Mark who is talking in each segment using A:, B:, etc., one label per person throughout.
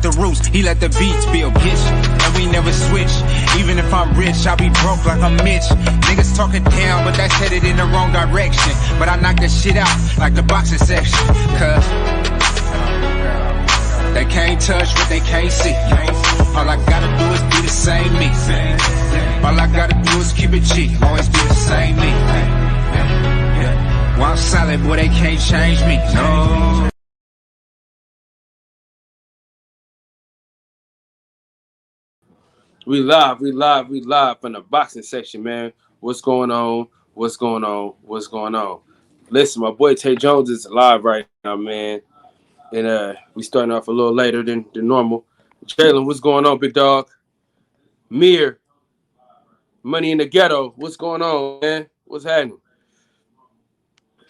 A: the roots, he let the beats build, bitch. And we never switch. Even if I'm rich, I'll be broke like I'm Mitch. Niggas talking down, but that's headed in the wrong direction. But I knock that shit out like the boxing section. Cause they can't touch what they can't see. All I gotta do is be the same me. All I gotta do is keep it cheap. Always be the same me. While I'm solid, boy, they can't change me. No.
B: We live from the boxing section, man. What's going on? Listen, my boy Tay Jones is live right now, man. And we starting off a little later than normal. Jalen, what's going on, big dog? Mir, Money in the Ghetto, what's going on, man? What's happening?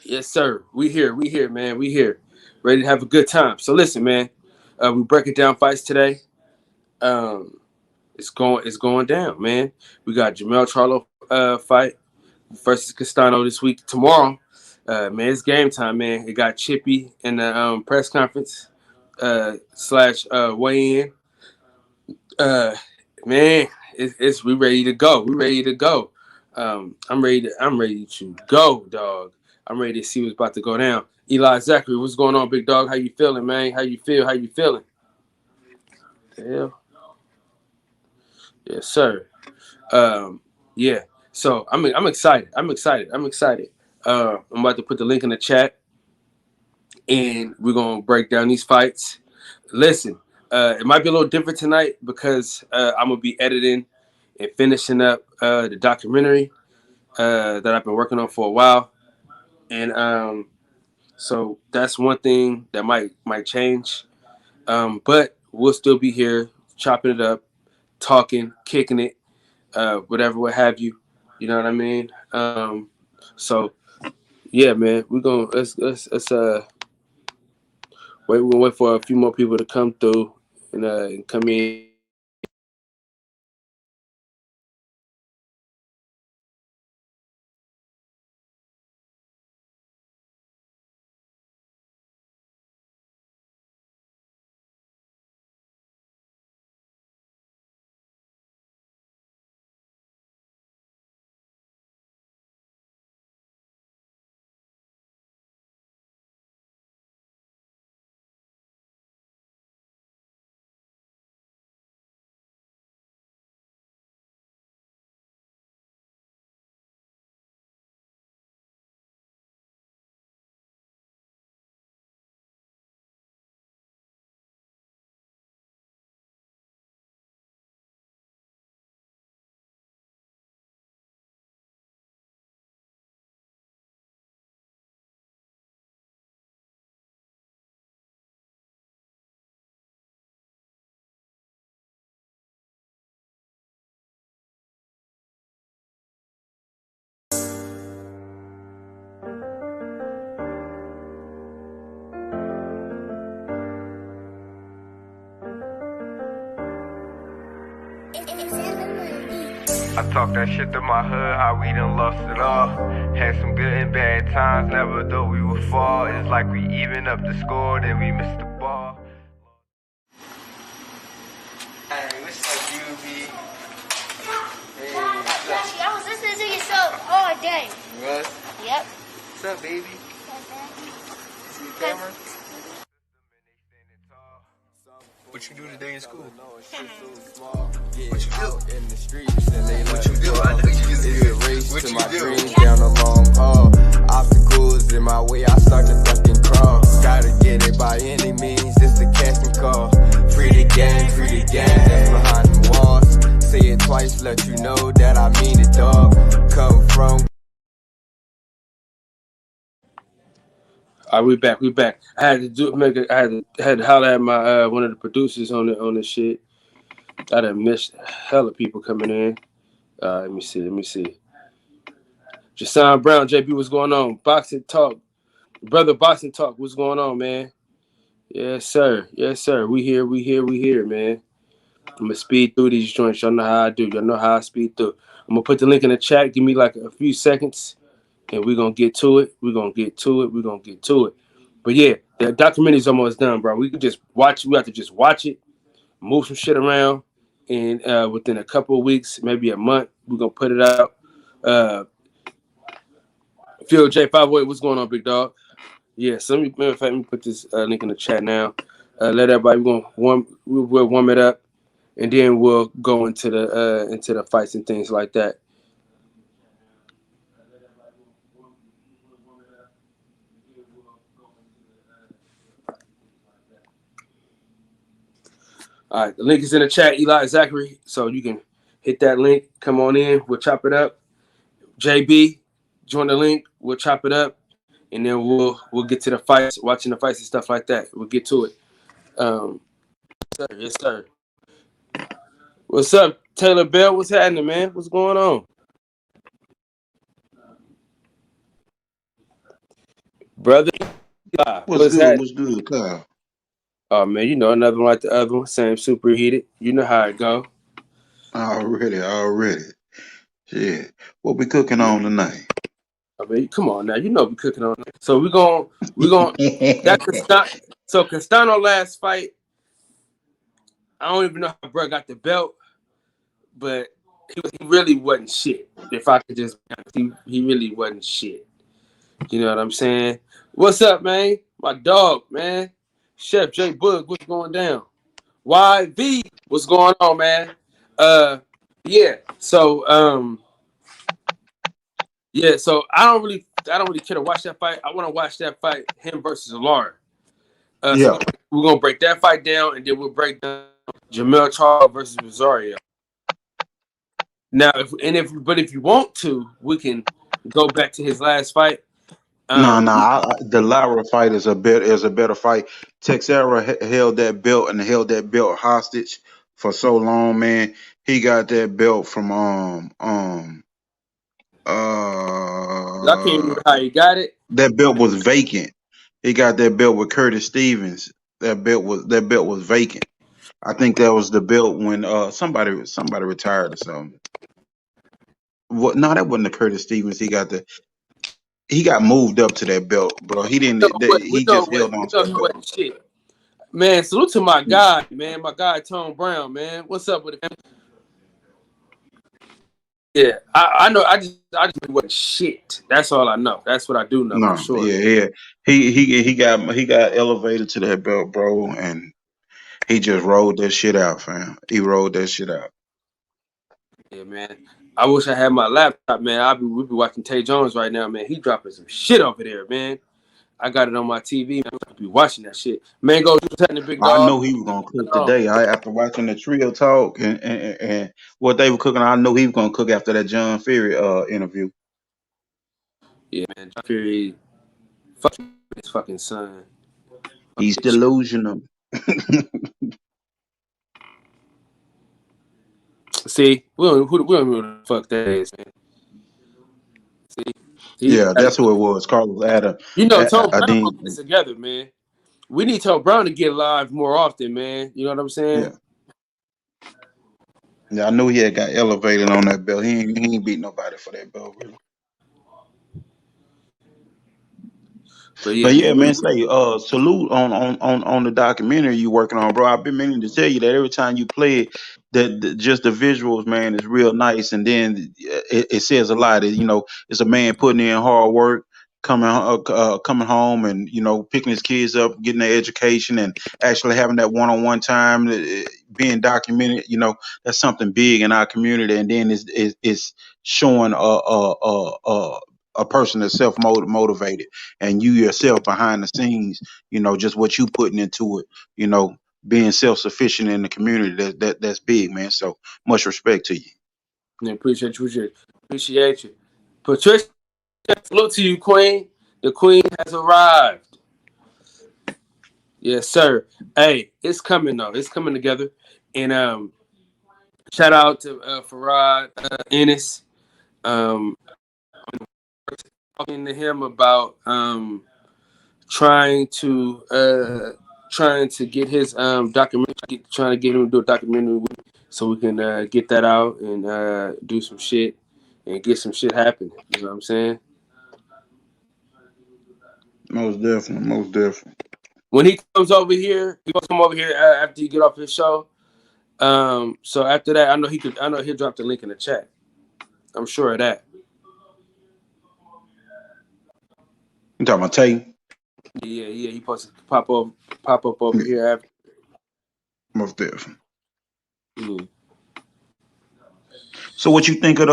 B: Yes, sir. We here, man. We here. Ready to have a good time. So listen, man. We breaking down fights today. It's going down, man. We got Jermell Charlo fight versus Castano this week. Tomorrow, man, it's game time, man. It got Chippy in the press conference slash weigh-in. Man, we ready to go. I'm ready to go, dog. I'm ready to see what's about to go down. Eli Zachary, what's going on, big dog? How you feeling, man? How you feeling? The hell? Yes, sir. Yeah. So I'm excited. I'm about to put the link in the chat, and we're gonna break down these fights. Listen, it might be a little different tonight because I'm gonna be editing and finishing up the documentary that I've been working on for a while, and so that's one thing that might change. But we'll still be here chopping it up, talking, kicking it, whatever, what have you. You know what I mean? So yeah, man, we're gonna let's wait. We're gonna wait for a few more people to come through and come in.
C: I talk that shit to my hood, how we done lost it all. Had some good and bad times, never thought we would fall. It's like we even up the score, then we missed the ball. Hey, what's up, UV? Hey,
D: I was listening to your show all day.
C: You was?
D: Yep.
C: What's up, baby? See the camera? What you do today in school? What you do? In the streets and they what you do? I know you just did. What you do? Down a long haul. Obstacles in my way, I start to fucking crawl. Gotta get it by any means, just a casting call. Free the gang, that's behind the walls. Say it twice, let you know that I mean it, dog. Come from.
B: All right, we back. I had to holler at my one of the producers on the shit. I done missed a hell of people coming in. Let me see. Jason Brown, JB, what's going on? Boxing Talk. Brother Boxing Talk, what's going on, man? Yes, sir. We here, man. I'm gonna speed through these joints. Y'all know how I do. Y'all know how I speed through. I'm gonna put the link in the chat. Give me like a few seconds. And we're going to get to it. But yeah, the documentary's almost done, bro. We could just watch it. We have to just watch it move some shit around, and within a couple of weeks, maybe a month, we're gonna put it out. Phil J58, what's going on, big dog? Yeah, so matter of fact, let me put this link in the chat now. Let everybody we'll warm it up, and then we'll go into the fights and things like that. All right, the link is in the chat, Eli Zachary, so you can hit that link. Come on in, we'll chop it up. JB, join the link, we'll chop it up, and then we'll get to the fights, watching the fights and stuff like that. We'll get to it. Yes, sir. What's up, Taylor Bell? What's happening, man? What's going on? Brother,
E: what's good? What's good, Kyle?
B: Oh, man, you know, another one like the other one, same superheated. You know how it go.
E: Already. Yeah. What we cooking on tonight?
B: I mean, come on now. You know we cooking on. So we're gonna that's so Castano last fight. I don't even know how bro got the belt, but he really wasn't shit. If I could just he really wasn't shit. You know what I'm saying? What's up, man? My dog, man. Chef J Boog, what's going down? YV, what's going on, man? Yeah. So so I don't really care to watch that fight. I want to watch that fight, him versus Lara. So we're gonna break that fight down, and then we'll break down Jermell Charlo versus Rosario. Now, if you want to, we can go back to his last fight.
E: The Lara fight is a better fight. Texera held that belt hostage for so long, man. He got that belt from
B: I can't remember how he got it.
E: That belt was vacant. He got that belt with Curtis Stevens. That belt was vacant. I think that was the belt when somebody retired or something. What? No, that wasn't the Curtis Stevens. He got moved up to that belt, bro. He didn't. He just held on to that belt.
B: Shit. Man, salute to my guy, man. My guy Tone Brown, man. What's up with it? Yeah, I know. I just wasn't shit. That's all I know. That's what I do know for sure.
E: Yeah. He got elevated to that belt, bro, and he just rolled that shit out, fam. He rolled that shit out.
B: Yeah, man. I wish I had my laptop, man. We be watching Tay Jones right now, man. He dropping some shit over there, man. I got it on my TV. Man. I be watching that shit. Man, go do the big dog.
E: I know he was gonna cook today. After watching the trio talk and what they were cooking, I know he was gonna cook after that John Fury interview.
B: Yeah, man. John Fury, fuck his fucking son.
E: He's delusional.
B: See, we don't know who the fuck that is, man. See,
E: that's who it was, Carlos Adam.
B: You know, Tone Brown put this together, man. We need Tone Brown to get live more often, man. You know what I'm saying?
E: Yeah, I know he had got elevated on that belt. He ain't beat nobody for that belt, really. But yeah, man, say salute on the documentary you working on, bro. I've been meaning to tell you that every time you play it, that just the visuals, man, is real nice, and then it says a lot. You know, it's a man putting in hard work, coming home, and picking his kids up, getting their education, and actually having that one-on-one time, being documented. That's something big in our community, and then it's showing a person that's self-motivated, and you yourself behind the scenes, just what you putting into it, being self-sufficient in the community. That's big, man. So much respect to you.
B: Yeah, appreciate you. Patricia, salute to you, Queen. The Queen has arrived. Yes, sir. Hey, it's coming though. It's coming together. And shout out to Farad Ennis. Talking to him about trying to get his documentary, trying to get him to do a documentary so we can get that out and do some shit and get some shit happening. You know what I'm saying?
E: Most definitely.
B: When he comes over here, he wants to come over here after you get off his show. So after that, I know he'll drop the link in the chat. I'm sure of that.
E: You talking about Tay?
B: Yeah. He supposed to pop up over here after.
E: Most definitely.
B: Mm.
E: So what you think of the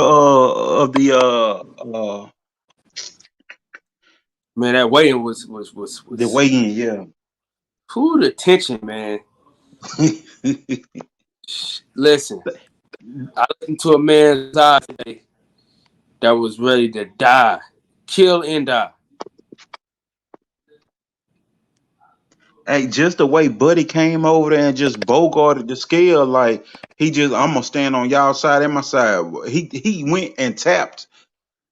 B: Man, that weigh-in was
E: the weigh-in? Yeah.
B: Who the tension, man. Listen, I listened to a man's eyes today that was ready to die, kill and die.
E: Hey, just the way Buddy came over there and just bogarted the scale, like I'm gonna stand on y'all side and my side. He went and tapped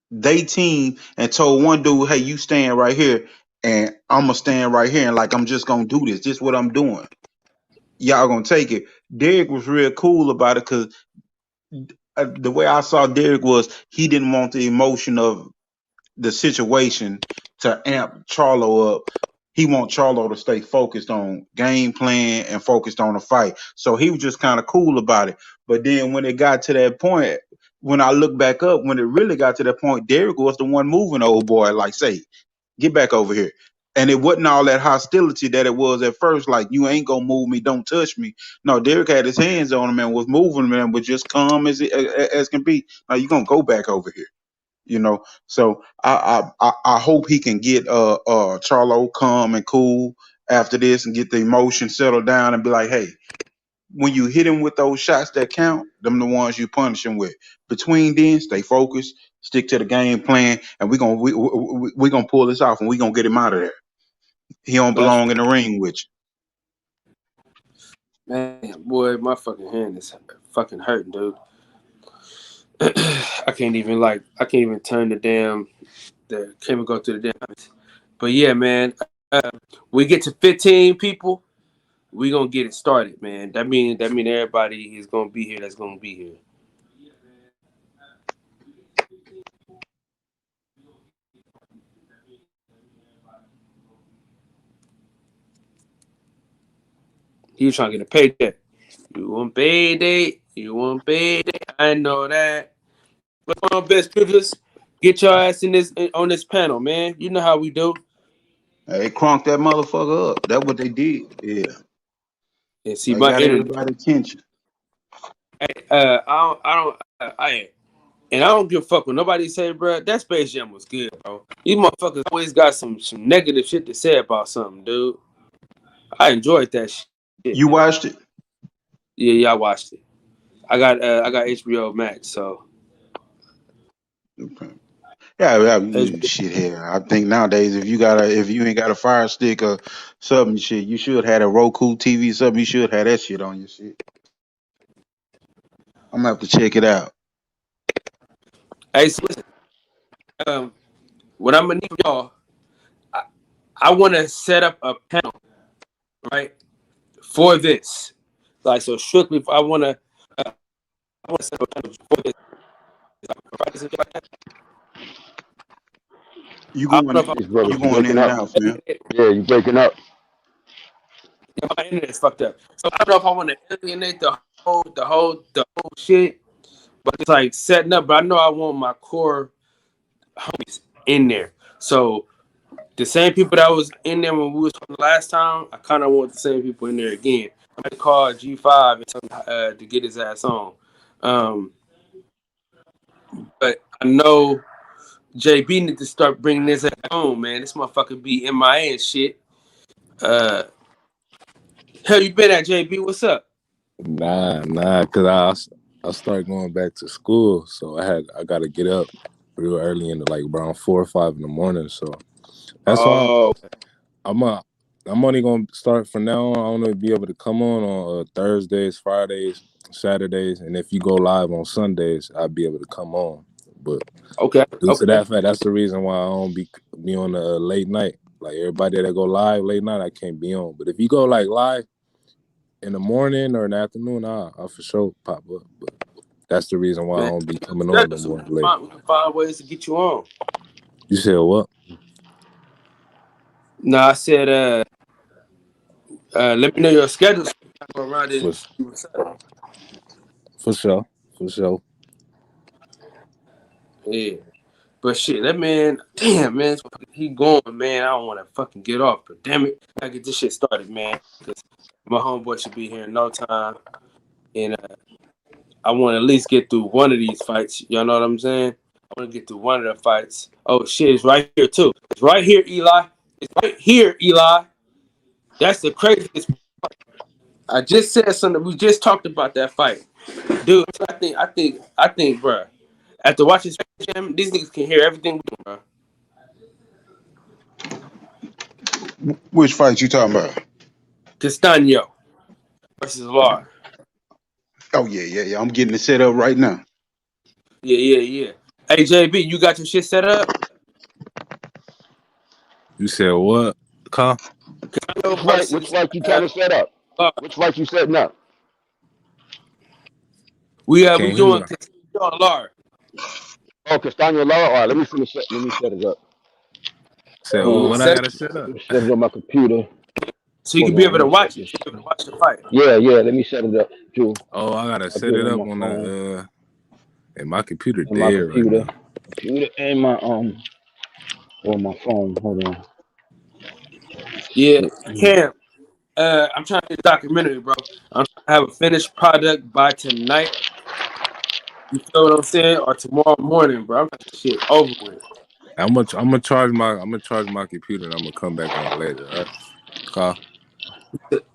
E: they team and told one dude, "Hey, you stand right here, and I'm gonna stand right here, and like I'm just gonna do this. This is what I'm doing. Y'all gonna take it." Derek was real cool about it because the way I saw Derek was he didn't want the emotion of the situation to amp Charlo up. He want Charlo to stay focused on game plan and focused on the fight. So he was just kind of cool about it. But then when it got to that point, when I look back up, when it really got to that point, Derek was the one moving the old boy, like, say, get back over here. And it wasn't all that hostility that it was at first, like, you ain't gonna move me, don't touch me. No, Derek had his hands on him and was moving him and was just calm as can be. Now you gonna go back over here. So I hope he can get Charlo calm and cool after this and get the emotion settled down and be like, hey, when you hit him with those shots that count, them the ones you punish him with. Between then, stay focused, stick to the game plan, and we're gonna pull this off and we're gonna get him out of there. He don't belong in the ring with
B: you. Man, boy, my fucking hand is fucking hurting, dude. I can't even turn the can't even go through the damn. But yeah, man, we get to 15 people, we gonna get it started, man. That mean everybody is gonna be here. That's gonna be here. He was trying to get a paycheck. You want payday? You want payday? I know that. What's on, best pivoters? Get your ass on this panel, man. You know how we do.
E: Hey, crunk that motherfucker up. That's what they did. Yeah.
B: And see,
E: I got everybody's attention.
B: Hey, I don't give a fuck what nobody say, bro. That Space Jam was good, bro. These motherfuckers always got some negative shit to say about something, dude. I enjoyed that shit.
E: You watched it?
B: Yeah, I watched it. I got HBO Max, so.
E: Okay. Yeah, shit here. I think nowadays if you ain't got a Fire Stick or something, shit, you should have a Roku TV, something. You should have that shit on your shit. I'm gonna have to check it out.
B: Hey, so listen. What I'm gonna need from y'all, I want to set up a panel, right, for this. Like, so strictly, I want to set up a panel for this.
E: You going in and out, man.
F: Yeah, you breaking up.
B: Yeah, my internet's fucked up. So I don't know if I want to alienate the whole shit, but it's like setting up. But I know I want my core homies in there. So the same people that was in there when we was talking last time, I kind of want the same people in there again. I'm gonna call G5 and tell him to get his ass on. But I know JB need to start bringing this at home, man. This motherfucker be MIA and shit. Hell, you been at, JB? What's up?
G: Nah, cause I started going back to school, so I got to get up real early in around 4 or 5 in the morning. So that's why I'm only gonna start from now on. I only be able to come on Thursdays, Fridays, Saturdays, and if you go live on Sundays, I'll be able to come on. But due to that fact, that's the reason why I don't be on the late night. Like everybody that go live late night, I can't be on. But if you go live in the morning or in the afternoon, I'll for sure pop up. But that's the reason why I don't be coming on no more late.
B: We can find ways to get you on.
G: You said what?
B: No, I said let me know your schedule so we can go around it.
G: For sure.
B: Yeah. But shit, that man, damn, man, he going, man. I don't want to fucking get off, but damn it, I get this shit started, man. Because my homeboy should be here in no time. And I want to at least get through one of these fights. Y'all know what I'm saying? I want to get through one of the fights. Oh, shit, it's right here, too. It's right here, Eli. It's right here, Eli. That's the craziest part. I just said something. We just talked about that fight. Dude, I think, bro. After watching Space Jam, these niggas can hear everything we do, bro.
E: Which fight you talking about?
B: Castaño versus Lar.
E: Oh yeah. I'm getting it set up right now.
B: Yeah. Hey JB, you got your shit set up?
G: You said what, Carl?
F: Which fight you trying to set up? Which fight you setting up?
B: We doing Castaño Lar.
F: Oh, Castaño Lara. All right, let me set it up.
G: So what I gotta set up?
F: Set it on my computer.
B: So you can be able to watch it. You can watch the fight.
F: Yeah. Let me set it up, too.
G: Oh, I gotta set it up on the and my computer dead right now.
F: Computer and my on my phone. Hold on.
B: Yeah, Cam. I'm trying to get a documentary, bro. I'm trying to have a finished product by tonight. You feel what I'm saying? Or tomorrow morning, bro. I'm got shit over with.
G: I'm gonna charge my computer and I'm gonna come back on later, right? Carl?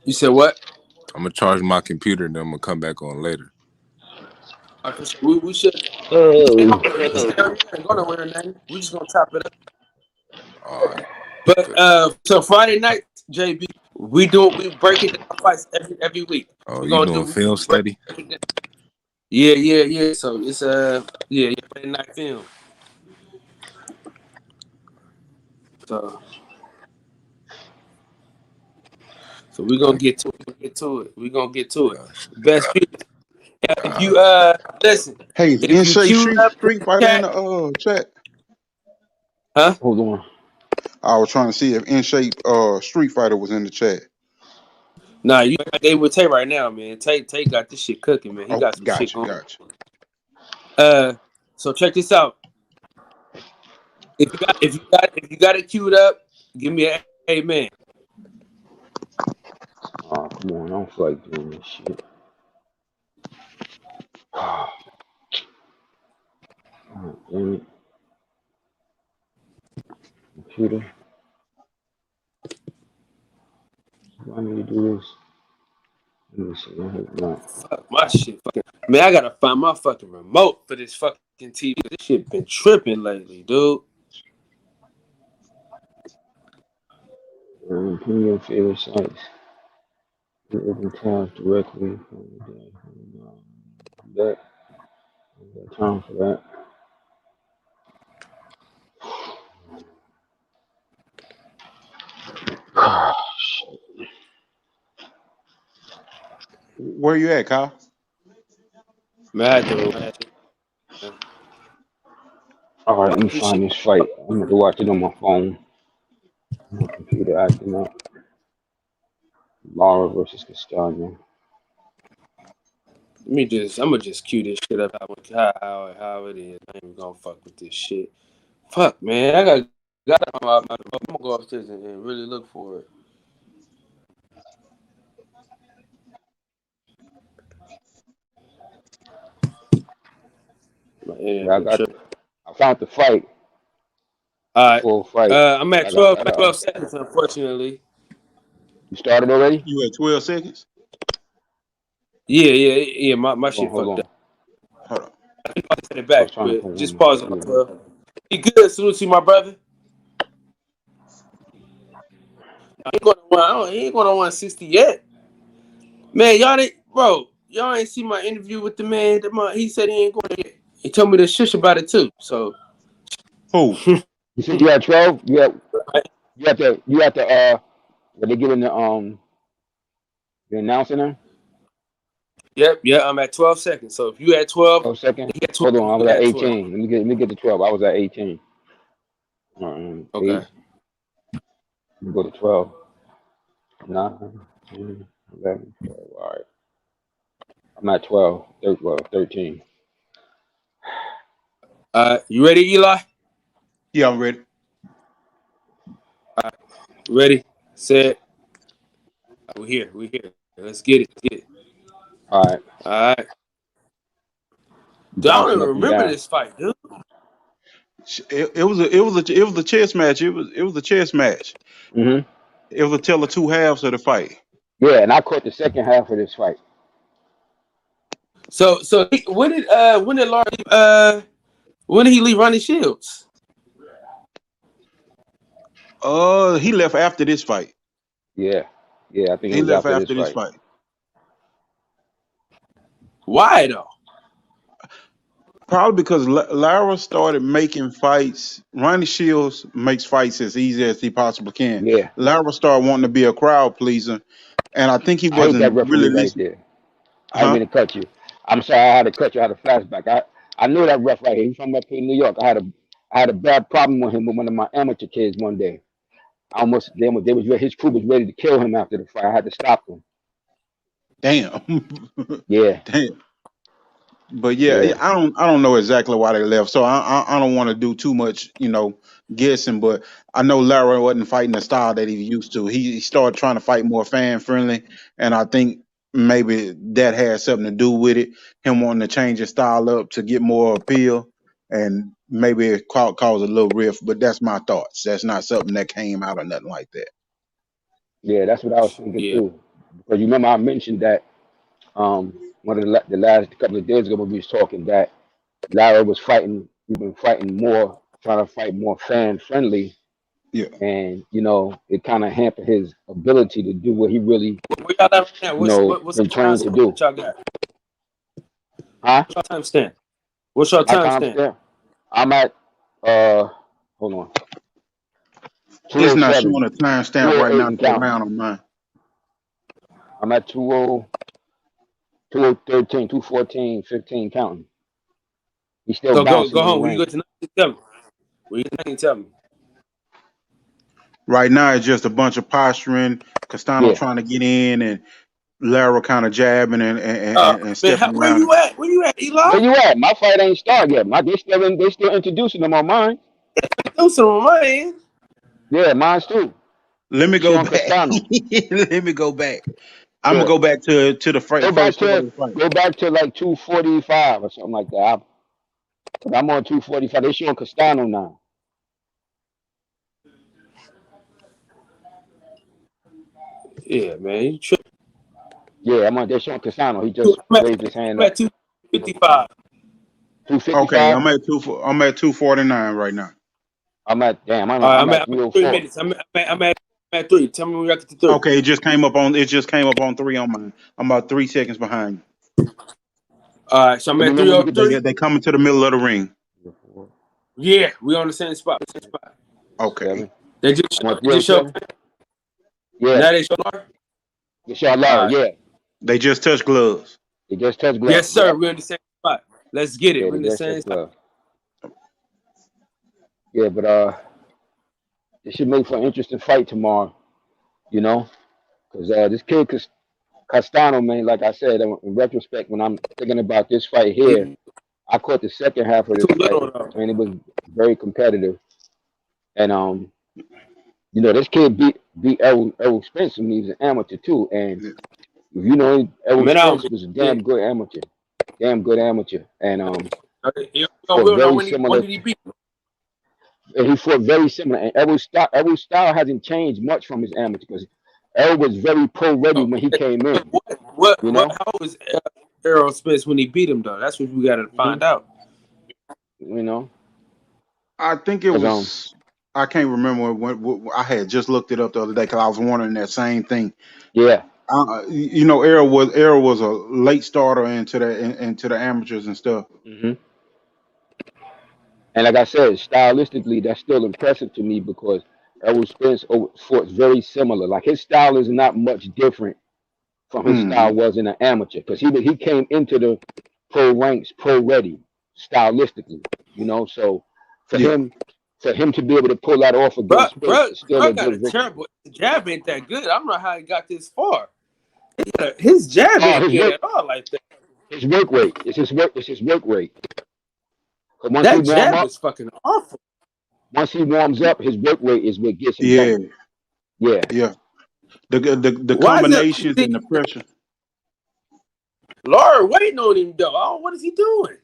B: You said what?
G: I'm gonna charge my computer and then I'm gonna come back on later.
B: We should. We just gonna top it up.
G: All right.
B: But so Friday night, JB, we breaking down fights every week.
G: Oh, you doing film study?
B: Yeah. So it's Friday night film. So we're gonna get to it. We're gonna get to it. Best people. If you listen.
E: Hey, In-Shape Street Fighter in the chat.
B: Huh?
F: Hold on.
E: I was trying to see if In-Shape Street Fighter was in the chat.
B: Nah, they with Tay right now, man. Tay got this shit cooking, man. He got some shit going. Gotcha. So check this out. If you got it queued up, give me an amen.
F: Oh, come on, I don't feel like doing this shit. Oh, damn it. Computer. Do I need to do this? Let me see. I hope not.
B: Fuck my shit. Man, I gotta find my fucking remote for this fucking TV. This shit been tripping lately, dude.
F: Pin your favorite sites. Open tabs directly from that. I got time for that.
E: Where you at, Kyle?
B: Mad.
F: All right, let me find this fight. I'm gonna watch it on my phone. My computer acting up. Lara versus Castaño.
B: I'm gonna just cue this shit up how it is. I ain't even gonna fuck with this shit. Fuck, man. I got I'm gonna go upstairs and really look for it.
F: Yeah, I found the fight.
B: All right.
F: Full fight.
B: I'm at 12 seconds, unfortunately.
F: You started already?
E: You at 12 seconds?
B: Yeah. My shit fucked up.
E: Hold on.
B: I can send it back, but just pause it. You good? Salute to my brother. He ain't going to 160 yet. Man, y'all ain't see my interview with the man. He said he ain't going to get. He told me to shush about it too. So
E: who?
F: You said you had 12? You have to when they giving the announcing them?
B: Yep, I'm at 12 seconds. So if you at 12
F: seconds, hold on, I was at 18. 12. Let me get to 12. I was at 18. Okay. 8. Let me go to 12. 9, 10, 11, 12. All right. I'm at 12, 13.
B: You ready, Eli?
E: Yeah, I'm ready.
B: Ready, set. We're here. Let's get it.
F: All right.
B: Dude, I don't
F: Bouncing
B: even
F: up and
B: remember
F: down.
B: this fight, dude.
E: It was a chess match. It was a chess match.
F: Mm-hmm.
E: It was a tell of two halves of the fight.
F: Yeah, and I caught the second half of this fight.
B: So when did he leave Ronnie Shields?
E: He left after this fight.
F: Yeah, I think
E: He
F: it was
E: left
F: after this
E: fight.
B: Why though?
E: Probably because Lara started making fights. Ronnie Shields makes fights as easy as he possibly can.
F: Yeah.
E: Lara started wanting to be a crowd pleaser, and I think he
F: I hate that
E: wasn't
F: referee
E: really
F: right
E: listening.
F: there. I didn't mean to cut you. I'm sorry, I had to cut you. I had a flashback. I knew that ref right here. He's from up here in New York. I had a bad problem with him with one of my amateur kids one day. His crew was ready to kill him after the fight. I had to stop him.
E: Damn.
F: Yeah.
E: Damn. But yeah, I don't know exactly why they left. So I don't want to do too much, guessing. But I know Lara wasn't fighting the style that he used to. He started trying to fight more fan friendly, and I think maybe that had something to do with it. Him wanting to change his style up to get more appeal, and maybe it caused a little rift. But that's my thoughts. That's not something that came out or nothing like that.
F: Yeah, that's what I was thinking too. Because you remember I mentioned that one of the last couple of days ago when we was talking that Lara was fighting. We've been fighting more, trying to fight more fan friendly.
E: Yeah.
F: And it kind of hampered his ability to do what he really,
B: Where y'all at right now? What's
F: been trained to do.
B: What y'all got?
F: Huh?
B: What's your time stamp? What's your time stamp?
F: I'm at hold on.
E: It's not showing a time stamp right now for round on mine.
F: I'm at 213, 214, 15 counting. He's still bouncing.
B: Go home. When you go tonight, tell me. When you tonight, tell me.
E: Right now, it's just a bunch of posturing. Castano trying to get in, and Lara kind of jabbing and stepping around.
B: Where you at, Eli?
F: Where you at? My fight ain't started yet. They still introducing them on mine.
B: Introducing on mine.
F: Yeah, mine's too.
E: Let me go back. Let me go back. I'm gonna go back to the first.
F: Go back to like 245 or something like that. I'm on 245. They showing Castano now.
B: Yeah, man.
F: Yeah, they're showing Castano. He just raised his hand up.
B: At 255.
F: 255.
E: Okay, I'm at 249 right now.
F: I'm at
B: 3 minutes. I'm at 3. Tell me when you're at the 3.
E: Okay, it just came up on 3 on mine. I'm about 3 seconds behind you.
B: All right, so I'm at 303.
E: They come into the middle of the ring.
B: Yeah, we on the same spot.
E: Okay.
B: They just show.
F: Yeah.
B: Now they show Lara?
F: They show Lara, yeah.
E: They just touch gloves.
F: Yes,
B: sir. Yeah. We're in the same spot. Let's get it. We're in the same spot.
F: Yeah, but it should make for an interesting fight tomorrow, because this kid Castano, man, like I said, in retrospect, when I'm thinking about this fight here, I caught the second half of this fight, and it was very competitive. And this kid beat Errol Spence when he was an amateur too, and Errol Spence was a damn good amateur, and
B: when did he beat him?
F: And he fought very similar, and Errol's style hasn't changed much from his amateur because Errol was very pro ready when he came in.
B: How was Errol Spence when he beat him though? That's what we got to find out.
E: I think it was. I can't remember when I had just looked it up the other day because I was wondering that same thing.
F: Yeah.
E: Errol was a late starter into the amateurs and stuff.
F: Mm-hmm. And like I said, stylistically, that's still impressive to me because Errol Spence fought very similar. Like his style is not much different from his style was in an amateur because he came into the pro ranks pro ready stylistically, So for him to be able to pull that off against Spence is still a good victory.
B: The jab ain't that good. I don't know how he got this far. His jab ain't good at all like that.
F: His work rate. It's his work. It's his work rate. Because
B: That jab is fucking awful.
F: once he warms up, his work rate is what gets him
E: Yeah,
F: done. Yeah.
E: yeah. The
B: Why is
E: combinations
B: that?
E: and the pressure.
B: Lara waiting on him though. Oh, what is he doing?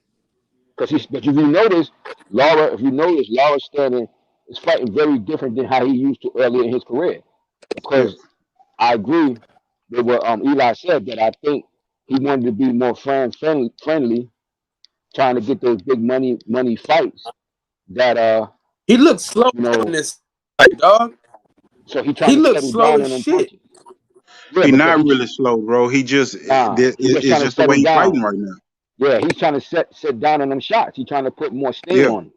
F: But if you notice, Lara Stanley is fighting very different than how he used to earlier in his career. Because
E: Yeah.
F: I agree with what Eli said, that I think he wanted to be more friendly, trying to get those big money fights. That
B: He looks slow
F: you
B: in
F: know,
B: this fight, dog.
F: so he
B: He
F: trying to
B: looks
F: settle
B: slow
F: down
B: as
F: on them
B: shit.
F: punches. Yeah,
E: He
F: because
E: not really slow, bro. He just
F: he just
E: it's
F: trying to
E: just the way
F: settle
E: he's
F: down.
E: fighting right now.
F: Yeah, he's trying to sit down on them shots. He's trying to put more steam
E: Yeah.
F: on it.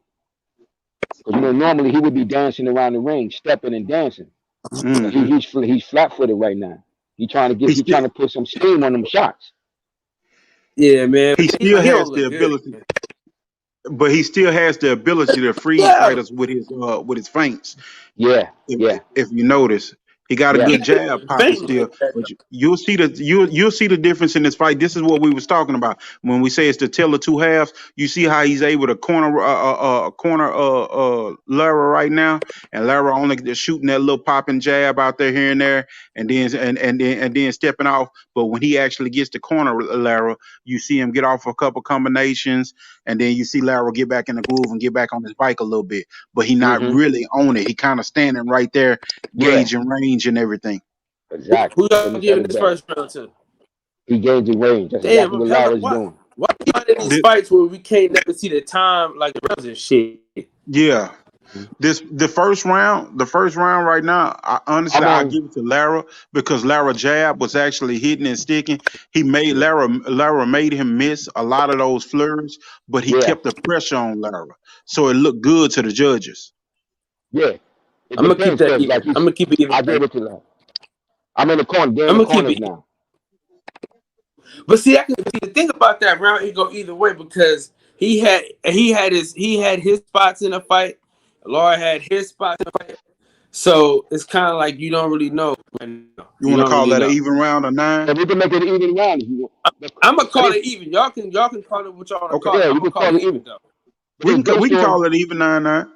F: Because normally he would be dancing around the ring, stepping and dancing. But
E: hmm
F: he's flat footed right now. He trying
E: He still
F: to put some steam on them shots.
B: Yeah, man.
E: he
B: He
E: still
B: don't
E: has the
B: look good.
E: ability, but he still has the ability to freeze
B: Yeah,
E: fighters with his feints.
F: Yeah, yeah,
E: If you notice, he got a
F: yeah.
E: good jab pocket
B: fainting
E: still.
B: like that.
E: But you'll see you'll see the difference in this fight. This is what we was talking about when we say it's the tale of two halves. You see how he's able to corner Lara right now, and Lara only just shooting that little popping jab out there here and there, and then stepping off. But when he actually gets to corner Lara, you see him get off a couple combinations, and then you see Lara get back in the groove and get back on his bike a little bit. But he not
F: hmm
E: really on it. He kind of standing right there,
F: Yeah,
E: gauging range and everything.
F: exactly.
B: Who y'all
F: Couldn't have said
B: giving
F: it
B: this
F: better.
B: first round to?
F: He gains in range. That's
B: Damn,
F: exactly what
B: hella,
F: Lara's
B: why?
F: doing.
B: Why y'all in these
E: Thi-
B: fights where we can't never see the time like the rounds and shit?
E: yeah,
F: Mhm.
E: the first round right now, honestly,
F: I'm
E: I
F: on.
E: give it to Lara because Lara jab was actually hitting and sticking. He made
F: Yeah,
E: Lara made him miss a lot of those flurries, but he
F: yeah,
E: kept the pressure on Lara, so it looked good to the judges.
F: yeah. It
B: I'm gonna keep
F: depends
B: that
F: because,
B: even.
F: like you,
B: I'm gonna keep it even.
F: I gave it to Lara. I'm in the corner. They're in
B: I'm
F: the
B: gonna keep
F: corners
B: it.
F: now.
B: But see, the thing about that round, it go either way because he had his spots in the fight. Laura had his spots in the fight. So it's kind of like you don't really know.
E: You
B: You
E: want to
B: don't
E: call
B: really
E: that an
B: know.
E: even round or
F: And
E: 9?
F: we can make it an even round if you want.
B: I'm gonna
F: But
B: call
F: it's
B: it even. Y'all can call it what y'all want to
E: Okay,
B: call it.
F: yeah,
B: I'm
F: you
B: gonna
F: can
B: call
F: call
B: it
F: it even.
B: even though.
F: But it's
E: we
F: based
E: can
F: on
E: call it even 9-9.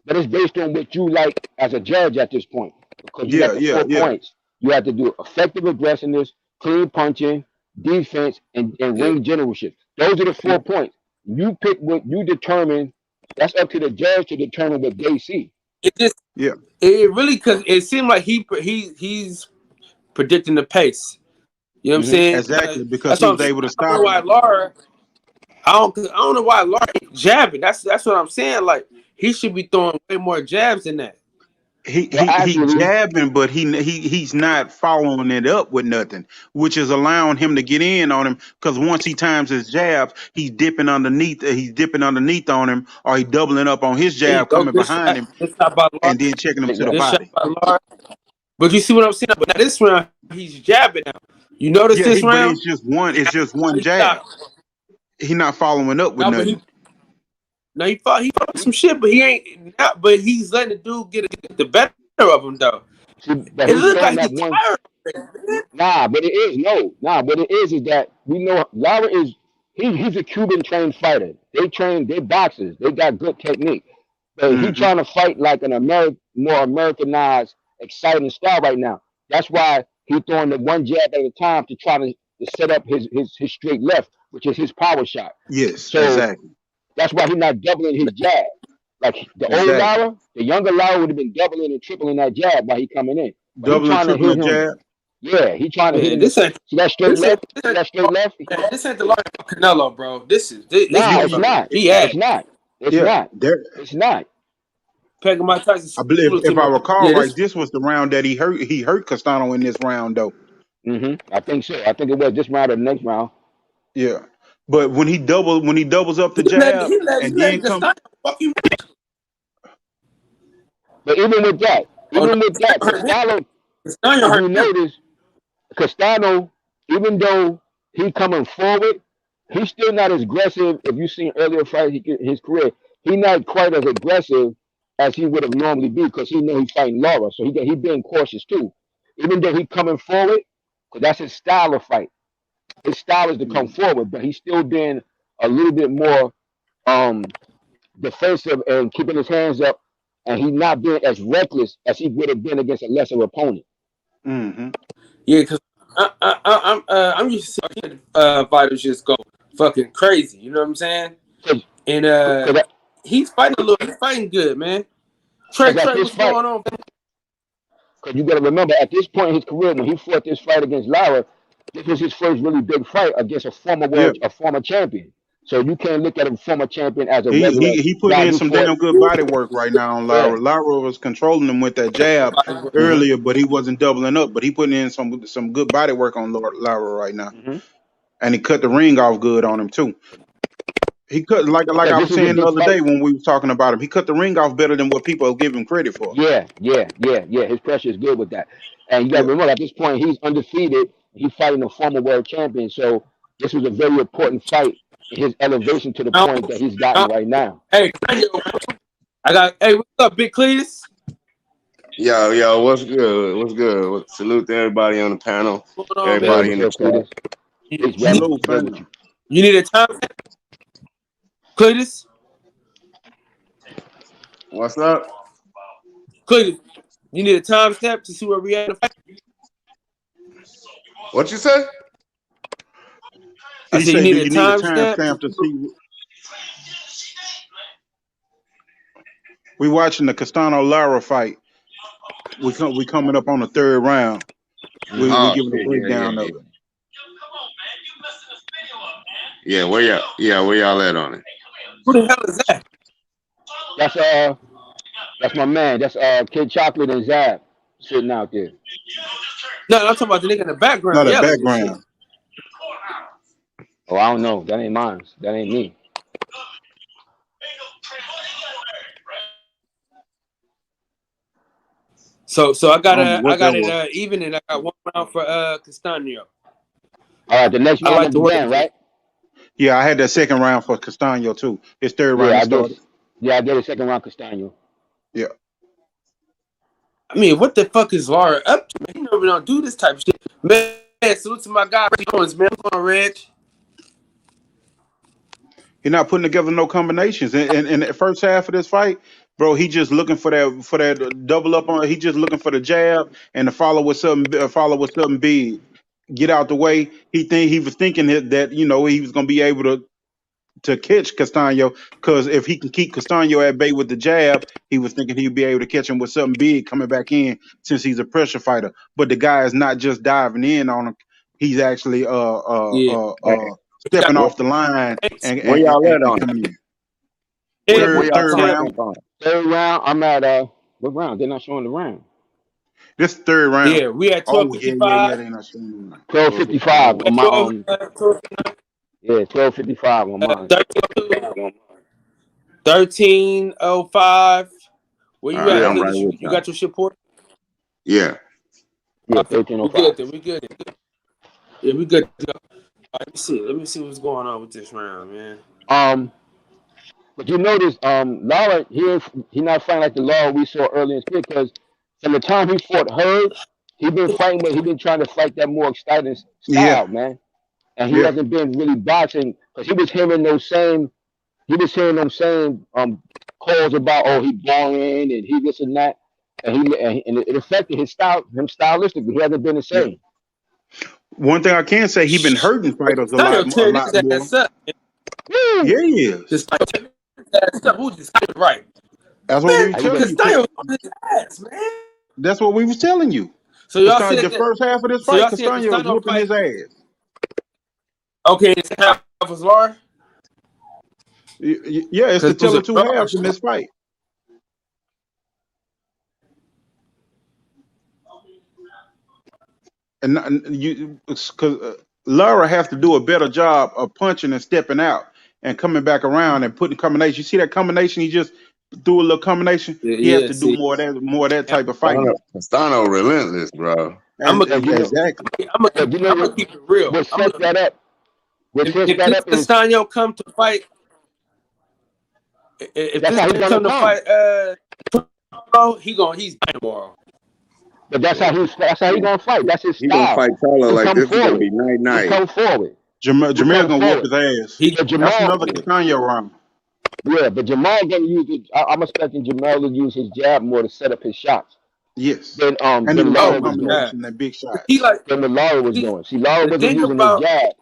F: But it's based on what you like as a judge at this point. Because you
E: Yeah,
F: got the
E: yeah,
F: 4
E: yeah.
F: points. You have to do effective aggressiveness, clean punching, defense, and
B: Yeah.
F: ring generalship. Those are the 4 points. You pick what you determine. That's up to the judge to determine what they see.
B: It just
E: Yeah.
B: it really because it seemed like he's predicting the pace. You know what I'm
F: hmm
B: saying?
E: Exactly, because
B: That's
E: he
B: what I'm
E: was
B: saying.
E: able to
B: I don't
E: stop
B: know
E: him.
B: why Laura. I don't know why Laura ain't jabbing. That's what I'm saying. Like he should be throwing way more jabs than that.
F: Well,
E: He
F: actually,
E: jabbing, but he's not following it up with nothing, which is allowing him to get in on him. Because once he times his jabs, he's dipping underneath. He's dipping underneath on him, or he doubling up on his
B: There you
E: jab,
B: go.
E: coming
B: Good
E: behind
B: shot.
E: him,
B: Good shot by Laura.
E: and then checking him
F: there you
E: to the
F: go.
B: Good shot
E: body.
B: by Laura. But you see what I'm saying? But now this round, he's jabbing now. You notice
E: Yeah,
B: this
E: but
B: round?
E: it's just one. It's just one
B: He
E: jab.
B: stopped.
E: He not following up with
B: No, but
E: nothing.
B: he fought some shit, but he ain't. Not, but he's letting the dude get the better of him though.
F: See, but
B: It
F: he's
B: looked
F: throwing
B: like
F: that
B: he's
F: one.
B: tired. Man.
F: Nah, but it is no. Nah, but it is that we know Lara is he's a Cuban trained fighter. They boxers. They got good technique. But he
E: hmm
F: trying to fight like an more Americanized, exciting style right now. That's why he throwing the one jab at a time to try to set up his straight left, which is his power shot.
E: Yes,
F: So
E: exactly,
F: that's why he's not doubling his jab. Like the old
E: exactly.
F: Lara, the younger Lara would have been doubling and tripling that jab while he coming in. But he
E: Doubling,
F: trying to hit
E: tripling
F: him.
E: jab.
F: Yeah, he trying to hit
B: Man,
F: him with see that straight
B: this ain't
F: left? See that straight left?
B: this ain't the Lord Canelo, bro. This is
F: Nah,
E: Yeah,
F: it's
B: motherfucker.
F: not.
B: He
F: It's
B: ass.
F: not. It's
E: yeah.
F: not.
E: There,
F: It's not.
B: Peggy Mike Tyson
E: I believe,
B: similar to
E: if I
B: him.
E: recall
B: Yeah,
E: right,
B: this
E: this was the round that he hurt Castano in this round though.
F: I think so. I think it was this round or the next round.
E: Yeah, but when he doubles up the jab
B: he
E: and
B: let
E: then come,
B: Castano fuck you.
F: But
B: Oh no,
F: even with that,
B: Castano
F: if
B: hurt
F: you
B: him.
F: notice, Castano, even though he coming forward, he's still not as aggressive. If you've seen earlier fights in his career, he's not quite as aggressive as he would have normally be because he know he's fighting Laura. So he being cautious too. Even though he coming forward, because that's his style of fight. His style is to come forward, but he's still being a little bit more defensive and keeping his hands up, and he's not being as reckless as he would have been against a lesser opponent.
E: Mm-hmm.
B: Yeah, because I'm used to seeing fighters just go fucking crazy. You know what I'm saying? And he's fighting he's fighting good, man. Trey, what's going on?
F: Because you got to remember, at this point in his career, when he fought this fight against Lara, this was his first really big fight against a former champion. So you can't look at a former champion as a regular.
E: He put in some damn good body work right now on Lara. Yeah. Lara was controlling him with that jab earlier, but he wasn't doubling up. But he putting in some good body work on Lara right now, and he cut the ring off good on him too. He cut like I was saying the other day when we were talking about him. He cut the ring off better than what people give him credit for.
F: Yeah. His pressure is good with that. And you got to remember, at this point, he's undefeated. He's fighting a former world champion. So this was a very important fight in his elevation to the point that he's gotten right now.
B: Hey, what's up, Big Cletus?
H: Yo, what's good? What's good? Salute to everybody on the panel. Everybody in the chat.
B: You need a time? Cletus?
H: What's up?
B: Cletus, you need a timestamp to see where we at?
H: What you say?
B: I said you need a timestamp
E: to see. We watching the Castano Lara fight. We coming up on the third round. We giving a breakdown of it.
H: Yeah, where y'all at on it?
B: Who the hell is that?
F: That's my man. That's Kid Chocolate and Zab sitting out there.
B: No, I'm talking about the nigga in the background.
E: No, the background.
F: Oh, I don't know. That ain't mine. That ain't me.
B: So I got it even, and I got one round for Castaño.
F: All right, the next round began, right?
E: Yeah, I had that second round for Castaño too. His third round started.
F: I did a second round Castaño.
E: Yeah.
B: I mean, what the fuck is Lara up to? Man, you know we don't do this type of shit. Man, salute to my guy, Reg Owens, man. What's going on, Reg?
E: He's not putting together no combinations. In the first half of this fight, bro, he just looking for that double up on. He just looking for the jab and to follow with something big. Get out the way. He was thinking that he was gonna be able to catch Castaño, because if he can keep Castaño at bay with the jab, he was thinking he'd be able to catch him with something big coming back in, since he's a pressure fighter. But the guy is not just diving in on him; he's actually stepping off the line. And
H: where y'all at on it?
F: Third round. I'm at what round? They're not showing the round.
E: This third round.
B: Yeah, we at 12:55.
E: They're not showing the round.
F: 12:55 on my own. Yeah, 12:55 on mine.
B: 13:05. Where you at?
H: Right,
B: you got your shit poured?
H: Yeah.
F: Yeah, 13:05.
B: We good. Yeah, we good. All right, let me see what's going on with this round, man.
F: But you notice, Lara, he not fighting like the Lara we saw earlier in his career, because from the time he fought Hurd, he been fighting, but he been trying to fight that more exciting style, man. And he hasn't been really boxing, because he was hearing them same calls about, he boring and he this and that, and it affected him stylistically. He hasn't been the same.
E: One thing I can say, he been hurting fighters a lot more.
B: Yeah,
E: he is.
B: Right.
E: That's what we were telling you.
B: On his ass, man.
E: That's what we was telling you.
B: So y'all said
E: the first half of this fight, Castaño was whooping his ass.
B: Okay, it's half was Lara?
E: Yeah, it's the tiller two halves in this fight. And because Lara has to do a better job of punching and stepping out and coming back around and putting combination. You see that combination? He just threw a little combination. He has to do more of that type of fighting.
H: Castano relentless, bro.
B: I'm gonna keep it real.
F: What set that up?
B: If Castaño come to fight, if this come to fight, he's tomorrow.
F: But that's how he gonna fight. That's his
H: He gonna
F: style.
H: fight taller
F: He
H: like
F: come
H: this. Is gonna
F: forward.
H: be night
F: He
H: night.
F: come forward.
E: Jamal
F: come
E: gonna whoop
F: forward.
E: his ass.
B: He
F: But
E: That's
F: Jamal,
E: another Castano round.
F: yeah, but Jamal gonna use it. I'm expecting Jamal to use his jab more to set up his shots
E: Yes.
F: than
E: And he
F: than
E: was
F: Lara
E: also
F: was
E: coming
F: doing.
E: with some of that big shots.
B: he like
F: Than what Lara was
B: he,
F: doing. See, Lara
B: the
F: wasn't
B: thing
F: using his
B: about
F: jab.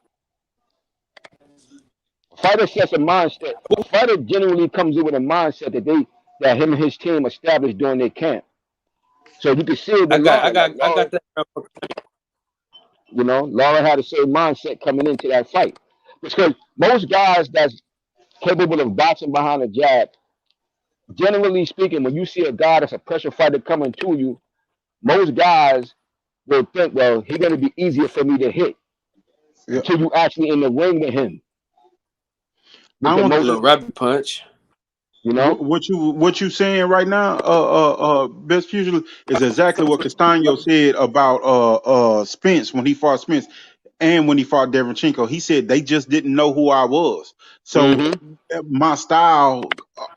F: A fighter sets a mindset. A fighter generally comes in with a mindset that him and his team established during their camp. So you can see it
B: I
F: with
B: got I
F: Lara.
B: got
F: Like
B: I
F: Lara,
B: got that.
F: Lara had the same mindset coming into that fight. Because most guys that's capable of boxing behind a jab, generally speaking, when you see a guy that's a pressure fighter coming to you, most guys will think, well, he's going to be easier for me to hit
E: Yeah.
F: until you actually in the ring with him.
E: I
F: Because
E: don't
B: A
F: most,
B: little rabbit punch.
E: what you saying right now, Best Fusion, is exactly what Castano said about Spence when he fought Spence and when he fought Derenchenko. He said they just didn't know who I was. So my style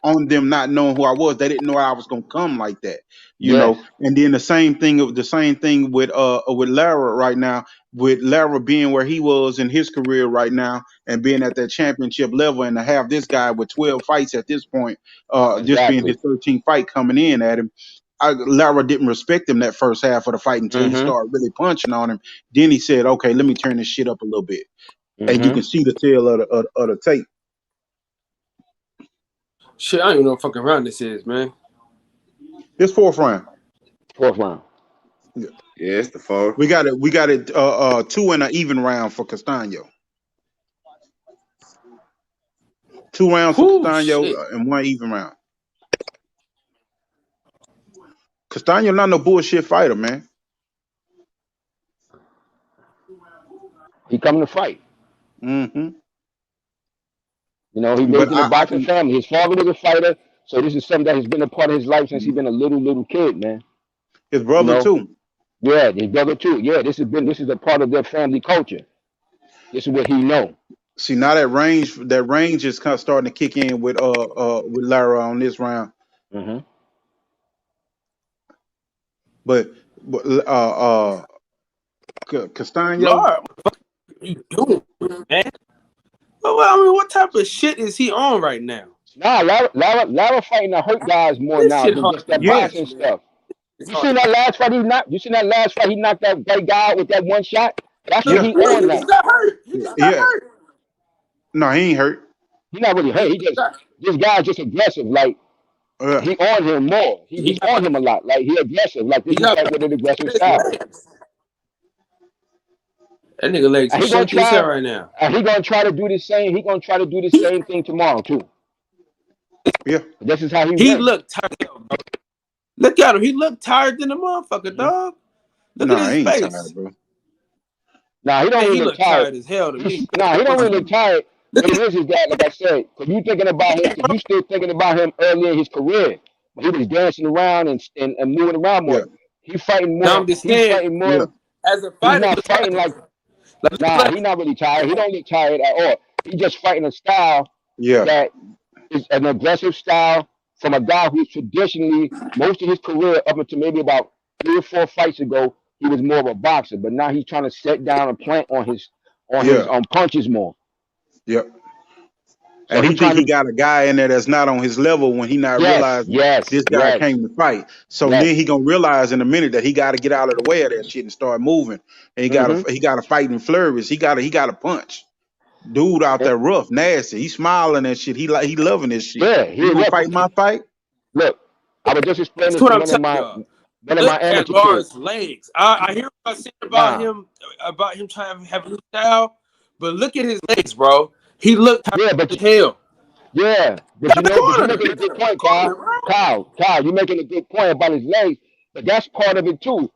E: on them not knowing who I was, they didn't know I was gonna come like that,
F: yes,
E: And then the same thing with Lara right now, with Lara being where he was in his career right now and being at that championship level, and to have this guy with 12 fights at this point, this being
F: exactly.
E: his 13th fight coming in at him. Lara didn't respect him that first half of the fight until he started really punching on him. Then he said, "Okay, let me turn this shit up a little bit," and you can see the tail of the tape.
B: Shit, I don't even know what fucking round this is, man.
E: It's fourth round.
H: Yeah, it's the fourth.
E: We got it. 2 and an even round for Castano. 2 rounds for Castano and 1 even round. Castano not no bullshit fighter, man.
F: He coming to fight.
E: Mm-hmm.
F: He raised in a boxing family. His father was a fighter, so this is something that has been a part of his life since he's been a little kid, man.
E: His brother too.
F: Yeah, his brother too. Yeah, this is a part of their family culture. This is what he know.
E: See, now that range is kind of starting to kick in with Lara on this round.
F: Mm-hmm.
E: But Castano.
B: Lord, what you doing, man? Well, I mean, what type of shit is he on right now?
F: Nah, Lara fighting to hurt guys more
B: This
F: now
B: shit
F: than
B: hard.
F: just that
B: Yes,
F: boxing
B: man.
F: stuff. You seen that last fight he knocked? You seen that last fight he knocked that guy out with that one shot? That's what he on
B: He
F: now.
B: just got hurt. He just got hurt.
E: No, he ain't hurt.
F: He not really hurt. This guy's just aggressive. Like he on him more. He's on him a lot. Like he aggressive. Like this is like with an aggressive style.
B: That nigga legs are shaky as hell right now.
F: And he gonna try to do the same. He gonna try to do the same thing tomorrow too.
E: Yeah.
F: This is how
B: he looked tired, bro. Look at him. He looked tired than a motherfucker, dog. Look at his face.
E: Tired, bro.
F: Nah, he don't really look tired
B: as hell to me.
F: Nah, he don't really look tired. What it is that, like I said, because you thinking about him, because you still thinking about him earlier in his career. When he was dancing around and moving around more. Yeah. He fighting more. He's fighting more.
B: Yeah. As a fighter,
F: he's not fighting like nah, he's not really tired. He don't look tired at all. He's just fighting a style that is an aggressive style from a guy who's traditionally, most of his career, up until maybe about 3 or 4 fights ago, he was more of a boxer. But now he's trying to set down and plant on his punches more.
E: Yep. So and he think he got a guy in there that's not on his level when he not realizing this guy came to fight. So then he gonna realize in a minute that he got to get out of the way of that shit and start moving. And he got to fight and flourish. He got to punch. Dude out there rough, nasty. He smiling and shit. He loving this shit.
F: Yeah,
E: he gonna fight my fight.
F: Look, I was just explaining to one of my amateur kids.
B: Legs. I hear what I said about him trying to have a new style, but look at his legs, bro. He looked tired as hell.
F: Yeah, but you're making a good point, Kyle, you're making a good point about his legs, but that's part of it too.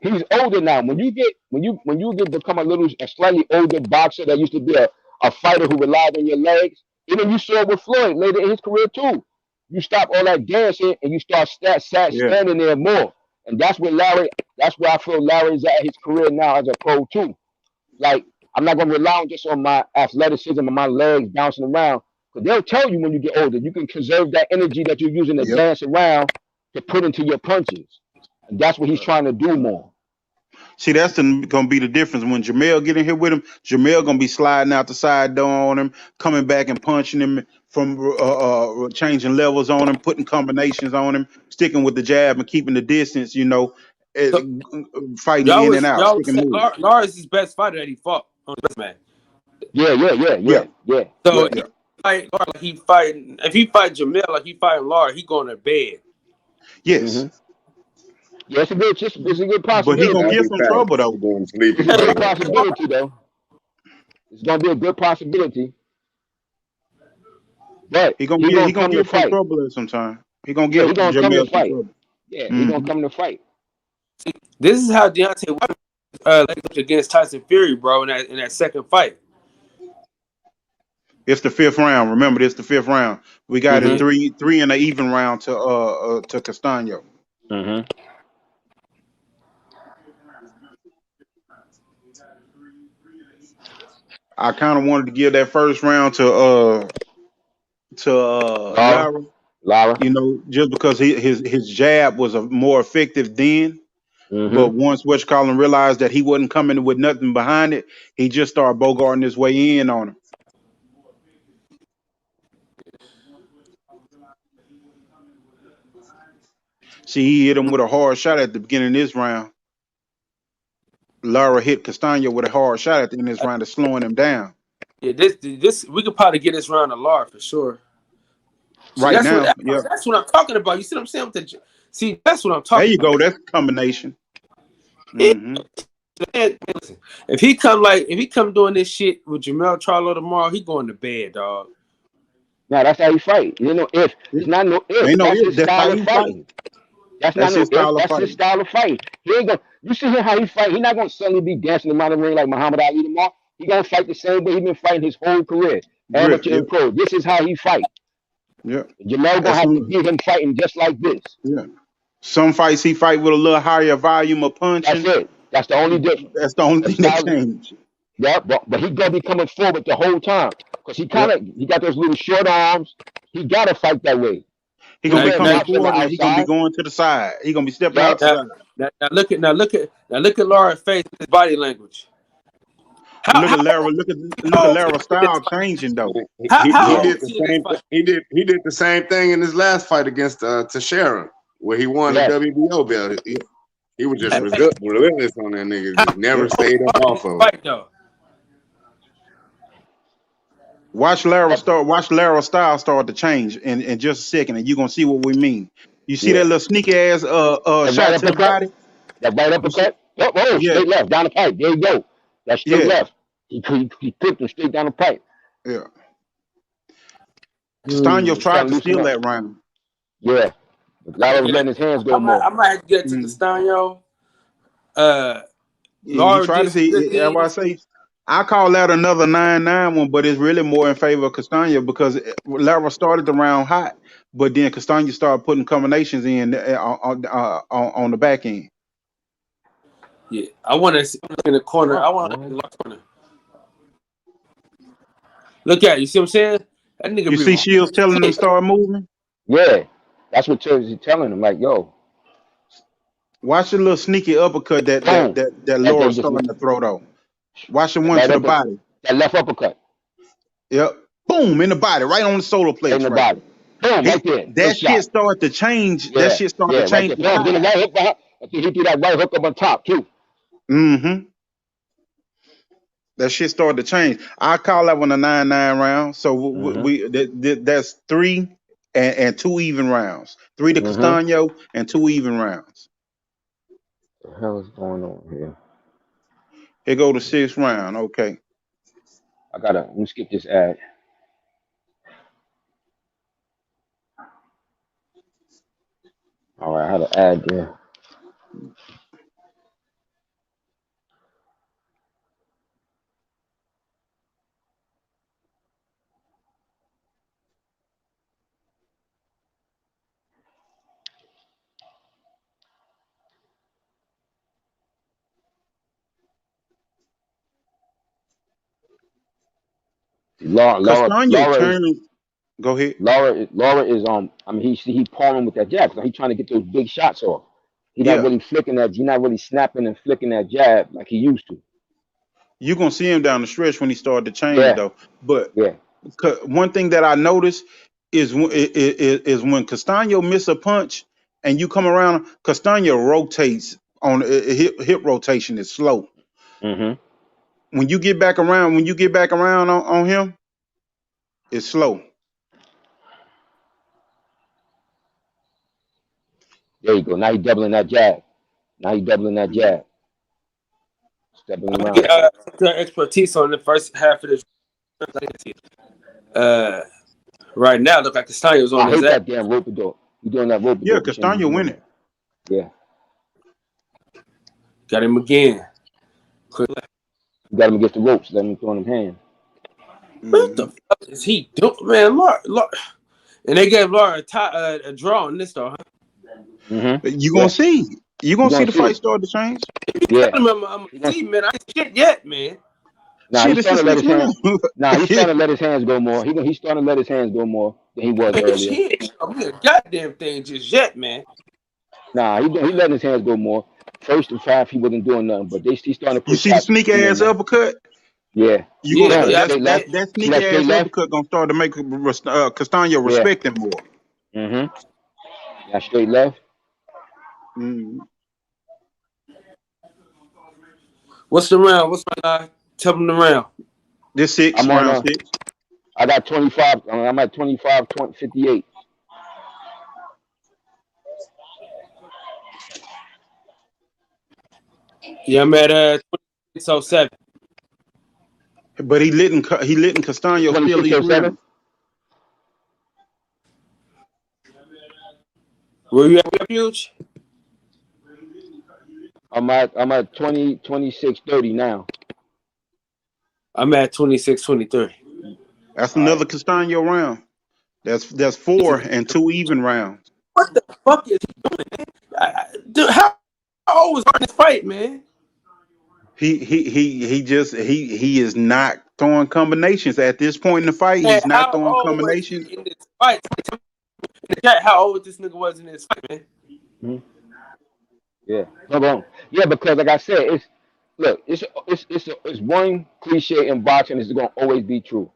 F: He's older now. When you become a slightly older boxer that used to be a fighter who relied on your legs, even you saw it with Floyd later in his career too. You stop all that dancing and you start standing there more. And that's where I feel Larry's at his career now as a pro too. Like, I'm not gonna rely just on my athleticism and my legs bouncing around. Because they'll tell you when you get older, you can conserve that energy that you're using to dance around to put into your punches. And that's what he's trying to do more.
E: See, that's gonna be the difference. When Jamel get in here with him, Jamel gonna be sliding out the side door on him, coming back and punching him from changing levels on him, putting combinations on him, sticking with the jab and keeping the distance. You know, fighting in and out.
B: Y'all said Lara is his best fighter that he fought on the best man.
F: Yeah.
B: So if he fight Jamel like he fighting Lara, he going to bed.
E: Yes.
F: Yeah, it's a good possibility.
E: But he gonna get some trouble though.
F: It's a good possibility though. It's gonna be a good possibility. But
E: he gonna get some trouble at some time. He gonna get Jamel some trouble.
F: Yeah, he gonna come to fight.
B: See, this is how Deontay Wilder against Tyson Fury, bro, in that second fight.
E: It's the 5th round. Remember, this the 5th round. We got it 3 in the even round to Castaño. I kind of wanted to give that first round to Lara. You know, just because his jab was more effective then. But once Westcallin realized that he wasn't coming with nothing behind it, he just started bogarting his way in on him. See, he hit him with a hard shot at the beginning of this round. Lara hit Castaño with a hard shot at the end of this round, of slowing him down.
B: Yeah, this we could probably get this round to Lara for sure. See,
E: right now,
B: that's what I'm talking about. You see what I'm saying? See, that's what I'm talking about.
E: There you go. That's a combination.
B: Listen, if he come doing this shit with Jamel Charlo tomorrow, he going to bed, dog.
F: No, that's how he fight. You know, if it's not no if. That's his style of fighting. That's not no if. That's his style of fighting. He ain't gonna. You see him how he fight. He's not gonna suddenly be dancing around the ring like Muhammad Ali tomorrow. He gonna fight the same way he been fighting his whole career, amateur and pro. This is how he fight.
E: Yeah,
F: Jamel gonna have to get him fighting just like this.
E: Yeah, some fights he fight with a little higher volume of punching.
F: That's it. That's the only difference.
E: That's the only thing that changed.
F: Yeah, but he gonna be coming forward the whole time because he got those little short arms. He gotta fight that way.
E: He gonna be coming forward and he gonna be going to the side. He gonna be stepping outside.
B: Now look at Lara's face, his body language.
E: Look at Lara's style changing though.
H: He did the same thing in his last fight against Teixeira, where he won the WBO belt. He was just relentless on that nigga. Just never stayed up off of it.
E: Watch Lara's style start to change in just a second, and you're gonna see what we mean. You see that little sneaky ass shot to the body?
F: That right uppercut? Straight left, down the pipe. There you go. That's straight left. He took him straight down the pipe.
E: Yeah. Castaño tried to steal that round.
F: Yeah. Lara was letting his hands go more.
B: I might have to get to Castaño.
E: He tried to see. That's why I say I call that another 9-9 one, but it's really more in favor of Castaño because Lara started the round hot, but then Castaño started putting combinations in on the back end.
B: Yeah, I want to see in the corner. I want to in the corner. Look at it. You see what I'm saying? That nigga.
E: You see Shields telling him to start moving?
F: Yeah, that's what he's telling him. Like, yo,
E: watch the little sneaky uppercut that Lara starting to throw though. Watch the one to the body.
F: That left uppercut.
E: Yep. Boom, in the body, right on the solar plate.
F: In the body. Boom, right there.
E: That shit started to change. That shit started to change.
F: Right then the right hook behind. I think he threw that right hook up on top too.
E: That shit started to change. I call that one a 9-9 round. So that's 3 and 2 even rounds. 3 to Castaño and 2 even rounds.
F: What the hell is going on here?
E: Here go the 6th round. Okay.
F: Let me skip this ad. All right, I had an ad there. Lara
E: go ahead.
F: Lara is I mean he palming with that jab. So he's trying to get those big shots off. He's not really flicking that. He's not really snapping and flicking that jab like he used to.
E: You're gonna see him down the stretch when he started to change though. But one thing that I noticed is when Castaño miss a punch and you come around, Castaño rotates on hip rotation is slow. When you get back around, on him, it's slow.
F: There you go. Now he's doubling that jab. Stepping around.
B: The expertise on the first half of this. Right now, look like Castaño's on his
F: ass. I hate that damn rope-a-dope. You doing that rope-a-dope?
E: Yeah, Castaño winning.
F: Yeah.
B: Got him again.
F: You got him against the ropes. Let him throw him hand.
B: What the fuck is he doing, man? Laura. And they gave Laura a draw on this though, huh?
E: You gonna see. You gonna see the fight start to change.
B: Yeah. I'm gonna see, man. I ain't shit yet, man.
F: Nah, he's starting to let his hands. He's starting to let his hands go more. He's starting to let his hands go more than he was earlier.
B: He ain't a goddamn thing just yet, man.
F: Nah, he letting his hands go more. First and 5, he wasn't doing nothing, but he's starting to put.
E: You see the sneak ass uppercut?
F: Yeah.
E: That sneak ass uppercut gonna start to make Castaño respect him more.
F: That straight left.
B: What's the round? Tell them the round.
E: This 6. I'm round 6.
F: I got 25. I'm at 58.
B: Yeah, I'm at 26:07.
E: But he letting Castaño still lead round.
B: Where you at, Huge?
F: I'm at 26:30 now.
B: I'm at 26:23.
E: That's another Castaño round. That's 4 and 2 even rounds.
B: What the fuck is he doing, man? Dude, how old was this fight, man?
E: He is not throwing combinations at this point in the fight. He's not throwing combinations
B: in this fight. How old this nigga was in this fight, man?
F: Yeah, no wrong. Yeah, because like I said, it's one cliche in boxing. It's gonna always be true.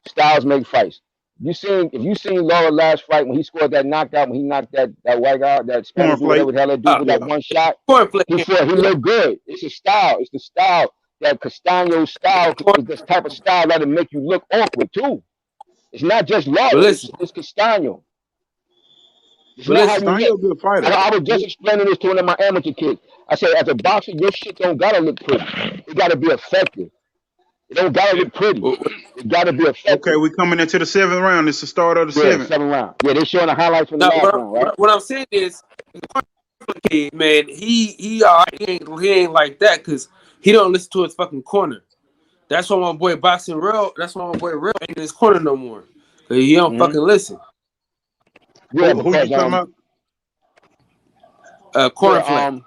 F: Styles make fights. If you seen Laura last fight when he scored that knockout, when he knocked that white out, that Spanish whatever the hell that dude with that one shot, he looked good. It's a style. It's the style that Castaño style is this type of style that'll make you look awkward too. It's not just Laura. It's Castaño. It's not how you get. I was just explaining this to one of my amateur kids. I said, as a boxer, your shit don't gotta look pretty. It gotta be effective. It don't gotta look pretty. It gotta be effective.
E: Okay, we're coming into the 7th round. It's the start of the 7th
F: round. Yeah, they're showing the highlights from the last round, right?
B: What I'm saying is, man, he ain't like that because he don't listen to his fucking corner. That's why my boy Boxing Real. That's why my boy Real ain't in his corner no more. Cause he don't fucking listen.
F: Yeah,
E: who you talking
B: about? Cornflake.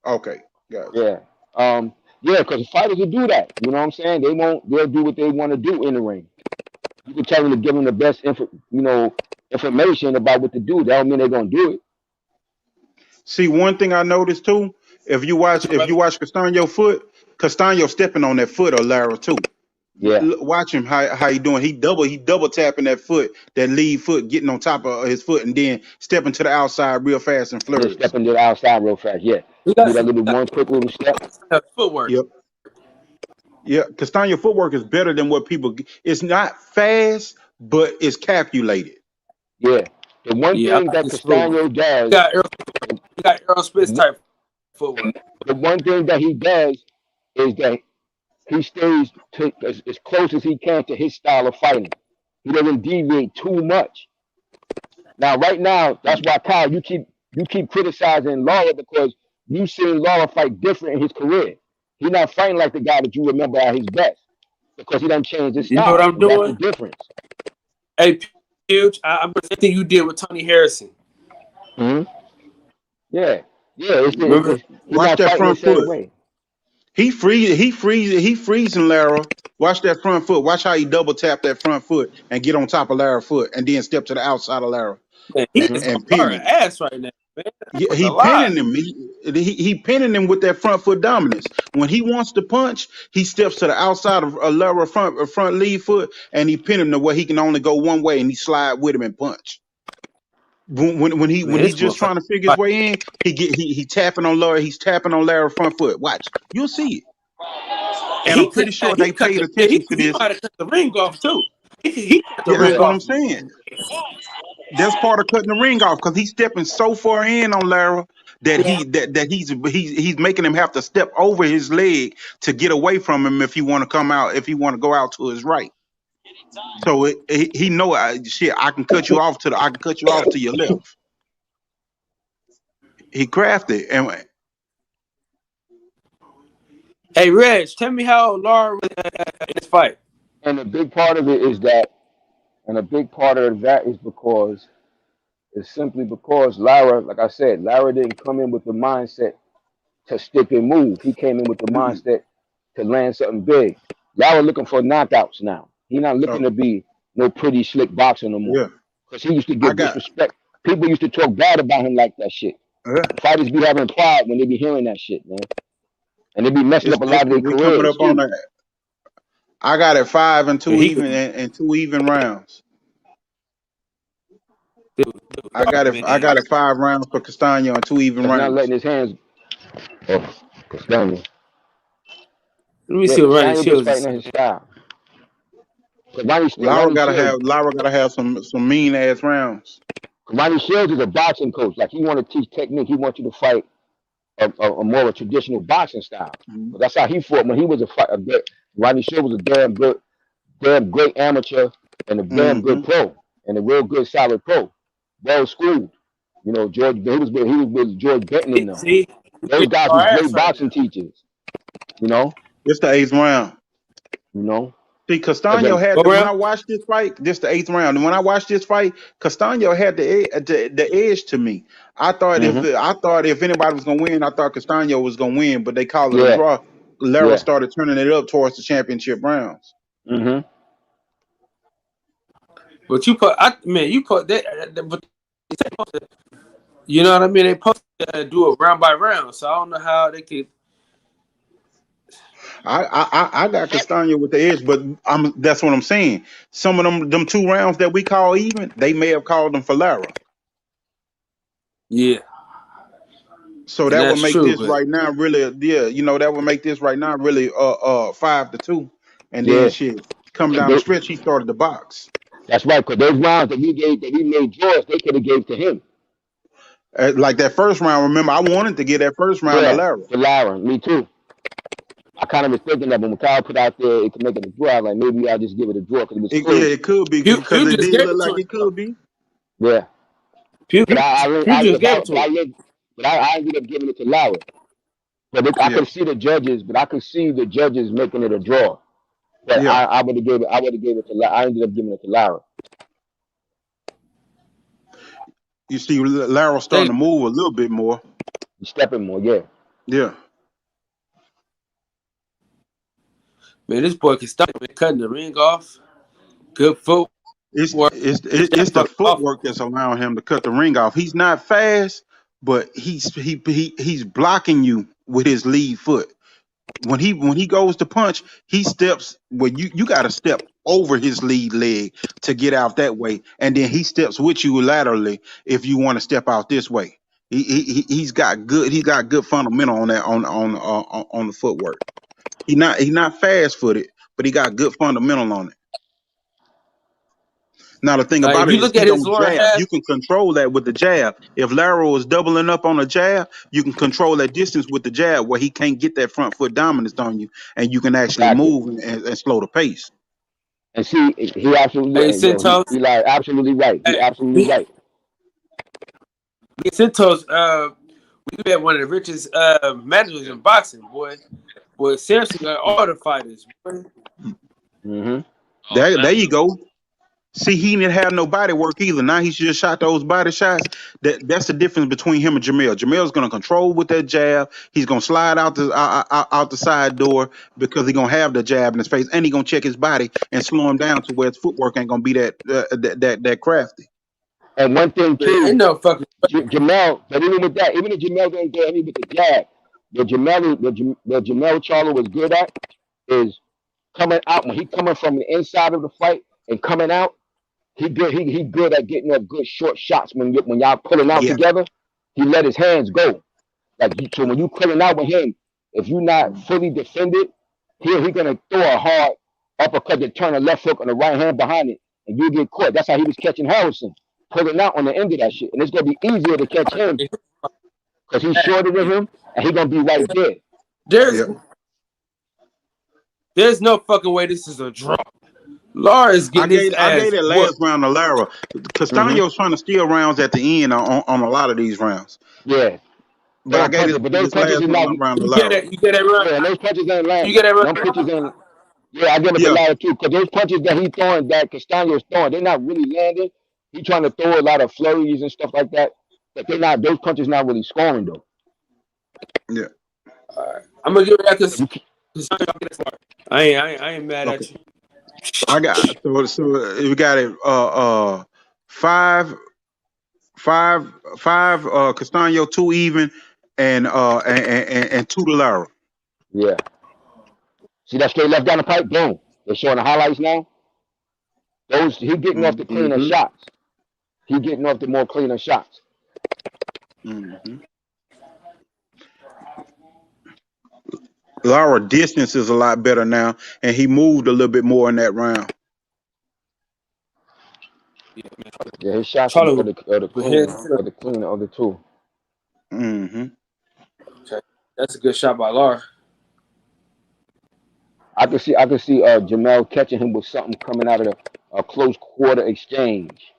E: Okay, got it.
F: Yeah. Yeah, because fighters will do that. You know what I'm saying? They'll do what they want to do in the ring. You can tell them to give them the best information about what to do. That don't mean they're gonna do it.
E: See, one thing I noticed too, if you watch Castaño foot, Castaño stepping on that foot of Lara too.
F: Yeah.
E: Watch him how he doing. He double tapping that foot, that lead foot, getting on top of his foot, and then stepping to the outside real fast and flourish.
F: Stepping to the outside real fast. Yeah. Do that little one quick little step.
B: Footwork.
E: Yep. Yeah, Castaño footwork is better than what people. It's not fast, but it's calculated.
F: Yeah. The one thing that Castaño does.
B: You got Earl Spitz type footwork.
F: The one thing that he does is that he stays as close as he can to his style of fighting. He doesn't deviate too much. Now, right now, that's why Kyle, you keep criticizing Lara because you've seen Lara fight different in his career. He's not fighting like the guy that you remember at his best because he done changed his style.
B: You know what I'm doing?
F: That's the difference.
B: Hey, Huge, I'm the same thing you did with Tony Harrison.
F: Yeah.
E: Watch that front foot. He freezing Lara. Watch that front foot. Watch how he double tap that front foot and get on top of Lara's foot and then step to the outside of Lara.
B: Man, he is and ass right now.
E: Yeah, he pinning him. He pinning him with that front foot dominance. When he wants to punch, he steps to the outside of a lower front lead foot, and he pin him to where he can only go one way, and he slide with him and punch. When he's just trying to figure his way in, he tapping on lower. He's tapping on lower front foot. Watch, you'll see it. And I'm pretty sure they paid attention to this.
B: He might have cut the ring off too.
E: That's what I'm saying. That's part of cutting the ring off because he's stepping so far in on Lara that he's making him have to step over his leg to get away from him if he want to come out, if he want to go out to his right. So he know I can cut you off to your left. He crafted and.
B: Hey Reg, tell me how Lara was in this fight.
F: And a big part of it is that. And a big part of that is simply because Lara, like I said, Lara didn't come in with the mindset to stick and move. He came in with the mindset to land something big. Lara looking for knockouts now. He's not looking to be no pretty slick boxer no more. Because he used to get disrespect. People used to talk bad about him like that shit. Fighters be having pride when they be hearing that shit, man. And they be messing up a lot of their careers.
E: I got it 5 and 2 even and 2 even rounds. I got it 5 rounds for Castaño and 2 even rounds.
F: Not letting his hands. Oh, Castaño.
B: Let me see what Ronnie Shields
F: is. His style.
E: Lara gotta have some mean ass rounds.
F: Ronnie Shields is a boxing coach. Like he want to teach technique. He wants you to fight a more of a traditional boxing style. But that's how he fought when he was a fighter. Ronnie Shields was a damn great amateur and a damn good pro and a real good solid pro. Well schooled. You know, he was with George Benton and them. Those guys were great boxing teachers. You know?
E: It's the 8th round.
F: You know?
E: See, Castaño had when I watched this fight, this the 8th round. And when I watched this fight, Castaño had the edge to me. I thought if anybody was gonna win, I thought Castaño was gonna win, but they called it a draw. Lara started turning it up towards the championship rounds.
B: But you put that. You know what I mean? They supposed to do it round by round, so I don't know how they could.
E: I got Castaño with the edge, but that's what I'm saying. Some of them 2 rounds that we call even, they may have called them for Lara.
B: Yeah.
E: So that would make this right now really, that would make this right now really 5-2. And then come down the stretch, he started the box.
F: That's right, because those rounds that he made draws, they could have gave to him.
E: Like that first round, remember, I wanted to get that first round to Lara.
F: To Lara, me too. I kind of was thinking that when Kyle put out there, it could make it a draw. Like maybe I'll just give it a draw because it was close.
E: Yeah, it could be because it did look like it could be.
F: Yeah. But I ended up giving it to Lara. But I could see the judges, making it a draw. But I would have gave it to Lara. I ended up giving it to Lara.
E: You see, Lara starting to move a little bit more.
F: He's stepping more, yeah.
E: Yeah.
B: Man, this boy can stop cutting the ring off. Good footwork.
E: It's the footwork that's allowing him to cut the ring off. He's not fast, but he's blocking you with his lead foot. When he goes to punch, he steps where you got to step over his lead leg to get out that way, and then he steps with you laterally if you want to step out this way. He's got good fundamental on that on the footwork. He's not fast footed, but he got good fundamental on it. Now the thing about it is you can control that with the jab. If Lara is doubling up on a jab, you can control that distance with the jab where he can't get that front foot dominance on you, and you can actually move and slow the pace.
F: And see, he absolutely absolutely right. He absolutely right.
B: Santos, we had one of the richest managers in boxing, boy. Boy, seriously, got all the fighters.
E: There you go. See, he didn't have no body work either. Now he's just shot those body shots. That's the difference between him and Jamel. Jamel's gonna control with that jab. He's gonna slide out the side door because he's gonna have the jab in his face, and he's gonna check his body and slow him down to where his footwork ain't gonna be that crafty.
F: And one thing too, Jamel, but even with that, even if Jamel didn't get any with the jab, the Jamel Charlo was good at is coming out when he coming from the inside of the fight and coming out. He good at getting up good short shots when y'all pulling out together. He let his hands go. So when you pulling out with him, if you're not fully defended, he gonna throw a hard uppercut to turn a left hook on the right hand behind it, and you get caught. That's how he was catching Harrison, pulling out on the end of that shit. And it's gonna be easier to catch him because he's shorter than him, and he's gonna be right there.
B: There's no fucking way this is a draw. Lara is getting his ass.
E: I gave that last round to Lara. Castaño's trying to steal rounds at the end on a lot of these rounds.
F: Yeah.
E: But I gave those punches is not round to Lara.
B: You get that round?
F: Yeah, those punches ain't land.
B: You get that round?
F: Yeah, I give it to Lara too, because those punches that he throwing, that Castaño's throwing, they're not really landing. He trying to throw a lot of flurries and stuff like that, but they're not. Those punches not really scoring though.
E: Yeah.
B: All right. I'm gonna give it back to. I ain't mad at you.
E: I got so we got it. 5 Castaño, 2 even, and 2 to Lara.
F: Yeah. See that straight left down the pipe? Boom. They're showing the highlights now. He getting off the cleaner shots. He getting off the more cleaner shots.
E: Lara distance is a lot better now, and he moved a little bit more in that round.
F: Yeah, his shots are the cleaner of the two.
B: Okay, that's a good shot by Lara.
F: I could see Jamel catching him with something coming out of a close quarter exchange.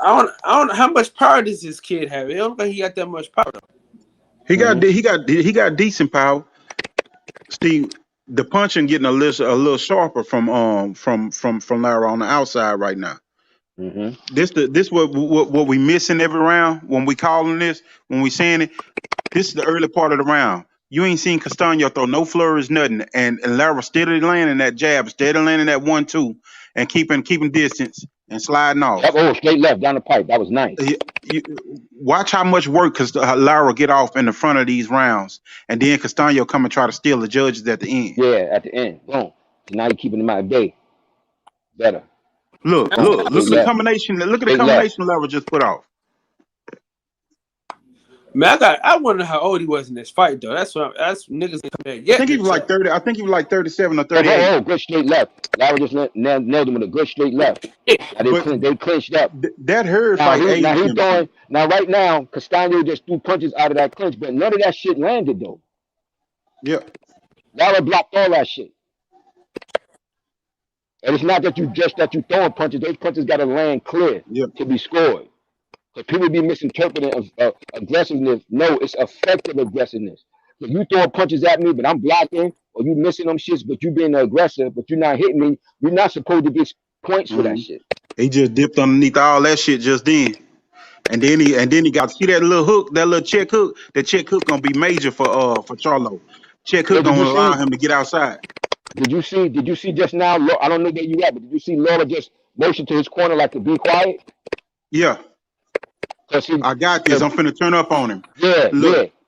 B: I don't know how much power does this kid have. I don't think he got that much power.
E: He got decent power. Steve, the punching getting a little sharper from Lara on the outside right now. This what we missing every round when we calling this, when we saying it. This is the early part of the round. You ain't seen Castaño throw no flurries, nothing, and Lara steadily landing that jab, steadily landing that 1-2, and keeping distance and sliding off.
F: Straight left down the pipe. That was nice.
E: Watch how much work Lara get off in the front of these rounds, and then Castaño come and try to steal the judges at the end.
F: Yeah, at the end. Boom. Now you're keeping them out of bay. Better.
E: Look at the combination. Look at the combination Lara just put off.
B: Man, I wonder how old he was in this fight though. That's niggas come there. Yeah,
E: I think he was like 30. I think he was like 37 or 38.
F: Good straight left. Lara just nailed him with a good straight left. They clinched up.
E: That hurt fight.
F: Right now, Castaño just threw punches out of that clinch, but none of that shit landed though.
E: Yeah.
F: Lara blocked all that shit. And it's not that you throwing punches. Those punches got to land clear to be scored. Because people be misinterpreting aggressiveness. No, it's effective aggressiveness. If you throwing punches at me, but I'm blocking, or you missing them shits, but you being aggressive, but you're not hitting me, you're not supposed to get points for that shit.
E: He just dipped underneath all that shit just then. And then he got to see that little hook, that little check hook. That check hook gonna be major for Charlo. Check hook gonna allow him to get outside.
F: Did you see just now? I don't know where you at, but did you see Lara just motion to his corner like to be quiet?
E: Yeah. I got this. I'm finna turn up on him.
F: Yeah.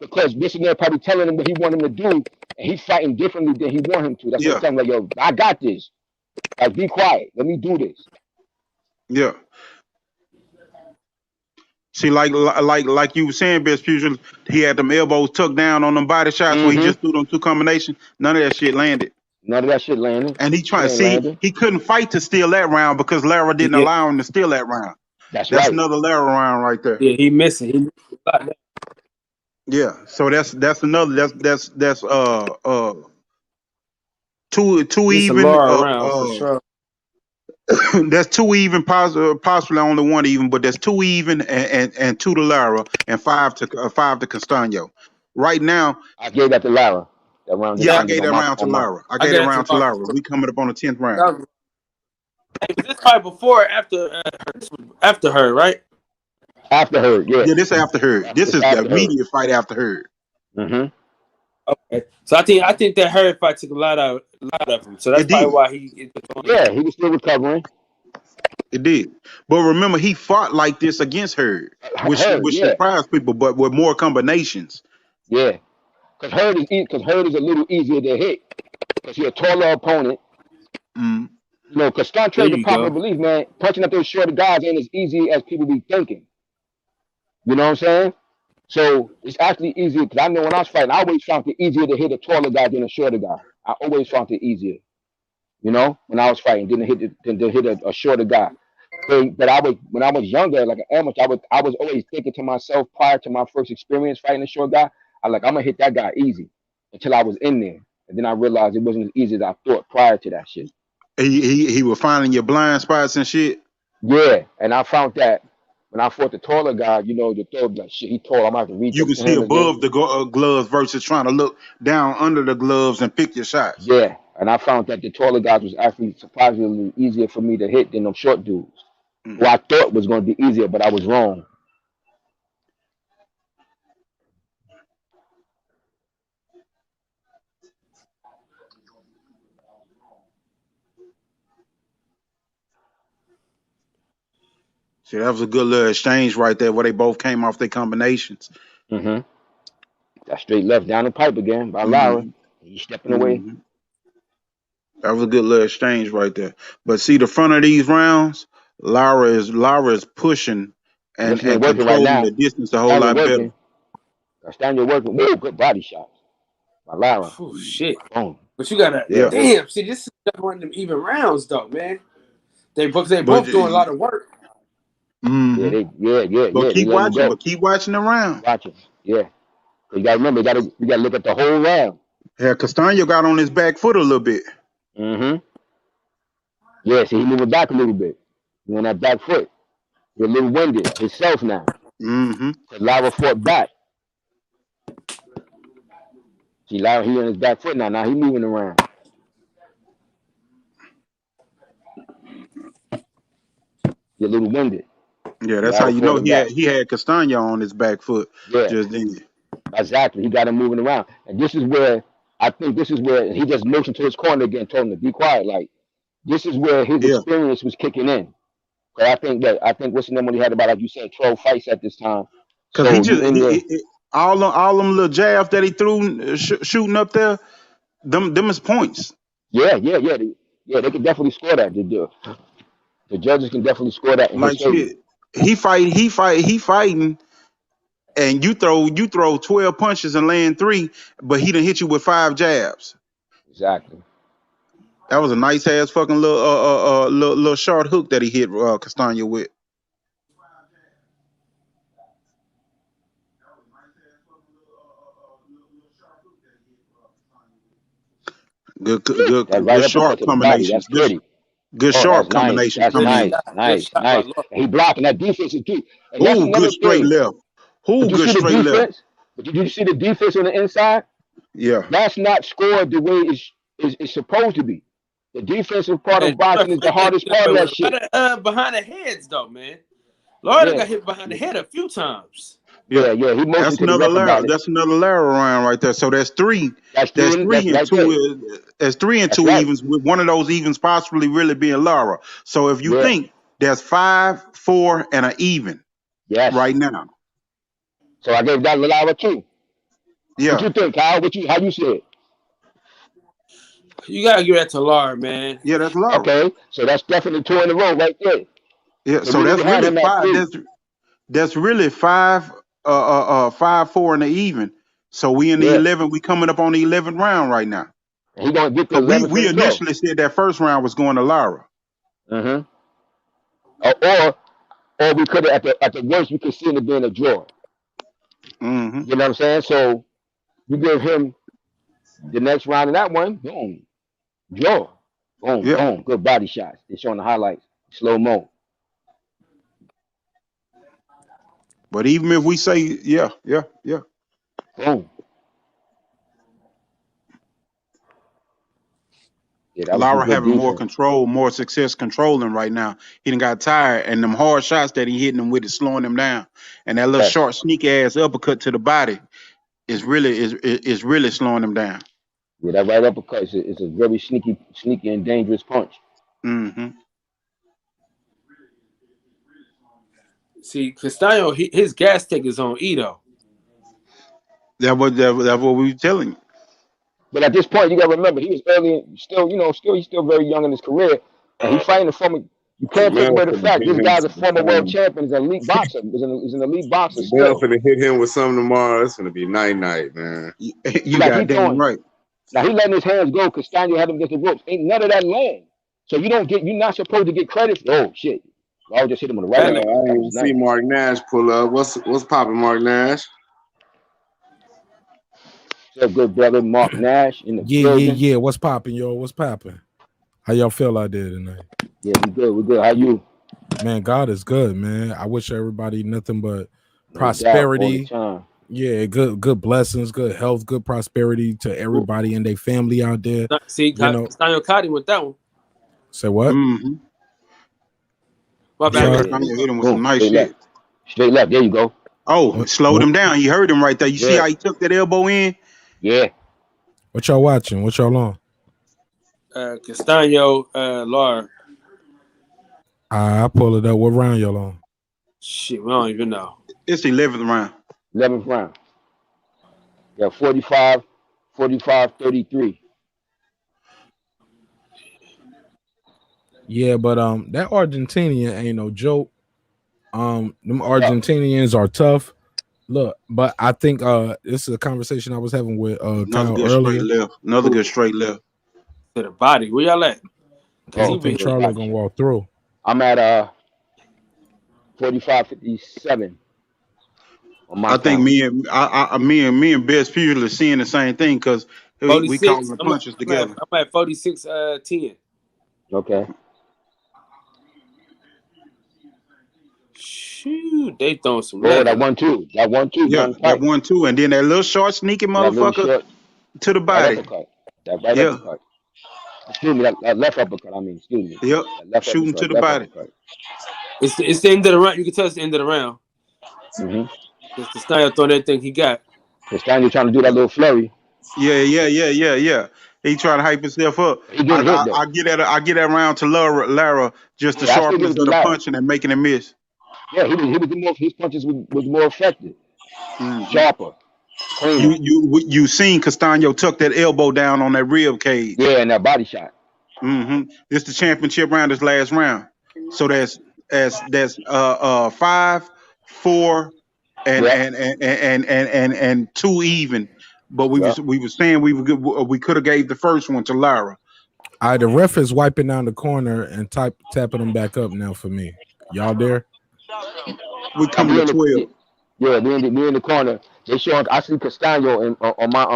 F: Because Missionaire probably telling him what he want him to do, and he's fighting differently than he want him to. That's what I'm telling him, like, yo, I got this. Like, be quiet. Let me do this.
E: Yeah. See, like you were saying, Best Fusion, he had them elbows tucked down on them body shots where he just threw them 2 combinations. None of that shit landed. And he tried to see he couldn't fight to steal that round because Lara didn't allow him to steal that round. That's right. Another Lara round right there.
B: Yeah, he missing.
E: Yeah, so that's another that's 2 even.
B: For sure.
E: That's 2 even, possibly only 1 even, but that's 2 even and 2 to Lara and 5 to Castaño. Right now,
F: I gave that to Lara. That round.
E: Yeah, I gave that round to Lara. I gave that round to Lara. We coming up on the 10th round.
B: Was this fight before or after her, right?
F: After her, yeah.
E: Yeah, this after her. This is the immediate fight after her.
B: Okay, so I think that Hurd fight took a lot of him. So that's probably why he.
F: Yeah, he was still recovering.
E: It did. But remember, he fought like this against Hurd, which surprised people, but with more combinations.
F: Yeah. Because Hurd is a little easier to hit. Because he's a taller opponent.
E: Mm.
F: You know, because contrary to popular belief, man, punching up those shorter guys ain't as easy as people be thinking. You know what I'm saying? So it's actually easier, because I know when I was fighting, I always found it easier to hit a taller guy than a shorter guy. I always found it easier. You know, when I was fighting, than to hit a shorter guy. But when I was younger, like an amateur, I was always thinking to myself prior to my first experience fighting a short guy, I'm gonna hit that guy easy until I was in there. And then I realized it wasn't as easy as I thought prior to that shit.
E: He was finding your blind spots and shit.
F: Yeah, and I found that when I fought the taller guy, you know, the third like shit, he tall. I'm gonna have to reach.
E: You can see above the gloves versus trying to look down under the gloves and pick your shots.
F: Yeah, and I found that the taller guys was actually surprisingly easier for me to hit than them short dudes, who I thought was going to be easier, but I was wrong.
E: See, that was a good little exchange right there, where they both came off their combinations.
F: Mm-hmm. That straight left down the pipe again by Lara. He's stepping away.
E: That was a good little exchange right there. But see, the front of these rounds, Lara is pushing and controlling right the distance a whole lot better.
F: Castaño working. Woo, good body shots by Lara.
B: Oh shit!
F: Boom.
B: But you gotta damn. See, this is one of them even rounds, though, man. They both doing a lot of work.
F: Yeah.
E: But keep watching the round.
F: Watching, yeah. You gotta remember, you gotta look at the whole round.
E: Yeah, Castaño got on his back foot a little bit.
F: Mm-hmm. Yeah, so he moving back a little bit. He on that back foot. He's a little winded himself now.
E: Mm-hmm.
F: Lara fought back. See, Lara, he on his back foot now. Now he moving around. He's a little winded.
E: Yeah, that's how you know he had Castaño on his back foot.
F: Yeah.
E: Just then.
F: Exactly. He got him moving around. And this is where he just motioned to his corner again, told him to be quiet. Like, this is where his experience was kicking in. But I think what's the name when he had about, like you said, 12 fights at this time.
E: Because all them little jabs that he threw shooting up there, them is points.
F: Yeah. They can definitely score that. The judges can definitely score that.
E: Like shit. He fighting, and you throw 12 punches and land 3, but he done hit you with 5 jabs.
F: Exactly.
E: That was a nice ass fucking little short hook that he hit Castaño with. Good short combinations. Good short combination.
F: Nice. He blocking that defense too.
E: Ooh, good straight left. Ooh, good straight left.
F: But did you see the defense on the inside?
E: Yeah.
F: That's not scored the way it's supposed to be. The defensive part of boxing is the hardest part of that shit.
B: Behind the heads, though, man. Lara got hit behind the head a few times.
F: Yeah.
E: That's another Lara. That's another Lara round right there. So that's 3. That's 3 and 2. That's 3 and 2 evens, with one of those evens possibly really being Lara. So if you think there's 5, 4, and an even, right now.
F: So I gave that Lara 2.
E: Yeah.
F: What you think, Kyle? How you say it?
B: You gotta give that to Lara, man.
E: Yeah, that's Lara.
F: Okay, so that's definitely 2 in a row right there.
E: Yeah, so that's really 5. That's really 5, 5, 4, and an even. So we in the 11. We coming up on the 11th round right now.
F: He gonna get the 11th.
E: We initially said that first round was going to Lara.
F: Mm-hmm. Or we could have at the worst we could see it being a draw.
E: Mm-hmm.
F: You know what I'm saying? So you give him the next round of that one, boom, draw, boom, good body shots. They're showing the highlights, slow mo.
E: But even if we say,
F: boom.
E: Yeah, Lara having more control, more success controlling right now. He done got tired, and them hard shots that he hitting him with is slowing him down. And that little short, sneaky ass uppercut to the body is really slowing him down.
F: Yeah, that right uppercut is a very sneaky and dangerous punch.
E: Mm-hmm.
B: See, Castaño, his gas tank is on E though.
E: That's what we were telling you.
F: But at this point, you got to remember, he was early, he's still very young in his career, and he's fighting a former. You can't take away the fact this guy's a former world champion, he's an elite boxer. He's an elite boxer.
H: Bell finna hit him with something tomorrow. It's gonna be night, man.
E: You got damn right.
F: Now he letting his hands go. Castaño had him against the ropes. Ain't none of that land. So you're not supposed to get credit. Oh shit! I'll just hit him on the right.
H: I didn't even see Mark Nash pull up. What's popping, Mark Nash?
F: What's up, good brother Mark Nash in the building.
I: Yeah. What's popping, yo? What's popping? How y'all feel out there tonight?
F: Yeah, we good. How you?
I: Man, God is good, man. I wish everybody nothing but prosperity. Yeah, good blessings, good health, good prosperity to everybody and their family out there.
B: See, Castaño caught him with that one.
I: Say what?
E: Mm-hmm.
B: My bad.
E: Hit him with some nice shit.
F: Straight left. There you go.
E: Oh, slowed him down. He heard him right there. You see how he took that elbow in?
F: Yeah.
I: What y'all watching? What y'all on?
B: Castaño, Lara.
I: I pull it up. What round y'all on?
B: Shit, we don't even know.
E: It's the 11th round.
F: 11th round. Yeah, 45-33.
I: Yeah, but that Argentinian ain't no joke. Them Argentinians are tough. Look, but I think this is a conversation I was having with Kyle earlier.
E: Another good straight left.
B: To the body. Where y'all at?
I: I think Charlie gonna walk through.
F: I'm at 45-57.
E: I think me and Best Fuel are seeing the same thing because we call the punches together.
B: I'm at 46-10.
F: Okay.
B: Shoot, they throwing some.
F: That 1-2.
E: Yeah, that 1-2, and then that little short, sneaky motherfucker to the body.
F: That right uppercut. Excuse me, that left uppercut. Excuse me.
E: Yep. Shooting to the body.
B: It's the end of the round. You can tell it's the end of the round.
F: Mm-hmm.
B: Because Castaño throwing everything he got.
F: Castaño trying to do that little flurry.
E: Yeah. He trying to hype himself up. I get that round to Lara just the sharpness of the punching and making it miss.
F: Yeah, his punches was more effective, sharper.
E: You seen Castaño tuck that elbow down on that rib cage.
F: Yeah, and that body shot.
E: Mm-hmm. This the championship round. This last round. So that's 5, 4, and 2 even. But we were saying we could have gave the first one to Lara.
I: The ref is wiping down the corner and tapping them back up now for me. Y'all there?
E: We coming to 12.
F: Yeah, we in the corner. They showing. I see Castaño on my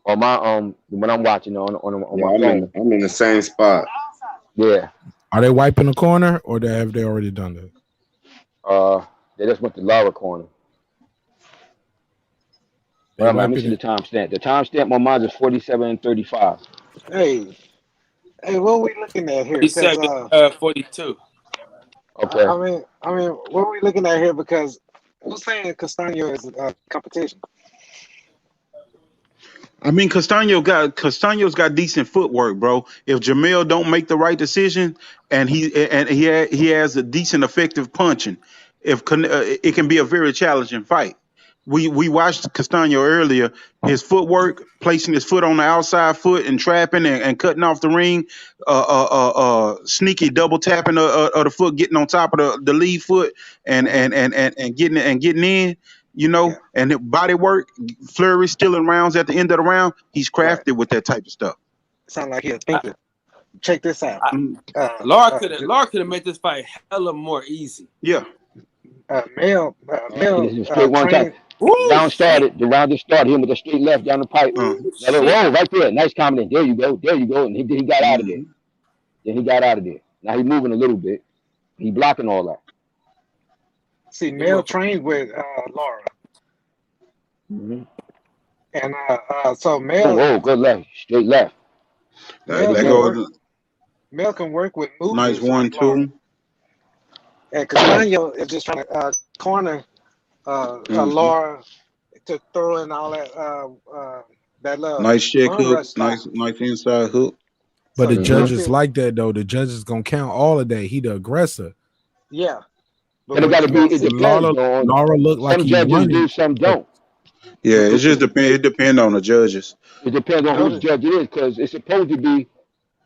F: when I'm watching on my phone.
H: I'm in the same spot.
F: Yeah.
I: Are they wiping the corner or have they already done that?
F: They just went to Lara corner. Let me see the timestamp. The timestamp on mine is 47-35.
J: Hey, what are we looking at here?
B: 42.
F: Okay.
J: I mean, what are we looking at here? Because who's saying Castaño is competition?
E: Castaño's got decent footwork, bro. If Jamel don't make the right decision, and he has a decent effective punching, it can be a very challenging fight. We watched Castaño earlier. His footwork, placing his foot on the outside foot and trapping and cutting off the ring, sneaky double tapping of the foot, getting on top of the lead foot and getting in. And body work, flurry, stealing rounds at the end of the round. He's crafted with that type of stuff.
J: Sound like he's thinking. Check this out.
B: Lara could have made this fight hella more easy.
E: Yeah.
J: Male.
F: The round started. Just started him with a straight left down the pipe. Whoa, right there. Nice combination. There you go. And he got out of there. Then he got out of there. Now he's moving a little bit. He blocking all that.
J: See, Mel trained with Lara.
F: Mm-hmm.
J: And so Mel.
F: Oh, good left. Straight left.
J: Mel can work with movements.
E: Nice 1-2.
J: And Castaño is just trying to corner Lara to throw in all that love.
E: Nice check hook. Nice inside hook.
I: But the judges like that though. The judges gonna count all of that. He the aggressor.
J: Yeah.
F: And it got to be. It depends on.
I: Lara looked like
F: some
I: he
F: judges
I: won
F: do,
I: it.
F: some don't.
E: Yeah, it just depends. It depends on the judges.
F: It depends on who the judge is, because it's supposed to be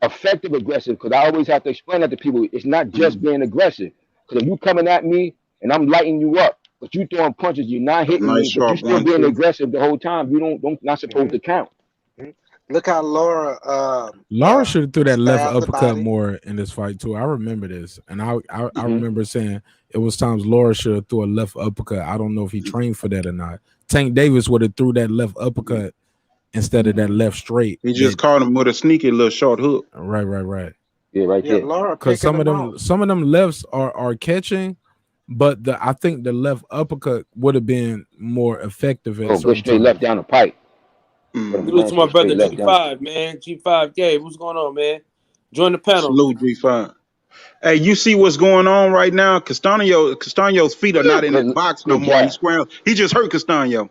F: effective aggressive. Because I always have to explain that to people. It's not just being aggressive. Because if you coming at me and I'm lighting you up, but you throwing punches, you're not hitting me, but you still being aggressive the whole time. You don't not supposed to count.
J: Look how Lara.
I: Lara should have threw that left uppercut more in this fight too. I remember this, and I remember saying it was times Lara should have threw a left uppercut. I don't know if he trained for that or not. Tank Davis would have threw that left uppercut instead of that left straight.
E: He just caught him with a sneaky little short hook.
I: Right.
F: Yeah, right there.
J: Because
I: some of them lefts are catching, but I think the left uppercut would have been more effective.
F: Go straight left down the pipe.
B: Salute to my brother G5, man. G5 Gabe, what's going on, man? Join the panel.
E: Salute G5. Hey, you see what's going on right now? Castaño's feet are not in that box no more. He just hurt Castaño.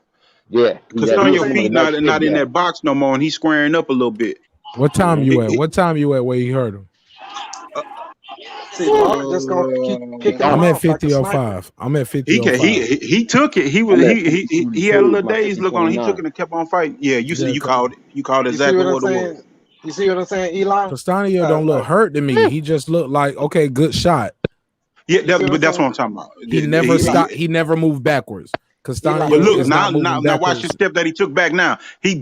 F: Yeah.
E: Castaño's feet not in that box no more, and he's squaring up a little bit.
I: What time you at? What time you at where he hurt him?
J: See, just gonna keep kicking
I: I'm
J: him
I: at
J: off like a
I: 50:05. I'm at 50:05.
E: He took it. He had a little days look on. He took it and kept on fighting. Yeah, you called it. You called exactly what it was.
J: You see what I'm saying, Eli?
I: Castaño don't look hurt to me. He just looked like, okay, good shot.
E: Yeah, but that's what I'm talking about.
I: He never stopped. He never moved backwards. Castaño.
E: But look, now watch the step that he took back. Now he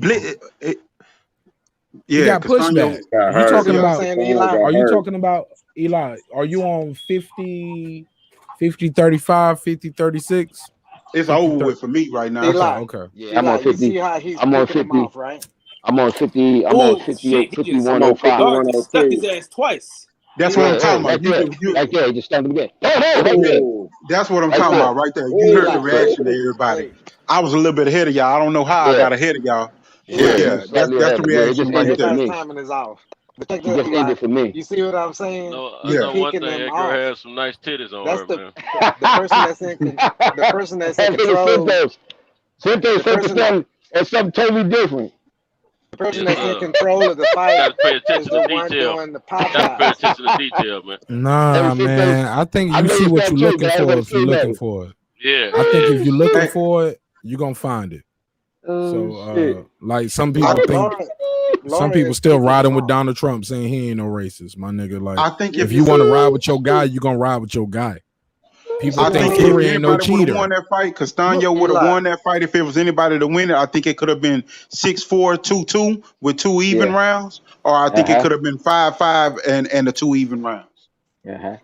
I: he got pushed back. You talking about Eli? Are you talking about Eli? Are you on 50, 35, 50, 36?
E: It's over with for me right now.
J: Eli,
I: okay.
F: Yeah, I'm on 50.
J: I'm on 50. Off, right?
F: I'm on 50. I'm on 58, 5105.
B: He stuck his ass twice.
E: That's what I'm talking about.
F: Right there, he just stunned him again.
E: That's what I'm talking about right there. You heard the reaction of everybody. I was a little bit ahead of y'all. I don't know how I got ahead of y'all. Yeah, that's the reaction right there.
J: Timing is off. But
F: check this out, for me.
J: You see what I'm saying?
K: I know one thing. That girl has some nice titties on her, man.
J: The person that's in control.
F: Santos focused on something totally different.
J: The person that's in control of the fight
K: gotta pay attention
J: is the
K: to
J: one
K: detail.
J: doing the pop.
K: Gotta pay attention to detail, man.
I: Nah, man. I think you see what you're looking for if you're looking for it.
K: Yeah.
I: I think if you're looking for it, you're gonna find it. So, like some people think. Some people still riding with Donald Trump saying he ain't no racist, my nigga. Like,
E: I think
I: if you want to ride with your guy, you gonna ride with your guy. People think Fury ain't no cheater.
E: Won that fight. Castaño would have won that fight if it was anybody to win it. I think it could have been 6-4, 2-2 with 2 even rounds, or I think it could have been 5-5 and the 2 even rounds.
J: Like,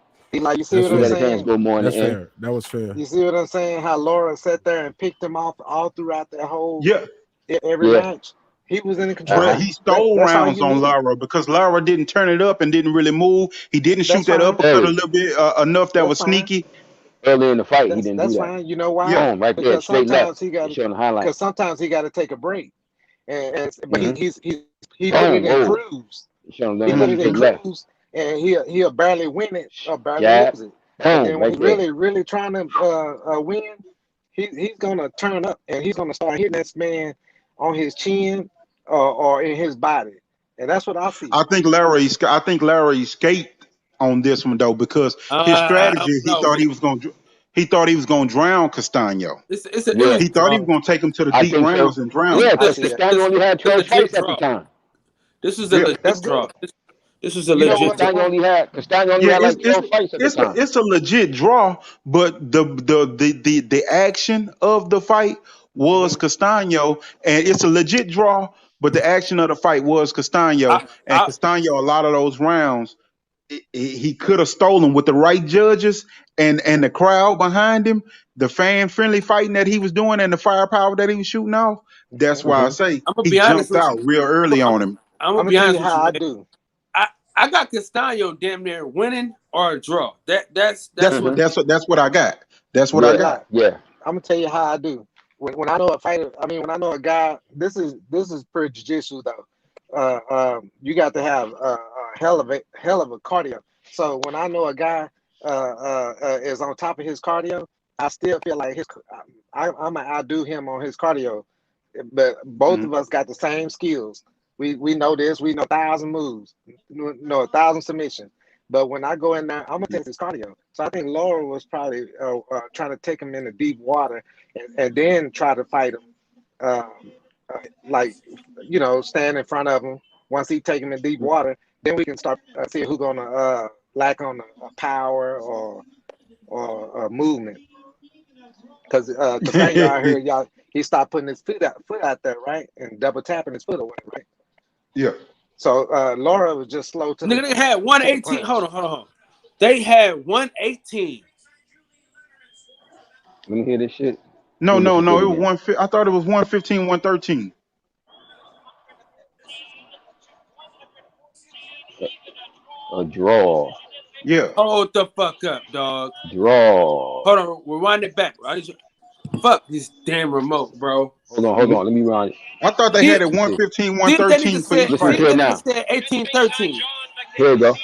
J: you see what I'm saying?
I: That's fair. That was fair.
J: You see what I'm saying? How Lara sat there and picked him off all throughout that whole every match. He was in control.
E: He stole rounds on Lara because Lara didn't turn it up and didn't really move. He didn't shoot that uppercut a little bit enough that was sneaky.
F: Early in the fight, he didn't do that.
J: That's fine. You know why?
F: Yeah, right there, straight left.
J: Because sometimes he got to take a break, but he put it in cruise. He put it in cruise, and he'll barely win it or barely lose it. And when he's really trying to win, he's gonna turn up and he's gonna start hitting this man on his chin or in his body, and that's what I see.
E: I think Larry escaped on this one though because his strategy. He thought he was going to drown Castaño. He thought he was going to take him to the deep rounds and drown.
F: Yeah, because Castaño only had 12 fights at the time.
B: This was a legit draw. This was a legit draw.
F: Castaño only had like 12 fights at the time.
E: It's a legit draw, but the action of the fight was Castaño, and it's a legit draw, but the action of the fight was Castaño, and Castaño, a lot of those rounds, he could have stolen with the right judges and the crowd behind him, the fan-friendly fighting that he was doing and the firepower that he was shooting off. That's why I say he jumped out real early on him.
B: I'm gonna be honest with you. I do. I got Castaño damn near winning or a draw. That's
E: what I got. That's what I got.
F: Yeah.
J: I'm gonna tell you how I do. When I know a fighter, when I know a guy, this is per jiu-jitsu though. You got to have a hell of a cardio. So when I know a guy is on top of his cardio, I still feel like I'm gonna outdo him on his cardio. But both of us got the same skills. We know this. We know 1,000 moves. Know 1,000 submissions. But when I go in there, I'm gonna test his cardio. So I think Laura was probably trying to take him into deep water and then try to fight him, like stand in front of him. Once he take him in deep water, then we can start see who's gonna lack on power or movement. Because I heard y'all, he stopped putting his foot out there, right, and double tapping his foot away, right?
E: Yeah.
J: So Laura was just slow to
B: Nigga, they had 118. Hold on. They had 118.
F: Let me hear this shit.
E: No. It was I thought it was 115, 113.
F: A draw.
E: Yeah.
B: Hold the fuck up, dog.
F: Draw.
B: Hold on. Rewind it back. Fuck this damn remote, bro.
F: Hold on. Let me run.
E: I thought they had it 115, 113 for each fight.
F: Listen now.
B: Said 18-13.
F: Here we go.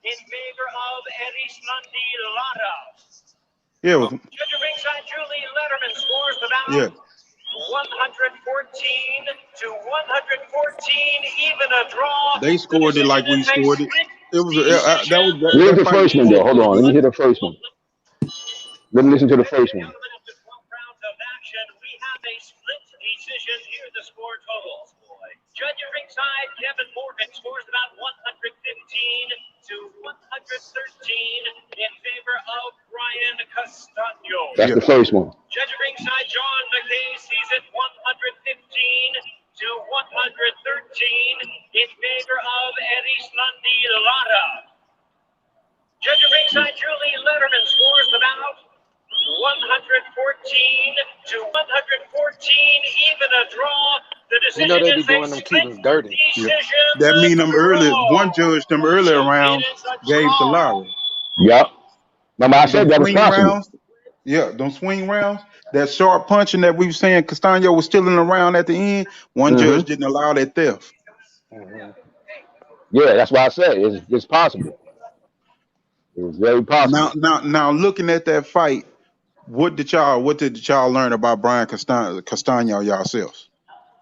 L: In favor of Erislandy Lara.
E: Yeah.
L: Judge of ringside Julie Letterman scores the bout.
E: Yeah.
L: 114 to 114, even a draw.
E: They scored it like we scored it. It was
F: Here's the first one, though. Hold on. Let me hear the first one. Let me listen to the first one.
L: We have a split decision. Here are the score totals. Judge of ringside Kevin Morgan scores about 115 to 113 in favor of Brian Castano.
F: That's the first one.
L: Judge of ringside John McKay sees it 115 to 113 in favor of Erislandy Lara. Judge of ringside Julie Letterman scores the bout 114 to 114, even a draw. The decision
J: they be doing them Cubans dirty.
E: Yeah. That mean one judge them earlier rounds gave to Lara.
F: Yep. Remember I said that was possible.
E: Rounds, them swing rounds, that sharp punching that we were saying Castano was still in the round at the end. One judge didn't allow that theft.
F: Yeah, that's why I said it's possible. It's very possible.
E: Now looking at that fight, what did y'all learn about Brian Castano yourselves?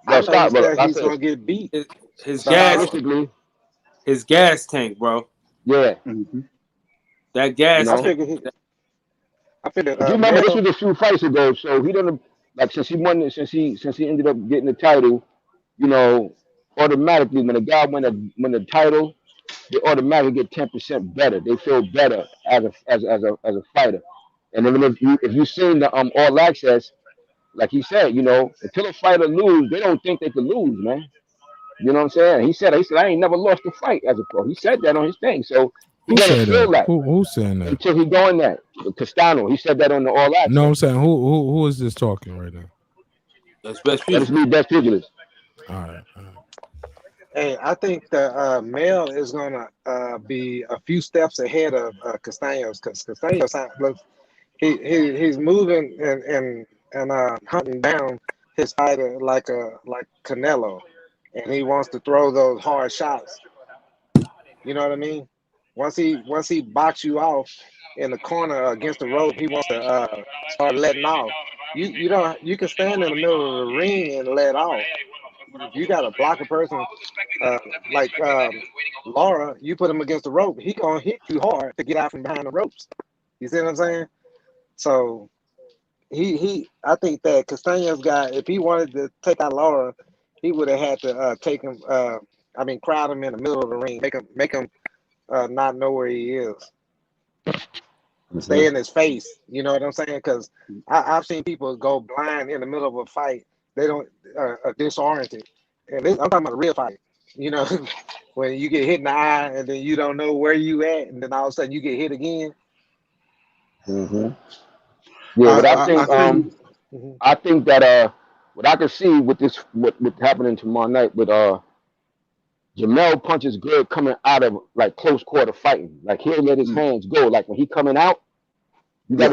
J: He's gonna get beat.
B: His gas tank, bro.
F: Yeah.
B: That gas.
J: I figured.
F: You remember this was a few fights ago, so he done since he ended up getting the title, automatically when a guy win the title, they automatically get 10% better. They feel better as a fighter. And then if you've seen the All Access, like he said, until a fighter lose, they don't think they can lose, man. You know what I'm saying? He said, I ain't never lost a fight as a pro. He said that on his thing. So he gotta feel that.
I: Who's saying that?
F: Until he going that. Castano, he said that on the All Access.
I: No, I'm saying who is this talking right now?
B: That's Best
F: Pugilist. That's me, Best Pugilist.
I: All right.
J: Hey, I think the Mel is gonna be a few steps ahead of Castaños, because Castaños he's moving and hunting down his fighter like Canelo, and he wants to throw those hard shots. You know what I mean? Once he box you off in the corner against the rope, he wants to start letting off. You can stand in the middle of the ring and let off. If you got to block a person like Lara, you put him against the rope, he gonna hit you hard to get out from behind the ropes. You see what I'm saying? So I think that Castaño's guy, if he wanted to take out Lara, he would have had to take him. Crowd him in the middle of the ring, make him not know where he is. Stay in his face. You know what I'm saying? Because I've seen people go blind in the middle of a fight. They don't are disoriented, and I'm talking about a real fight. When you get hit in the eye and then you don't know where you at, and then all of a sudden you get hit again.
F: Yeah, but I think that what I can see with what happening tomorrow night with Jamel punches good coming out of like close quarter fighting. Like he'll let his hands go. Like when he coming out, your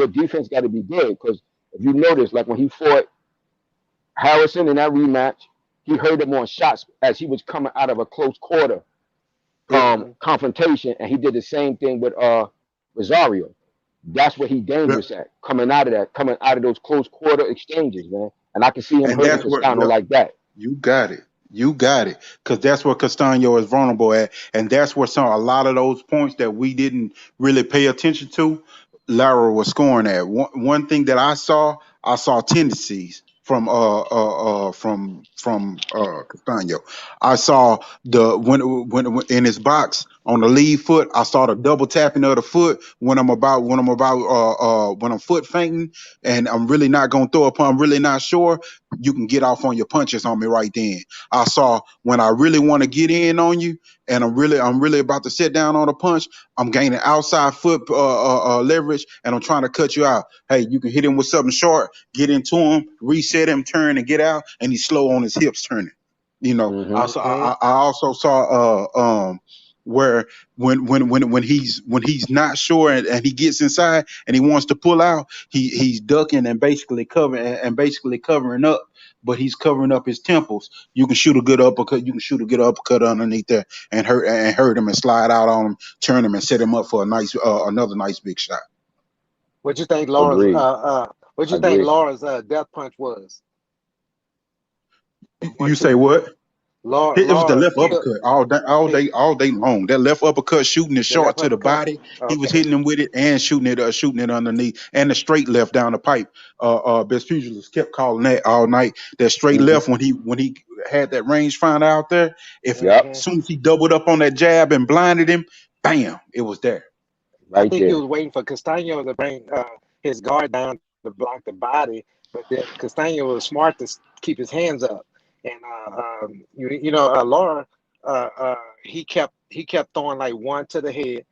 F: defense got to be good, because if you notice, like when he fought Harrison in that rematch, he heard him on shots as he was coming out of a close quarter confrontation, and he did the same thing with Rosario. That's what he dangerous at, coming out of those close quarter exchanges, man. And I can see him hurting Castano like that.
E: You got it. You got it, because that's where Castaño is vulnerable at, and that's where a lot of those points that we didn't really pay attention to, Lara was scoring at. One thing that I saw tendencies from Castaño. I saw when in his box on the lead foot, I saw the double tapping of the foot when I'm foot fainting and I'm really not gonna throw up. I'm really not sure. You can get off on your punches on me right then. I saw when I really want to get in on you and I'm really about to sit down on a punch, I'm gaining outside foot leverage and I'm trying to cut you out. Hey, you can hit him with something short, get into him, reset him, turn and get out, and he's slow on his hips turning. You know, I also saw where when he's not sure and he gets inside and he wants to pull out, he's ducking and basically covering up, but he's covering up his temples. You can shoot a good uppercut. You can shoot a good uppercut underneath there and hurt him and slide out on him, turn him and set him up for another nice big shot.
J: What you think Laura's death punch was?
E: You say what?
J: Laura,
E: it was the left uppercut all day long. That left uppercut shooting it short to the body. Okay. He was hitting him with it and shooting it underneath, and the straight left down the pipe. Best pugilist kept calling that all night. That straight left when he had that range finder out there. As soon as he doubled up on that jab and blinded him, bam, it was there.
J: I think he was waiting for Castaño to bring his guard down to block the body, but then Castaño was smart to keep his hands up. And Laura, he kept throwing like one to the head,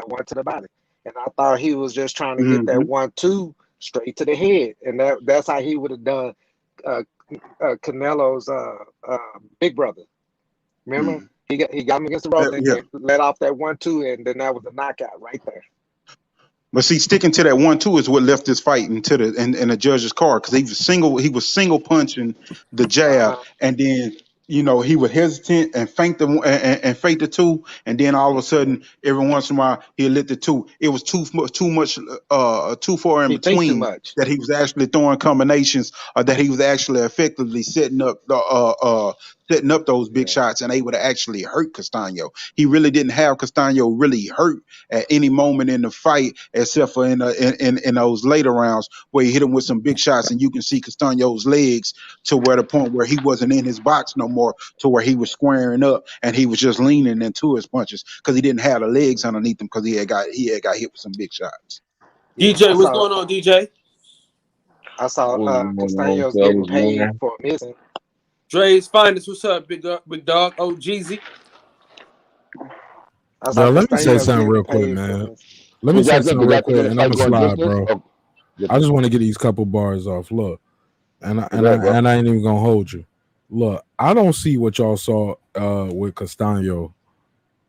J: one to the body, and I thought he was just trying to get that 1-2 straight to the head, and that's how he would have done Canelo's big brother. Remember, he got him against the rope, and let off that 1-2, and then that was a knockout right there.
E: But see, sticking to that 1-2 is what left this fight into the judge's card, because he was single punching the jab, and then he was hesitant and feint the 2, and then all of a sudden, every once in a while, he'll let the 2. It was too far in between that he was actually throwing combinations, or that he was actually effectively setting up those big shots and able to actually hurt Castaño. He really didn't have Castaño really hurt at any moment in the fight, except for in those later rounds where he hit him with some big shots, and you can see Castaño's legs to where the point where he wasn't in his box no more, to where he was squaring up and he was just leaning into his punches because he didn't have the legs underneath him, because he had got hit with some big shots.
B: DJ, what's going on, DJ?
J: I saw Castaño's getting paid for missing.
B: Dre's finest. What's up, big dog? Oh, Jeezy.
I: Yo, let me say something real quick, man. Let me say something real quick, and I'm gonna slide, bro. I just want to get these couple bars off. Look, and I ain't even gonna hold you. Look, I don't see what y'all saw with Castaño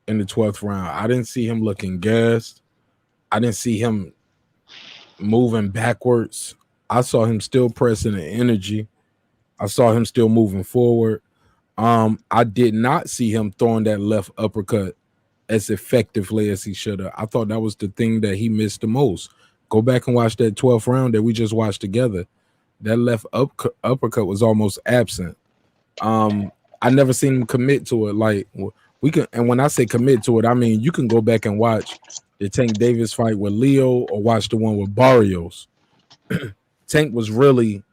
I: in the 12th round. I didn't see him looking gassed. I didn't see him moving backwards. I saw him still pressing the energy. I saw him still moving forward. I did not see him throwing that left uppercut as effectively as he should have. I thought that was the thing that he missed the most. Go back and watch that 12th round that we just watched together. That left uppercut was almost absent. I never seen him commit to it. Like we can, and when I say commit to it, I mean you can go back and watch the Tank Davis fight with Leo or watch the one with Barrios. Tank was really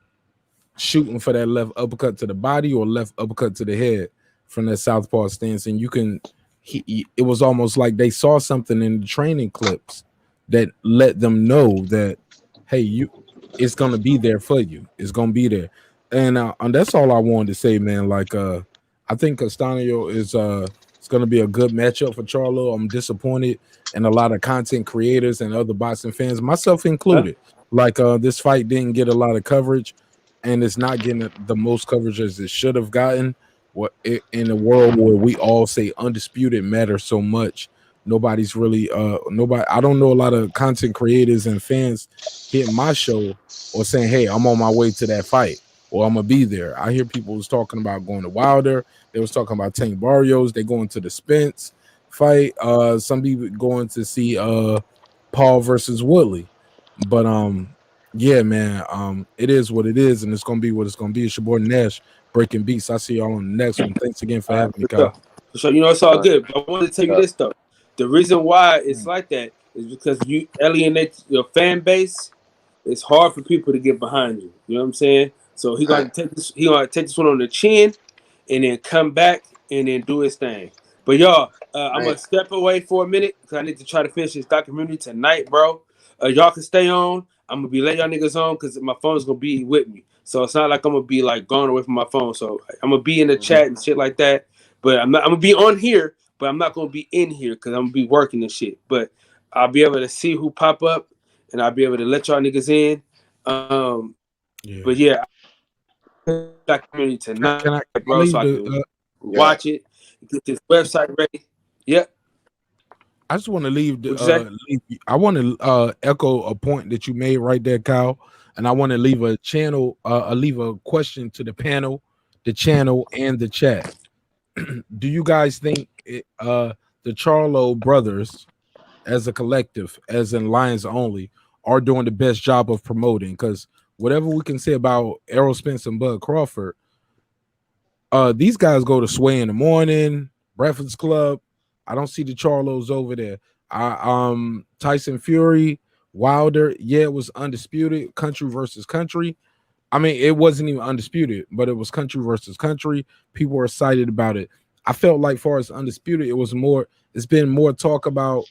I: shooting for that left uppercut to the body or left uppercut to the head from that southpaw stance, and you can. It was almost like they saw something in the training clips that let them know that, hey, it's gonna be there for you. It's gonna be there, and that's all I wanted to say, man. Like, I think Castaño is it's gonna be a good matchup for Charlo. I'm disappointed in a lot of content creators and other boxing fans, myself included. Like, this fight didn't get a lot of coverage, and it's not getting the most coverage as it should have gotten. In a world where we all say undisputed matters so much, nobody's really I don't know a lot of content creators and fans hitting my show or saying, hey, I'm on my way to that fight or I'm gonna be there. I hear people was talking about going to Wilder. They was talking about Tank Barrios. They going to the Spence fight. Some people going to see Paul versus Woodley. But yeah, man, it is what it is, and it's gonna be what it's gonna be. It's your boy Nash. Breaking Beats. I see y'all on the next one. Thanks again for having me, Kyle.
B: So it's all good. But I want to tell you this though. The reason why it's like that is because you alienate your fan base. It's hard for people to get behind you. You know what I'm saying? So he gonna take this. He gonna take this one on the chin, and then come back and then do his thing. But y'all, I'm gonna step away for a minute because I need to try to finish this documentary tonight, bro. Y'all can stay on. I'm gonna be letting y'all niggas on because my phone's gonna be with me. So it's not like I'm gonna be like gone away from my phone. So I'm gonna be in the chat and shit like that. But I'm gonna be on here, but I'm not gonna be in here because I'm gonna be working and shit. But I'll be able to see who pop up, and I'll be able to let y'all niggas in. But yeah, documentary tonight,
I: can I
B: bro. So I can watch it, get this website ready. Yep.
I: I just want to leave. I want to echo a point that you made right there, Kyle, and I want to leave a channel. Leave a question to the panel, the channel, and the chat. Do you guys think the Charlo brothers, as a collective, as in Lions Only, are doing the best job of promoting? Because whatever we can say about Errol Spence and Bud Crawford, these guys go to Sway in the Morning, Breakfast Club. I don't see the Charlos over there. Tyson Fury, Wilder, yeah, it was undisputed, country versus country. I mean, it wasn't even undisputed, but it was country versus country. People were excited about it. I felt like, far as undisputed, it's been more talk about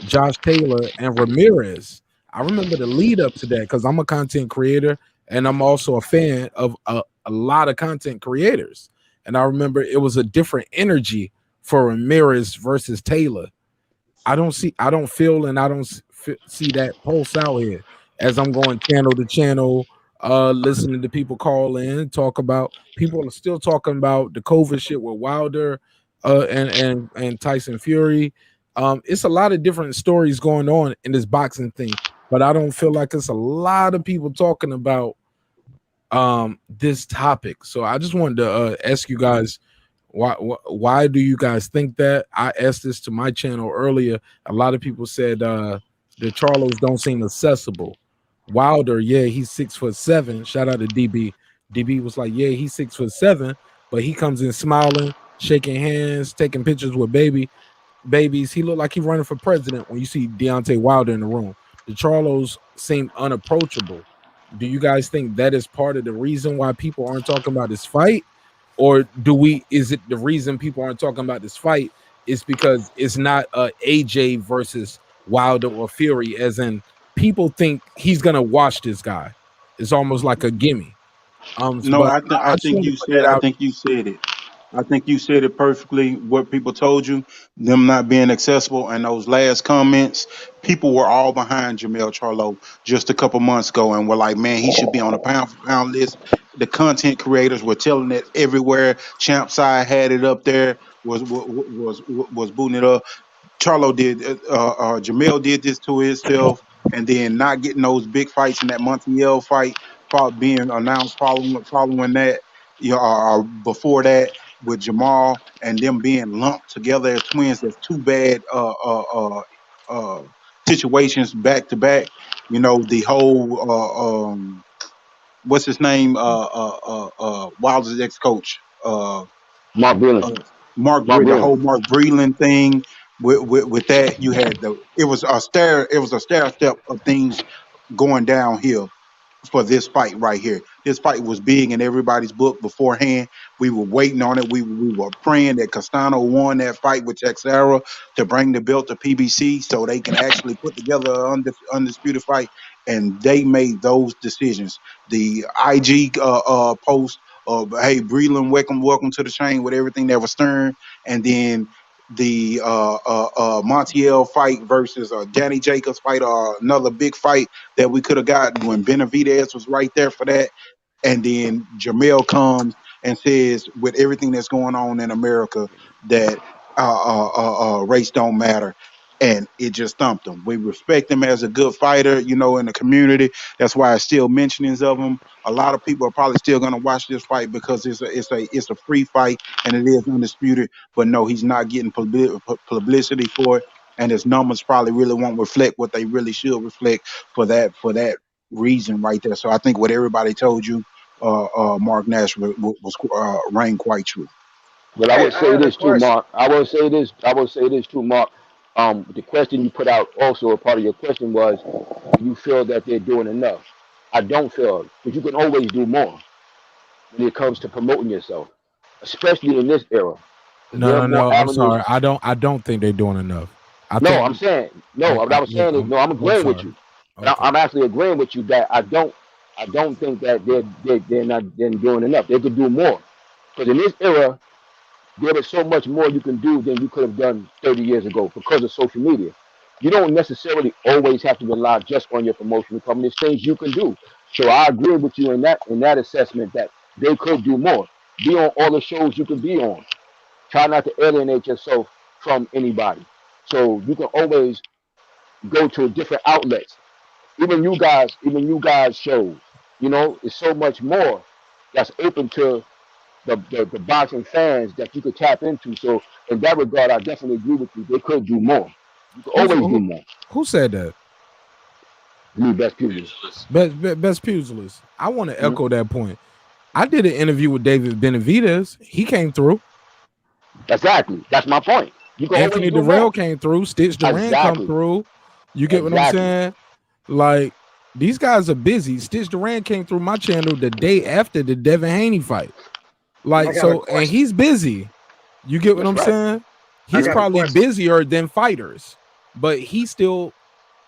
I: Josh Taylor and Ramirez. I remember the lead up to that because I'm a content creator and I'm also a fan of a lot of content creators. And I remember it was a different energy for Ramirez versus Taylor. I don't feel and I don't see that pulse out here as I'm going channel to channel, listening to people call in, talk about. People are still talking about the COVID shit with Wilder and Tyson Fury. It's a lot of different stories going on in this boxing thing, but I don't feel like it's a lot of people talking about this topic. So I just wanted to ask you guys, why do you guys think that? I asked this to my channel earlier. A lot of people said the Charlos don't seem accessible. Wilder, yeah, he's 6'7". Shout out to DB. DB was like, yeah, he's 6'7", but he comes in smiling, shaking hands, taking pictures with babies. He looked like he's running for president when you see Deontay Wilder in the room. The Charlos seem unapproachable. Do you guys think that is part of the reason why people aren't talking about this fight? Or is it the reason people aren't talking about this fight is because it's not AJ versus Wilder or Fury, as in people think he's gonna watch this guy. It's almost like a gimme.
E: No, I think you said it. I think you said it perfectly. What people told you, them not being accessible, and those last comments, people were all behind Jermell Charlo just a couple months ago, and were like, "Man, he should be on a pound for pound list." The content creators were telling it everywhere. Champside had it up there. Was booting it up. Charlo did. Jermell did this to himself, and then not getting those big fights in that Montiel fight, being announced following that. Before that, with Jamal and them being lumped together as twins. There's two bad situations back to back. You know, the whole what's his name? Wilder's ex-coach,
F: Mark Breland.
E: The whole Mark Breland thing. With that, you had it was a stair step of things going downhill for this fight right here. This fight was big in everybody's book beforehand. We were waiting on it. We were praying that Castano won that fight with Texera to bring the belt to PBC so they can actually put together an undisputed fight. And they made those decisions. The IG post of, hey, Breland, welcome to the chain with everything that was Stern. And then the Montiel fight versus Danny Jacobs fight, another big fight that we could have gotten when Benavidez was right there for that. And then Jermell comes and says, with everything that's going on in America, that race don't matter. And it just thumped him. We respect him as a good fighter, you know, in the community. That's why I still mentionings of him. A lot of people are probably still going to watch this fight because it's a free fight and it is undisputed. But no, he's not getting publicity for it, and his numbers probably really won't reflect what they really should reflect for that reason right there. So I think what everybody told you Mark Nash was reigned quite true.
F: But I would say this too, Mark. I will say this too, Mark. The question you put out also, a part of your question was, do you feel that they're doing enough? I don't feel, because you can always do more when it comes to promoting yourself, especially in this era.
I: No. I'm sorry. I don't think they're doing enough.
F: I'm saying what I was saying is I'm agreeing with you. Okay. I'm actually agreeing with you that I don't think that they're not doing enough. They could do more, because in this era, there is so much more you can do than you could have done 30 years ago because of social media. You don't necessarily always have to rely just on your promotional company. There's things you can do. So I agree with you in that assessment that they could do more. Be on all the shows you can be on. Try not to alienate yourself from anybody. So you can always go to different outlets. Even you guys shows. It's so much more that's open to the boxing fans that you could tap into. So in that regard, I definitely agree with you. They could do more. You could always do more.
I: Who said that?
F: Me, Best Pugilist.
I: Best Pugilist. I want to echo that point. I did an interview with David Benavidez. He came through.
F: Exactly. That's my point.
I: Anthony Durrell came through. Stitch Duran come through. You get what I'm saying? Like, these guys are busy. Stitch Duran came through my channel the day after the Devin Haney fight. Like, so, and he's busy. You get what I'm saying? He's probably busier than fighters, but he still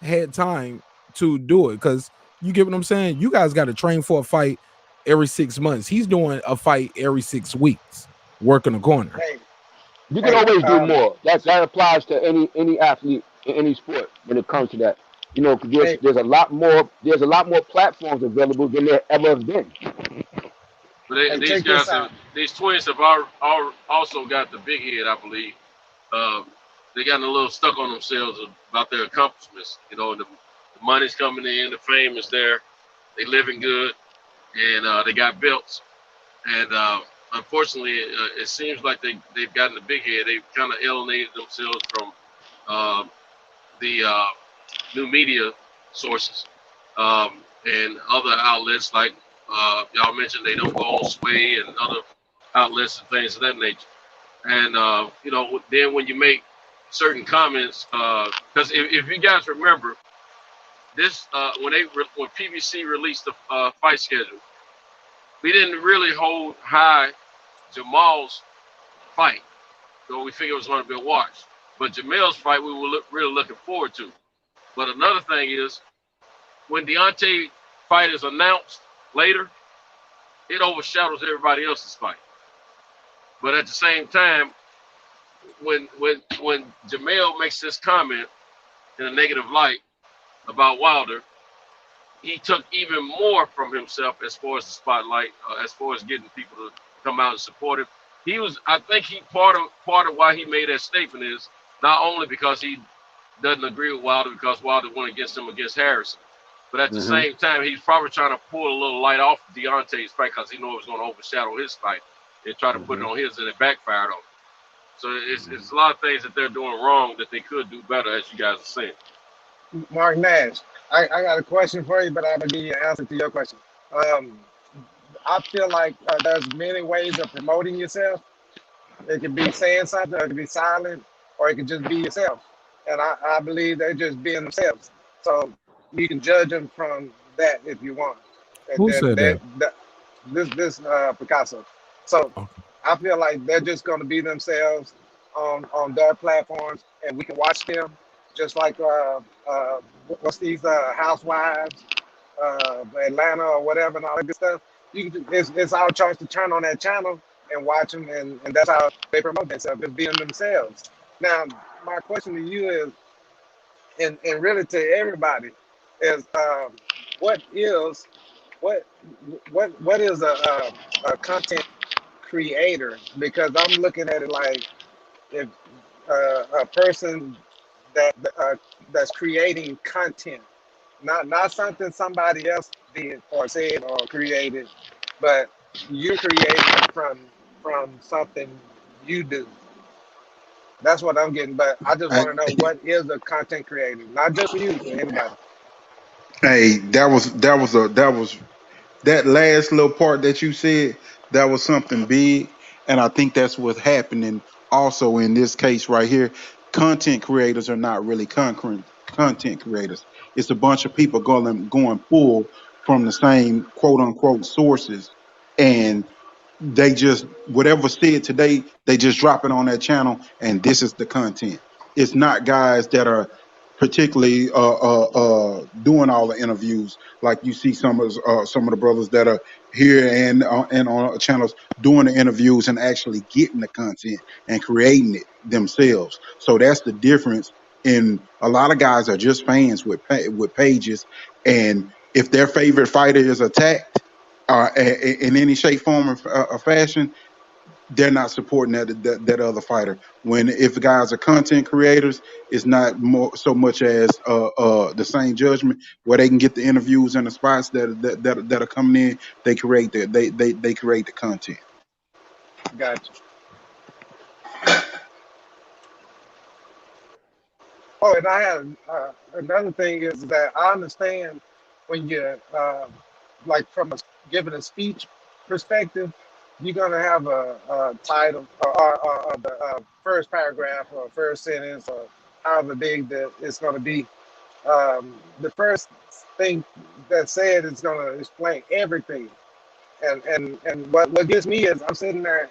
I: had time to do it, because you get what I'm saying? You guys got to train for a fight every 6 months. He's doing a fight every 6 weeks, working a corner.
F: You can always do more. That applies to any athlete in any sport when it comes to that. There's a lot more platforms available than there ever have been.
K: But these twins have also got the big head, I believe. They got a little stuck on themselves about their accomplishments. The money's coming in, the fame is there, they living good, and they got belts. And unfortunately, it seems like they've gotten the big head. They've kind of alienated themselves from the new media sources and other outlets like y'all mentioned. They don't go on Sway and other outlets and things of that nature. And then when you make certain comments, because if you guys remember this, when PBC released the fight schedule, we didn't really hold high Jamal's fight, so we figured it was going to be a watch. But Jamel's fight, we were really looking forward to. But another thing is, when Deontay fight is announced later, it overshadows everybody else's fight. But at the same time, when Jamel makes this comment in a negative light about Wilder, he took even more from himself as far as the spotlight, as far as getting people to come out and support him. I think part of why he made that statement is not only because he doesn't agree with Wilder because Wilder went against him against Harrison, but at the same time, he's probably trying to pull a little light off Deontay's fight because he knew it was going to overshadow his fight and try to put it on his, and it backfired on him. So it's a lot of things that they're doing wrong that they could do better, as you guys are saying.
J: Mark Nash, I got a question for you, but I'm going to give you an answer to your question. I feel like there's many ways of promoting yourself. It could be saying something, or it could be silent, or it could just be yourself. And I believe they're just being themselves. So you can judge them from that if you want.
I: Who said that?
J: This Picasso. So I feel like they're just going to be themselves on their platforms, and we can watch them just like what's these Housewives, Atlanta or whatever, and all that good stuff. It's our choice to turn on that channel and watch them, and that's how they promote themselves, just being themselves. Now, my question to you is, and really to everybody, is what is a content creator? Because I'm looking at it like, if a person that's creating content, not something somebody else did or said or created, but you're creating from something you do. That's what I'm getting. But I just want to know, what is a content creator? Not just for you, for anybody.
E: Hey, that was that last little part that you said, that was something big, and I think that's what's happening also in this case right here. Content creators are not really content creators. It's a bunch of people going pull from the same quote unquote sources, and they just whatever said today, they just drop it on that channel, and this is the content. It's not guys that are particularly doing all the interviews like you see some of the brothers that are here and on channels doing the interviews and actually getting the content and creating it themselves. So that's the difference. In a lot of guys are just fans with pages, and if their favorite fighter is attacked in any shape, form, or fashion, they're not supporting that other fighter. When if guys are content creators, it's not more so much as the same judgment where they can get the interviews and the spots that are coming in. They create they create the content.
J: Gotcha. Oh, and I have another thing is that I understand when you're like from giving a speech perspective, you're gonna have a title or the first paragraph or first sentence or however big that it's gonna be. The first thing that's said is gonna explain everything. And what gets me is I'm sitting there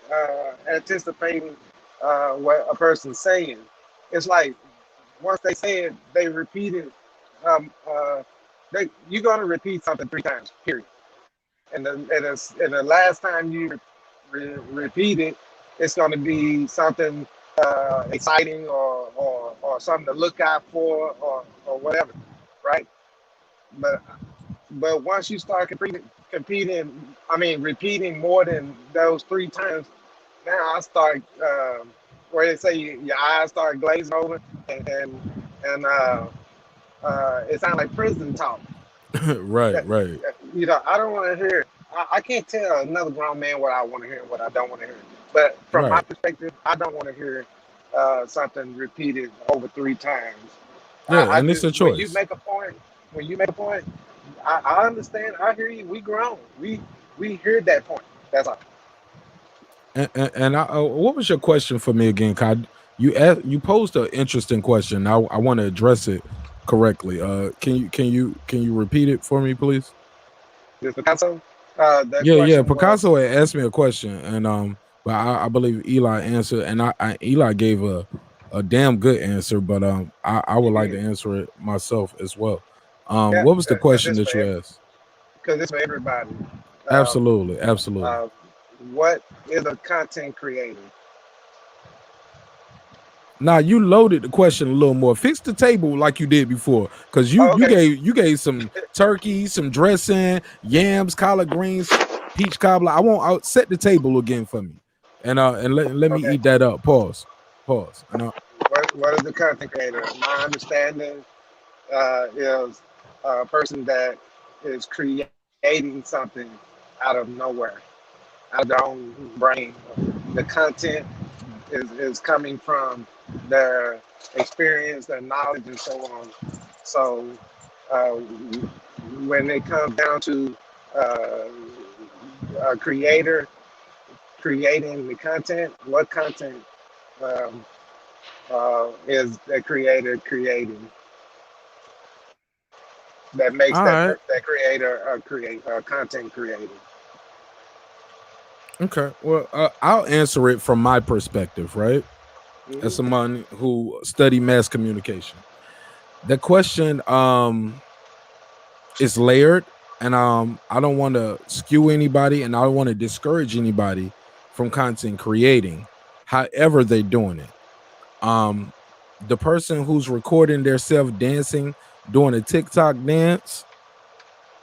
J: anticipating what a person's saying. It's like once they say it, they repeat it. You're gonna repeat something 3 times, period. And the last time you repeat it, it's gonna be something exciting or something to look out for or whatever, right? But once you start repeating more than those 3 times, now I start where they say your eyes start glazing over and it sounds like prison talk.
I: Right.
J: You know, I don't want to hear. I can't tell another grown man what I want to hear and what I don't want to hear. But from my perspective, I don't want to hear something repeated over 3 times.
I: Yeah, and it's a choice.
J: When you make a point, I understand. I hear you. We grown. We heard that point. That's all.
I: And what was your question for me again, Kai? You posed an interesting question. I want to address it correctly. Can you repeat it for me, please?
J: Picasso?
I: Yeah. Picasso had asked me a question, and but I believe Eli answered, and Eli gave a damn good answer, but I would like to answer it myself as well. What was the question that you asked?
J: Because it's for everybody.
I: Absolutely.
J: What is a content creator?
I: Now you loaded the question a little more. Fix the table like you did before, because you gave some turkey, some dressing, yams, collard greens, peach cobbler. I'll set the table again for me, and let me eat that up. Pause.
J: What is the content creator? My understanding is a person that is creating something out of nowhere, out of their own brain. The content is coming from their experience, their knowledge, and so on. So when it comes down to a creator creating the content, what content is the creator creating that makes that creator a content creator?
I: Okay, well, I'll answer it from my perspective, right? As someone who studied mass communication, the question is layered, and I don't want to skew anybody, and I don't want to discourage anybody from content creating, however they're doing it. The person who's recording their self dancing, doing a TikTok dance,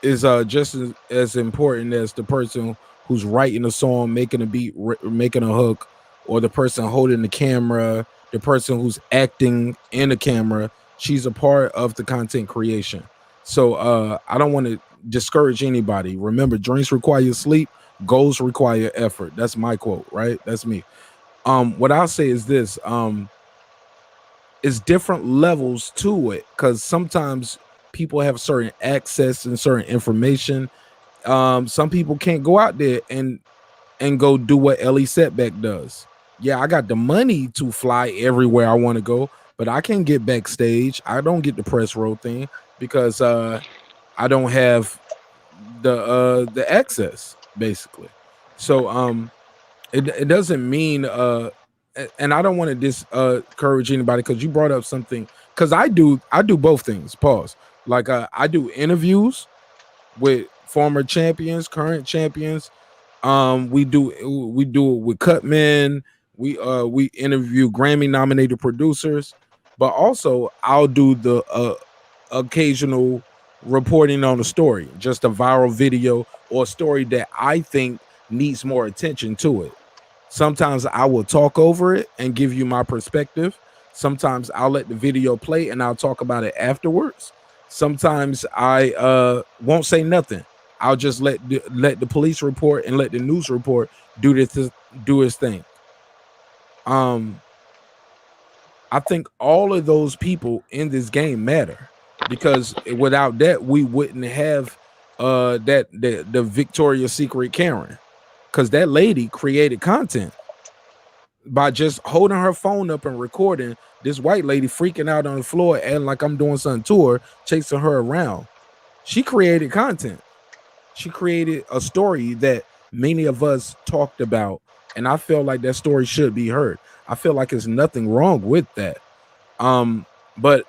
I: is just as important as the person who's writing a song, making a beat, making a hook, or the person holding the camera, the person who's acting in the camera. She's a part of the content creation. So I don't want to discourage anybody. Remember, dreams require sleep, goals require effort. That's my quote, right? That's me. What I'll say is this, it's different levels to it, because sometimes people have certain access and certain information Some people can't go out there and go do what Ellie Setback does. Yeah, I got the money to fly everywhere I want to go, but I can't get backstage. I don't get the press row thing because I don't have the access, basically. So it doesn't mean and I don't want to discourage anybody, because you brought up something, because I do both things. Pause. Like I do interviews with former champions, current champions. We do it with Cutman. We interview Grammy nominated producers, but also I'll do the occasional reporting on a story, just a viral video or a story that I think needs more attention to it. Sometimes I will talk over it and give you my perspective. Sometimes I'll let the video play and I'll talk about it afterwards. Sometimes I won't say nothing. I'll just let the police report and let the news report do its thing. I think all of those people in this game matter, because without that we wouldn't have the Victoria's Secret Karen, because that lady created content by just holding her phone up and recording this white lady freaking out on the floor and like I'm doing something to her, chasing her around. She created content. She created a story that many of us talked about, and I feel like that story should be heard. I feel like there's nothing wrong with that. But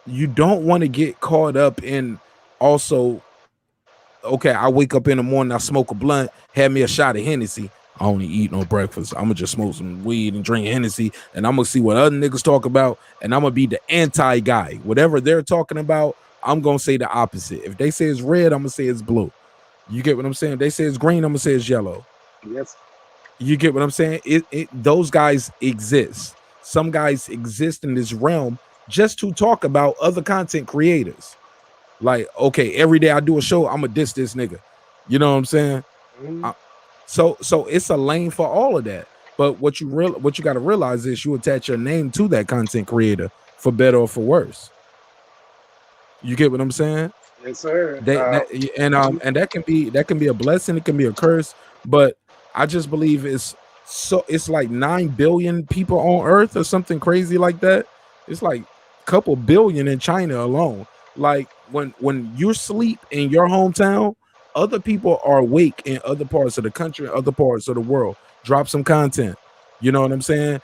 I: you don't want to get caught up in also, okay, I wake up in the morning, I smoke a blunt, have me a shot of Hennessy. I don't eat no breakfast. I'm gonna just smoke some weed and drink Hennessy, and I'm gonna see what other niggas talk about, and I'm gonna be the anti guy. Whatever they're talking about, I'm gonna say the opposite. If they say it's red, I'm gonna say it's blue. You get what I'm saying? If they say it's green, I'm gonna say it's yellow.
J: Yes.
I: You get what I'm saying? Those guys exist. Some guys exist in this realm just to talk about other content creators. Like, okay, every day I do a show, I'm gonna diss this nigga. You know what I'm saying? Mm-hmm. So it's a lane for all of that. But what you got to realize is you attach your name to that content creator, for better or for worse. You get what I'm saying?
J: Yes, sir.
I: And that can be a blessing. It can be a curse. But I just believe it's like 9 billion people on Earth or something crazy like that. It's like a couple billion in China alone. Like when you sleep in your hometown, other people are awake in other parts of the country, other parts of the world. Drop some content. You know what I'm saying?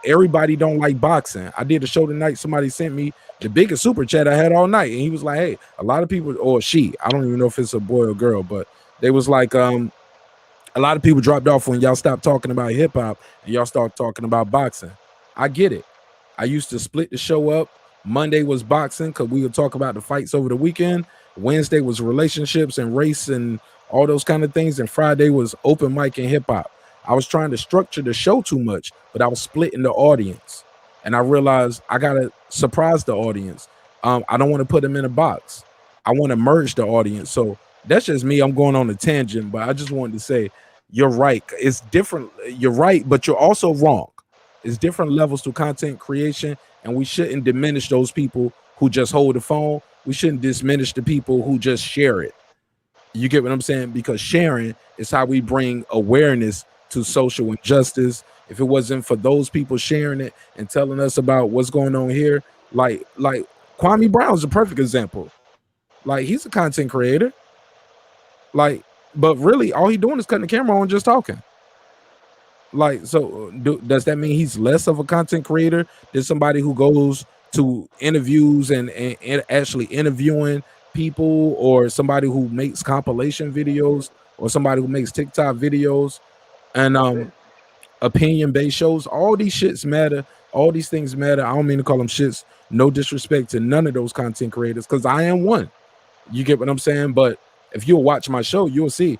I: Everybody don't like boxing. I did a show tonight. Somebody sent me the biggest super chat I had all night, and he was like, "Hey, a lot of people, or she, I don't even know if it's a boy or girl, but they was like, a lot of people dropped off when y'all stopped talking about hip hop and y'all start talking about boxing." I get it. I used to split the show up. Monday was boxing because we would talk about the fights over the weekend. Wednesday was relationships and race and all those kind of things, and Friday was open mic and hip hop. I was trying to structure the show too much, but I was splitting the audience, and I realized I gotta surprise the audience. I don't want to put them in a box. I want to merge the audience. So that's just me. I'm going on a tangent, but I just wanted to say you're right. It's different. You're right, but you're also wrong. It's different levels to content creation, and we shouldn't diminish those people who just hold the phone. We shouldn't diminish the people who just share it. You get what I'm saying? Because sharing is how we bring awareness to social injustice. If it wasn't for those people sharing it and telling us about what's going on here, like Kwame Brown's a perfect example. Like, he's a content creator. Like, but really all he doing is cutting the camera on and just talking. Like, so does that mean he's less of a content creator than somebody who goes to interviews and actually interviewing people, or somebody who makes compilation videos, or somebody who makes TikTok videos and opinion-based shows? All these shits matter. All these things matter. I don't mean to call them shits. No disrespect to none of those content creators, because I am one. You get what I'm saying? But if you'll watch my show, you'll see.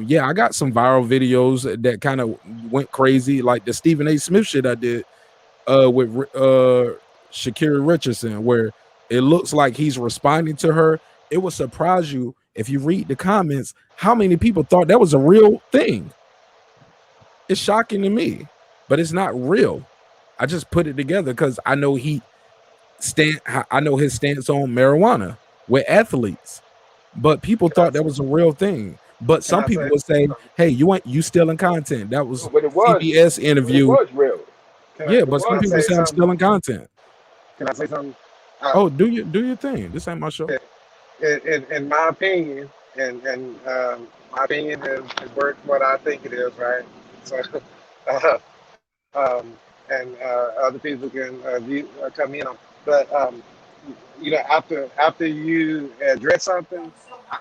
I: Yeah, I got some viral videos that kind of went crazy, like the Stephen A. Smith shit I did with Sha'Carri Richardson, where it looks like he's responding to her. It will surprise you if you read the comments how many people thought that was a real thing. It's shocking to me, but it's not real. I just put it together because I know his stance on marijuana with athletes. but people thought that was a real thing. But some people would say, "Hey, you stealing content." That was CBS interview.
F: It was real.
I: Yeah, but some people say I'm stealing content.
J: Can I say something?
I: Oh, do your thing. This ain't my show.
J: In my opinion, and my opinion is worth what I think it is, right? So, and other people can come in on. But after you address something,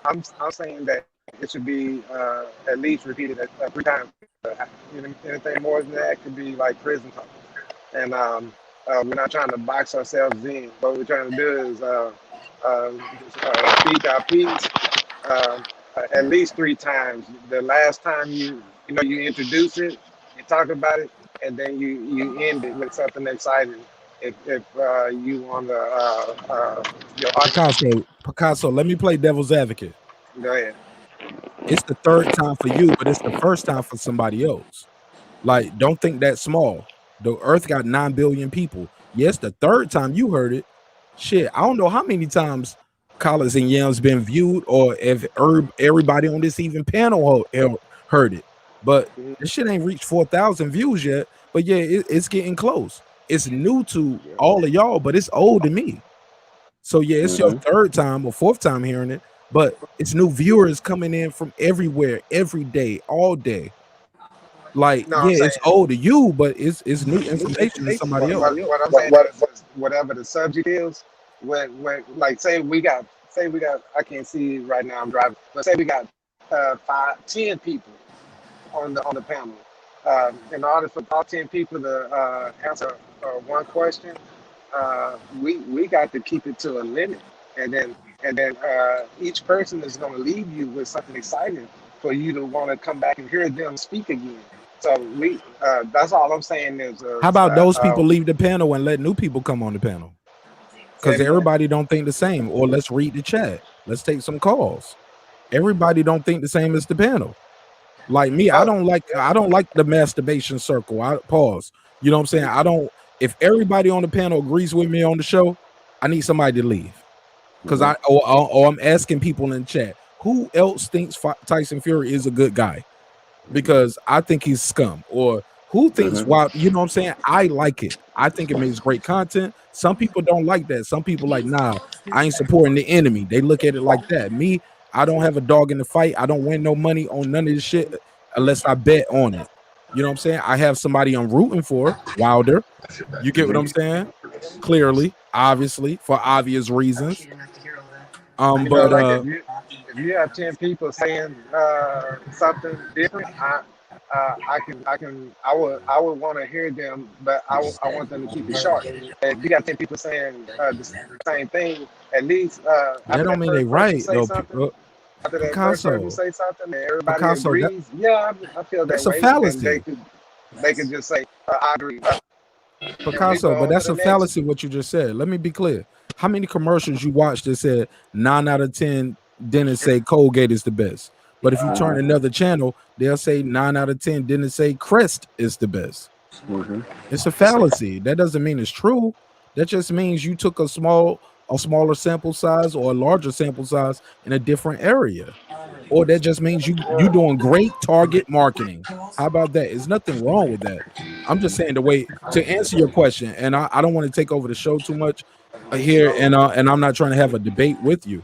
J: I'm saying that it should be at least repeated 3 times. Anything more than that could be like prison talk. And we're not trying to box ourselves in. What we're trying to do is speak our piece at least 3 times. The last time you introduce it, you talk about it, and then you end it with something exciting. If you want to,
I: Picasso, let me play devil's advocate.
J: Go ahead.
I: It's the 3rd time for you, but it's the 1st time for somebody else. Like, don't think that small. The earth got 9 billion people. Yes, the 3rd time you heard it. Shit, I don't know how many times Collins and Yams been viewed, or if everybody on this even panel heard it. But this shit ain't reached 4,000 views yet. But yeah, it's getting close. It's new to all of y'all, but it's old to me. So yeah, it's your 3rd time or 4th time hearing it. But it's new viewers coming in from everywhere, every day, all day. Like, it's old to you, but it's new information to somebody else.
J: What I'm saying is, whatever the subject is, when like say we got I can't see it right now, I'm driving, but say we got 10 people on the panel. In order for all 10 people to answer one question, we got to keep it to a limit, and then each person is going to leave you with something exciting for you to want to come back and hear them speak again. So that's all I'm saying is.
I: How about those people leave the panel and let new people come on the panel? Because everybody don't think the same. Or let's read the chat. Let's take some calls. Everybody don't think the same as the panel. Like me, I don't like the masturbation circle. Pause. You know what I'm saying? If everybody on the panel agrees with me on the show, I need somebody to leave. Because I'm asking people in chat, who else thinks Tyson Fury is a good guy? Because I think he's scum. Or who thinks, wow, you know what I'm saying? I like it. I think it makes great content. Some people don't like that. Some people like, nah, I ain't supporting the enemy. They look at it like that. Me, I don't have a dog in the fight. I don't win no money on none of this shit unless I bet on it. You know what I'm saying? I have somebody I'm rooting for, Wilder. You get what I'm saying? Clearly, obviously, for obvious reasons.
J: If you have 10 people saying something different, I would want to hear them, but I want them to keep it short. If you got 10 people saying the same thing, at least
I: that don't mean they right though.
J: After that first person say something, and everybody agrees. I feel that
I: that's a fallacy.
J: They can just say, "I agree."
I: Picasso, but that's a fallacy. What you just said. Let me be clear. How many commercials you watched that said 9 out of 10 didn't say Colgate is the best? But if you turn another channel, they'll say 9 out of 10 didn't say Crest is the best. It's a fallacy. That doesn't mean it's true. That just means you took a smaller sample size or a larger sample size in a different area. Or that just means you're doing great target marketing. How about that? There's nothing wrong with that. I'm just saying the way to answer your question, and I don't want to take over the show too much here, and I'm not trying to have a debate with you,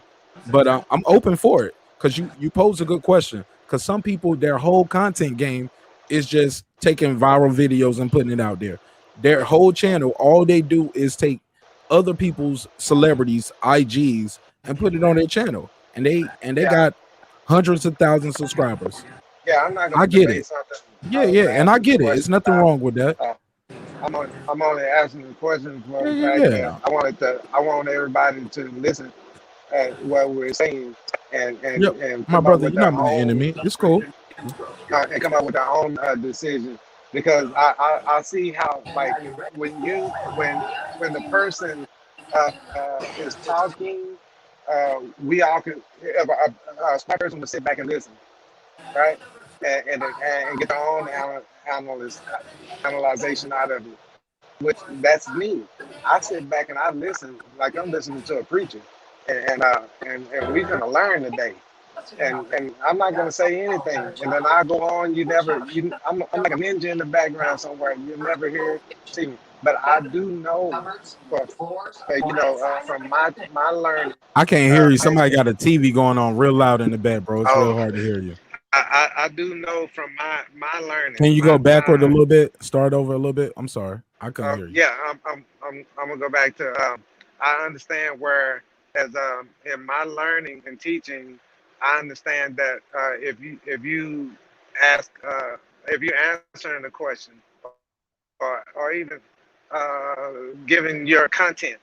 I: but I'm open for it because you pose a good question. Because some people, their whole content game is just taking viral videos and putting it out there. Their whole channel, all they do is take other people's celebrities, IGs, and put it on their channel, and they got hundreds of thousands of subscribers.
J: Yeah, I'm not gonna
I: I get
J: debate
I: it.
J: something.
I: Yeah, and I get it. There's nothing wrong with that.
J: I'm only asking the question for the fact that I want everybody to listen at what we're saying and
I: my brother, you're not my enemy. It's cool.
J: And come up with our own decision, because I see how, like, when the person is talking, we all can, a smart person will sit back and listen, right, and get their own analyzation out of it. Which that's me. I sit back and I listen like I'm listening to a preacher. and we're gonna learn today. And I'm not gonna say anything, and then I go on. I'm like a ninja in the background somewhere. You'll never see me, but I do know, from my learning.
I: I can't hear you. Somebody got a TV going on real loud in the back, bro. It's real hard to hear you.
J: I do know from my learning.
I: Can you go backward a little bit? Start over a little bit. I'm sorry, I couldn't hear you.
J: Yeah, I'm gonna go back to. I understand where, as in my learning and teaching, I understand that if you answering the question, or even giving your content,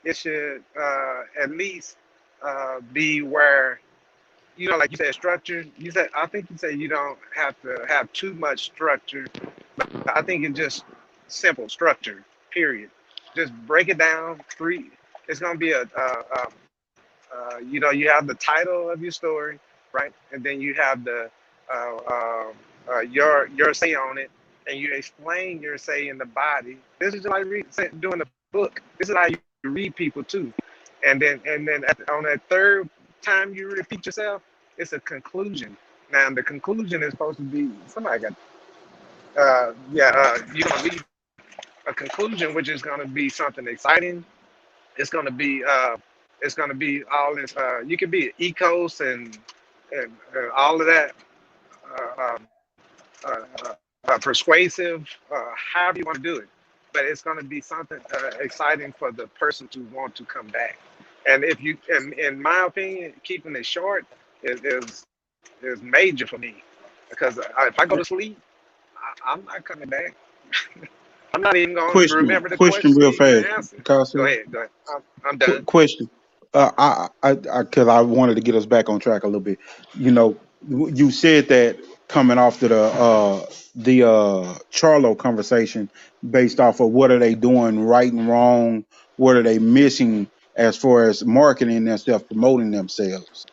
J: it should at least be where, like you said, structure. I think you said you don't have to have too much structure, but I think it's just simple structure. Period. Just break it down. It's gonna be you have the title of your story, right? And then you have the your say on it, and you explain your say in the body. This is like doing a book. This is how you read people too. And then on that third time you repeat yourself, it's a conclusion. Now the conclusion is supposed to be somebody got you're gonna leave a conclusion, which is gonna be something exciting. It's gonna be all this. You can be ecos and all of that, persuasive, however you want to do it. But it's going to be something exciting for the person to want to come back. And if you, in my opinion, keeping it short is major for me, because if I go to sleep, I'm not coming back. I'm not even going to remember the question
E: real fast.
J: Go ahead. I'm done.
E: Question. Because I wanted to get us back on track a little bit. You said that coming off to the Charlo conversation, based off of what are they doing right and wrong, what are they missing as far as marketing themselves, promoting themselves,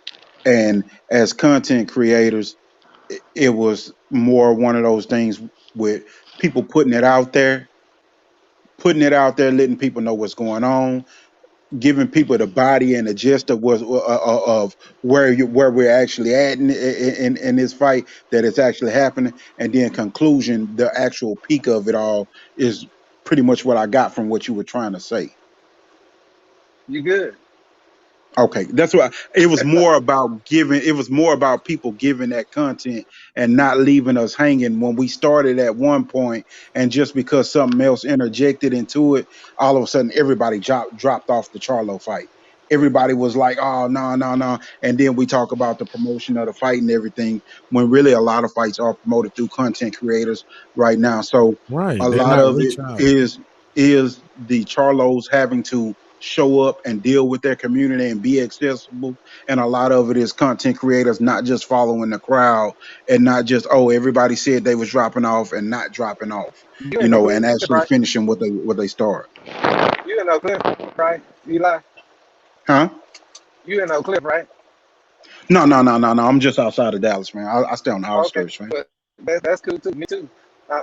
E: and as content creators, it was more one of those things with people putting it out there, letting people know what's going on, giving people the body and the gist of where we're actually at in this fight, that it's actually happening, and then conclusion, the actual peak of it all is pretty much what I got from what you were trying to say.
J: You good?
E: Okay, that's what it was more about giving. It was more about people giving that content and not leaving us hanging when we started at one point, and just because something else interjected into it, all of a sudden everybody dropped off the Charlo fight. Everybody was like, "Oh no," and then we talk about the promotion of the fight and everything, when really a lot of fights are promoted through content creators right now. So a lot of it is the Charlos having to show up and deal with their community and be accessible, and a lot of it is content creators not just following the crowd and not just everybody said they was dropping off and not dropping off, and actually finishing what they start.
J: You in Oak Cliff, right, Eli?
E: Huh?
J: You in Oak Cliff, right?
E: No. I'm just outside of Dallas, man. I stay on the outskirts, man.
J: But that's cool too. Me too.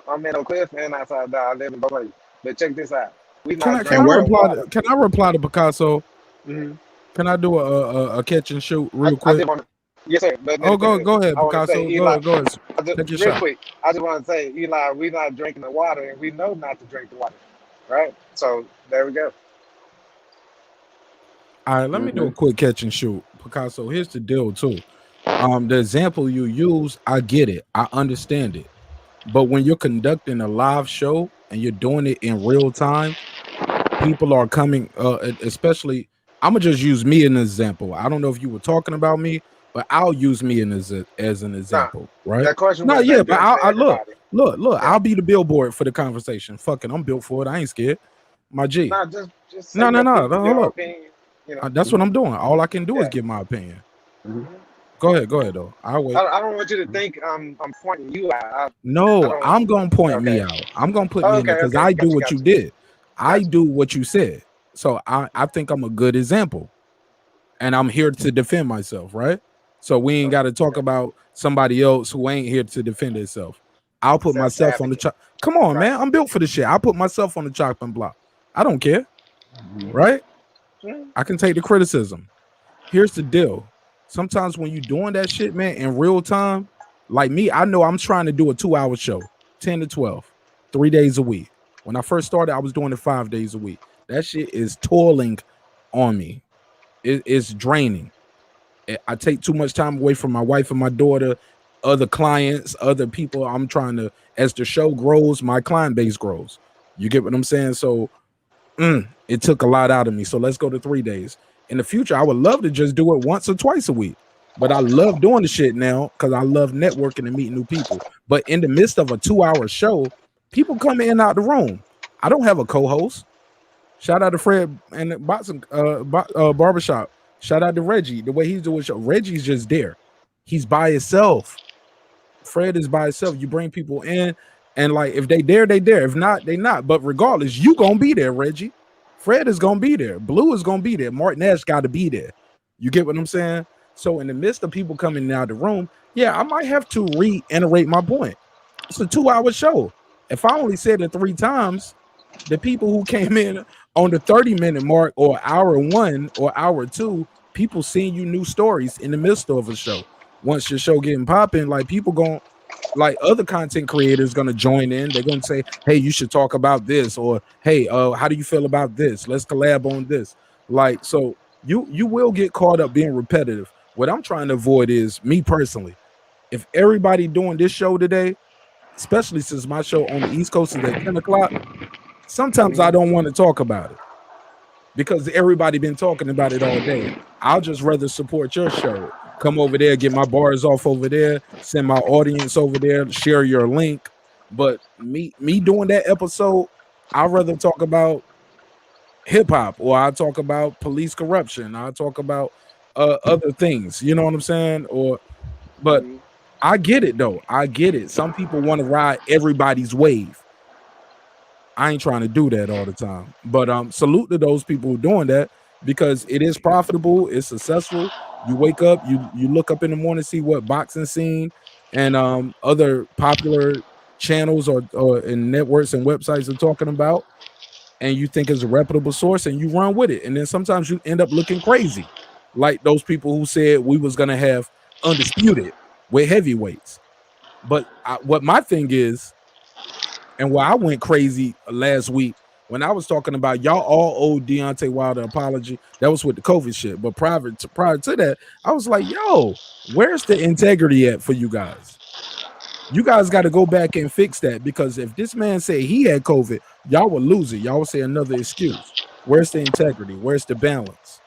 J: I'm in Oak Cliff and outside Dallas. I live in both places. But check this out. Can
I: I reply to Picasso? Mm-hmm. Can I do a catch and shoot real quick?
J: Yes, sir. But
I: go ahead, Picasso. Go ahead. Take your shot.
J: Quick, I just want to say, Eli, we're not drinking the water, and we know not to drink the water, right? So there we go.
I: All right, let me do a quick catch and shoot, Picasso. Here's the deal too. The example you use, I get it, I understand it, but when you're conducting a live show and you're doing it in real time, people are coming, especially, I'm gonna just use me as an example. I don't know if you were talking about me, but I'll use me as an example, right?
J: That question
I: but I look, I'll be the billboard for the conversation. Fucking, I'm built for it. I ain't scared. My G.
J: Just
I: no. Hold up. That's what I'm doing. All I can do is give my opinion. Mm-hmm. Go ahead though. I'll wait.
J: I don't want you to think I'm pointing you out.
I: I'm gonna point me out. I'm gonna put me in there because I do what you did. I do what you said. So I think I'm a good example. And I'm here to defend myself, right? So we ain't got to talk about somebody else who ain't here to defend itself. I'll put myself on the chop. Come on, man. I'm built for this shit. I'll put myself on the chopping block. I don't care. Right? I can take the criticism. Here's the deal. Sometimes when you're doing that shit, man, in real time, like me, I know I'm trying to do a 2-hour show, 10 to 12, 3 days a week. When I first started, I was doing it 5 days a week. That shit is toiling on me. It's draining. I take too much time away from my wife and my daughter, other clients, other people. I'm trying to, as the show grows, my client base grows. You get what I'm saying? So it took a lot out of me. So let's go to 3 days. In the future, I would love to just do it once or twice a week. But I love doing the shit now because I love networking and meeting new people. But in the midst of a 2-hour show, people come in and out the room. I don't have a co-host. Shout out to Fred and the boxing barbershop. Shout out to Reggie. The way he's doing the show. Reggie's just there. He's by himself. Fred is by himself. You bring people in, and like if they there, they there. If not, they not. But regardless, you gonna be there, Reggie. Fred is gonna be there. Blue is gonna be there. Martin Nash got to be there. You get what I'm saying? So in the midst of people coming out of the room, yeah, I might have to reiterate my point. It's a 2-hour show. If I only said it 3 times, the people who came in on the 30-minute mark or hour 1 or hour 2, people seeing you new stories in the midst of a show. Once your show getting popping, like people going, like other content creators gonna join in. They're gonna say, hey, you should talk about this, or hey, how do you feel about this? Let's collab on this. Like, so you will get caught up being repetitive. What I'm trying to avoid is, me personally, if everybody doing this show today, especially since my show on the East Coast is at 10 o'clock, sometimes I don't want to talk about it because everybody been talking about it all day. I'll just rather support your show. Come over there, get my bars off over there, send my audience over there, share your link. But me doing that episode, I'd rather talk about hip hop, or I talk about police corruption. I talk about other things. You know what I'm saying? But I get it though. I get it. Some people want to ride everybody's wave. I ain't trying to do that all the time. But salute to those people who doing that, because it is profitable, it's successful. You wake up, you look up in the morning, see what boxing scene and other popular channels or and networks and websites are talking about, and you think it's a reputable source and you run with it. And then sometimes you end up looking crazy, like those people who said we was gonna have Undisputed with heavyweights. But what my thing is, and why I went crazy last week when I was talking about y'all all owe Deontay Wilder apology, that was with the COVID shit. But prior to that, I was like, yo, where's the integrity at for you guys? You guys got to go back and fix that, because if this man said he had COVID, y'all would lose it. Y'all would say another excuse. Where's the integrity? Where's the balance?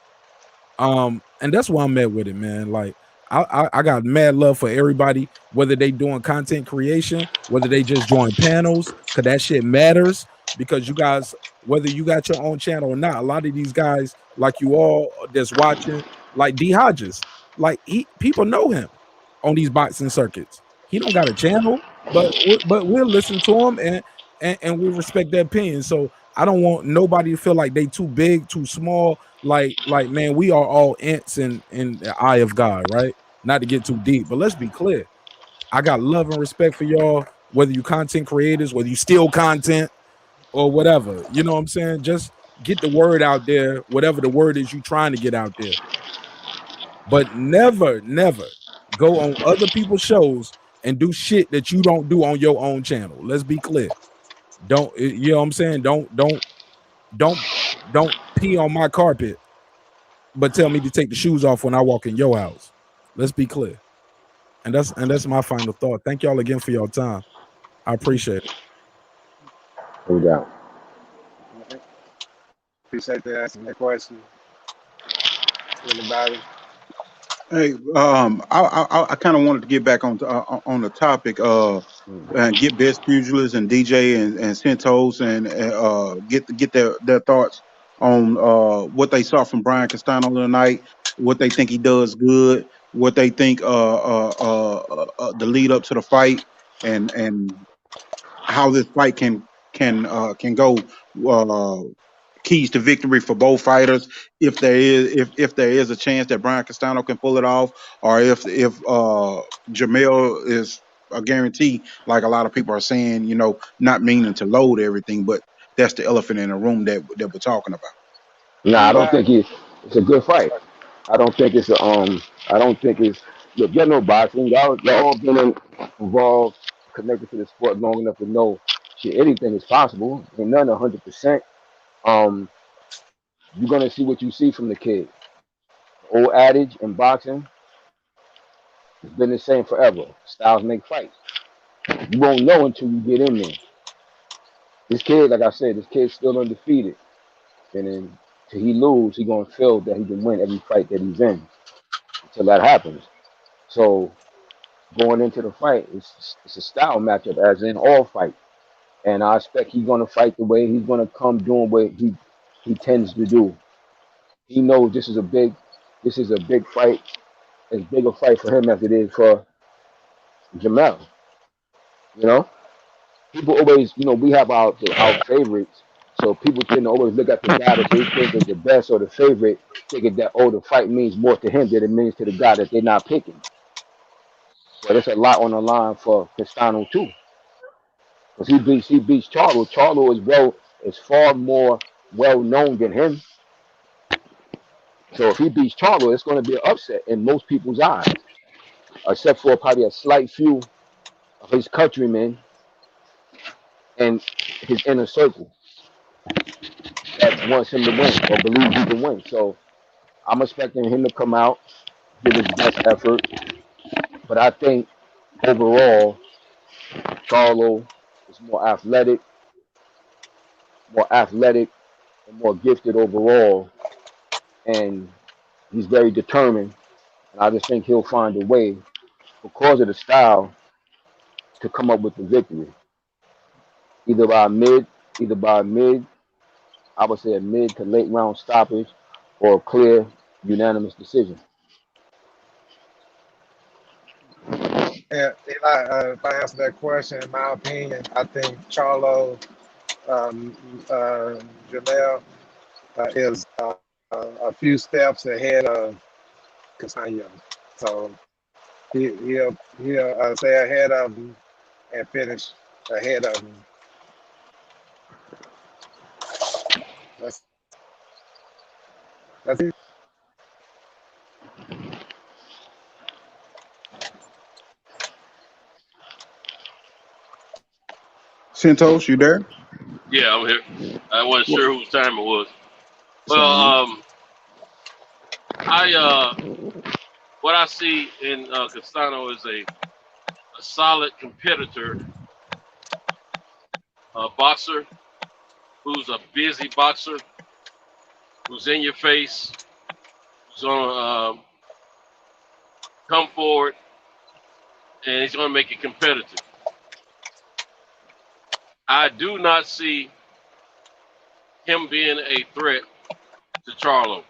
I: And that's why I'm at with it, man. Like, I got mad love for everybody, whether they doing content creation, whether they just join panels, because that shit matters. Because you guys, whether you got your own channel or not, a lot of these guys, like you all that's watching, like D Hodges, like people know him on these boxing circuits. He don't got a channel, but we'll listen to him and we respect their opinion. So I don't want nobody to feel like they too big, too small. Like man, we are all ants in the eye of God, right? Not to get too deep, but let's be clear. I got love and respect for y'all, whether you content creators, whether you steal content or whatever. You know what I'm saying? Just get the word out there, whatever the word is you trying to get out there. But never go on other people's shows and do shit that you don't do on your own channel. Let's be clear. Don't, you know what I'm saying? Don't pee on my carpet, but tell me to take the shoes off when I walk in your house. Let's be clear. And that's my final thought. Thank y'all again for your time. I appreciate it.
F: No doubt.
J: Appreciate that asking that question. Anybody?
E: Hey, I kind of wanted to get back on the topic and get best pugilists and DJ and Centos and get their thoughts on what they saw from Brian Castano tonight, what they think he does good, what they think the lead up to the fight, and how this fight can go. Keys to victory for both fighters, if there is a chance that Brian Castano can pull it off, or if Jermell is a guarantee, like a lot of people are saying, you know, not meaning to load everything, but that's the elephant in the room that we're talking about.
F: Nah, I don't think it's a good fight. I don't think it's a I don't think it's look. You're no boxing. Y'all all been involved, connected to the sport long enough to know shit. Anything is possible. Ain't none 100%. You're gonna see what you see from the kid. Old adage in boxing, it's been the same forever. Styles make fights. You won't know until you get in there. This kid, like I said, this kid's still undefeated, and then till he lose, he gonna feel that he can win every fight that he's in. Until that happens. So going into the fight, it's a style matchup, as in all fights. And I expect he's gonna fight the way he's gonna come doing what he tends to do. He knows this is a big fight, as big a fight for him as it is for Jamel. You know, people always, we have our favorites, so people tend to always look at the guy that they think is the best or the favorite, thinking that the fight means more to him than it means to the guy that they're not picking. But there's a lot on the line for Castano too, because he beats Charlo. Charlo is far more well known than him. So if he beats Charlo, it's going to be an upset in most people's eyes, except for probably a slight few of his countrymen and his inner circle that wants him to win or believes he can win. So I'm expecting him to come out, give his best effort. But I think overall, Charlo is more athletic and more gifted overall. And he's very determined. And I just think he'll find a way, because of the style, to come up with the victory. Either by mid, I would say a mid to late round stoppage, or a clear unanimous decision.
J: And if I answer that question, in my opinion, I think Charlo Jamel is a few steps ahead of Castaño. So he'll stay ahead of him and finish ahead of him. That's it.
E: Santos, you there?
K: Yeah, I'm here. I wasn't sure whose time it was. Well, what I see in Castano is a solid competitor, a boxer who's a busy boxer, who's in your face, who's gonna come forward, and he's gonna make it competitive. I do not see him being a threat to Charlo.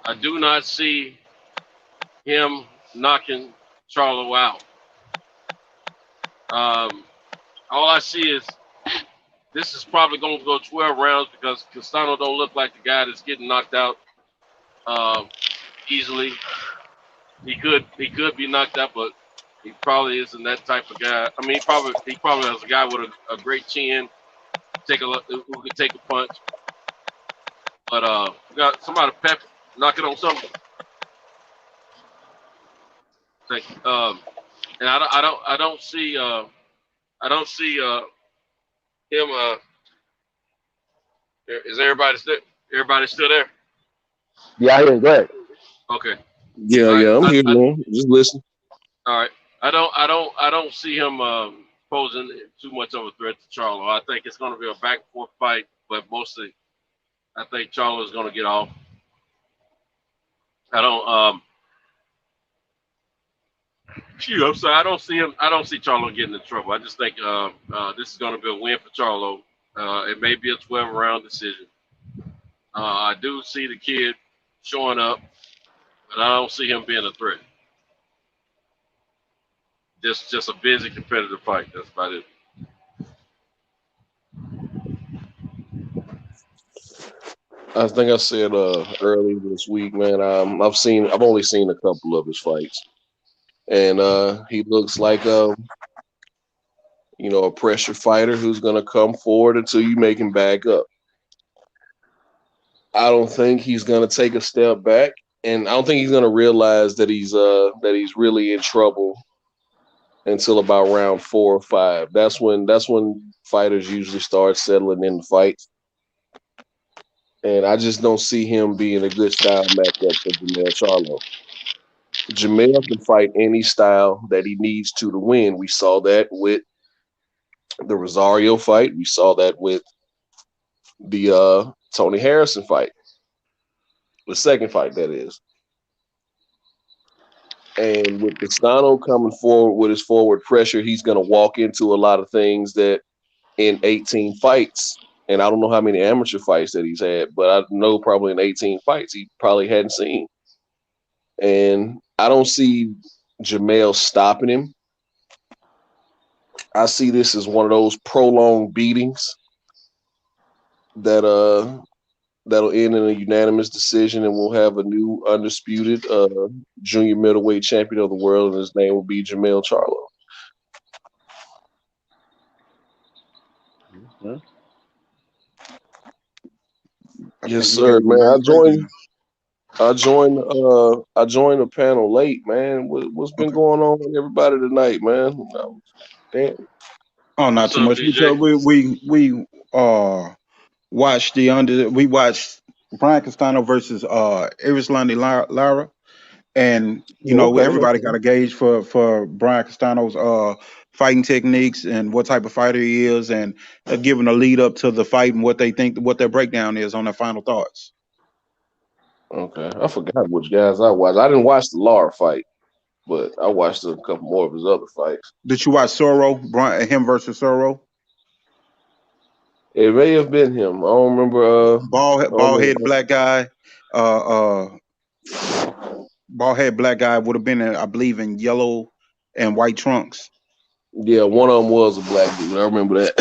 K: I do not see him knocking Charlo out. All I see is this is probably going to go 12 rounds, because Castano don't look like the guy that's getting knocked out easily. He could be knocked out, but he probably isn't that type of guy. I mean, he probably has a guy with a great chin, who can take a punch. But we got somebody knocking on something. Thank you. And I don't see him. Is everybody still there?
F: Yeah, I hear you. Go ahead.
K: Okay.
M: Yeah, I'm here, man. Just listen.
K: All right. I don't see him posing too much of a threat to Charlo. I think it's going to be a back and forth fight, but mostly I think Charlo is going to get off. I don't see Charlo getting in trouble. I just think this is going to be a win for Charlo. It may be a 12-round decision. I do see the kid showing up, but I don't see him being a threat. Just a busy competitive fight. That's about it.
M: I think I said early this week, man. I've only seen a couple of his fights, and he looks like a pressure fighter who's gonna come forward until you make him back up. I don't think he's gonna take a step back, and I don't think he's gonna realize that he's really in trouble until about round 4 or 5. That's when fighters usually start settling in the fight. And I just don't see him being a good style matchup for Jermell Charlo. Jermell can fight any style that he needs to win. We saw that with the Rosario fight. We saw that with the Tony Harrison fight. The second fight, that is. And with Castano coming forward with his forward pressure, he's going to walk into a lot of things that in 18 fights, and I don't know how many amateur fights that he's had, but I know probably in 18 fights he probably hadn't seen. And I don't see Jermell stopping him. I see this as one of those prolonged beatings that'll end in a unanimous decision, and we'll have a new undisputed junior middleweight champion of the world, and his name will be Jermell Charlo.
F: Mm-hmm.
M: Yes, sir, man. I joined the panel late, man. What's been going on with everybody tonight, man? Damn.
E: Oh, not too much. We watched we watched Brian Castano versus Erislandy Lara. And you know, everybody got a gauge for Brian Castano's fighting techniques and what type of fighter he is, and giving a lead up to the fight and what they think, what their breakdown is on their final thoughts.
M: Okay, I forgot which guys I watched. I didn't watch the Lara fight, but I watched a couple more of his other fights.
E: Did you watch Soro? Him versus Soro?
M: It may have been him. I don't remember.
E: Bald head black guy. Bald head black guy would have been, I believe, in yellow and white trunks.
M: Yeah, one of them was a black dude. I remember that.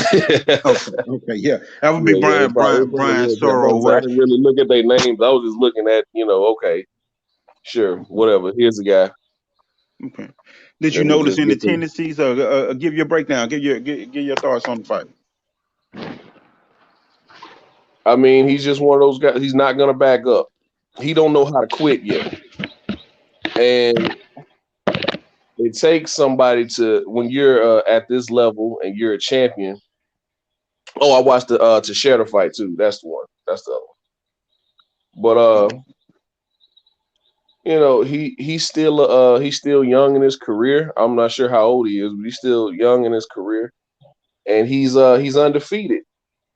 E: okay, yeah, that would be Brian Soro.
M: I didn't really look at their names. I was just looking at, okay, sure, whatever. Here's the guy.
E: Okay. Did you notice any tendencies? Give your breakdown. Give your thoughts on the fight.
M: I mean, he's just one of those guys. He's not gonna back up. He don't know how to quit yet, and it takes somebody to, when you're at this level and you're a champion. Oh, I watched the Teixeira fight too. That's the one. That's the other one. But he's still young in his career. I'm not sure how old he is, but he's still young in his career, and he's undefeated,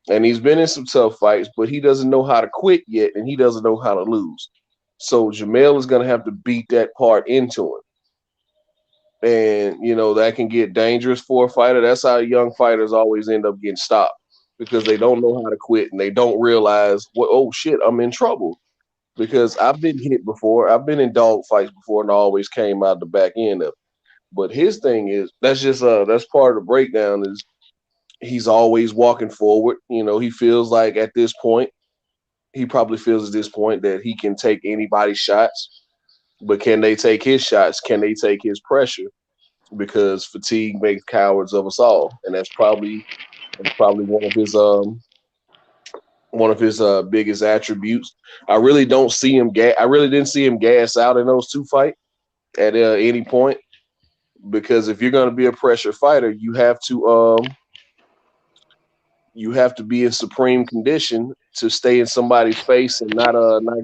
M: and he's been in some tough fights, but he doesn't know how to quit yet, and he doesn't know how to lose. So Jermell is going to have to beat that part into him. And, that can get dangerous for a fighter. That's how young fighters always end up getting stopped, because they don't know how to quit and they don't realize, oh, shit, I'm in trouble. Because I've been hit before. I've been in dog fights before and I always came out the back end of it. But his thing is, that's part of the breakdown, is he's always walking forward. He feels like at this point, that he can take anybody's shots. But can they take his shots? Can they take his pressure? Because fatigue makes cowards of us all, and that's probably one of his biggest attributes. I really don't see him. I really didn't see him gas out in those two fights at any point, because if you're going to be a pressure fighter, you have to be in supreme condition to stay in somebody's face and not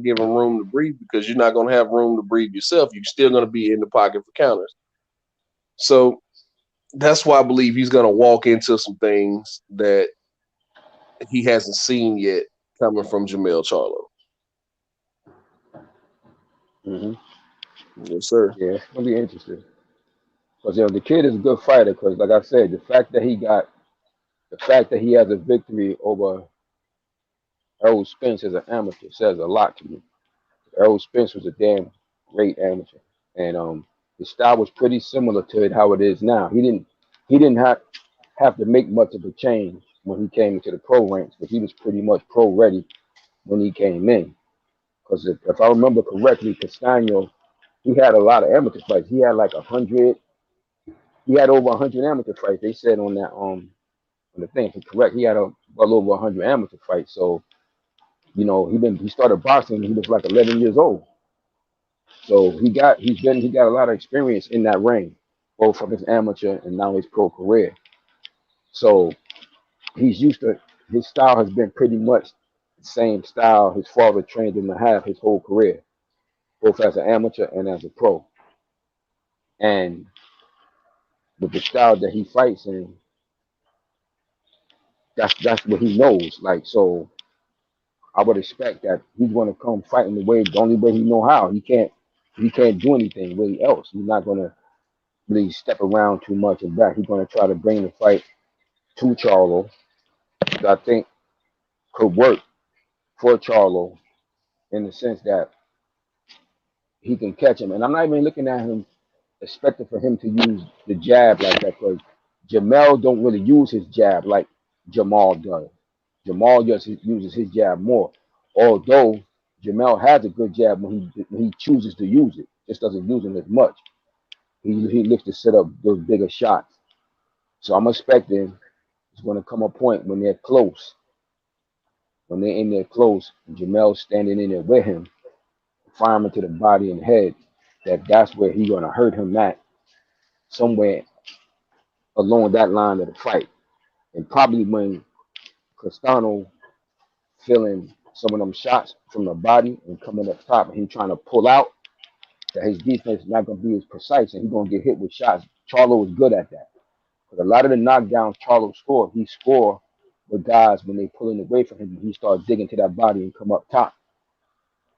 M: give them room to breathe, because you're not going to have room to breathe yourself. You're still going to be in the pocket for counters. So that's why I believe he's going to walk into some things that he hasn't seen yet coming from Jermell Charlo.
F: Mm-hmm.
M: Yes, sir.
F: Yeah, it's going to be interesting. Because the kid is a good fighter, because like I said, the fact that he has a victory over Errol Spence as an amateur says a lot to me. Errol Spence was a damn great amateur, and his style was pretty similar to it how it is now. He didn't have to make much of a change when he came into the pro ranks, but he was pretty much pro ready when he came in. Because if I remember correctly, Castano, he had a lot of amateur fights. He had like 100. He had over 100 amateur fights. They said on that on the thing. Correct. He had well over 100 amateur fights. So You know, he started boxing when he was like 11 years old. So he got a lot of experience in that ring, both from his amateur and now his pro career. So he's used to, his style has been pretty much the same style his father trained him to have his whole career, both as an amateur and as a pro. And with the style that he fights in, that's what he knows. Like, so I would expect that he's going to come fighting the only way he know how. He can't do anything really else. He's not going to really step around too much and back. He's going to try to bring the fight to Charlo, which I think could work for Charlo in the sense that he can catch him. And I'm not even looking at him expecting for him to use the jab like that, because Jamel don't really use his jab like Jamal does. Jamal just uses his jab more. Although Jamel has a good jab when he chooses to use it, just doesn't use it as much. He looks to set up those bigger shots. So I'm expecting it's going to come a point when they're close. When they're in there close, and Jamel's standing in there with him, fire him into the body and head, that's where he's going to hurt him at, somewhere along that line of the fight. And probably when Castano feeling some of them shots from the body and coming up top and him trying to pull out, that his defense is not going to be as precise and he's going to get hit with shots. Charlo is good at that. But a lot of the knockdowns Charlo scored, he scored with guys when they pulling away from him, he started digging to that body and come up top.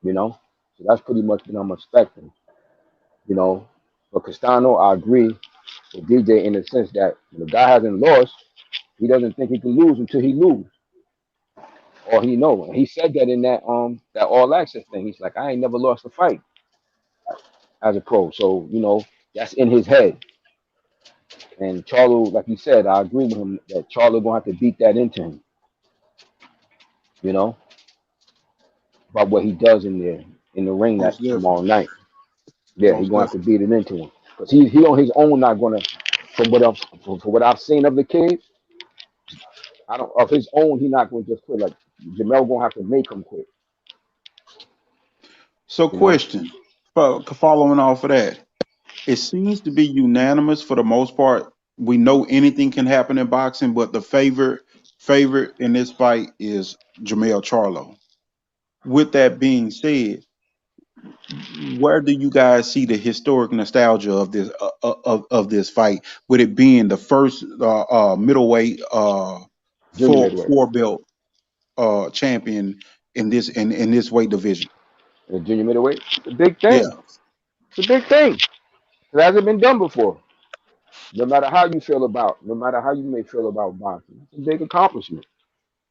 F: You know? So that's pretty much what I'm expecting. You know? But Castano, I agree with DJ in the sense that when the guy hasn't lost, he doesn't think he can lose until he loses. Or he know. And he said that in that all access thing. He's like, I ain't never lost a fight as a pro. So, you know, that's in his head. And Charlo, like you said, I agree with him that Charlo gonna have to beat that into him. You know, about what he does in the ring that tomorrow night. Yeah, he's gonna have to beat it into him because he on his own not gonna. From what I've seen of the kid, of his own he's not gonna just quit. Like Jamel gonna have to make him quit.
E: So, question following off of that. It seems to be unanimous for the most part. We know anything can happen in boxing, but the favorite in this fight is Jermell Charlo. With that being said, where do you guys see the historic nostalgia of this of this fight? With it being the first middleweight four belt champion in this weight division?
F: The junior middleweight, it's a big thing. Yeah. It's a big thing. It hasn't been done before. No matter how you may feel about boxing, it's a big accomplishment.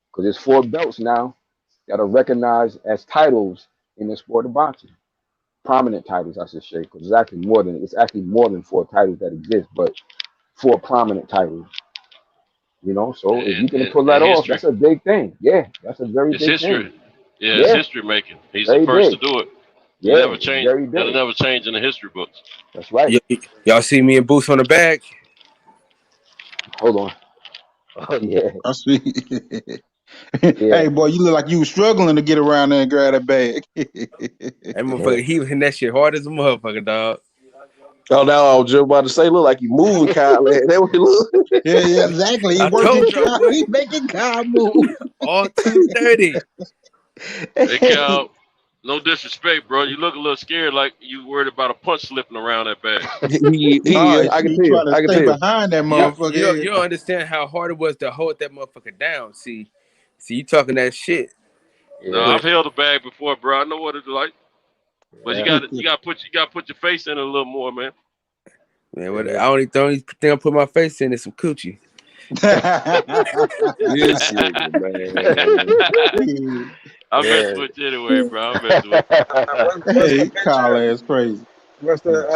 F: Because there's 4 belts now that are recognized as titles in the sport of boxing. Prominent titles, I should say, because it's actually more than 4 titles that exist, but 4 prominent titles. You know, so if you can pull that off, that's a big thing. Yeah, that's a very big thing.
K: Yeah, it's history making. He's the first to do it.
F: Yeah,
K: never change. It'll never change in the history books.
F: That's right.
B: Y'all see me and Boots on the bag?
F: Hold on. Oh yeah.
E: I see. Hey boy, you look like you were struggling to get around there and grab that bag.
B: That motherfucker, he was hitting that shit hard as a motherfucker, dog.
M: Oh, now I was just about to say, look like you moving, Kyle. That what he look.
E: Yeah, exactly. He working Kyle. He making Kyle move.
B: All 230.
K: Hey, Cal. No disrespect, bro. You look a little scared, like you worried about a punch slipping around that bag.
M: I can tell. I can tell.
E: Behind that motherfucker.
B: You don't understand how hard it was to hold that motherfucker down. See, you talking that shit.
K: No, I've held a bag before, bro. I know what it's like. But you got to put your face in it a little more, man.
B: Man, the only thing I put my face in is some coochie.
M: Yes, man.
K: I'm messing with you anyway, bro. I'm messing with you.
E: Hey, Kyle is crazy.
J: What's the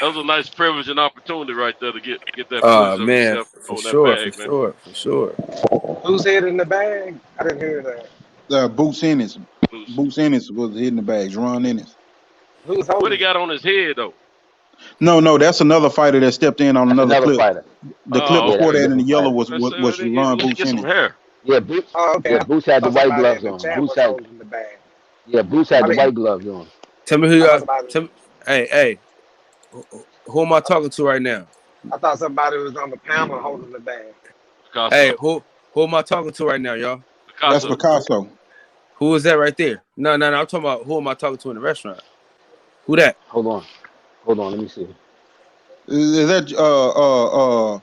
K: that was a nice privilege and opportunity right there to get that.
B: Oh man, for sure.
J: Who's head in the bag? I didn't hear that.
E: Boots Ennis. Boots Ennis was hitting the bags. Ron Ennis.
K: What he got on his head though?
E: No, that's another fighter that stepped in on another clip.
F: Fighter.
E: The clip before that in the yellow was Ron Boots
K: Get some
E: Ennis.
K: hair.
F: Yeah, Boots.
J: Oh, okay.
F: Yeah, Boots had the white gloves on. Boots had.
J: The bag.
F: Yeah, Boots had the white gloves on.
B: Tell me who you are. Hey, who am I talking to right now?
J: I thought somebody was on the panel holding the bag.
K: Picasso.
B: Hey, who am I talking to right now, y'all?
K: Picasso.
E: That's Picasso.
B: Who is that right there? No. I'm talking about who am I talking to in the restaurant? Who that?
F: Hold on. Let me see.
E: Is that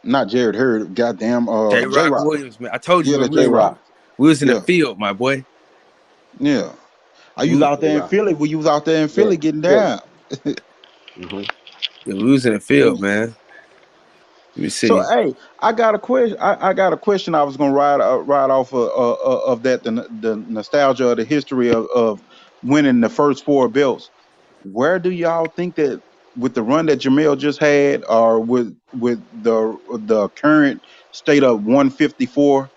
E: not Jared Hurd? Goddamn,
B: J-Rock Williams, man. I told you,
E: that J-Rock.
B: We was in the field, my boy.
E: Yeah. Are you out there in Philly? Well, you was out there in Philly getting down.
F: Mm-hmm.
B: Yeah, we was in the field, man. Let me see.
E: So, hey, I got a question. I got a question. I was gonna ride off of that the nostalgia of the history of winning the first 4 belts. Where do y'all think that with the run that Jamel just had, or with the current state of 154,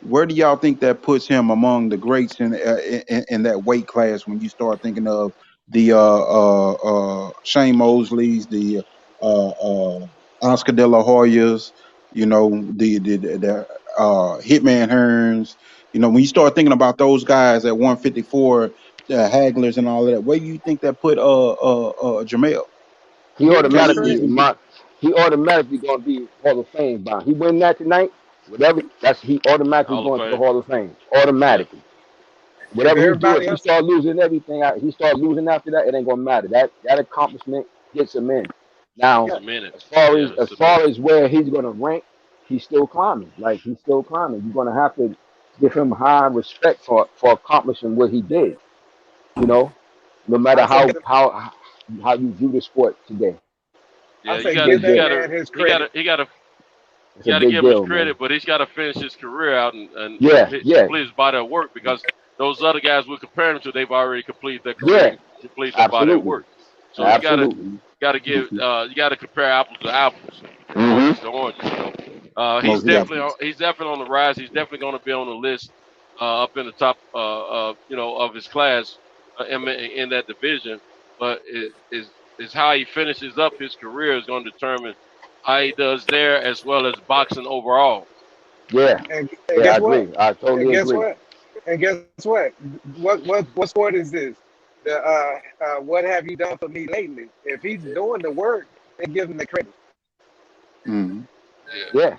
E: where do y'all think that puts him among the greats in that weight class? When you start thinking of the Shane Mosleys, the Oscar De La Hoyas, the Hitman Hearns, when you start thinking about those guys at 154, Hagglers and all of that, where do you think that put Jamel?
F: He automatically going to be Hall of Fame bound. He win that tonight, whatever. He automatically going to the Hall of Fame automatically. Whatever he do, if he start losing everything, he start losing after that, it ain't gonna matter. That accomplishment gets him in. Now, as far as where he's gonna rank, he's still climbing. He's still climbing. You're gonna have to give him high respect for accomplishing what he did. No matter how you view the sport today.
K: Yeah, you gotta give him his credit, but he's got to finish his career out and complete his body of work, because those other guys we're comparing him to, they've already completed their career, complete their body of work. So you gotta compare apples to apples, oranges to oranges. He's definitely on the rise. He's definitely going to be on the list up in the top, of his class in that division. But is how he finishes up his career is going to determine how he does there, as well as boxing overall.
F: Yeah, I agree. I totally agree.
J: And guess what? What sport is this? What have you done for me lately? If he's doing the work, then give him the credit.
E: Mm-hmm.
F: Yeah.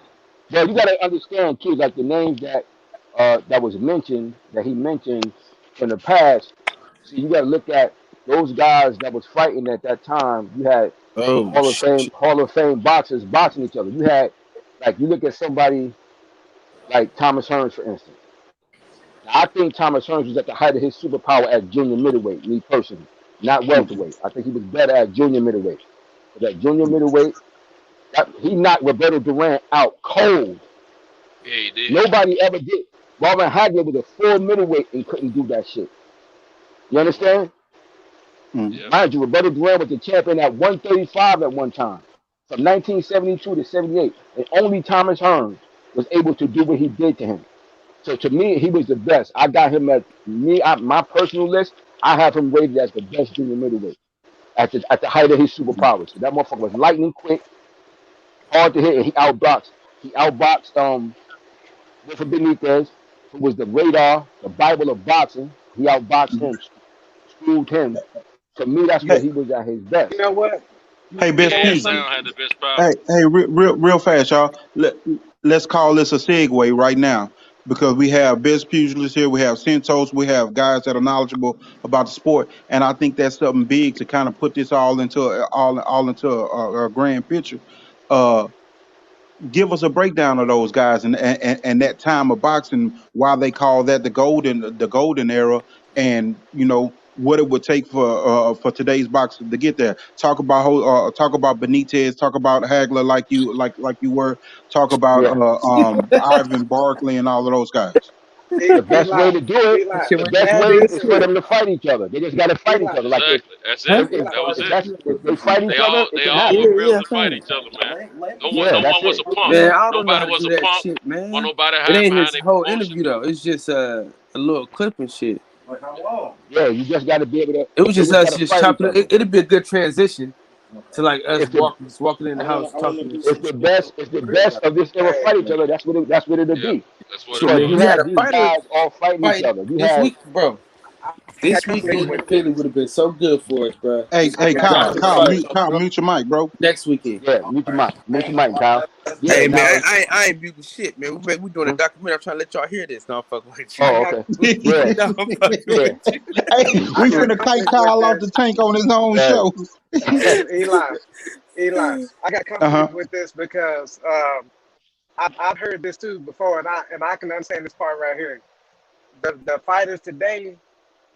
F: Well, you got to understand too, like the names that was mentioned, that he mentioned in the past. So you got to look at those guys that was fighting at that time. You had Hall of Fame boxers boxing each other. You had, you look at somebody like Thomas Hearns, for instance. Now, I think Thomas Hearns was at the height of his superpower at junior middleweight, me personally, not welterweight. I think he was better at junior middleweight. But at junior middleweight, he knocked Roberto Duran out cold.
K: Yeah, he did.
F: Nobody ever did. Marvin Hagler was a full middleweight and couldn't do that shit. You understand?
E: Mm-hmm.
F: Mind you, Roberto Duran was the champion at 135 at one time, from 1972 to 78. And only Thomas Hearns was able to do what he did to him. So to me, he was the best. I got him at my personal list. I have him rated as the best junior middleweight at the height of his superpowers. So that motherfucker was lightning quick, hard to hit, and he outboxed Wilfred Benitez, who was the radar, the Bible of boxing. He outboxed him, screwed him. To me, that's where he was at his best.
J: You know what?
E: Hey, best
K: had the best power.
E: Hey, real fast, y'all. Let's call this a segue right now, because we have best pugilists here, we have Centos, we have guys that are knowledgeable about the sport, and I think that's something big to kind of put this all into a grand picture. Give us a breakdown of those guys and that time of boxing, why they call that the golden era, and what it would take for today's boxing to get there. Talk about Benitez, talk about Hagler like you were, talk about Ivan Barkley and all of those guys.
F: The best way to do it, the best way is for them to fight each other. They just got to fight each other.
K: That's it. That was it.
F: They fight each other.
K: They all were real to fight each other, man. No one was a punk.
B: Man, I don't
K: nobody
B: know
K: was
B: how to
K: a
B: do
K: punk.
B: shit, man.
K: Nobody hide
B: it ain't
K: behind
B: his
K: their
B: whole
K: promotion.
B: interview though. It's just a little clip and shit.
F: Yeah, you just got to be able to.
B: It was just us just chopping it. It'd be a good transition To like us walking in the house talking.
F: It's the best. It's the best of this era fight each other. That's what it'll be.
K: That's what
F: Because you
B: had
F: had
B: a
F: these
B: fighter
F: guys all fighting each other. You
B: this
F: had
B: week, bro. This weekend in Philly would have been so good for us, bro.
E: Hey, Kyle, mute your mic, bro.
B: Next weekend.
F: Yeah, mute your mic, Kyle. Yeah,
B: hey man, I ain't muting shit, man. We doing a documentary. I'm trying to let y'all hear this. No, I'm fucking with you.
F: Oh, okay. Yeah.
E: No, I'm fucking with you. Hey, we finna kite Kyle off the tank on his own show.
J: Eli, I got comfortable with this because I've heard this too before, and I can understand this part right here. The fighters today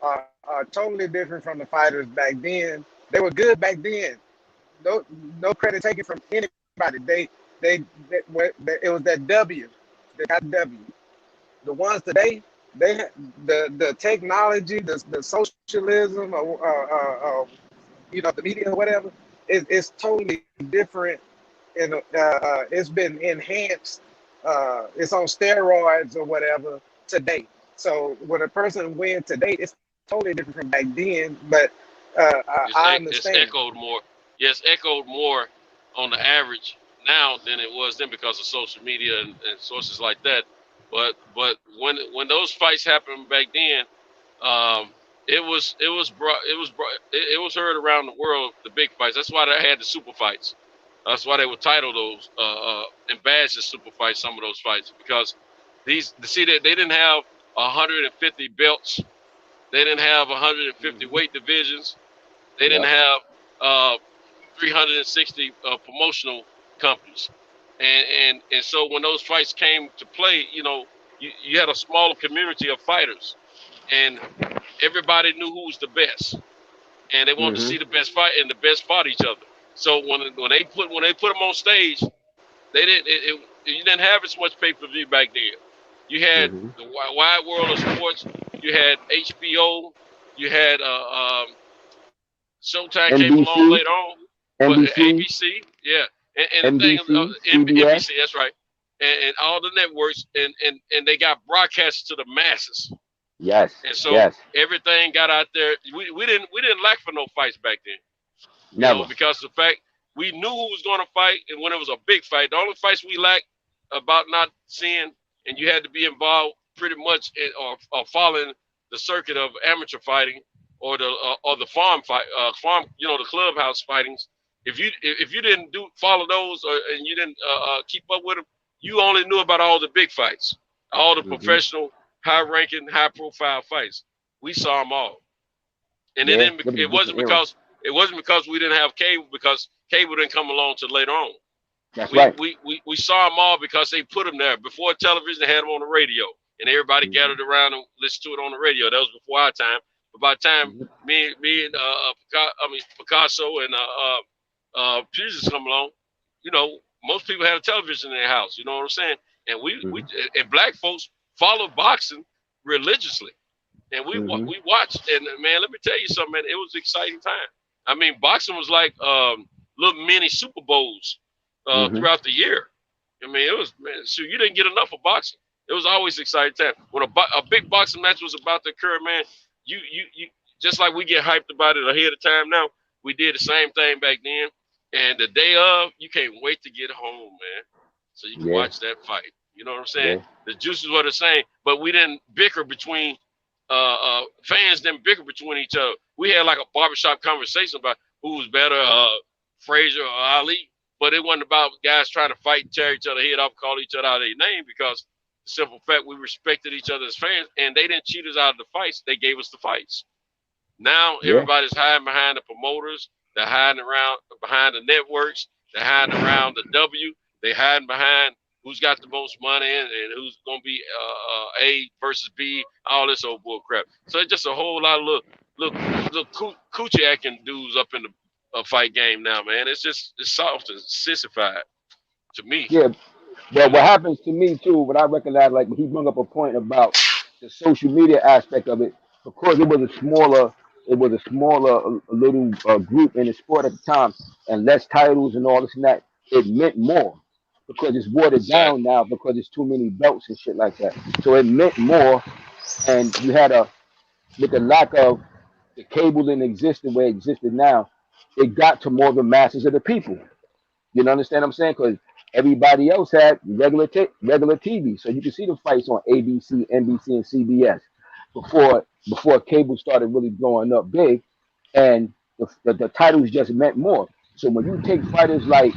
J: are totally different from the fighters back then. They were good back then. No credit taken from anybody. It was that W. They got W. The ones today, they the technology, the socialism, the media or whatever. It's totally different, and it's been enhanced. It's on steroids or whatever today. So when a person wins today, it's totally different from back then. But I understand.
K: It's echoed more. Yes, echoed more on the average now than it was then because of social media and sources like that. But when those fights happened back then, it was heard around the world, the big fights. That's why they had the super fights. That's why they would title those and badge the super fights, some of those fights, because they didn't have 150 belts. They didn't have 150 weight divisions. They didn't have 360 promotional companies. And so when those fights came to play, you had a smaller community of fighters, and everybody knew who was the best, and they wanted to see the best fight, and the best fought each other. So when they put them on stage, you didn't have as much pay-per-view back then. You had the wide world of sports. You had HBO. You had Showtime
F: NBC,
K: came along later on.
F: NBC.
K: ABC, yeah. And the thing, NBC, that's right. And all the networks, and they got broadcast to the masses.
F: Yes.
K: And so everything got out there. We didn't lack for no fights back then.
F: Never.
K: Because of the fact we knew who was going to fight, and when it was a big fight, the only fights we lacked about not seeing, and you had to be involved pretty much or following the circuit of amateur fighting or the farm fight, the clubhouse fightings. If you didn't follow those and you didn't keep up with them, you only knew about all the big fights, all the professional, high-ranking, high-profile fights. We saw them all, and it wasn't because we didn't have cable, because cable didn't come along till later on.
F: That's right.
K: We saw them all because they put them there. Before television, they had them on the radio, and everybody gathered around and listened to it on the radio. That was before our time. But by the time me and Picasso and Puget come along, most people had a television in their house. You know what I'm saying? And we black folks followed boxing religiously, and we watched. And man, let me tell you something, man. It was an exciting time. I mean, boxing was like little mini Super Bowls throughout the year. I mean, it was, man. So you didn't get enough of boxing. It was always an exciting time. When a big boxing match was about to occur, man, you just like we get hyped about it ahead of time now. We did the same thing back then. And the day of, you can't wait to get home, man, so you can watch that fight. You know what I'm saying? The juices were the same, but we didn't bicker between fans. Didn't bicker between each other. We had like a barbershop conversation about who was better, Frazier or Ali. But it wasn't about guys trying to fight and tear each other head off, call each other out of their name, because the simple fact we respected each other as fans, and they didn't cheat us out of the fights. They gave us the fights. Now everybody's hiding behind the promoters. They're hiding around behind the networks. They're hiding around the W. They're hiding behind who's got the most money and who's going to be A versus B, all this old bull crap. So it's just a whole lot of little coochie acting dudes up in the fight game now, man. It's soft and sissified to me.
F: Yeah, but what happens to me too, what I recognize, like he brought up a point about the social media aspect of it, because it was a smaller little group in the sport at the time, and less titles and all this and that. It meant more because it's watered down now because there's too many belts and shit like that. So it meant more, and you had with the lack of the cable didn't exist the way it existed now. it got to more of the masses of the people. You know, understand what I'm saying? Because everybody else had regular TV, so you can see the fights on ABC, NBC, and CBS before cable started really blowing up big, and the titles just meant more. So when you take fighters like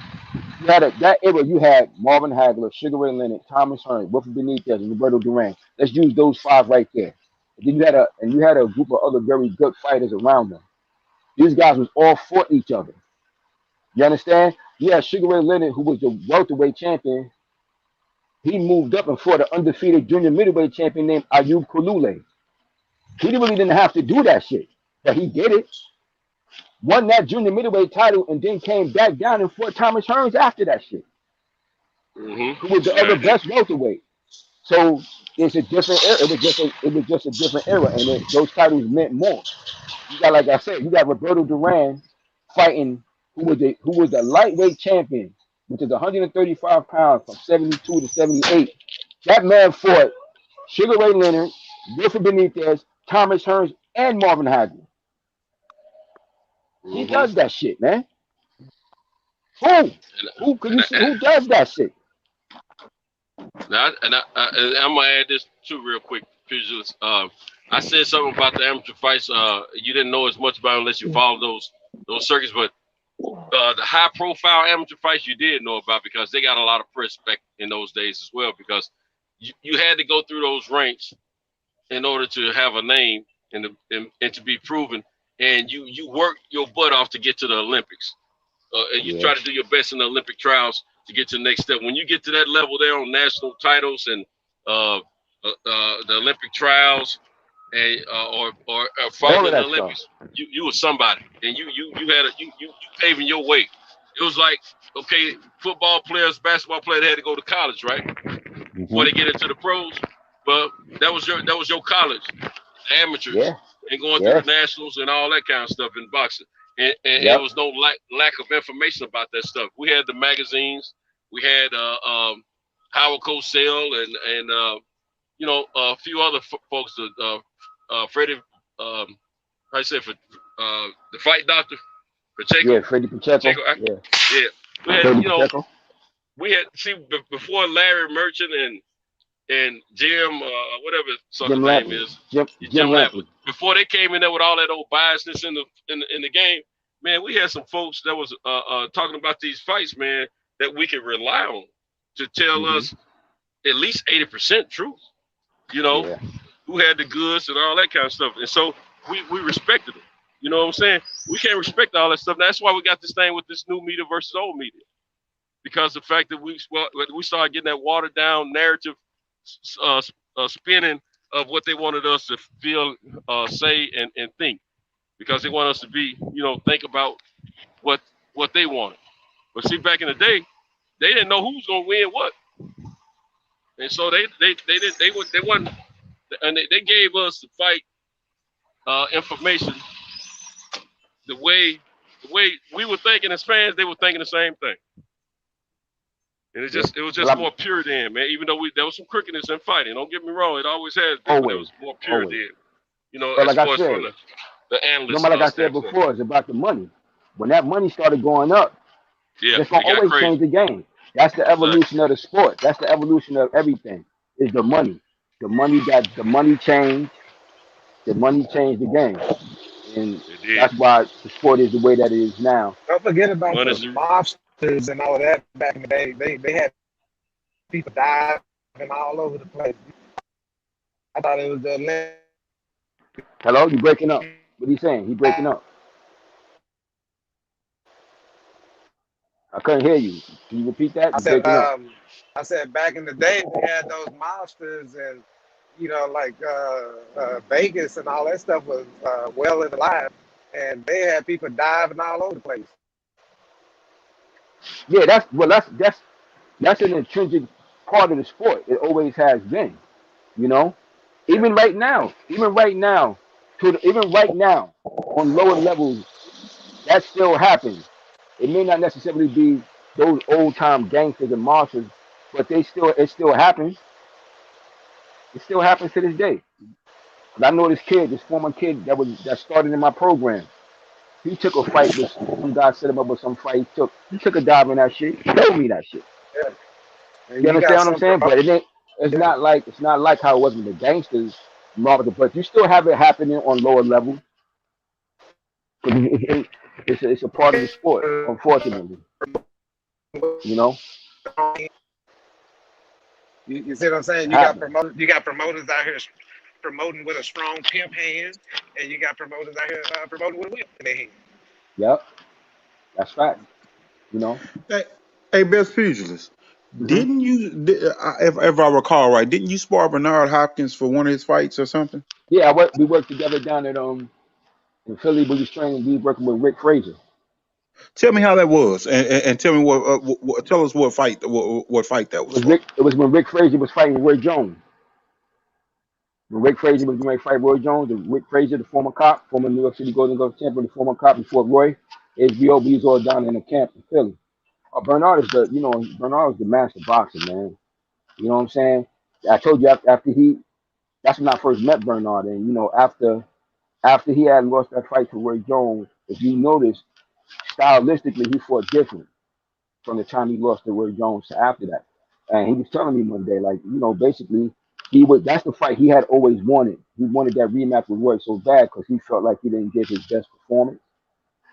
F: that era, you had Marvin Hagler, Sugar Ray Leonard, Thomas Hearns, Wilfred Benitez, and Roberto Duran. Let's use those 5 right there. And then you had a group of other very good fighters around them. These guys was all fought each other. You understand? You had Sugar Ray Leonard, who was the welterweight champion. He moved up and fought an undefeated junior middleweight champion named Ayub Kulule. He really didn't have to do that shit, but he did it. Won that junior middleweight title and then came back down and fought Thomas Hearns after that shit, who was the other best welterweight. So it's a different era. It was just a different era, and those titles meant more. You got, like I said, you got Roberto Duran fighting who was the lightweight champion, which is 135 pounds from 72 to 78. That man fought Sugar Ray Leonard, Wilfred Benitez, Thomas Hearns, and Marvin Hagler. He does that shit, man. Who does that shit?
K: Now, I'm gonna add this too real quick. I said something about the amateur fights. You didn't know as much about it unless you followed those circuits, but the high-profile amateur fights you did know about because they got a lot of press back in those days as well. Because you had to go through those ranks in order to have a name and to be proven. And you work your butt off to get to the Olympics. And you try to do your best in the Olympic trials to get to the next step. When you get to that level there on national titles and the Olympic trials and or fighting in the Olympics, you were somebody, and you paving your way. It was like, okay, football players, basketball players, they had to go to college, right, before they get into the pros. But that was your college, the amateurs, and going through the nationals and all that kind of stuff in boxing. And there was no lack of information about that stuff. We had the magazines, we had Howard Cosell and a few other folks. Freddie, I said for the fight doctor, Pacheco.
F: Yeah, Freddie Pacheco.
K: Yeah. We had before Larry Merchant and Jim, whatever his name is, Jim Lampley. Before they came in there with all that old biasness in the game, man, we had some folks that was talking about these fights, man, that we could rely on to tell us at least 80% truth. Who had the goods and all that kind of stuff, and so we respected them. You know what I'm saying? We can't respect all that stuff. That's why we got this thing with this new media versus old media, because the fact that we started getting that watered down narrative spinning of what they wanted us to feel, say, and think, because they want us to be, think about what they wanted. But see, back in the day, they didn't know who was gonna win what, and so they wasn't, and they gave us the fight information the way we were thinking as fans. They were thinking the same thing. And it was just more pure then, man. Even though there was some crookedness in fighting. Don't get me wrong, it always has been, but it was more pure then.
F: But
K: as
F: like
K: far
F: I
K: as
F: said,
K: from the analysts.
F: like I said before, it's about the money. When that money started going up, it's gonna always change the game. That's the evolution of the sport. That's the evolution of everything. Is the money. The money changed. The money changed the game. And that's why the sport is the way that it is now.
J: Don't forget about the mobsters and all of that back in the day. They had people diving all over the place. I thought it was the Olympics.
F: Hello, you breaking up? What are you saying? He breaking up. I couldn't hear you. Can you repeat that?
J: I said back in the day they had those mobsters, and like Vegas and all that stuff was well and alive, and they had people diving all over the place.
F: Yeah, that's an intrinsic part of the sport. It always has been, Even right now, on lower levels, that still happens. It may not necessarily be those old time gangsters and marshals, but it still happens. It still happens to this day. But I know this former kid that started in my program. He took a fight with some guy set him up with some fight. He took a dive in that shit. He showed me that shit.
J: Yeah.
F: You understand what I'm saying? But it's not like how it was with the gangsters, Marvel, but you still have it happening on lower level. It's a part of the sport, unfortunately. You know.
J: You see what I'm saying? You got promoters out here promoting with a strong pimp hand, and you got promoters out here promoting with a whip in their hand.
F: Yep, that's fact. You know.
E: Hey, Best Pugilist. Didn't you, if I recall right, didn't you spar Bernard Hopkins for one of his fights or something?
F: Yeah, we worked together down at in Philly. We was training. We was working with Rick Frazier.
E: Tell me how that was, and tell me tell us what fight that was.
F: It was when Rick Frazier was fighting Roy Jones. When Rick Frazier was going to fight Roy Jones, Rick Frazier, the former cop, former New York City Golden Glove champion, the former cop before Roy, HBO, we was all down in the camp in Philly. Bernard is Bernard was the master boxer, man. You know what I'm saying? I told you that's when I first met Bernard, and after he had lost that fight to Roy Jones, if you notice, stylistically he fought different from the time he lost to Roy Jones to after that. And he was telling me one day, like, basically that's the fight he had always wanted. He wanted that rematch with Roy so bad because he felt like he didn't give his best performance.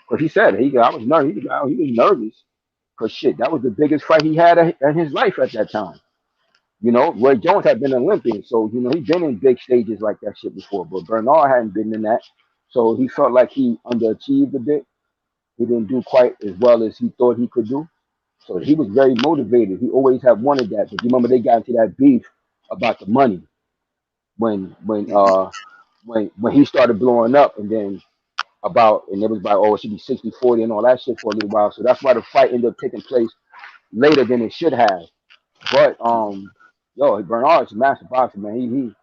F: Because he said I was nervous. He was nervous because shit, that was the biggest fight he had in his life at that time. Roy Jones had been an Olympian, so he'd been in big stages like that shit before. But Bernard hadn't been in that, so he felt like he underachieved a bit. He didn't do quite as well as he thought he could do. So he was very motivated. He always had wanted that. But you remember they got into that beef about the money when he started blowing up, and then it was about, it should be 60-40 and all that shit for a little while. So that's why the fight ended up taking place later than it should have. But Bernard's a master boxer, man.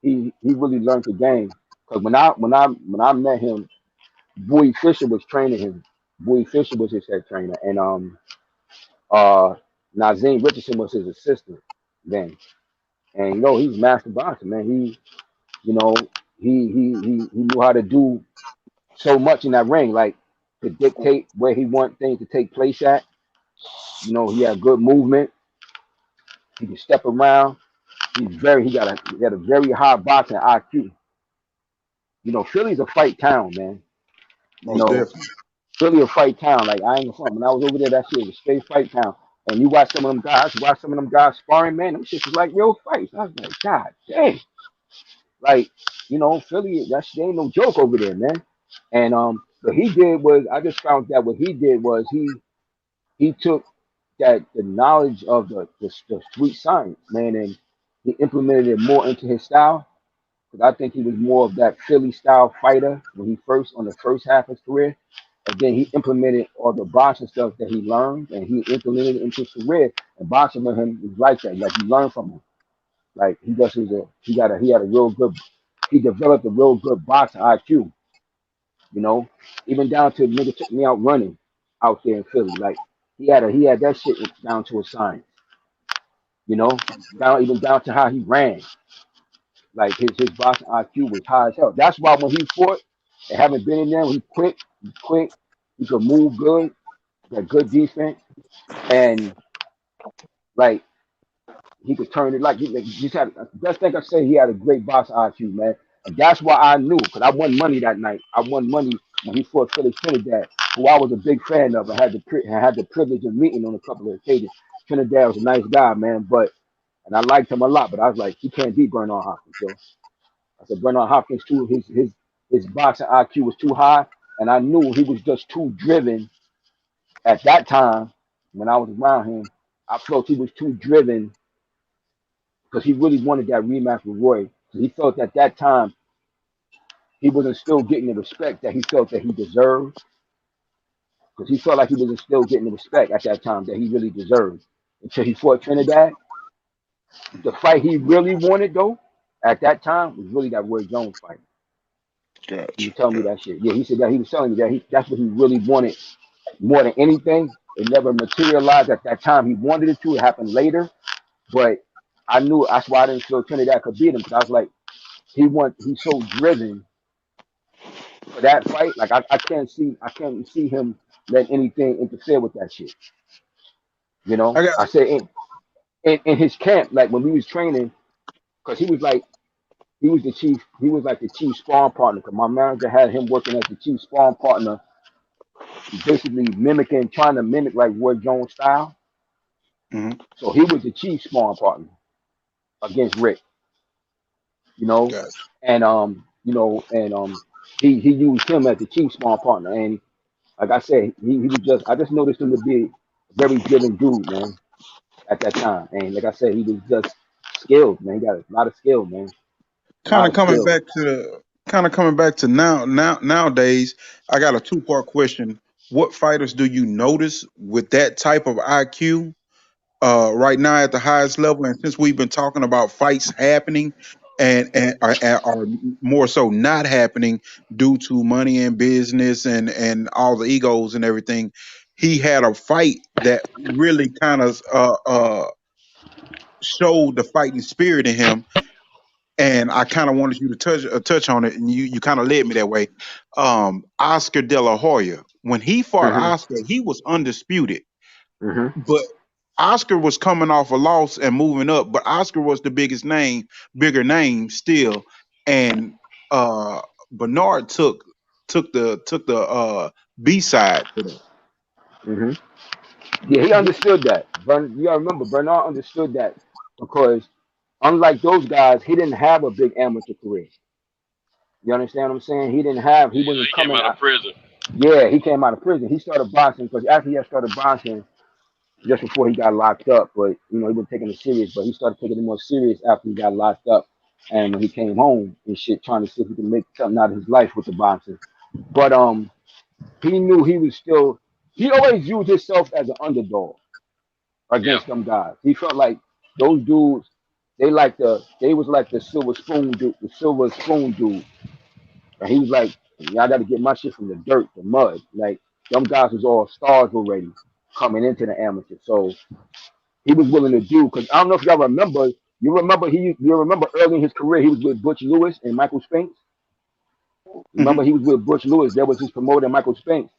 F: He really learned the game. Because when I met him, Bowie Fisher was training him. Bowie Fisher was his head trainer, and Nazim Richardson was his assistant then. And he's a master boxer, man. He knew how to do so much in that ring, like to dictate where he want things to take place at. He had good movement. He could step around. He had a very high boxing IQ. Philly's a fight town, man. Philly a fight town. Like, I ain't gonna front. When I was over there, that shit was a straight fight town. And you watch some of them guys sparring, man, them shit was like real fights. I was like, God damn. Like, Philly, that shit ain't no joke over there, man. And what he did was, I just found that what he did was he took the knowledge of the street science, man, and he implemented it more into his style. Because I think he was more of that Philly style fighter on the first half of his career. And then he implemented all the boxing stuff that he learned, and he implemented it into his career. And boxing with him was like that. Like, you learn from him. Like, he developed a real good boxing IQ. Even down to nigga took me out running out there in Philly. Like, he had that shit down to a science. Even down to how he ran. Like, his boxing IQ was high as hell. That's why when he fought and haven't been in there, he quick, he could move good, got good defense, and like he could turn it like he just had. Best thing I say, he had a great boxing IQ, man. And that's why I knew, because I won money that night. I won money when he fought Felix Trinidad, who I was a big fan of. I had the privilege of meeting on a couple of occasions. Trinidad was a nice guy, man, and I liked him a lot, but I was like, he can't beat Bernard Hopkins, yo. I said Bernard Hopkins too, his boxing IQ was too high, and I knew he was just too driven at that time. When I was around him, I felt he was too driven because he really wanted that rematch with Roy. He felt at that time he wasn't still getting the respect that he felt that he deserved, because he felt like he wasn't still getting the respect at that time that he really deserved until he fought Trinidad. The fight he really wanted, though, at that time was really that Roy Jones fight.
E: Gotcha.
F: He told me that shit. Yeah, he said that he was telling me that that's what he really wanted more than anything. It never materialized at that time. He wanted it to. It happened later, but I knew that's why I didn't feel Trinidad could beat him, because I was like, he's so driven for that fight, like I can't see him let anything interfere with that shit. You know, I said in his camp, like when we was training, because he was like the chief sparring partner. Because my manager had him working as the chief sparring partner, basically trying to mimic like Roy Jones style.
E: Mm-hmm.
F: So he was the chief sparring partner against Rick. You know, and he used him as the chief sparring partner, and like I said, he was I just noticed him to be a very giving dude, man, at that time. And like I said, he was just skilled, man. He got a lot of skill, man.
E: Kind of coming back to nowadays, I got a 2-part question. What fighters do you notice with that type of IQ right now at the highest level? And since we've been talking about fights happening and are more so not happening due to money and business and all the egos and everything, he had a fight that really kind of showed the fighting spirit in him. And I kind of wanted you to touch on it, and you kind of led me that way. Oscar De La Hoya, when he fought Oscar, he was undisputed, but Oscar was coming off a loss and moving up. But Oscar was the bigger name still, and Bernard took the B side to that.
F: Yeah, he understood that. You gotta remember, Bernard understood that because unlike those guys, he didn't have a big amateur career. You understand what I'm saying? He wasn't coming
K: out of prison.
F: Yeah, he came out of prison. He started boxing because after he had started boxing, just before he got locked up, but he wasn't taking it serious. But he started taking it more serious after he got locked up, and when he came home and shit, trying to see if he could make something out of his life with the boxing. But he knew he was still. He always used himself as an underdog against them guys. He felt like those dudes. They was like the silver spoon dude, and he was like, y'all got to get my shit from the dirt, the mud. Like them guys was all stars already coming into the amateur, so he was willing to do. Because I don't know if y'all remember. You remember early in his career he was with Butch Lewis and Michael Spinks. Remember he was with Butch Lewis. That was his promoter, Michael Spinks.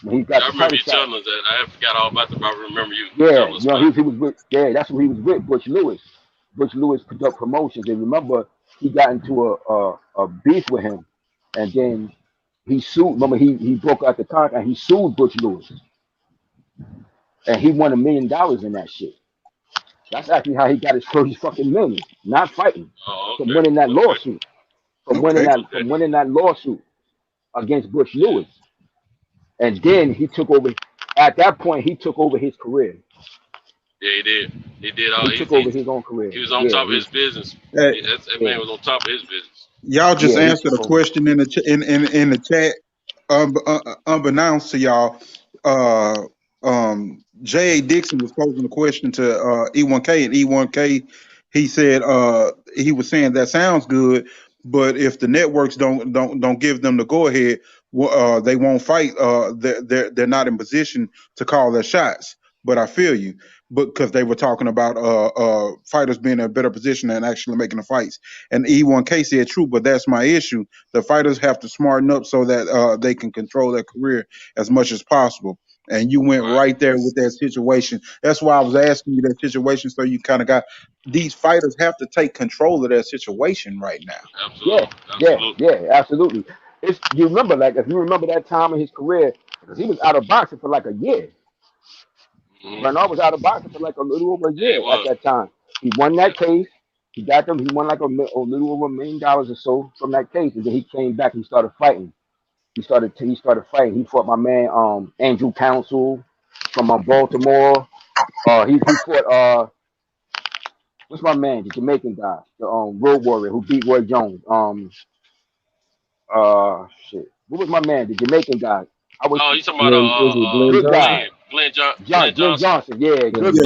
F: When he got
K: I remember you telling us that. I forgot all about the. I remember you.
F: Yeah, he was with. Yeah, that's what he was with, Butch Lewis. Butch Lewis Promotions. And remember, he got into a beef with him, and then he sued. Remember, he broke out the contract and he sued Butch Lewis, and he won $1 million in that shit. That's actually how he got his first fucking million, not fighting, from winning that lawsuit, from winning that lawsuit against Butch Lewis, and then he took over. At that point, he took over his career.
K: Yeah, he did. He
F: took over his own career.
K: He was on top of his business. That man was on top of his business.
E: Y'all just answered a question in the chat. Unbeknownst to y'all, J.A. Dixon was posing a question to E1K, and E1K, he said he was saying that sounds good, but if the networks don't give them the go ahead, they won't fight. They're not in position to call their shots. But I feel you, because they were talking about fighters being in a better position and actually making the fights. And E1K said true, but that's my issue. The fighters have to smarten up so that they can control their career as much as possible. And you went right there with that situation. That's why I was asking you that situation, so you kind of got these fighters have to take control of their situation right now.
K: Absolutely.
F: Absolutely. You remember, like, if you remember that time in his career, he was out of boxing for like a year. Bernard was out of boxing for like a little over a year at that time. He won that case. He won like a little over $1 million or so from that case, and then he came back and he started fighting. He started fighting. He fought my man Andrew Council from Baltimore. He fought what's my man, the Jamaican guy, the Road Warrior who beat Roy Jones. Shit. What was my man, the Jamaican guy?
K: You talking about Glenn Johnson?
F: Yeah, good dude.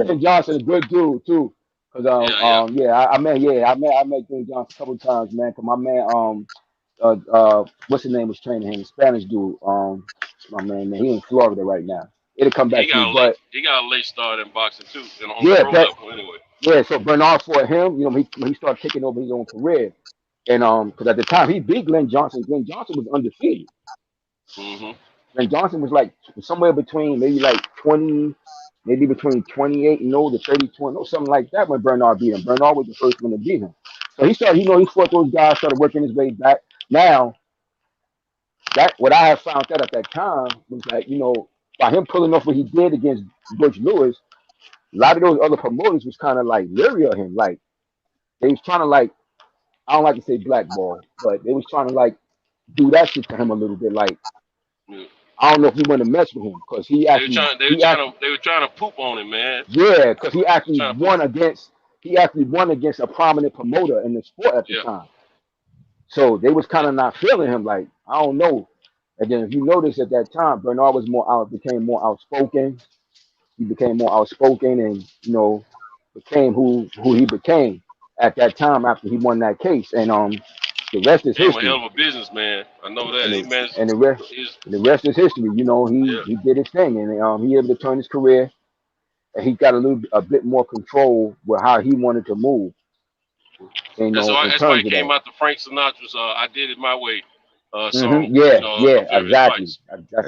F: Glenn Johnson, a good dude too. Cause I met Glenn Johnson a couple times, man. Cause my man what's his name was training him, Spanish dude. My man, he in Florida right now. It'll come back to me, but
K: he got a late start in boxing too. On the pro level, anyway.
F: Yeah, so Bernard fought him. He started taking over his own career. And because at the time he beat Glenn Johnson. Glenn Johnson was undefeated.
K: Mm-hmm.
F: Glenn Johnson was like somewhere between maybe like 20, maybe between 28-0 to 30-20, something like that when Bernard beat him. Bernard was the first one to beat him. So he started, he fought those guys, started working his way back. Now, that what I have found out at that time was that, by him pulling off what he did against Butch Lewis, a lot of those other promoters was kind of like leery of him. Like, they was trying to like, I don't like to say blackball, but they was trying to like do that shit to him a little bit. Like, I don't know if we want to mess with him because he actually
K: they were trying to poop on him, man.
F: Yeah, because he actually won against a prominent promoter in the sport at the time. So they was kind of not feeling him. Like, I don't know. And then if you notice at that time, Bernard was became more outspoken. He became more outspoken and became who he became at that time after he won that case. And the rest is history.
K: A hell of a businessman. I know that.
F: And the rest is history. He did his thing, and he able to turn his career, and he got a bit more control with how he wanted to move. And,
K: that's why he came out to Frank Sinatra's "I Did It My Way" song.
F: Exactly.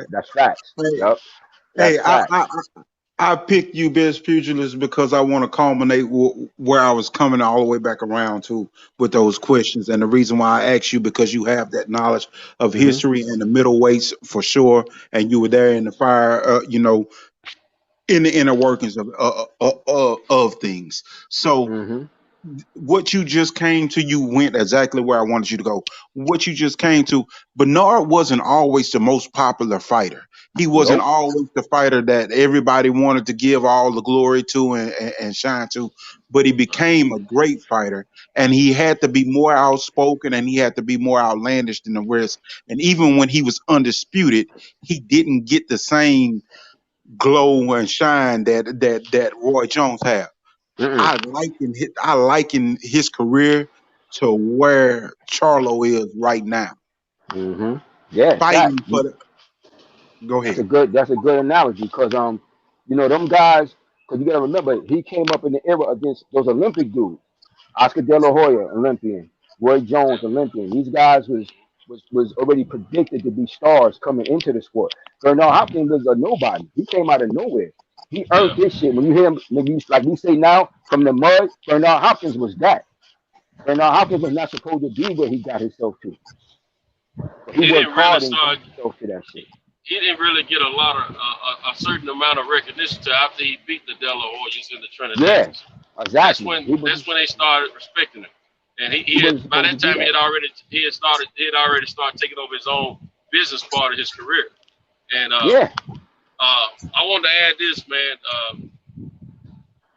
F: That's facts. Yep.
E: Hey, I picked you best pugilist because I want to culminate where I was coming all the way back around to with those questions. And the reason why I asked you, because you have that knowledge of history and the middleweights for sure. And you were there in the fire, in the inner workings of things. So what you just came to, you went exactly where I wanted you to go. What you just came to, Bernard wasn't always the most popular fighter. He wasn't always the fighter that everybody wanted to give all the glory to and shine to, but he became a great fighter, and he had to be more outspoken and he had to be more outlandish than the rest. And even when he was undisputed, he didn't get the same glow and shine that Roy Jones had. I liken his career to where Charlo is right now.
F: Yeah,
E: fighting for the. Go ahead.
F: That's a good analogy because them guys, because you gotta remember he came up in the era against those Olympic dudes, Oscar De La Hoya, Olympian, Roy Jones, Olympian. These guys was already predicted to be stars coming into the sport. Bernard Hopkins was a nobody. He came out of nowhere. He earned this shit. When you hear him, like we say now, from the mud, Bernard Hopkins was that. Bernard Hopkins was not supposed to be where he got himself to. He worked hard and got himself to that shit.
K: He didn't really get a certain amount of recognition till after he beat the De La Hoyas in the Trinidad.
F: Yeah, exactly.
K: That's when they started respecting him. And by that time he had already started taking over his own business part of his career. And I wanted to add this, man.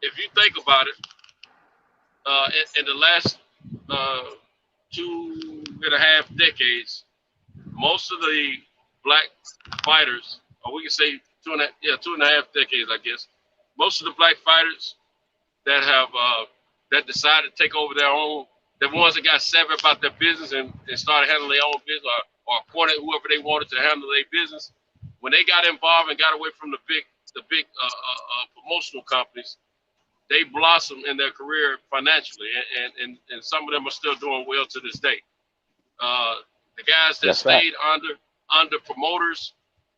K: If you think about it, in the last 2.5 decades, most of the black fighters, or we can say 2.5 decades, I guess. Most of the black fighters that have that decided to take over their own, the ones that got savvy about their business and started handling their own business, or appointed whoever they wanted to handle their business, when they got involved and got away from the big promotional companies, they blossomed in their career financially, and some of them are still doing well to this day. The guys that stayed under promoters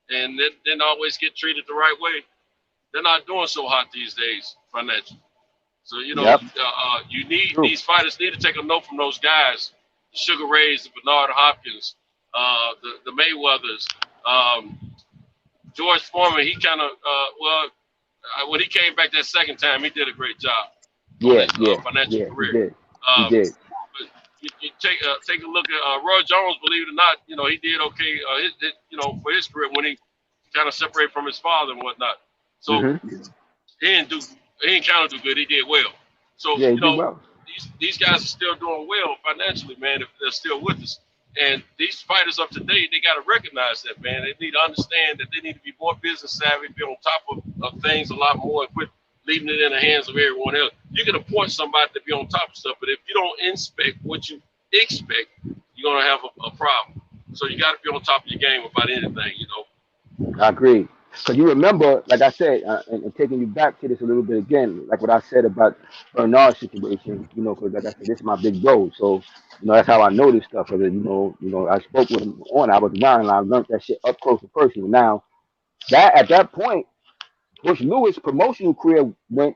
K: and didn't always get treated the right way, they're not doing so hot these days financially. So you need these fighters need to take a note from those guys, the Sugar Rays, the Bernard Hopkins, the Mayweathers, George Foreman. He kind of when he came back that second time, he did a great job. Financial career.
F: He did.
K: You take a look at Roy Jones. Believe it or not, he did okay. For his career when he kind of separated from his father and whatnot. So he didn't kind of do good. He did well. So these guys are still doing well financially, man. If they're still with us, and these fighters of today, they got to recognize that, man. They need to understand that they need to be more business savvy, be on top of things a lot more, and quit leaving it in the hands of everyone else. You can appoint somebody to be on top of stuff, but if you don't inspect what you expect, you're gonna have a problem. So you got to be on top of your game about anything,
F: I agree. Because you remember, like I said, and taking you back to this a little bit again, like what I said about Bernard's situation, because like I said, this is my big bro. So, that's how I know this stuff. Because, I spoke with him I was around and I learned that shit up close and personal. Now, at that point, Bush Lewis' promotional career went,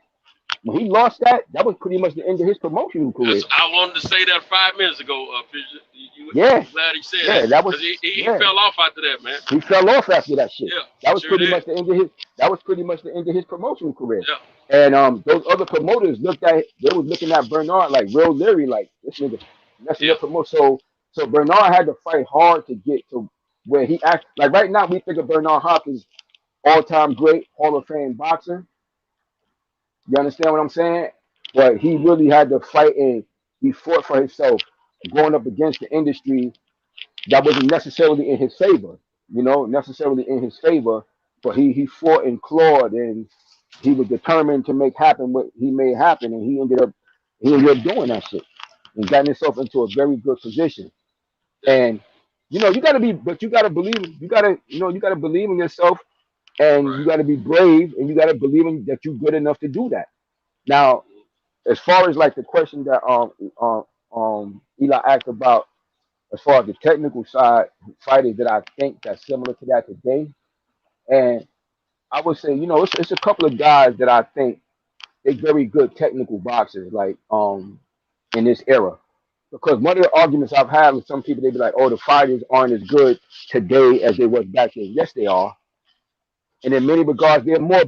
F: when he lost that was pretty much the end of his promotional career.
K: I wanted to say that 5 minutes ago, Fisher.
F: Yeah.
K: Glad he said
F: that was
K: he fell off after that, man.
F: He fell off after that shit.
K: Yeah,
F: that was pretty much the end of his. That was pretty much the end of his promotional career. Yeah. And those other promoters they was looking at Bernard like real leery, like this nigga messing up promotion. So Bernard had to fight hard to get to where he act. Like right now, we think of Bernard Hopkins, all-time great Hall of Fame boxer. You understand what I'm saying? But he really had to fight, and he fought for himself, going up against the industry that wasn't necessarily in his favor, but he fought and clawed, and he was determined to make happen what he made happen, and he ended up doing that shit and got himself into a very good position. And you gotta believe in yourself, and you gotta be brave, and you gotta believe in that you're good enough to do that. Now, as far as like the question that Eli asked about, as far as the technical side fighters that I think that's similar to that today, and I would say, it's a couple of guys that I think they're very good technical boxers, like in this era. Because one of the arguments I've had with some people, they be like, "Oh, the fighters aren't as good today as they was back then." Yes, they are. And in many regards, they're more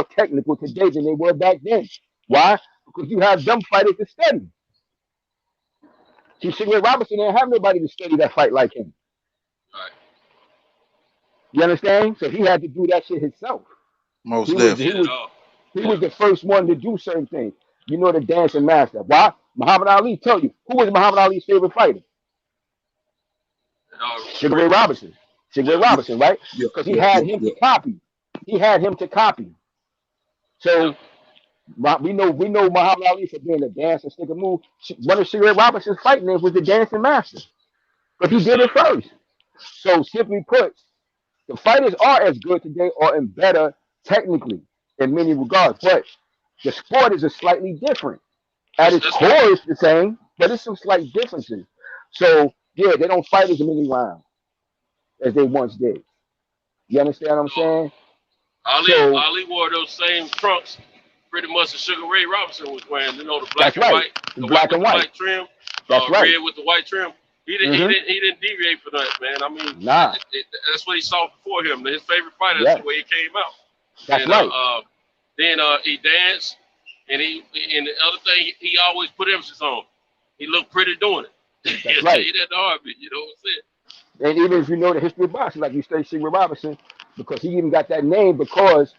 F: technical today than they were back then. Why? Because you have them fighters to study. See, Sugar Ray Robinson didn't have nobody to study that fight like him.
K: Right.
F: You understand? So he had to do that shit himself.
E: Most
F: He
E: definitely.
F: was the first one to do certain things. The dancing master. Why? Muhammad Ali tell you. Who was Muhammad Ali's favorite fighter? Sugar Ray Robinson. Sugar Ray Robinson, right? Because he had him to copy. He had him to copy. So we know Muhammad Ali for being a dance and stick a move. One of Sugar Ray Robinson's fight names was the dancing master. But he did it first. So simply put, the fighters are as good today or and better technically in many regards, but the sport is a slightly different. At its core, it's the same, but there's some slight differences. So yeah, they don't fight as many rounds as they once did. You understand what I'm saying?
K: Ali wore those same trunks pretty much as Sugar Ray Robinson was wearing. The black and white, the black and white trim, red with the white trim. He didn't deviate for that, man. I mean, that's what he saw before him. His favorite fighter, that's the way he came out.
F: That's right.
K: Then he danced, and the other thing he always put emphasis on. He looked pretty doing it.
F: That's right.
K: He didn't argue, you know what I'm saying?
F: And even if you know the history of boxing, like you say, Sugar Ray Robinson, because he even got that name because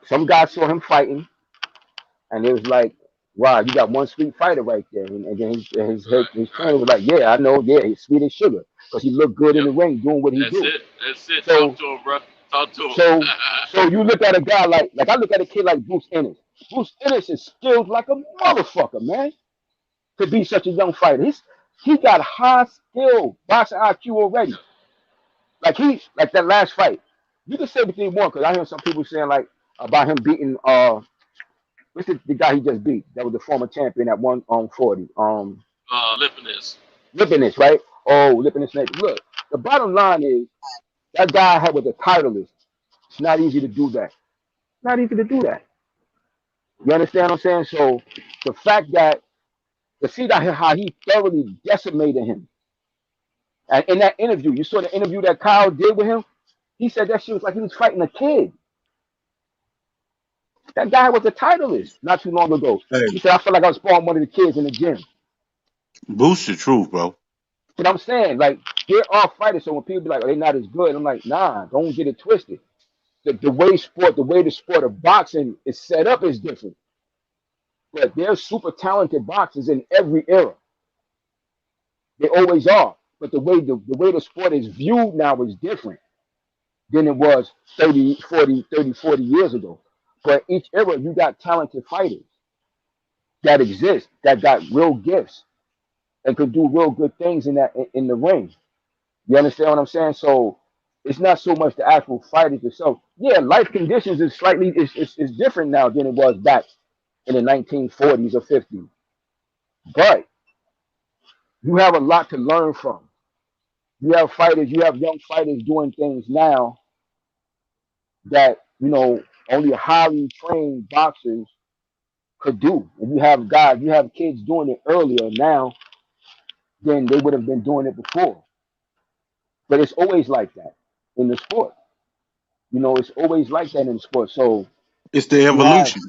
F: some guy saw him fighting, and it was like, wow, you got one sweet fighter right there. And then his friend was like, yeah, I know, yeah, he's sweet as sugar. Because he looked good in the ring doing what he do.
K: That's it. So, talk to him, bro. Talk to him.
F: So you look at a guy like I look at a kid like Bruce Ennis. Bruce Ennis is skilled like a motherfucker, man, to be such a young fighter. He got high skill boxing IQ already. Like that last fight. You can say what you want, because I hear some people saying like about him beating what's the guy he just beat? That was the former champion at 140. Lipinus, right? Oh, Lipinus. Look, the bottom line is that guy was a titleist. It's not easy to do that. Not easy to do that. You understand what I'm saying? So the fact that to see that how he thoroughly decimated him. And in that interview, you saw the interview that Kyle did with him. He said that shit was like he was fighting a kid. That guy was a titleist not too long ago. Hey. He said, I felt like I was sparring one of the kids in the gym.
E: Boost the truth, bro.
F: But I'm saying, like, there are fighters, so when people be like, oh, they're not as good, I'm like, nah, don't get it twisted. The way the sport of boxing is set up is different. But there's super talented boxers in every era. They always are. But the way the sport is viewed now is different than it was 30, 40 years ago. But each era, you got talented fighters that exist, that got real gifts and could do real good things in the ring. You understand what I'm saying? So it's not so much the actual fighters itself. Yeah, life conditions is slightly is different now than it was back in the 1940s or 50s. But you have a lot to learn from. You have fighters, you have young fighters doing things now that, only highly trained boxers could do. And you have kids doing it earlier now than they would have been doing it before. But it's always like that in the sport. It's always like that in the sport. So
E: it's the evolution.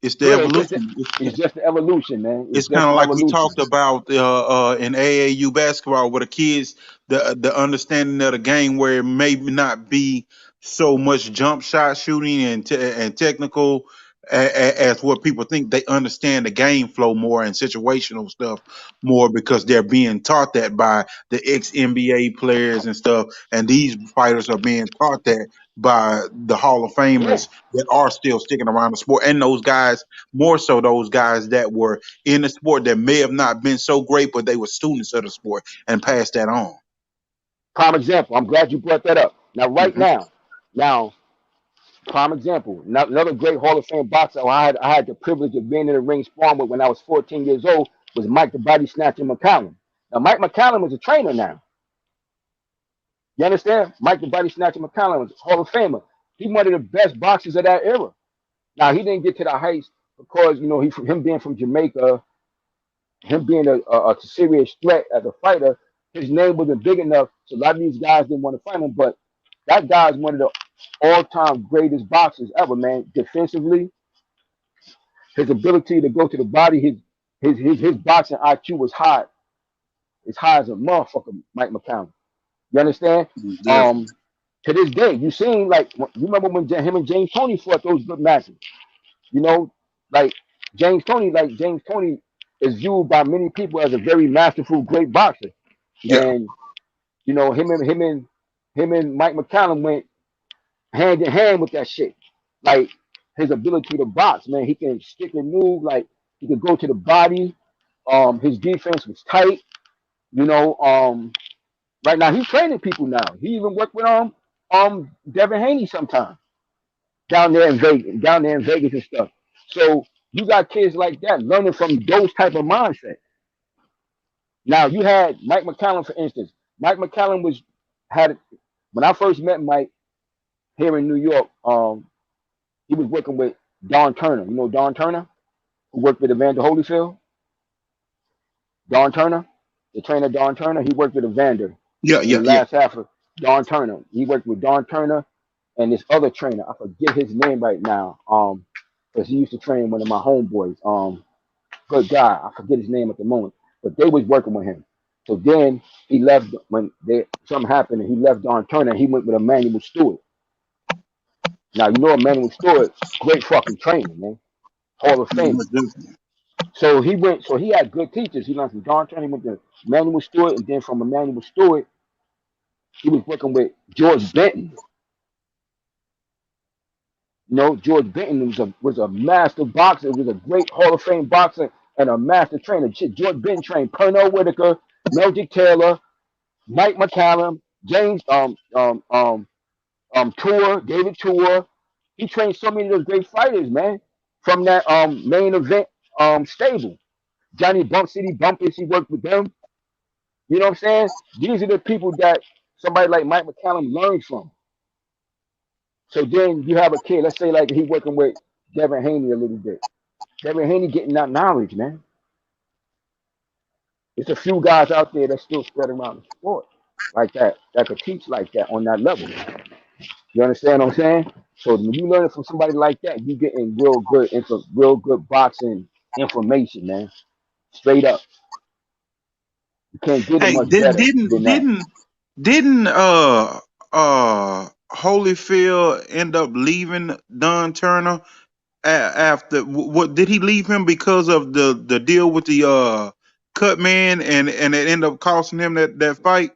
E: It's the evolution.
F: It's just the evolution, man.
E: It's kind of like we talked about in AAU basketball, where the kids, the understanding of the game, where it may not be so much jump shot shooting and technical as what people think. They understand the game flow more and situational stuff more because they're being taught that by the ex-NBA players and stuff. And these fighters are being taught that by the Hall of Famers that are still sticking around the sport, and those guys, more so those guys that were in the sport that may have not been so great, but they were students of the sport and passed that on.
F: Prime example. I'm glad you brought that up. Now, now, prime example. Another great Hall of Fame boxer I had the privilege of being in the ring sparring with when I was 14 years old was Mike the Body Snatcher McCallum. Now, Mike McCallum is a trainer now. You understand? Mike the Body Snatcher McCallum is a Hall of Famer. He's one of the best boxers of that era. Now, he didn't get to the heights because, him being from Jamaica, him being a serious threat as a fighter, his name wasn't big enough, so a lot of these guys didn't want to fight him. But that guy is one of the all-time greatest boxers ever, man. Defensively, his ability to go to the body, his boxing IQ was high, as high as a motherfucker, Mike McCallum. You understand? To this day, you remember when him and James Toney fought those good matches. James Toney is viewed by many people as a very masterful, great boxer. Yeah. And him and Mike McCallum went hand in hand with that shit. Like his ability to box, man, he can stick and move. Like he could go to the body. His defense was tight. Right now he's training people now. He even worked with Devin Haney sometimes down there in Vegas and stuff. So you got kids like that learning from those type of mindset. Now you had Mike McCallum, for instance. Mike McCallum when I first met Mike here in New York, he was working with Don Turner. You know Don Turner, who worked with Evander Holyfield? Don Turner, the trainer Don Turner, he worked with Evander. Last half of Don Turner. He worked with Don Turner and this other trainer. I forget his name right now. Because he used to train one of my homeboys. Good guy. I forget his name at the moment. But they was working with him. So then he left when something happened and he left Don Turner and he went with Emmanuel Stewart. Now Emmanuel Stewart, great fucking trainer, man. Hall of Fame. So he had good teachers. He learned from Don Turner, he went to Emmanuel Stewart, and then from Emmanuel Stewart, he was working with George Benton. George Benton was a master boxer, was a great Hall of Fame boxer and a master trainer. George Benton trained Pernell Whitaker, Meldrick Taylor, Mike McCallum, James David Tour. He trained so many of those great fighters, man, from that main event stable. Johnny Bump City Bumpers, he worked with them. You know what I'm saying? These are the people that somebody like Mike McCallum learned from. So then you have a kid, let's say like he working with Devin Haney a little bit. Devin Haney getting that knowledge, man. It's a few guys out there that still spread around the sport like that could teach like that on that level. You understand what I'm saying? So when you learn it from somebody like that, you getting real good boxing information, man. Straight up. You can't get it much better than that.
E: Didn't Holyfield end up leaving Don Turner after what? Did he leave him because of the deal with the cut man and it ended up costing him that fight?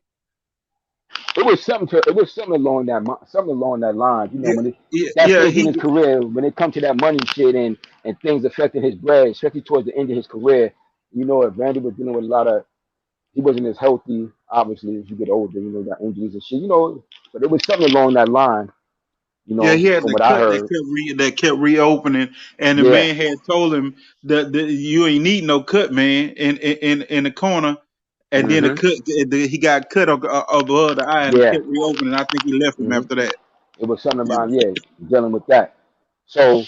F: It was something along that line. When in his career, when it comes to that money shit and things affecting his bread, especially towards the end of his career, Evander was dealing with a lot of he wasn't as healthy, obviously, as you get older. You know, got injuries and shit. You know, but it was something along that line. You
E: Yeah,
F: know,
E: he had
F: from
E: the
F: what I
E: cut
F: heard.
E: that kept reopening, and the
F: Yeah.
E: man had told him that you ain't need no cut, man, in the corner, and then the
F: Hmm.
E: cut he got cut above the eye, and it
F: Yeah.
E: kept reopening. I think he left him
F: Hmm.
E: after that.
F: It was something
E: You
F: about,
E: know.
F: yeah, dealing with that. So,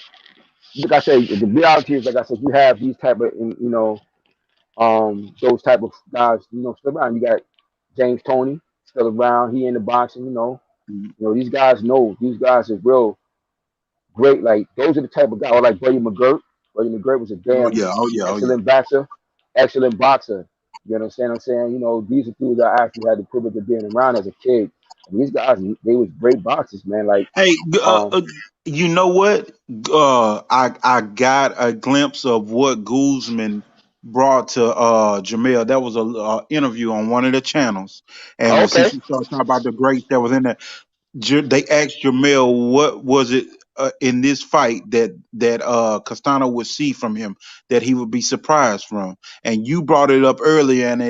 F: like I said, the reality is, like I said, you have these type of, you know, those type of guys, you know, still around. You got James Toney still around. He in the boxing, you know. You know, these guys know these guys are real great. Like those are the type of guys. Or like Buddy McGirt. Buddy McGirt was a
E: Oh
F: damn
E: yeah, oh yeah, oh yeah.
F: excellent boxer, excellent boxer. You understand what I'm saying? You know, these are dudes I actually had the privilege of being around as a kid. And these guys, they was great boxers, man. Like,
E: Hey,
F: um,
E: you know what? I got a glimpse of what Guzman brought to Jamel. That was a interview on one of the channels, and when
F: okay,
E: since you started talking about the greats that was in there, they asked Jamel what was it in this fight that Castano would see from him that he would be surprised from, and you brought it up earlier, and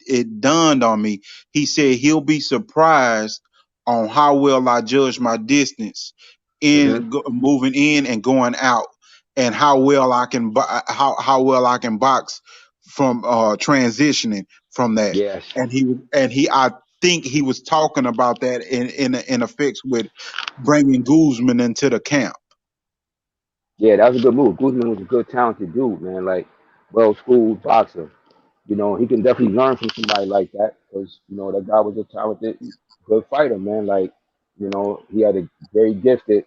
E: it dawned on me. He said he'll be surprised on how well I judge my distance
F: hmm,
E: moving in and going out, and how well I can how well I can box from transitioning from that.
F: yes,
E: And I think he was talking about that in effects with bringing Guzman into the camp.
F: yeah, that was a good move. Guzman was a good, talented dude, man. Like, well schooled boxer. You know, he can definitely learn from somebody like that because you know that guy was a talented, good fighter, man. Like, you know, he had a very gifted,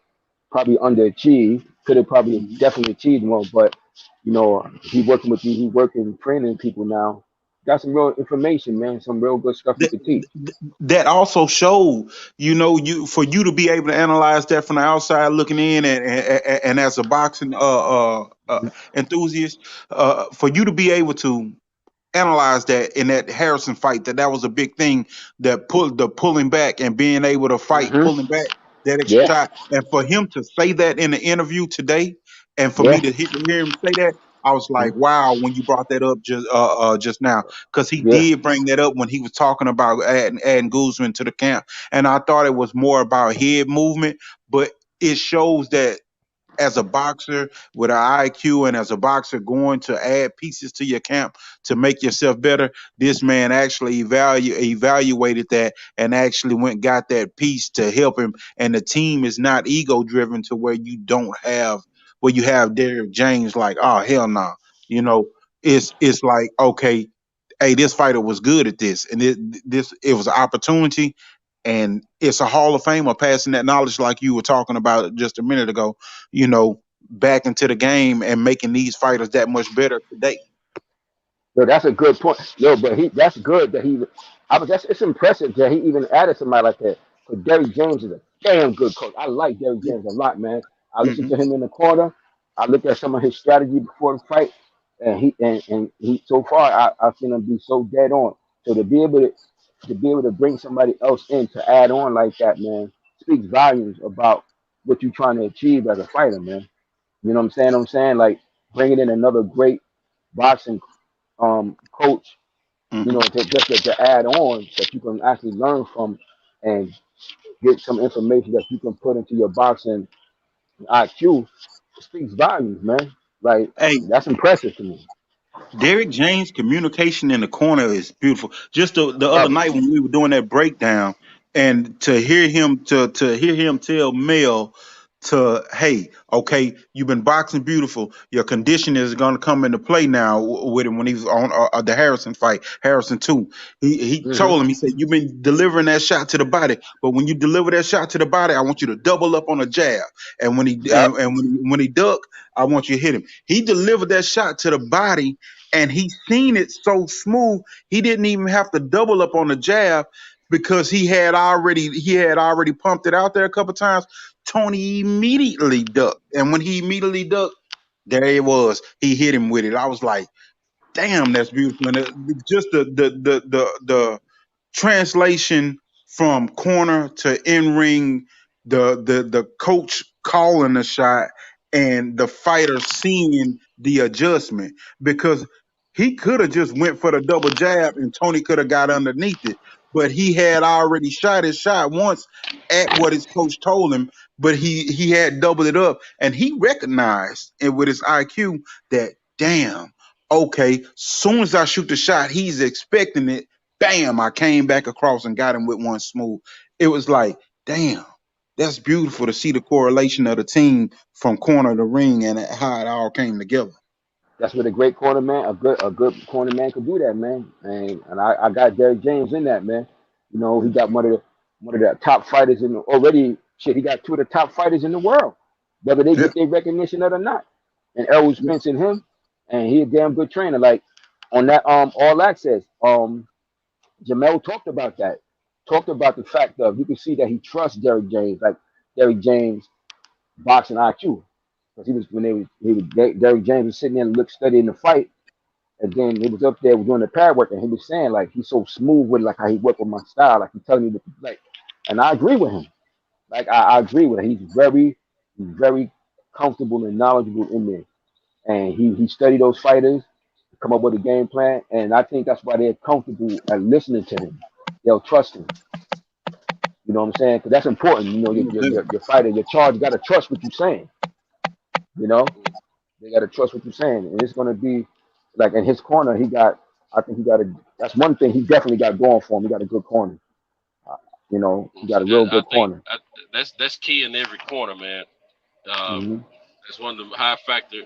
F: probably underachieved, could have probably
E: Mhm.
F: definitely achieved more, but you know, he working with you, he working training people now. Got some real information, man. Some real good stuff he
E: That,
F: could teach.
E: that also showed, you know, for you to be able to analyze that from the outside looking in, and as a boxing enthusiast, for you to be able to analyze that in that Harrison fight, that was a big thing, that pulling back and being able to fight,
F: Hmm.
E: pulling back that extra
F: Yeah,
E: shot. And for him to say that in the interview today, and for
F: yeah,
E: me to hear him say that, I was like,
F: mhm,
E: wow, when you brought that up just now, because he
F: yeah.
E: did bring that up when he was talking about adding Guzman to the camp. And I thought it was more about head movement, but it shows that as a boxer with an IQ, and as a boxer going to add pieces to your camp to make yourself better, this man actually evaluated that and actually went and got that piece to help him. And the team is not ego driven to where you have Derrick James like, oh hell no. You know, it's like, okay, hey, this fighter was good at this, and it was an opportunity, and it's a Hall of Famer passing that knowledge like you were talking about just a minute ago, you know, back into the game and making these fighters that much better today.
F: Yo, that's a good point. Yo, but that's good that he. It's impressive that he even added somebody like that. Because Derrick James is a damn good coach. I like Derrick James a lot, man. I listened
E: Hmm.
F: to him in the corner. I looked at some of his strategy before the fight, and he so far I've seen him be so dead on. So to be able to bring somebody else in to add on like that, man, speaks volumes about what you're trying to achieve as a fighter, man. You know what I'm saying? Like bringing in another great boxing coach, you know,
E: Hmm.
F: to add on that you can actually learn from and get some information that you can put into your boxing IQ speaks volumes, man. Like
E: Hey,
F: that's impressive to me.
E: Derrick James' communication in the corner is beautiful. Just the other
F: Love it.
E: night when we were doing that breakdown, and to hear him tell Mel to, hey, okay, you've been boxing beautiful. Your condition is going to come into play now with him when he was on the Harrison fight, Harrison 2. He
F: Hmm.
E: told him, he said, you've been delivering that shot to the body, but when you deliver that shot to the body, I want you to double up on a jab. And when he
F: Yep.
E: when he duck, I want you to hit him. He delivered that shot to the body, and he seen it so smooth he didn't even have to double up on the jab, because he had already pumped it out there a couple times. Tony immediately ducked, and when he immediately ducked, there it was. He hit him with it. I was like, damn, that's beautiful. And just the translation from corner to in ring, the coach calling the shot and the fighter seeing the adjustment, because he could have just went for the double jab and Tony could have got underneath it. But he had already shot his shot once at what his coach told him, but he had doubled it up, and he recognized it with his IQ that, damn, okay, soon as I shoot the shot, he's expecting it. Bam, I came back across and got him with one smooth. It was like, damn, that's beautiful to see the correlation of the team from corner to ring and how it all came together.
F: That's what a great corner man, a good corner man could do that, man. And I got Derrick James in that, man. You know, he got one of the top fighters in already. Shit, he got two of the top fighters in the world, whether they get their recognition or not. And Errol Spence and him, and he a damn good trainer. Like on that All Access, Jamel talked about that. Talked about the fact of you can see that he trusts Derrick James, like Derrick James boxing IQ. Because Derrick James was sitting there and studying the fight, and then he was up there doing the pad work, and he was saying like he's so smooth with like how he worked with my style, like he's telling me what to like, and I agree with him. Like I agree with him. He's very comfortable and knowledgeable in there, and he studied those fighters, come up with a game plan, and I think that's why they're comfortable at listening to him. They'll trust him. You know what I'm saying? Because that's important. You know, your fighter, your charge got to trust what you're saying. You know, they got to trust what you're saying, and it's gonna be like in his corner. That's one thing he definitely got going for him. He got a good corner. You know, he got a real good corner.
K: That's key in every corner, man. That's one of the high factor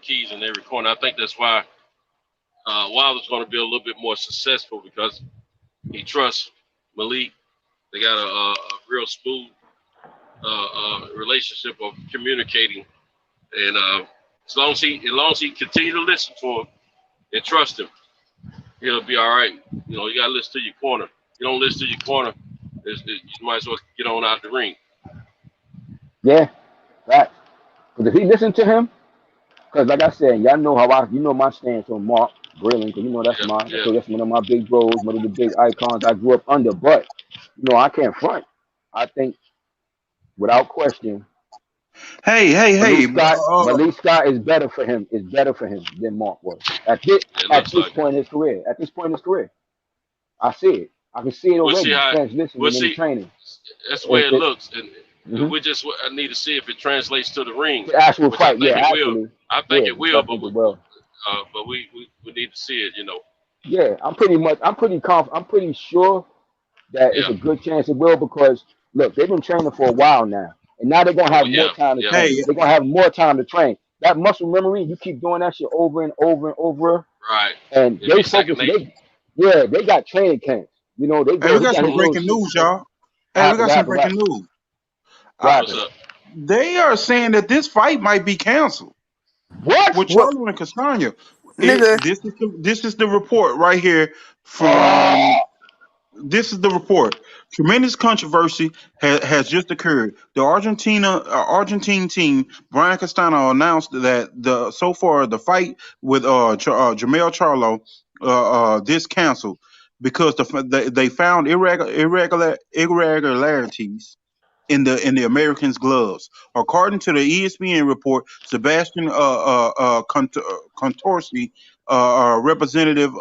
K: keys in every corner. I think that's why Wilder's going to be a little bit more successful because he trusts Malik. They got a real smooth relationship of communicating. And as long as he continue to listen to him and trust him, he'll be all right. You know, you gotta listen to your corner. If you don't listen to your corner, you might as well get on out the ring.
F: Yeah, right. Because if he listened to him, because like I said, y'all know my stance on Mark Breland, because you know that's that's one of my big bros, one of the big icons I grew up under. But you know, I can't front. I think without question.
E: Hey!
F: Malik Scott is better for him. Is better for him than Mark was at this point in his career. At this point in his career, I see it. I can see it already. Training.
K: That's the way it looks, and we just need to see if it translates to the ring.
F: The actual fight,
K: I think it will, but we need to see it. You know.
F: Yeah, I'm pretty sure that it's a good chance it will because look, they've been training for a while now. And now they're gonna have more time to train. They're gonna have more time to train. That muscle memory, you keep doing that shit over and over and over.
K: Right.
F: And they focus. They got training camps. You know,
E: we got some breaking news, y'all. Hey, we got some breaking news.
K: What's up?
E: They are saying that this fight might be canceled.
F: What?
E: With Charlo and Castano. This is the report right here from. This is the report. Tremendous controversy has just occurred. The Argentine team, Brian Castano, announced that the fight with Jermell Charlo this canceled because they found irregularities in the Americans' gloves. According to the ESPN report, Sebastian Contorsi, representative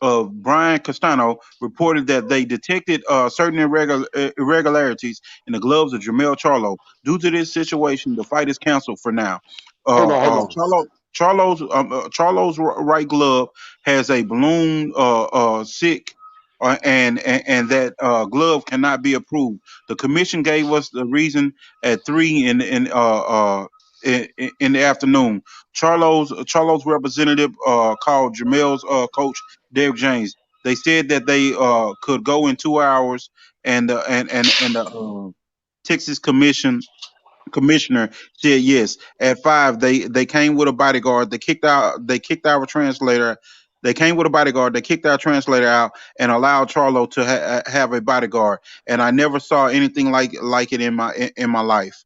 E: of Brian Castano, reported that they detected certain irregularities in the gloves of Jermell Charlo. Due to this situation, the fight is canceled for now.
F: Hold on.
E: Charlo's right glove has a balloon sick, and that glove cannot be approved. The commission gave us the reason at 3 in the afternoon. Charlo's representative called Jermell's coach Derrick James. They said that they could go in 2 hours, and the Texas commissioner said yes. At 5, they came with a bodyguard. They kicked our translator. They came with a bodyguard. They kicked our translator out and allowed Charlo to have a bodyguard. And I never saw anything like it in my life.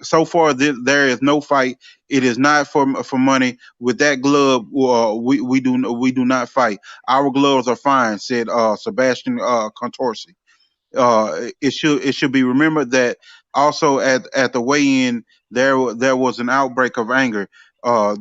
E: So far, there is no fight. It is not for money. With that glove, we do not fight. Our gloves are fine," said Sebastian Contorsi. It should be remembered that also at the weigh-in there was an outbreak of anger.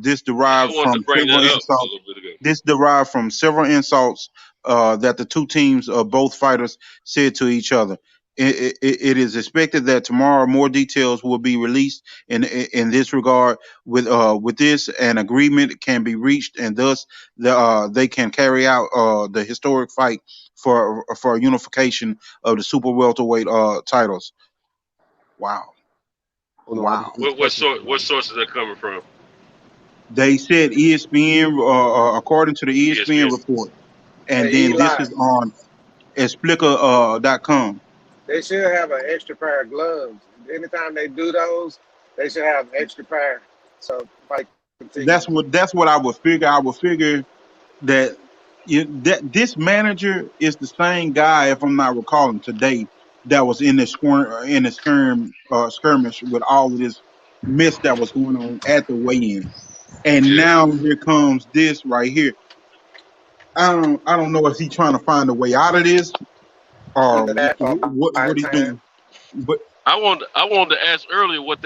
E: This
K: I
E: derived
K: wanted to
E: from
K: bring
E: several
K: that up a
E: insults.
K: little bit ago.
E: This derived from several insults that the two teams of both fighters said to each other. It is expected that tomorrow more details will be released in this regard. With this, an agreement can be reached, and thus they can carry out the historic fight for unification of the super welterweight titles. Wow, wow.
K: What sources are coming from?
E: They said ESPN, according to the ESPN
K: ESPN.
E: report, and
J: Hey,
E: then this
J: Eli,
E: is on Explica.com.
J: they should have an extra pair of gloves. Anytime they do those, they should have an extra pair. So fight continue.
E: That's what I would figure. I would figure that that this manager is the same guy, if I'm not recalling today, that was in the skirmish with all of this mess that was going on at the weigh-in, and now here comes this right here. I don't know if he's trying to find a way out of this or what he's doing. But
K: I wanted to ask earlier what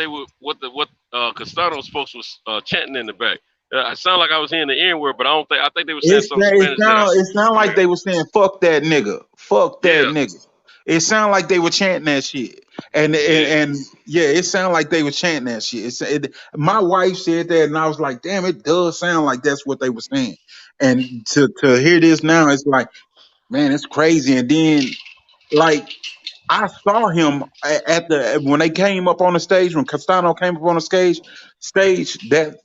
K: Castano's folks was chanting in the back. It sounded like I was hearing the N word, but I think they were saying something Spanish.
E: It sounded like they were saying "fuck that nigga," "fuck that nigga." It sounded like they were chanting that shit, and it sounded like they were chanting that shit. My wife said that, and I was like, "Damn, it does sound like that's what they were saying." And to hear this now, it's like, man, it's crazy. And then, like, I saw him when they came up on the stage, when Castano came up on the stage, that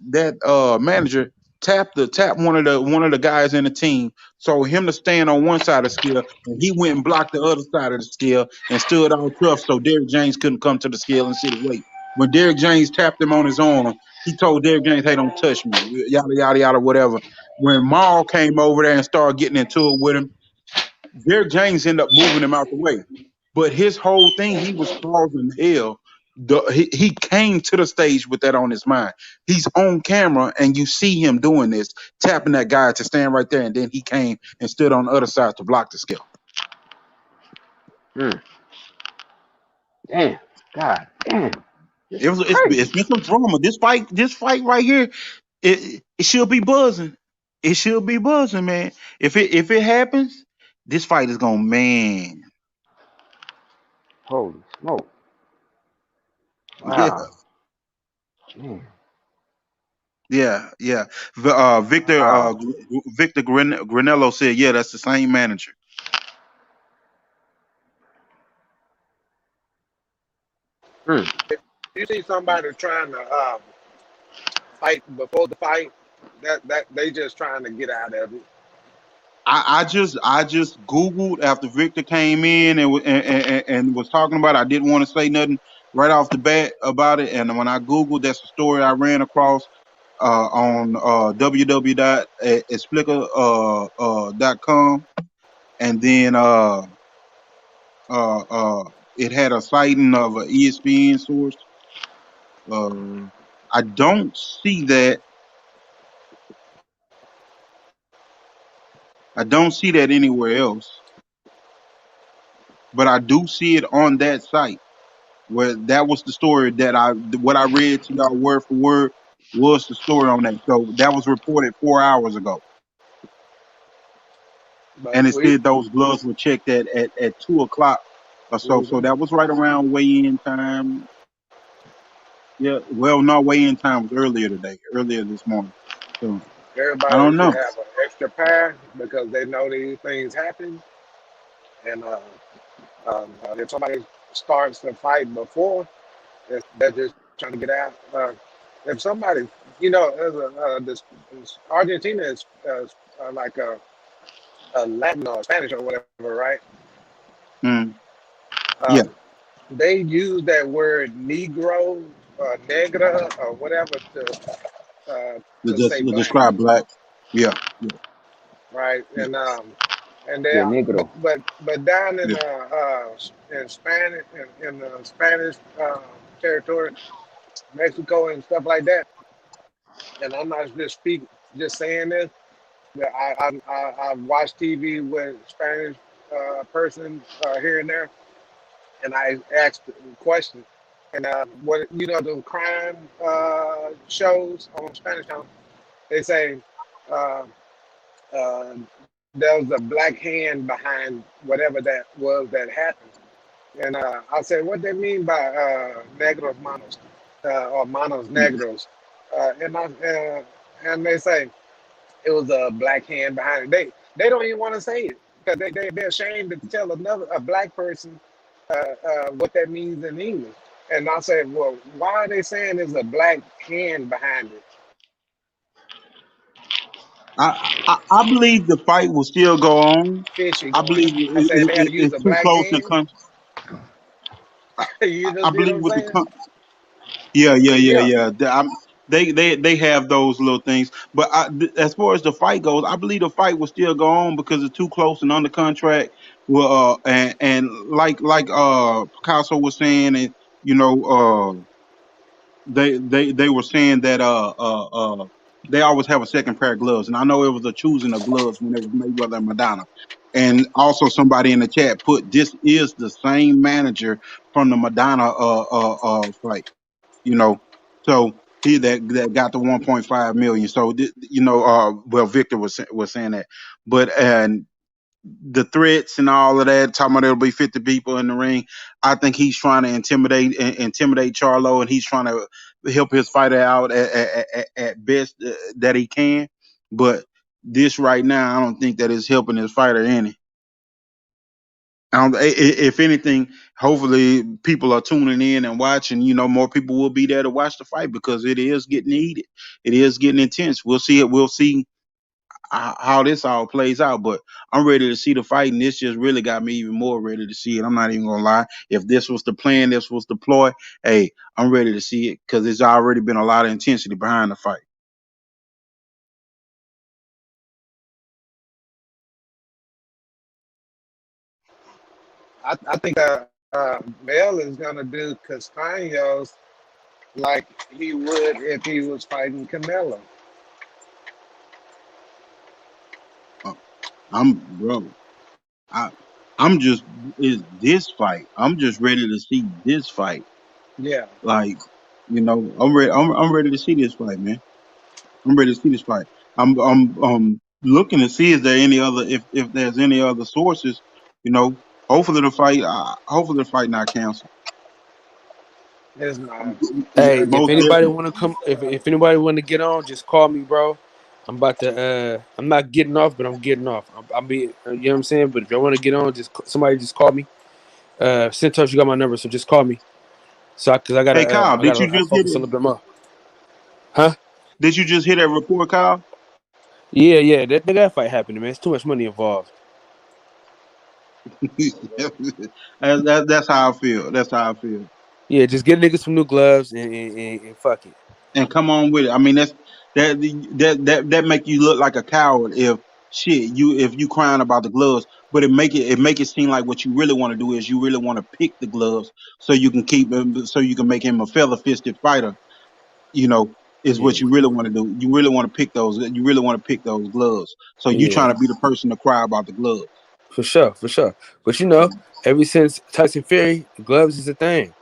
E: manager tapped one of the guys in the team, so him to stand on one side of the scale, and he went and blocked the other side of the scale and stood all tough, so Derrick James couldn't come to the scale and sit his weight. When Derrick James tapped him on his arm, he told Derrick James, "Hey, don't touch me," yada yada yada, whatever. When Maul came over there and started getting into it with him, Derrick James ended up moving him out the way. But his whole thing, he was causing hell. He came to the stage with that on his mind. He's on camera, and you see him doing this, tapping that guy to stand right there, and then he came and stood on the other side to block the skill.
F: Damn, God, damn.
E: It's been some drama. This fight right here, it should be buzzing. It should be buzzing, man. If it happens, this fight is gonna, man.
F: Holy smoke!
E: Wow. Yeah. Victor Granello said, "Yeah, that's the same manager."
J: You see somebody trying to fight before the fight, that they just trying to get out of it.
E: I just Googled after Victor came in and was talking about it. I didn't want to say nothing right off the bat about it, and when I Googled, that's a story I ran across on www.explica.com, and then it had a citing of an ESPN source. I don't see that. I don't see that anywhere else, but I do see it on that site, where that was the story that what I read to y'all word for word was the story on that. So that was reported 4 hours ago. And it said those gloves were checked at 2 o'clock or so. So that was right around weigh-in time. Yeah, well, no, weigh-in time was earlier this morning. So
J: Everybody
E: I don't know.
J: should have an extra pair because they know these things happen. And if somebody starts the fight before, they're just trying to get out. If somebody, this Argentina is like a Latin or Spanish or whatever, right?
E: Yeah.
J: They use that word Negro, negra, or whatever to say black.
E: Describe black. Yeah.
J: Right. And then but down in Spanish in the Spanish territory, Mexico and stuff like that. And I'm not just saying this. But I've watched TV with Spanish person here and there, and I asked the question, And what the crime shows on Spanish channel, they say uh, uh, there was a black hand behind whatever that was that happened. And I said, what they mean by negros manos or manos negros? And they say it was a black hand behind it. They don't even want to say it because they're ashamed to tell a black person what that means in English. And I said, well, why are they saying there's a black hand behind it?
E: I believe the fight will still go on. I believe it's too close to come. I believe with the they have those little things, but as far as the fight goes, I believe the fight will still go on because it's too close and under contract. Well, and like Picasso was saying, and they were saying that they always have a second pair of gloves, and I know it was a choosing of gloves when it was Mayweather and Madonna. And also somebody in the chat put this is the same manager from the Madonna fight, so he that got the 1.5 million. So well, Victor was saying that, but and the threats and all of that, talking about there'll be 50 people in the ring. I think he's trying to intimidate Charlo, and he's trying to help his fighter out at best that he can. But this right now, I don't think that is helping his fighter any. If anything, hopefully people are tuning in and watching. More people will be there to watch the fight because it is getting heated. It is getting intense. We'll see it. We'll see how this all plays out, but I'm ready to see the fight, and this just really got me even more ready to see it. I'm not even gonna lie. If this was the plan, this was the ploy, hey, I'm ready to see it because there's already been a lot of intensity behind the fight.
J: I think Mel is gonna do Castaños like he would if he was fighting Canelo.
E: I'm just this fight. I'm just ready to see this fight.
J: Yeah.
E: Like, I'm ready. I'm ready to see this fight, man. I'm ready to see this fight. I'm looking to see if there's any other sources. Hopefully the fight not canceled.
J: It's not.
B: Hey, if anybody want to come, if anybody want to get on, just call me, bro. I'm about to. I'm not getting off, but I'm getting off. I'll be. You know what I'm saying? But if y'all want to get on, somebody just call me. Centos, you got my number, so just call me. So, because I gotta.
E: Hey, Kyle, did you just
B: focus a little bit more? Huh?
E: Did you just hear that report, Kyle?
B: Yeah. That fight happened, man. It's too much money involved.
E: That's how I feel. That's how I feel.
B: Yeah, just get niggas some new gloves and fuck it.
E: And come on with it. I mean, that make you look like a coward if you crying about the gloves, but it make it seem like what you really want to do is you really want to pick the gloves so you can keep him, so you can make him a feather-fisted fighter. Is what you really want to do. You really want to pick those. You really want to pick those gloves. So you trying to be the person to cry about the gloves.
B: For sure. But ever since Tyson Fury, gloves is a thing.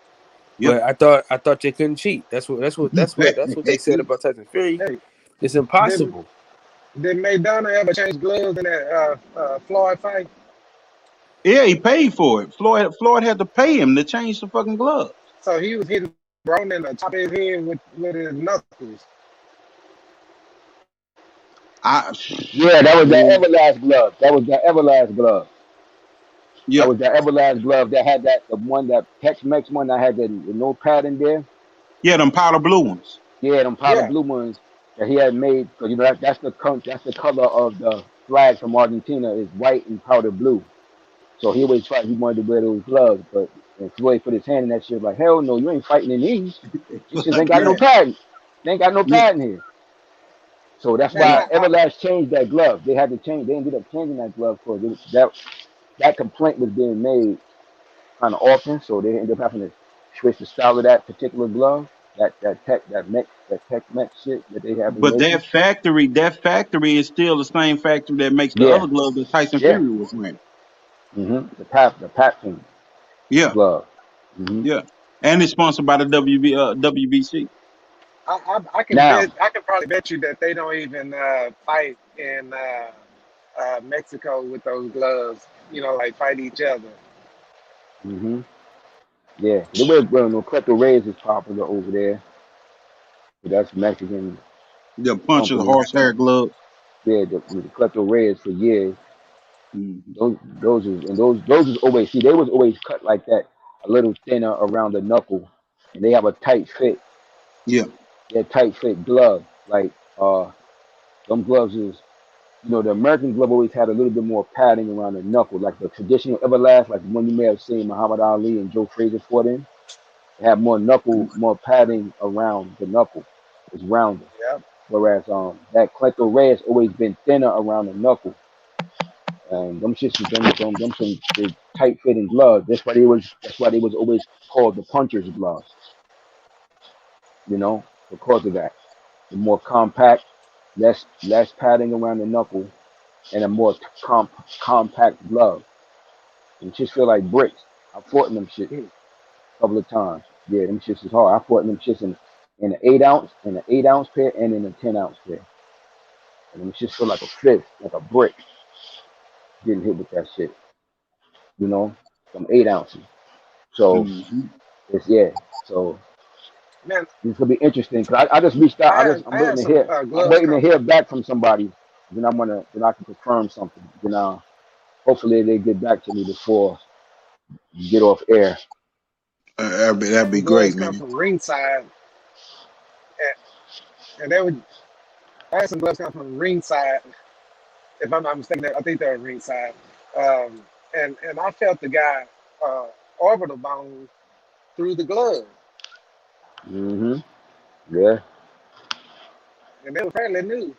B: Yep. But I thought they couldn't cheat. That's what they said about Tyson Fury. Hey, it's impossible.
J: Did Maidana ever change gloves in that Floyd fight?
E: Yeah, he paid for it. Floyd had to pay him to change the fucking gloves.
J: So he was hitting Brown in the top of his head with his knuckles.
F: That was that Everlast glove. That was that Everlast glove. Yeah. That was the Everlast glove that had the one that Tex-Mex one that had the no padding there.
E: Yeah, them powder blue ones.
F: Yeah, them powder blue ones that he had made. Because that's the color of the flag from Argentina is white and powder blue. So he always tried. He wanted to wear those gloves, but Floyd put his hand in that shit like, hell no, you ain't fighting in these. This shit ain't got no padding. They ain't got no padding here. So that's why Everlast changed that glove. They had to change. They ended up changing that glove because that complaint was being made kind of often, so they ended up having to switch the style of that particular glove, that Tex-Mex shit that they have.
E: But that factory is still the same factory that makes the other glove that Tyson Fury was wearing.
F: The Patton glove.
E: Yeah, And it's sponsored by the WBC.
J: I can probably bet you that they don't even fight in Mexico with those gloves. Like fight each other.
F: Mm-hmm. Yeah, the way no Cleto Reyes is popular over there. But that's Mexican.
E: The punch of the horsehair gloves.
F: Yeah, the Cleto Reyes for years.
E: Mm-hmm.
F: Those is always they was always cut like that, a little thinner around the knuckle, and they have a tight fit.
E: Yeah.
F: They're tight fit glove. Like them gloves is, the American glove always had a little bit more padding around the knuckle, like the traditional Everlast, like the one you may have seen Muhammad Ali and Joe Frazier fought in. They have more padding around the knuckle. It's rounded.
J: Yeah.
F: Whereas that Cleto Reyes always been thinner around the knuckle. And them shits them some big tight fitting gloves. That's why they was always called the puncher's gloves. Because of that. The more compact, less padding around the knuckle, and a more compact glove. And just feel like bricks. I fought in them shit a couple of times. Yeah, them shits is hard. I fought in them shits in an 8-ounce pair, and in a 10-ounce pair. And them shits feel like a fist, like a brick. Getting hit with that shit. From 8 ounces. So So
J: man,
F: this will be interesting because I just reached out. I'm waiting to hear back from somebody. Then I can confirm something. Then hopefully they get back to me before you get off air.
E: That'd be great, man.
J: Come from ringside, and I had some gloves come from ringside. If I'm not mistaken, I think they're ringside. And I felt the guy orbital bone through the glove.
F: Mm-hmm. Yeah.
J: And they were fairly new.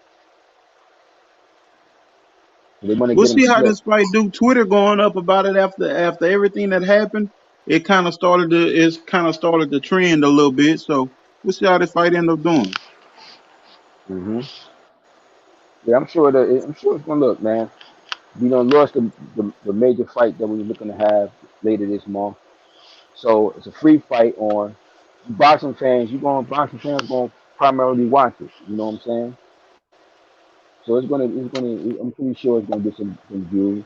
E: We'll see how this fight do. Twitter going up about it after everything that happened. It kind of started to trend a little bit. So we'll see how this fight end up doing.
F: Mm-hmm. Yeah, I'm sure it's gonna look, man. We done lost the major fight that we were looking to have later this month. So it's a free fight on boxing fans. Boxing fans going to primarily watch it. You know what I'm saying? So I'm pretty sure it's gonna get some views.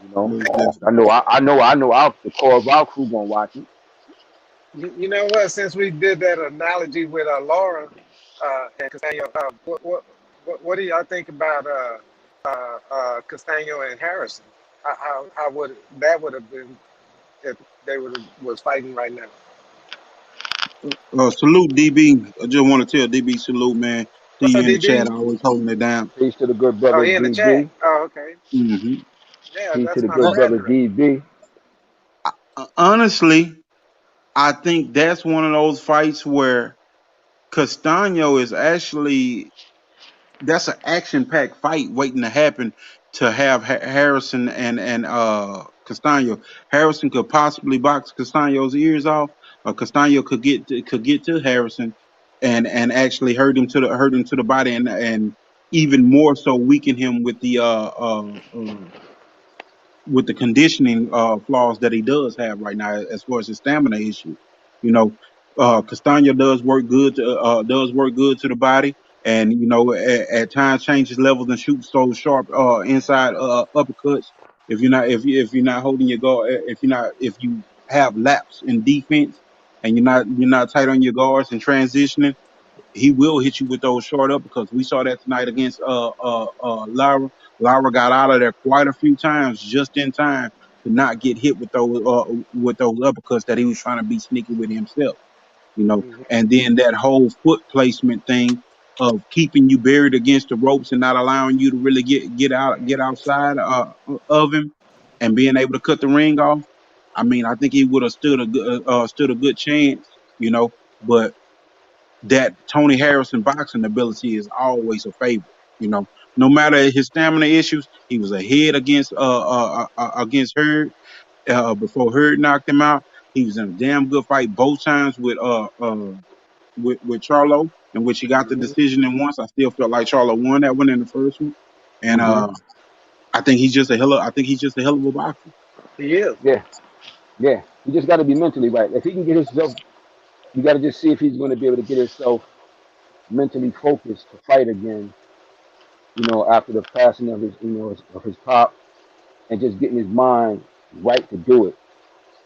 F: I know the core of our crew gonna watch it.
J: You know what? Since we did that analogy with Laura and Castaño, what do y'all think about Castaño and Harrison? How would that have been if they was fighting right now?
E: Salute DB. I just want to tell DB salute, man. See you in the chat, always holding it down.
F: Peace to the good brother.
J: Oh, he in the chat. Oh, okay.
E: Mm-hmm.
J: Yeah,
F: Peace
J: that's
F: to the
J: my
F: good brother DB.
E: Honestly, I think that's one of those fights where Castaño is that's an action-packed fight waiting to happen to have Harrison and Castaño. Harrison could possibly box Castaño's ears off, or Castaño could get to Harrison and actually hurt him to the body and even more so weaken him with the conditioning flaws that he does have right now as far as his stamina issue. Castaño does work good to the body, and at times changes levels and shoots those sharp inside uppercuts. If you're not holding your guard, if you have lapse in defense and you're not tight on your guards and transitioning, he will hit you with those short uppercuts. We saw that tonight against Lara. Lara got out of there quite a few times just in time to not get hit with those uppercuts that he was trying to be sneaky with himself. And then that whole foot placement thing of keeping you buried against the ropes and not allowing you to really get outside of him and being able to cut the ring off. I mean, I think he would have stood a good chance, but that Tony Harrison boxing ability is always a favorite. No matter his stamina issues, he was ahead against Hurd before Hurd knocked him out. He was in a damn good fight both times with Charlo, in which he got the decision in once. I still felt like Charlo won that one in the first one, and I think he's just a hell of a boxer.
J: He is.
F: Yeah. He just got to be mentally right. If he can get himself, you got to just see if he's going to be able to get himself mentally focused to fight again. You know, after the passing of his, of his pop, and just getting his mind right to do it.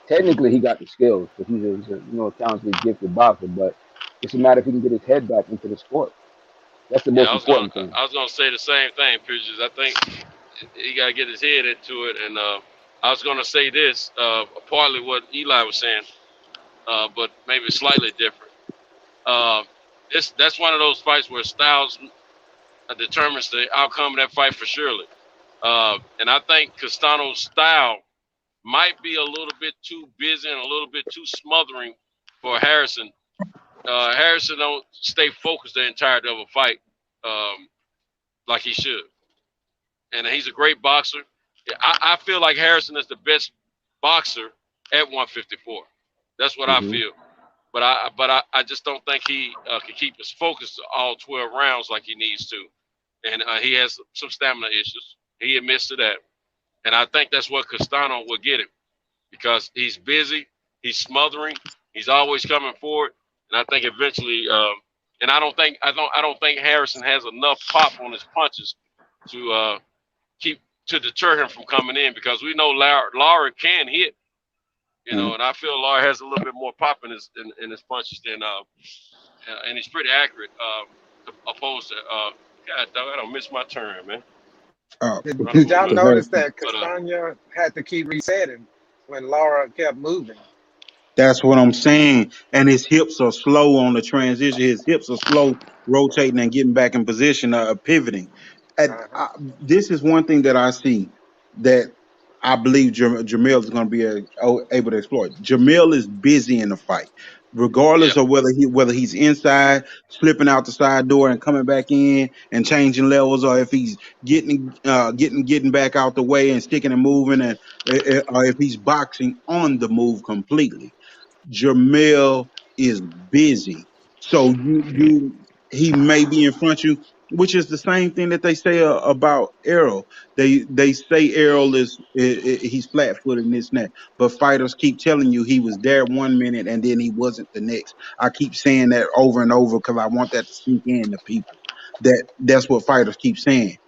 F: Technically, he got the skills because he's a talented, gifted boxer. But it's a matter if he can get his head back into the sport. That's the most important thing.
K: I was gonna say the same thing, Pictures. I think he gotta get his head into it, and I was gonna say this, partly what Eli was saying, but maybe slightly different. That's one of those fights where styles determines the outcome of that fight for surely. And I think Castano's style might be a little bit too busy and a little bit too smothering for Harrison. Harrison don't stay focused the entirety of a fight like he should. And he's a great boxer. I feel like Harrison is the best boxer at 154. That's what I feel. But I just don't think he can keep his focus all 12 rounds like he needs to. And he has some stamina issues. He admits to that. And I think that's what Castano will get him because he's busy, he's smothering, he's always coming forward. And I think eventually, and I don't think Harrison has enough pop on his punches to deter him from coming in because we know Lara can hit, and I feel Lara has a little bit more pop in his punches than and he's pretty accurate opposed to God dog, I don't miss my turn, man.
J: Did y'all notice that Castano had to keep resetting when Lara kept moving?
E: That's what I'm saying. And his hips are slow on the transition. His hips are slow rotating and getting back in position, pivoting. This is one thing that I see that I believe Jamil is going to be able to exploit. Jamil is busy in the fight, regardless of whether he's inside, slipping out the side door and coming back in and changing levels, or if he's getting back out the way and sticking and moving, or if he's boxing on the move completely. Jamil is busy, so he may be in front of you, which is the same thing that they say about Errol. They say Errol he's flat-footed and this and that, but fighters keep telling you he was there 1 minute and then he wasn't the next. I keep saying that over and over because I want that to sink in to people. That's what fighters keep saying.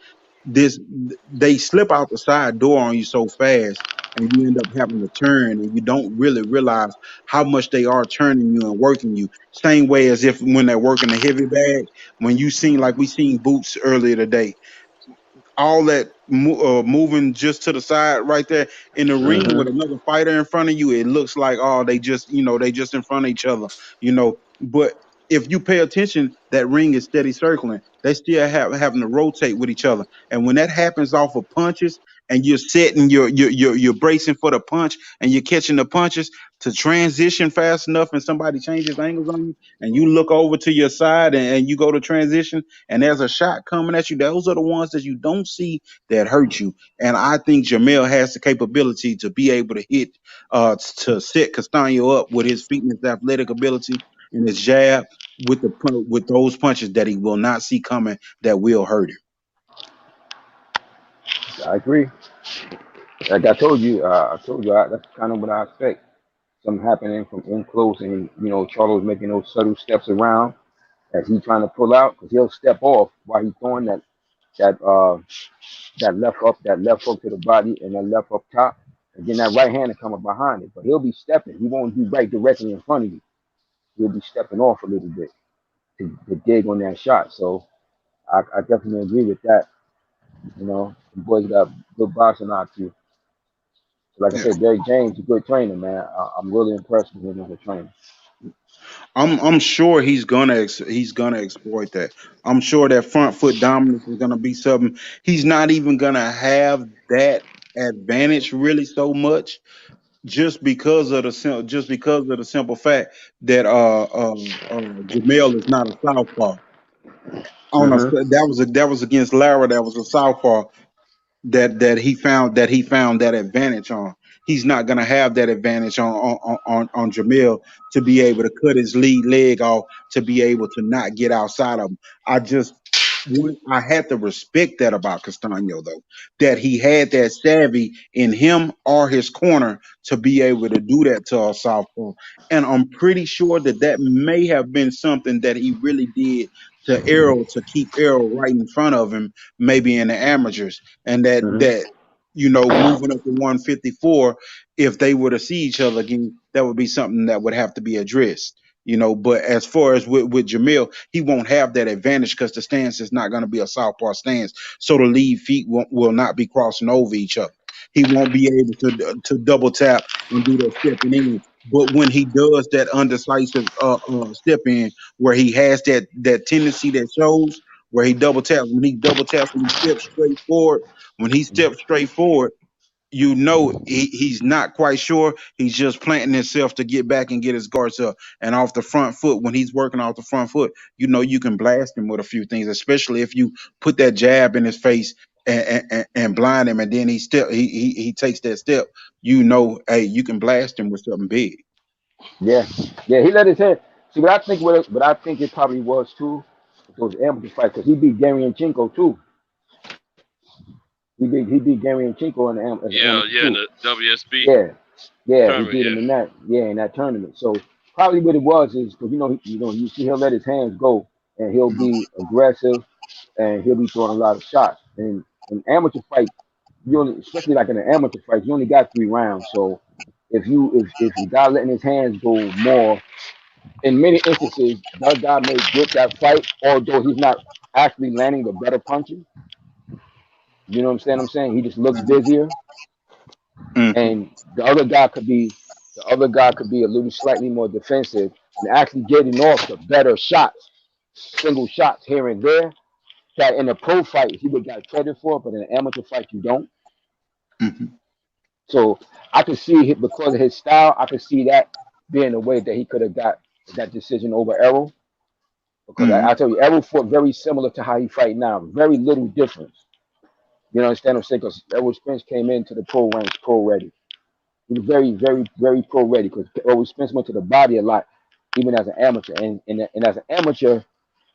E: They slip out the side door on you so fast, and you end up having to turn, and you don't really realize how much they are turning you and working you. Same way as if when they're working a heavy bag, when we seen Boots earlier today, all that moving just to the side right there in the ring with another fighter in front of you, it looks like they just in front of each other, but if you pay attention, that ring is steady circling. They still having to rotate with each other. And when that happens off of punches and you're setting, you're bracing for the punch and you're catching the punches, to transition fast enough and somebody changes angles on you and you look over to your side and you go to transition and there's a shot coming at you, those are the ones that you don't see that hurt you. And I think Jamil has the capability to be able to hit, to set Castano up with his fitness, athletic ability, and his jab with those punches that he will not see coming that will hurt him.
F: I agree. Like I told you, that's kind of what I expect. Something happening from in close, and Charlo's making those subtle steps around as he's trying to pull out, because he'll step off while he's throwing that left hook to the body and that left up top, and then that right hand to come up behind it. But he'll be stepping. He won't be right directly in front of you. He'll be stepping off a little bit to dig on that shot. So I definitely agree with that. The boys got good boxing out too. Like I said, Derrick James, a good trainer, man. I'm really impressed with him as a trainer.
E: I'm sure he's gonna exploit that. I'm sure that front foot dominance is gonna be something. He's not even gonna have that advantage really so much, just because of the simple fact that Jamil is not a southpaw. That was against Lara. That was a southpaw that he found that advantage on. He's not gonna have that advantage on Jamil to be able to cut his lead leg off to be able to not get outside of him. I had to respect that about Castaño, though, that he had that savvy in him or his corner to be able to do that to a southpaw. And I'm pretty sure that that may have been something that he really did to Errol to keep Errol right in front of him, maybe in the amateurs, and that moving up to 154, if they were to see each other again, that would be something that would have to be addressed. But as far as with Jamil, he won't have that advantage because the stance is not going to be a southpaw stance. So the lead feet will not be crossing over each other. He won't be able to double tap and do that stepping in. But when he does that undecisive step in, where he has that tendency that shows, where he double taps, when he steps straight forward, he's not quite sure. He's just planting himself to get back and get his guards up. And off the front foot, when he's working off the front foot, you can blast him with a few things, especially if you put that jab in his face and blind him, and then he takes that step. Hey, you can blast him with something big.
F: Yeah, he let his head. See, what I think it probably was too, those amateur fights, because he beat Garyanchenko too. He beat Garyanchenko in
K: the WSB.
F: Yeah, he beat him in that tournament. So probably what it was is because you see he'll let his hands go and he'll be aggressive and he'll be throwing a lot of shots. And in amateur fight, especially like in an amateur fight, you only got 3 rounds. So if the guy letting his hands go more, in many instances, that guy may get that fight, although he's not actually landing the better punches. You know what I'm saying? He just looks busier, and the other guy could be a little slightly more defensive and actually getting off the better shots, single shots here and there. That in a pro fight he would get credit for, but in an amateur fight you don't. So I could see because of his style, I could see that being a way that he could have got that decision over Errol. Because I tell you, Errol fought very similar to how he fight now, very little difference. You understand what I'm saying? Because Errol Spence came into the pro ranks pro ready. He was very, very, very pro ready because Errol Spence went to the body a lot, even as an amateur. And as an amateur,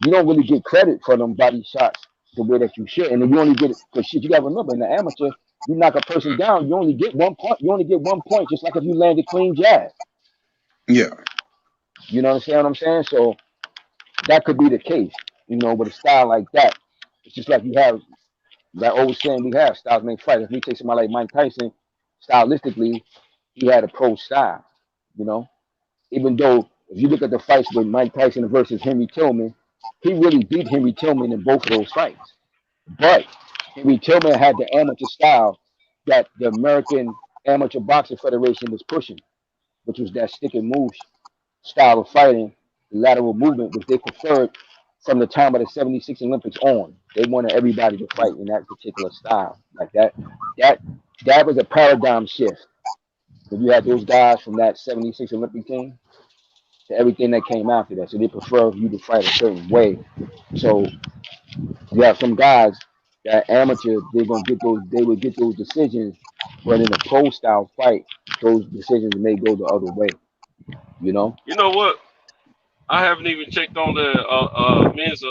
F: you don't really get credit for them body shots the way that you should. And then you only get it because you got to remember, in the amateur, you knock a person down, you only get 1 point. You only get 1 point, just like if you land a clean jab.
E: Yeah.
F: You know what I'm saying? So that could be the case, with a style like that. It's just like you have that old saying we have, styles make fighters. If we take somebody like Mike Tyson, stylistically, he had a pro style, Even though if you look at the fights with Mike Tyson versus Henry Tillman, he really beat Henry Tillman in both of those fights. But Henry Tillman had the amateur style that the American Amateur Boxing Federation was pushing, which was that stick and move style of fighting, the lateral movement, which they preferred from the time of the 76 Olympics on. They wanted everybody to fight in that particular style. Like that was a paradigm shift. So you had those guys from that 76 Olympic team to everything that came after that. So they prefer you to fight a certain way. So you have some guys that amateur, they would get those decisions, but in a pro style fight, those decisions may go the other way.
K: You know what? I haven't even checked on the men's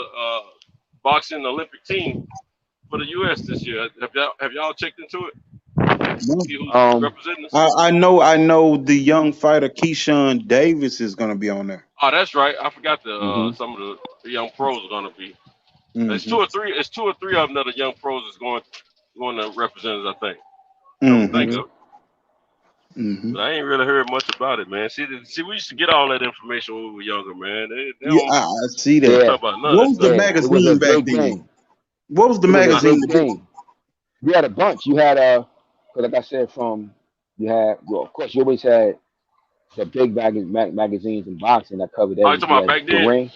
K: boxing Olympic team for the U.S. this year. Have y'all checked into it?
E: I know the young fighter Keyshawn Davis is going to be on there.
K: Oh, that's right. I forgot some of the young pros are going to be. It's 2 or 3. It's 2 or 3 of them that are young pros is going to represent us, I think. But I ain't really heard much about it, man. See, we used to get all that information when we were younger, man.
E: I see that. What was the magazine back then? What was the magazine?
F: We had a bunch. You had like I said, of course, you always had the big magazines in boxing that covered everything.
K: Talking about back then?
F: The Ring.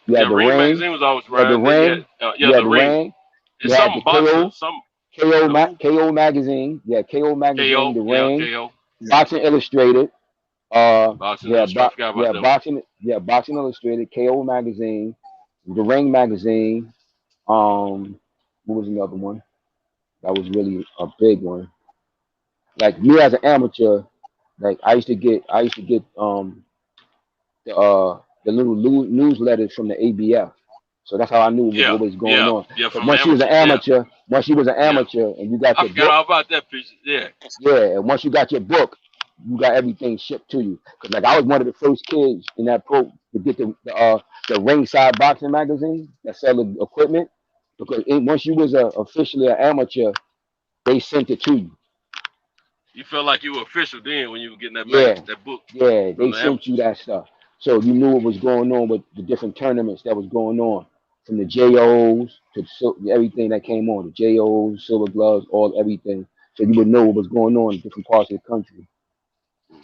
K: You had the Ring magazine was always right.
F: The Ring.
K: You had the Ring.
F: You had the KO magazine. Yeah, KO magazine. The Ring.
K: KO.
F: Boxing Illustrated.
K: Boxing
F: Illustrated. KO magazine. The Ring magazine. What was another one? That was really a big one. Like me as an amateur, like I used to get the little newsletters from the ABF. So that's how I knew what was always going on. But once she was an amateur, and you got your book,
K: all about that picture. Yeah.
F: Yeah, and once you got your book, you got everything shipped to you. Cause like I was one of the first kids in that pro to get the Ringside Boxing magazine that sell the equipment. Because once you was officially an amateur, they sent it to you.
K: You felt like you were official then when you were getting that that book.
F: Yeah, they sent you that stuff. So you knew what was going on with the different tournaments that was going on. From the JOs to everything that came on, the JOs, Silver Gloves, everything. So you would know what was going on in different parts of the country.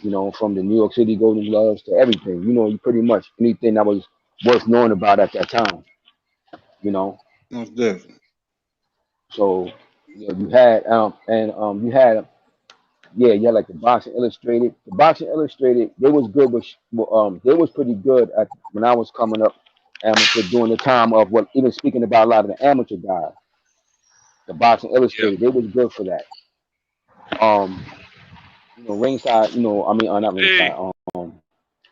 F: You know, from the New York City Golden Gloves to everything. You know, you pretty much anything that was worth knowing about at that time. You know.
E: Most definitely.
F: So you had you had you had like the Boxing Illustrated. The Boxing Illustrated, they was good with they was pretty good at when I was coming up amateur during the time of even speaking about a lot of the amateur guys. The Boxing Illustrated, they was good for that. Ringside, not Ringside,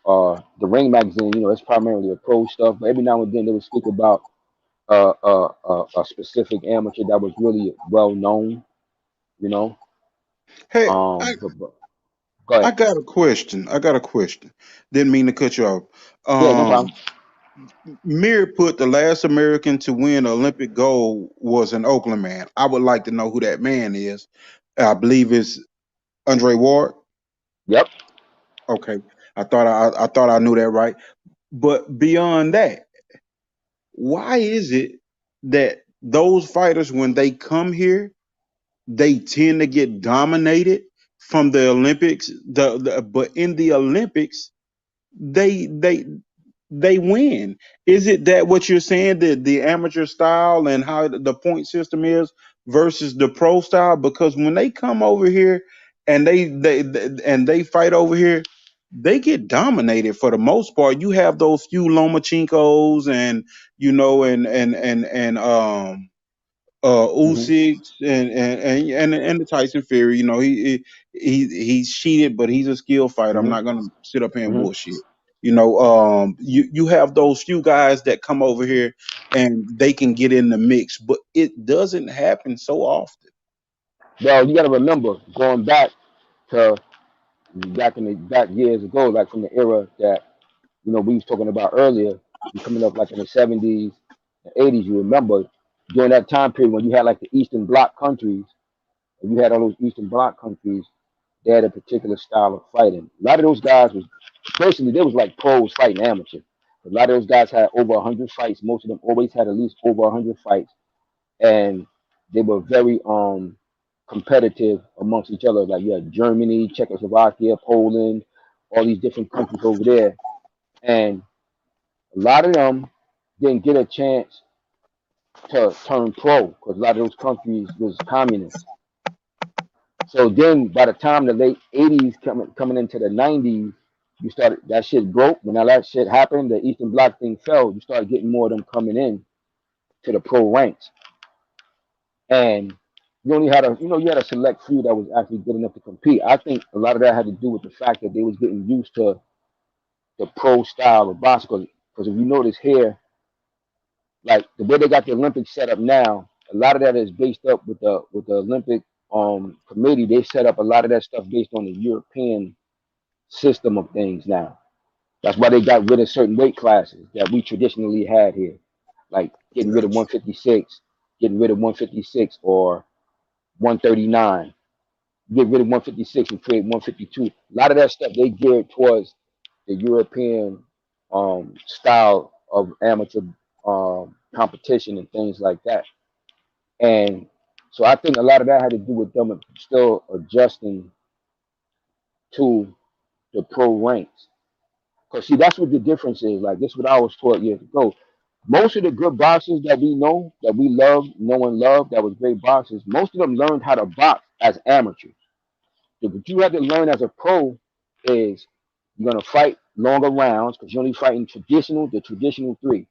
F: the Ring magazine, it's primarily a pro stuff, but every now and then they would speak about a specific amateur that was really well known,
E: Hey,
F: Go ahead.
E: I got a question. Didn't mean to cut you off.
F: Yeah, no problem.
E: Mir put the last American to win Olympic gold was an Oakland man. I would like to know who that man is. I believe it's Andre Ward.
F: Yep.
E: Okay. I thought I knew that right. But beyond that, why is it that those fighters, when they come here, they tend to get dominated from the Olympics? But in the Olympics, they win. Is it that what you're saying, the amateur style and how the point system is versus the pro style? Because when they come over here and they fight over here, they get dominated for the most part. You have those few Lomachinkos and Usyk and the Tyson Fury. He's cheated, but he's a skilled fighter. I'm not gonna sit up here and bullshit. You have those few guys that come over here and they can get in the mix, but it doesn't happen so often.
F: Well, you got to remember going back years ago, like from the era that we was talking about earlier, coming up like in the 70s, the 80s. You remember during that time period when you had like the Eastern Bloc countries, and you had all those Eastern Bloc countries, they had a particular style of fighting. A lot of those guys they was like pros fighting amateur. A lot of those guys had over 100 fights. Most of them always had at least over 100 fights, and they were very competitive amongst each other. Like you had Germany, Czechoslovakia, Poland, all these different countries over there, and a lot of them didn't get a chance to turn pro because a lot of those countries was communist. So then, by the time the late 80s coming into the 90s, that shit broke. When all that shit happened, the Eastern Bloc thing fell. You started getting more of them coming in to the pro ranks, and you only had you had a select few that was actually good enough to compete. I think a lot of that had to do with the fact that they was getting used to the pro style of boxing. Because if you notice here, like the way they got the Olympics set up now, a lot of that is based up with the Olympic committee. They set up a lot of that stuff based on the European system of things now. That's why they got rid of certain weight classes that we traditionally had here, like getting rid of 156, or 139. Get rid of 156 and create 152. A lot of that stuff they geared towards the European style of amateur competition and things like that. And so I think a lot of that had to do with them still adjusting to the pro ranks. Because see, that's what the difference is. Like this is what I was taught years ago. Most of the good boxers that we know, that we love, know and love, that was great boxers, most of them learned how to box as amateurs. So what you have to learn as a pro is you're gonna fight longer rounds because you're only fighting the traditional three.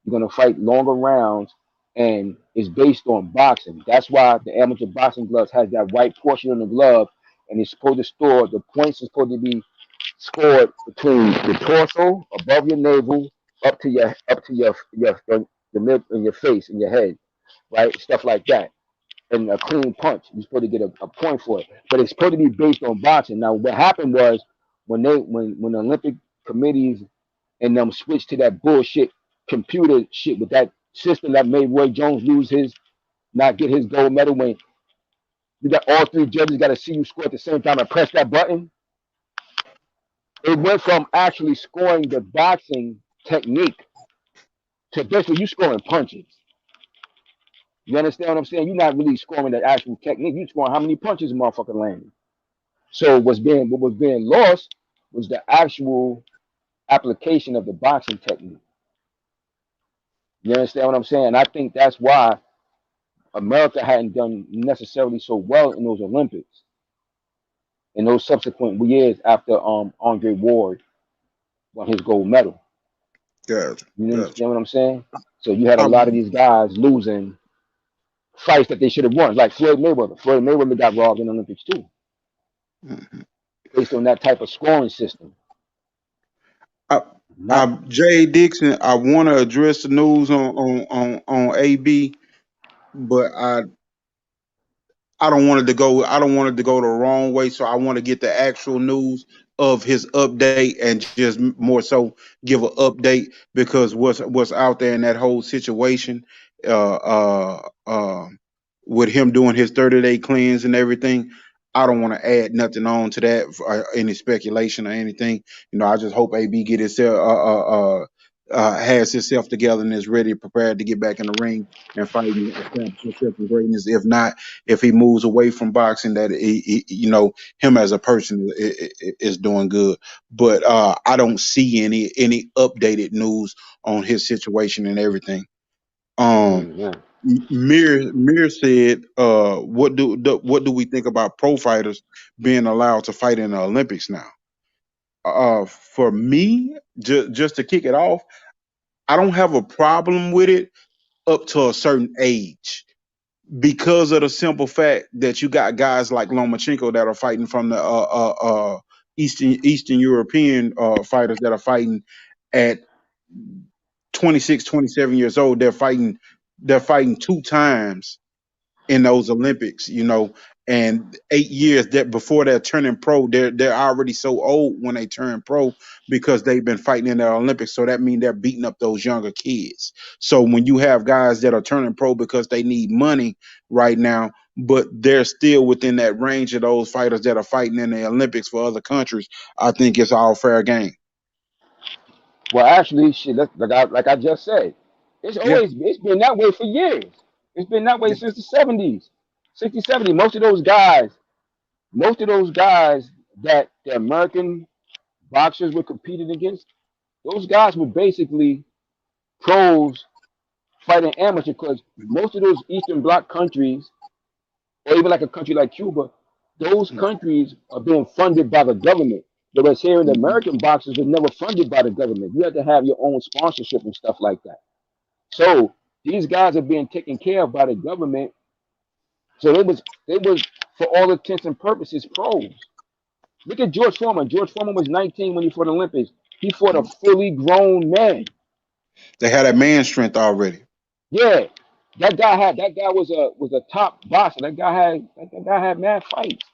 F: You're gonna fight longer rounds, and it's based on boxing. That's why the amateur boxing gloves has that white portion on the glove, and it's supposed to store the points are supposed to be scored between the torso, above your navel, up to your the lip in your face, in your head, right? Stuff like that. And a clean punch, you're supposed to get a point for it. But it's supposed to be based on boxing. Now, what happened was when the Olympic committees and them switched to that bullshit computer shit with that system that made Roy Jones not get his gold medal, when you got all three judges got to see you score at the same time and press that button. It went from actually scoring the boxing technique to basically you scoring punches. You understand what I'm saying? You're not really scoring the actual technique. You're scoring how many punches a motherfucker landing. So what was being lost was the actual application of the boxing technique. You understand what I'm saying? I think that's why America hadn't done necessarily so well in those Olympics in those subsequent years after Andre Ward won his gold medal.
E: Yeah.
F: You understand what I'm saying? So you had a lot of these guys losing fights that they should have won, like Floyd Mayweather. Floyd Mayweather got robbed in the Olympics too, based on that type of scoring system.
E: Jay Dixon, I want to address the news on AB, but I don't want it to go. I don't want it to go the wrong way. So I want to get the actual news of his update and just more so give an update, because what's out there in that whole situation, with him doing his 30-day cleanse and everything. I don't want to add nothing on to that, or any speculation or anything. I just hope AB get himself has himself together and is ready, prepared to get back in the ring and fight and establish himself in greatness. If not, if he moves away from boxing, that him as a person is doing good. But I don't see any updated news on his situation and everything. Mir said, what do we think about pro fighters being allowed to fight in the Olympics now? For me, just to kick it off, I don't have a problem with it up to a certain age, because of the simple fact that you got guys like Lomachenko that are fighting from the Eastern European fighters that are fighting at 26, 27 years old. They're fighting 2 times in those Olympics, and 8 years that before they're turning pro, they're already so old when they turn pro, because they've been fighting in the Olympics. So that means they're beating up those younger kids. So when you have guys that are turning pro because they need money right now, but they're still within that range of those fighters that are fighting in the Olympics for other countries, I think it's all fair game.
F: Well, actually, shit, like I just said, it's been that way for years. It's been that way since the 70s, 60s, 70s. Most of those guys that the American boxers were competing against, those guys were basically pros fighting amateur, because most of those Eastern Bloc countries, or even like a country like Cuba, those countries are being funded by the government. Whereas here in the American boxers were never funded by the government. You had to have your own sponsorship and stuff like that. So these guys are being taken care of by the government. So they was for all intents and purposes pros. Look at George Foreman. George Foreman was 19 when he fought the Olympics. He fought a fully grown man.
E: They had that man strength already.
F: Yeah, that guy was a top boxer. That guy had mad fights.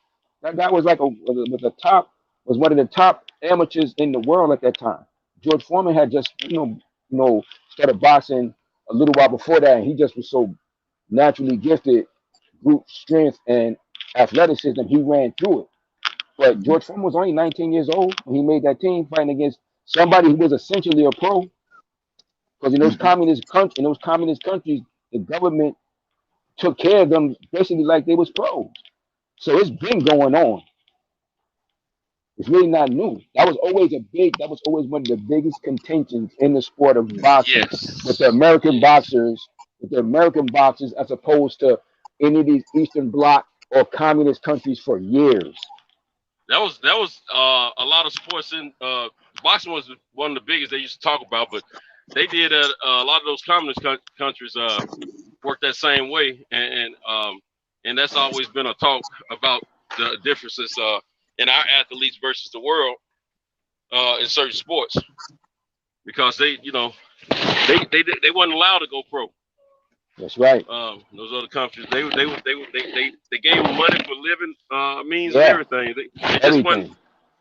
F: That guy was was one of the top amateurs in the world at that time. George Foreman had just started boxing a little while before that, and he just was so naturally gifted, brute strength and athleticism. He ran through it. But George Foreman was only 19 years old when he made that team, fighting against somebody who was essentially a pro. Because in those communist countries, the government took care of them basically like they was pros. So it's been going on. It's really not new. That was always one of the biggest contentions in the sport of boxing with the American boxers, as opposed to any of these Eastern Bloc or communist countries for years.
K: That was a lot of sports in boxing was one of the biggest they used to talk about, but they did a lot of those communist countries work that same way, and that's always been a talk about the differences in our athletes versus the world in certain sports, because they they wasn't allowed to go pro.
F: That's right.
K: Those other countries, they gave them money for living means and everything. They just weren't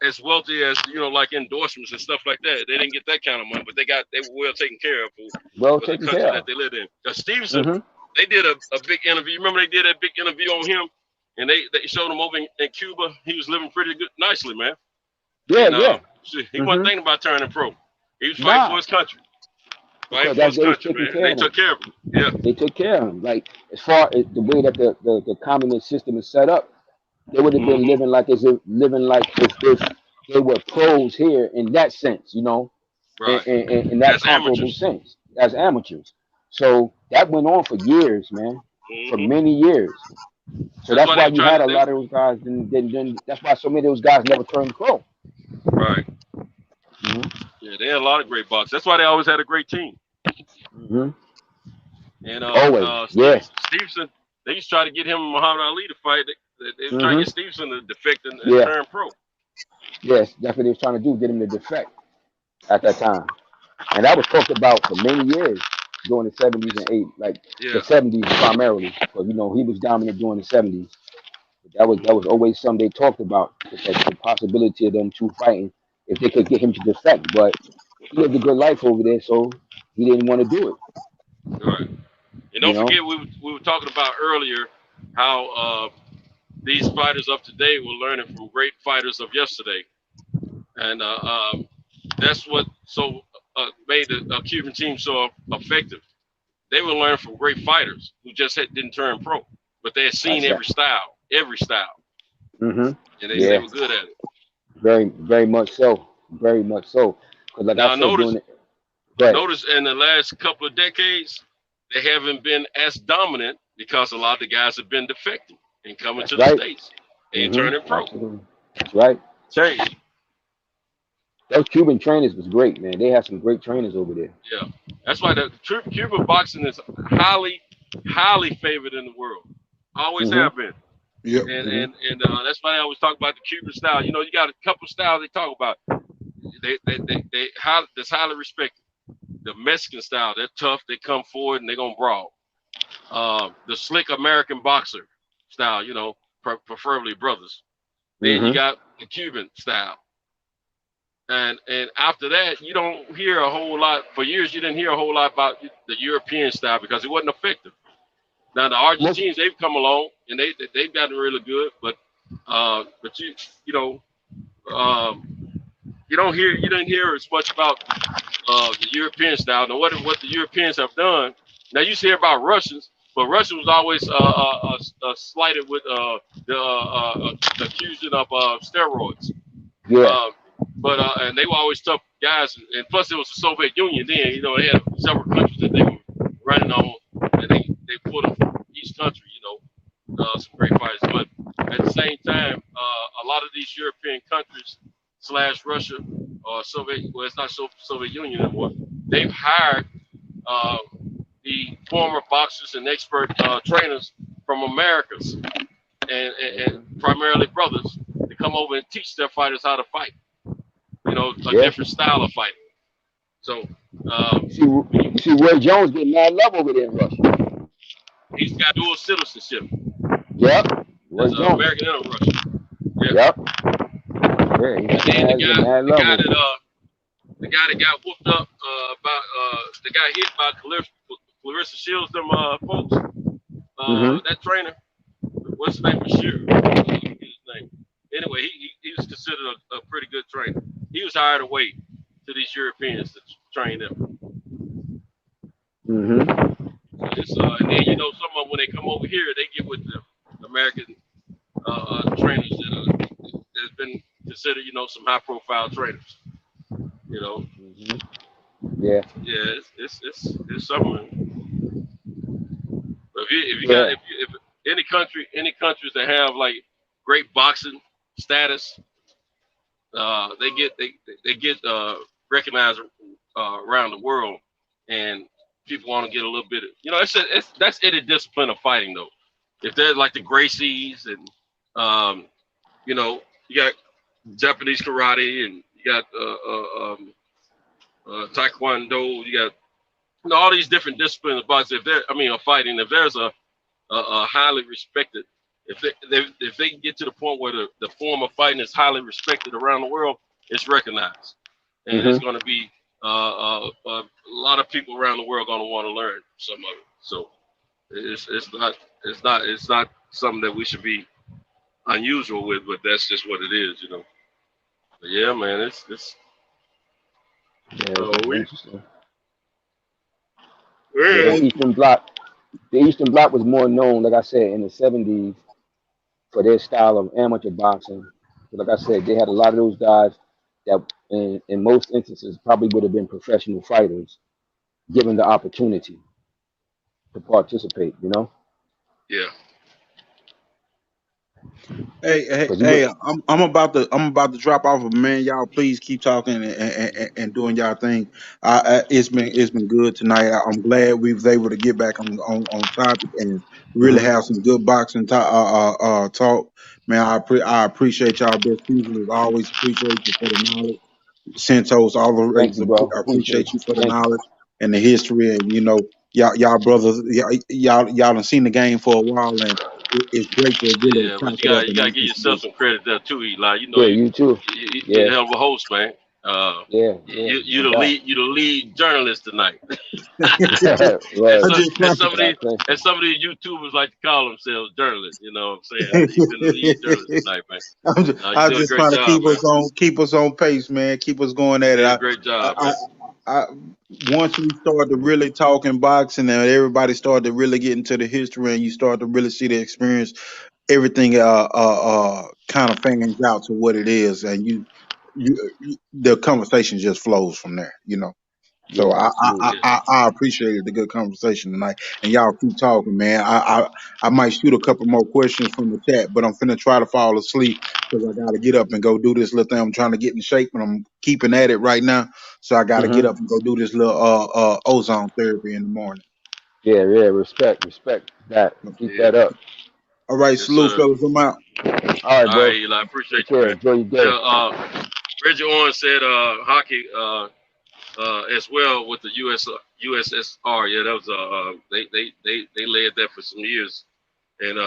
K: as wealthy as like endorsements and stuff like that. They didn't get that kind of money, but they were well taken care of for the country that they lived in. Stevenson, they did a big interview. Remember they did a big interview on him, and they showed him over in Cuba. He was living pretty good, nicely, man.
F: Yeah,
K: and, he wasn't thinking about turning pro. He was fighting for his country. Fighting for his country, man. They took care of him. Yeah,
F: they took care of him. Like as far as the way that the communist system is set up, they would have been living like as if they were pros here in that sense, in that comparable sense as amateurs. So that went on for years, man, for many years. So that's why you had a lot of those guys. Then that's why so many of those guys never turned pro.
K: Right. Yeah, they had a lot of great boxers. That's why they always had a great team. And Stevenson, they used to try to get him and Muhammad Ali to fight. They were trying to get Stevenson to defect and turn pro.
F: Yes, that's what they was trying to do, get him to defect at that time. And that was talked about for many years during the 70s and 80s, like the 70s primarily. Because, he was dominant during the 70s. That was always something they talked about, the possibility of them two fighting if they could get him to defect. But he lived a good life over there, so he didn't want to do it.
K: Right. And don't forget, we were talking about earlier how these fighters of today were learning from great fighters of yesterday. And that's what made the Cuban team so effective. They were learning from great fighters who just didn't turn pro, but they had seen every style. And they were good at it.
F: Very, very much so. Very much so. Like
K: now, notice in the last couple of decades, they haven't been as dominant because a lot of the guys have been defecting and coming to the States and turning pro.
F: Absolutely. That's right.
K: Change.
F: Those Cuban trainers was great, man. They had some great trainers over there.
K: Yeah. That's why the Cuban boxing is highly, highly favored in the world. Always have been.
H: Yeah.
K: And that's why I always talk about the Cuban style. You got a couple styles they talk about. That's highly respected. The Mexican style, they're tough. They come forward and they're gonna brawl. The slick American boxer style, preferably brothers. Then you got the Cuban style. And after that, you don't hear a whole lot. For years, you didn't hear a whole lot about the European style because it wasn't effective. Now the Argentines, they've come along and they've gotten really good, but you didn't hear as much about the European style. Now what the Europeans have done. Now you hear about Russians, but Russia was always slighted with the accusation of steroids.
F: Yeah.
K: And they were always tough guys, and plus it was the Soviet Union then. They had several countries that they were running on, and they put them from each country. Some great fighters, but at the same time, a lot of these European countries / Russia or Soviet, well, it's not Soviet Union anymore. They've hired the former boxers and expert trainers from Americas and primarily brothers to come over and teach their fighters how to fight. A different style of fighting. So,
F: see Roy Jones getting mad love over there in Russia.
K: He's got dual citizenship.
F: Yep.
K: Roy Jones. American and Russian. Yeah.
F: Yep.
K: Yeah, the guy that got whooped up the guy hit by Clarissa Shields, them folks. That trainer, what's his name? Bashir. His name. Anyway, he was considered a pretty good trainer. He was hired away to these Europeans to train them. And then some of them, when they come over here, they get with the American trainers that has been considered, some high-profile trainers.
F: Yeah.
K: Yeah, it's something. But if any countries that have like great boxing status, they get recognized around the world, and people want to get a little bit of, that's any discipline of fighting though. If they're like the Gracies and you got Japanese karate and you got Taekwondo, you got all these different disciplines of boxing. Of fighting. If there's a highly respected, if they get to the point where the form of fighting is highly respected around the world, it's recognized, and it's going to be a lot of people around the world going to want to learn some of it. So it's not something that we should be unusual with, but that's just what it is, you know. But yeah, man, it's
F: interesting. The Eastern Bloc was more known, like I said, in the 70s for their style of amateur boxing. But like I said, they had a lot of those guys that in most instances probably would have been professional fighters given the opportunity to participate, you know?
K: Yeah.
E: Hey, I'm about to drop off, man. Y'all please keep talking and doing y'all thing. It's been good tonight. I'm glad we was able to get back on topic and really have some good boxing talk. Man, I appreciate y'all. Best people as always. Appreciate you for the knowledge. Santos, always appreciate you for the knowledge and the history, and you know, y'all brothers, y'all done seen the game for a while, and it's great to really
K: but you gotta give yourself some credit there too, Eli. You know,
F: you too.
K: You're a hell of a host, man. You're the lead journalist tonight. As some of these YouTubers like to call themselves journalists, you know what I'm saying? You've been the lead journalist tonight, man.
E: I'm just trying to keep us on pace, man. Keep us going at it.
K: Great job.
E: Once we start to really talking boxing and everybody started to really get into the history and you start to really see the experience, everything kind of fans out to what it is, and you the conversation just flows from there, you know. So I appreciated the good conversation tonight, and y'all keep talking, man. I might shoot a couple more questions from the chat, but I'm finna try to fall asleep because I gotta get up and go do this little thing. I'm trying to get in shape, and I'm keeping at it right now. So I gotta get up and go do this little ozone therapy in the morning.
F: Yeah, respect that. Keep that up.
E: All right, salute, fellas. I'm out.
F: All right, bro.
K: Eli, I appreciate you.
F: Enjoy your day.
K: Reggie Owens said hockey as well with the USSR. Yeah, that was they led that for some years. And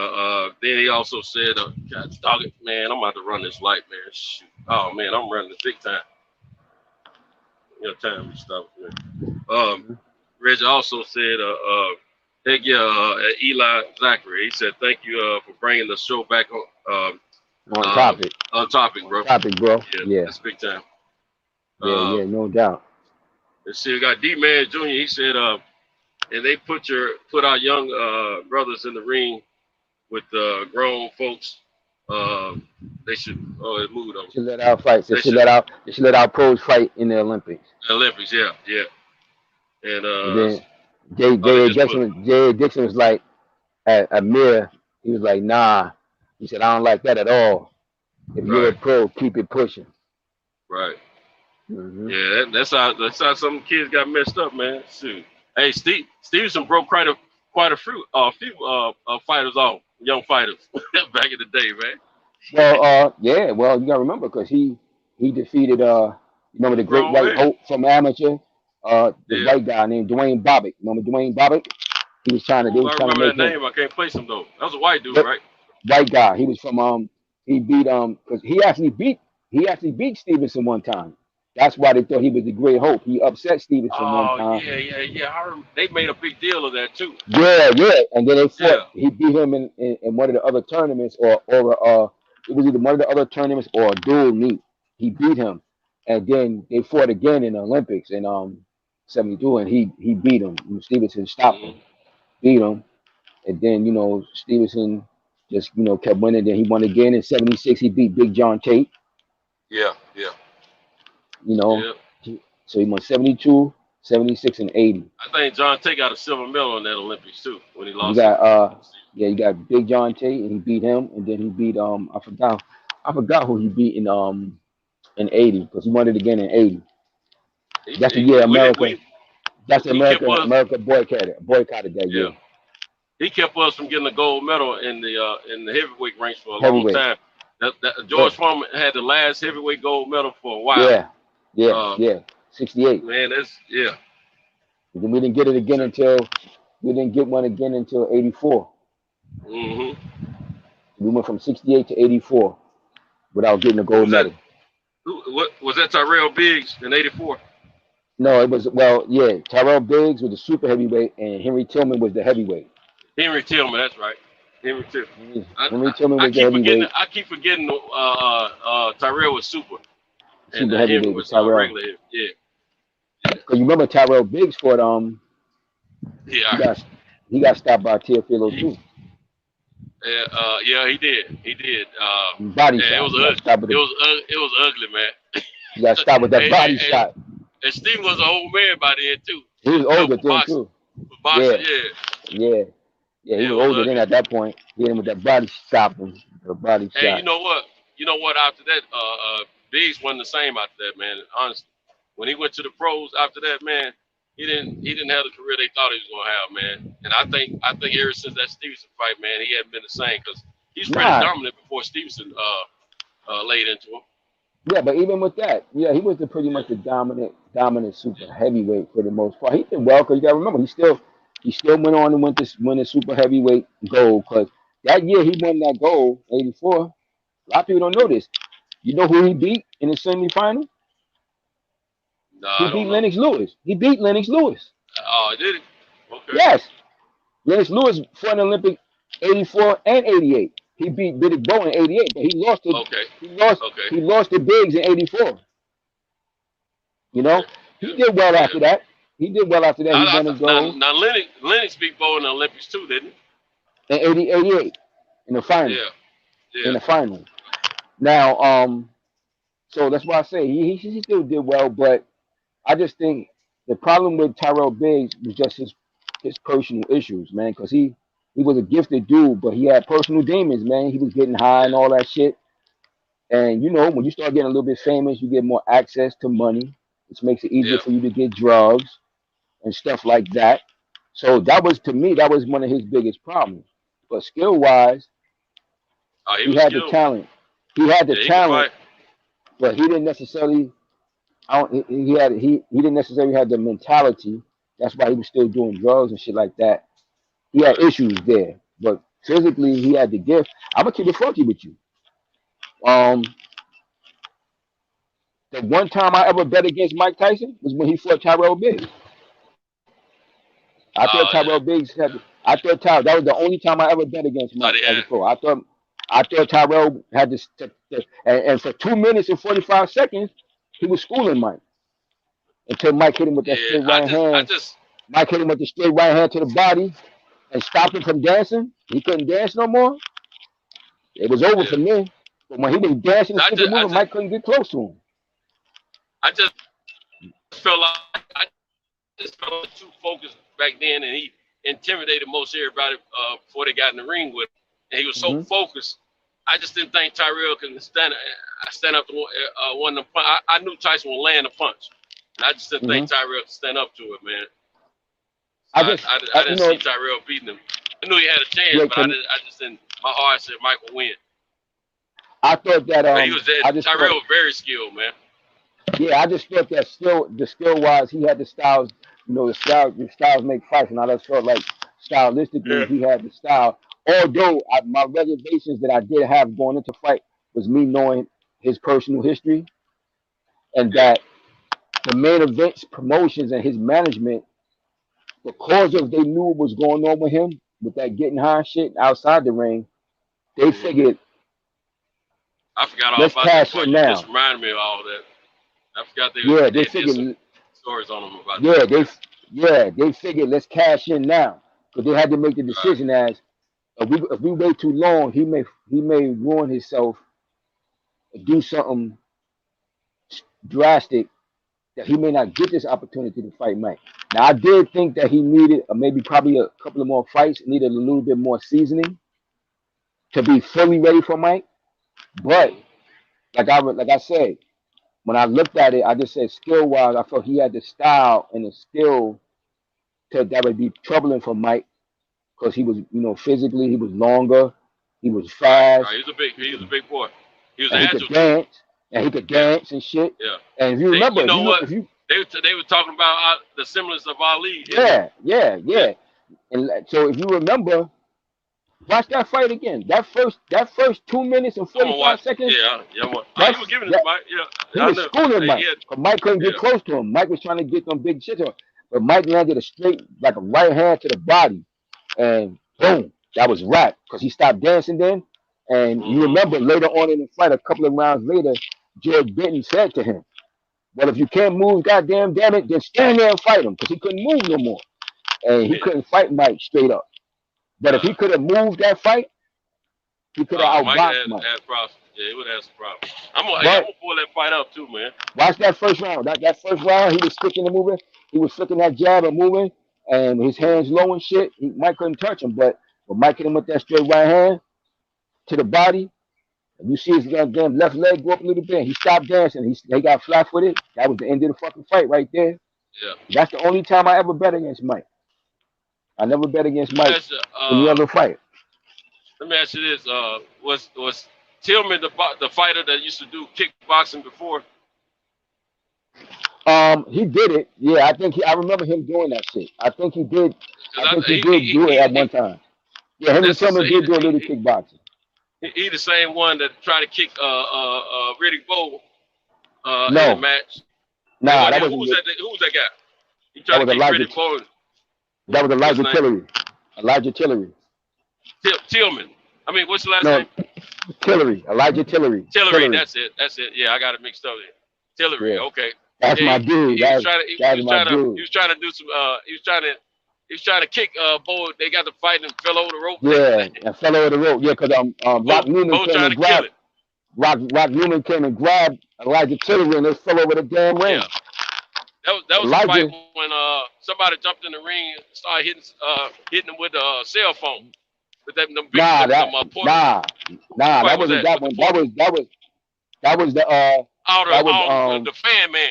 K: then he also said, God, dog it, man, I'm about to run this light, man. Shoot. Oh man, I'm running this big time. You know, time to stop. Reggie also said, thank you, Eli Zachary. He said, thank you for bringing the show back on topic. On topic, bro.
F: Yeah.
K: That's big time.
F: Yeah, no doubt.
K: Let's see, we got D-Man Jr. He said, and they put our young brothers in the ring with grown folks. They should it moved over.
F: Should let our fights. They should let our pros fight in the Olympics.
K: Olympics, yeah.
F: And then Jay Dixon was like at Amir, he was like, nah. He said, I don't like that at all. If you're a pro, keep it pushing.
K: Right. Yeah, that's how some kids got messed up, man. Shoot. Hey, Stevenson broke quite a few fighters off, young fighters back in the day, man.
F: Well, you gotta remember because he defeated remember the great white hope from amateur, the white guy named Dwayne Bobbitt. Remember Dwayne Bobbitt? He was trying to. They was trying to make
K: that name. I can't place him though. That was a white dude, right?
F: White guy. He was from he beat because he actually beat Stevenson one time. That's why they thought he was the great hope. He upset Stevenson one time.
K: Yeah. They made a big deal of that too.
F: Yeah. And then they fought. Yeah. He beat him in one of the other tournaments, or it was either one of the other tournaments or a dual meet. He beat him, and then they fought again in the Olympics in '72, and he beat him. Stevenson stopped him, beat him, and then Stevenson just kept winning. Then he won again in '76. He beat Big John Tate.
K: Yeah.
F: So he won 72, 76, and 80.
K: I think John Tate got a silver medal in that Olympics too when he lost.
F: You got Big John Tate, and he beat him, and then he beat I forgot who he beat in 80 because he won it again in 80. That's the year America. That's the America boycotted that year.
K: He kept us from getting a gold medal in the heavyweight ranks for a long time. George Foreman had the last heavyweight gold medal for a while.
F: Yeah. 68.
K: Man, that's
F: Then we didn't get it again until we didn't get one again until 84.
K: Mm-hmm.
F: We went from 68 to 84 without getting a gold medal.
K: What was that? Tyrell Biggs in '84?
F: No, it was Tyrell Biggs was the super heavyweight, and Henry Tillman was the heavyweight.
K: Henry Tillman, that's right. Henry Tillman.
F: Henry Tillman was the heavyweight.
K: I keep forgetting Tyrell was super. And
F: super heavyweight
K: was
F: Tyrell.
K: Regular. Yeah.
F: Because you remember Tyrell Biggs fought he got stopped by Teofilo too.
K: Yeah, he did. He did.
F: Body shot.
K: It was ugly, man.
F: He got stopped with that body shot.
K: And Steve was an old man by then too.
F: He was older then too.
K: Boxing,
F: yeah, he was older then at that point. He hit him with that body stopping, the body shot.
K: Hey, you know what? After that, Biggs wasn't the same after that, man. Honestly, when he went to the pros after that, man, he didn't have the career they thought he was gonna have, man. And I think ever since that Stevenson fight, man, he hadn't been the same because he's pretty dominant before Stevenson laid into him.
F: Yeah, but even with that, he was pretty much the dominant super heavyweight for the most part. He did well because you got to remember he still went on and win the super heavyweight gold because that year he won that gold, 84. A lot of people don't know this. You know who he beat in the semifinal? He beat Lennox Lewis. He beat Lennox Lewis.
K: Oh, did he? Okay.
F: Yes. Lennox Lewis fought in the Olympic 84 and 88. He beat Riddick Bowe in 88, but he lost to he lost to Biggs in 84. You know? He did well after that. He won his gold.
K: Now Lennox beat Bowe in the Olympics too, didn't he?
F: In 88 in the final.
K: Yeah.
F: In the final. Now, so that's why I say he still did well, but I just think the problem with Tyrell Biggs was just his personal issues, man, because he was a gifted dude, but he had personal demons, man. He was getting high and all that shit. And you know, when you start getting a little bit famous, you get more access to money, which makes it easier for you to get drugs and stuff like that. So to me, that was one of his biggest problems. But skill-wise, he had the talent. He had the talent, but he didn't necessarily. He didn't necessarily have the mentality. That's why he was still doing drugs and shit like that. He had issues there, but physically he had the gift. I'm gonna keep it funky with you. The one time I ever bet against Mike Tyson was when he fought Tyrell Biggs. I thought Tyrell Biggs that was the only time I ever bet against Mike Tyson. I thought Tyrell had this, and for 2 minutes and 45 seconds, he was schooling Mike until Mike hit him with that straight right hand. Mike hit him with the straight right hand to the body and stopped him from dancing. He couldn't dance no more. It was over for me. But when he was dancing and moving, Mike couldn't get close to him.
K: I just felt like too focused back then, and he intimidated most everybody before they got in the ring with him. And he was so focused. I just didn't think Tyrell could stand up to one of them. I knew Tyson would land a punch. And I just didn't think Tyrell could stand up to it, man. I didn't see Tyrell beating him. I knew he had a chance, but I just didn't. My heart said Mike would win.
F: I thought that
K: Tyrell was very skilled, man.
F: Yeah, I just thought that skill wise, he had the styles. You know, the styles make fights, and I just felt like stylistically he had the style. Although my reservations that I did have going into fight was me knowing his personal history, and that the main events promotions and his management, because of they knew what was going on with him with that getting high shit outside the ring, they figured.
K: I forgot all about that part. You just reminded me of all that. I forgot they figured stories on him about that.
F: They figured let's cash in now, because they had to make the decision as if we wait too long, he may ruin himself and do something drastic that he may not get this opportunity to fight Mike. Now, I did think that he needed probably a couple of more fights, needed a little bit more seasoning to be fully ready for Mike. But like I said, when I looked at it, I just said skill-wise, I felt he had the style and the skill that would be troubling for Mike, because he was, physically he was longer, he was fast.
K: He was a big boy. He was
F: agile. He could dance and shit.
K: Yeah.
F: And if you remember,
K: They were talking about the semblance of Ali.
F: Yeah. And so if you remember, watch that fight again. That first 2 minutes and 45 seconds.
K: Yeah. He was giving it to Mike. Yeah.
F: He was schooling Mike. But Mike couldn't get close to him. Mike was trying to get them big shit to him. But Mike landed a straight, like a right hand to the body. And boom, that was wrap. Because he stopped dancing then. And you remember later on in the fight, a couple of rounds later, George Benton said to him, well, if you can't move, goddamn damn it, then stand there and fight him. Because he couldn't move no more. And he couldn't fight Mike straight up. But if he could have moved that fight, he could have outboxed Mike.
K: Yeah, he would have some problems. I'm gonna pull that fight up too, man.
F: Watch that first round. That first round, he was sticking and moving. He was flicking that jab and moving, and his hands low and shit. Mike couldn't touch him, but when Mike hit him with that straight right hand to the body, and you see his damn left leg go up a little bit, he stopped dancing. He got flat-footed. That was the end of the fucking fight right there.
K: Yeah.
F: That's the only time I ever bet against Mike. I never bet against Mike in the other fight.
K: Let me ask you this: was Tillman the fighter that used to do kickboxing before?
F: He did it. Yeah, I remember him doing that shit. I think he did. I think he did do it at one time. Yeah, him and Tillman did do a little kickboxing.
K: He the same one that tried to kick Riddick Bowe in
F: No.
K: the match.
F: Nah, that
K: who
F: wasn't
K: was
F: it.
K: that? Who was that guy? He tried
F: That
K: to
F: was
K: kick
F: Elijah.
K: Riddick Bowe.
F: That was Elijah
K: What's his name?
F: Tillery. Elijah Tillery.
K: Tillman. I mean, what's the last
F: No,
K: name?
F: Tillery. Elijah Tillery.
K: Tillery. That's it. Yeah, I got it mixed up there. Tillery.
F: Yeah.
K: Okay.
F: That's my dude.
K: He was trying to.
F: That's my dude.
K: He was trying to do some. He was trying to kick Bowe. They got to fight and fell over the rope.
F: Yeah, and fell over the rope. Yeah, because Rock Newman
K: Bowe
F: came
K: trying
F: and
K: to kill
F: grabbed
K: it.
F: Rock Newman came and grabbed Elijah Tillery, and they fell over the damn ring.
K: Yeah. That was
F: Elijah-
K: the fight when somebody jumped in the ring and started hitting him with a cell phone. With them big
F: Nah,
K: them,
F: that
K: fight was
F: wasn't
K: that?
F: that one. That was
K: The fan man.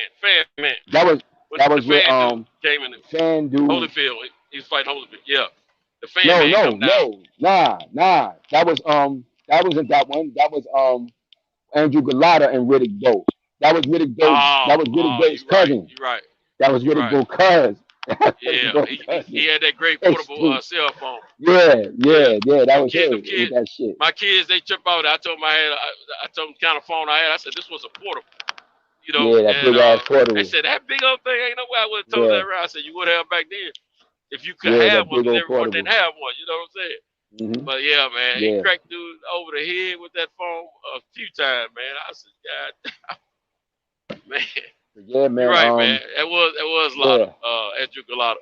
F: that was
K: The
F: with
K: fan dude came in.
F: fan dude.
K: Holyfield. He was fighting Holyfield. Yeah. The fan man come down.
F: Nah. That wasn't that one. That was Andrew Galata and Riddick Bowe. That was Riddick Bowe. That was Riddick Bowe's cousin.
K: You're right.
F: That was Riddick Bowe's cousin.
K: Yeah. He had that great portable cell phone.
F: Yeah. That was him.
K: Kids,
F: That shit.
K: my kids, they trip out. I told them I told them the kind of phone I had. I said this was a portable. You know,
F: Yeah, that big ass portable.
K: they said that big old thing ain't no way I would have told
F: Yeah.
K: that around. I said you would have back then if you could
F: Yeah,
K: have
F: that
K: one,
F: big
K: because
F: old
K: everyone didn't
F: portable.
K: have one. You know what I'm saying?
F: Mhm.
K: But yeah, man,
F: Yeah.
K: he cracked dude over the head with that phone a few times, man. I said, God, man,
F: Yeah, man.
K: you're right, man. It was a lot
F: yeah.
K: of Andrew Galata.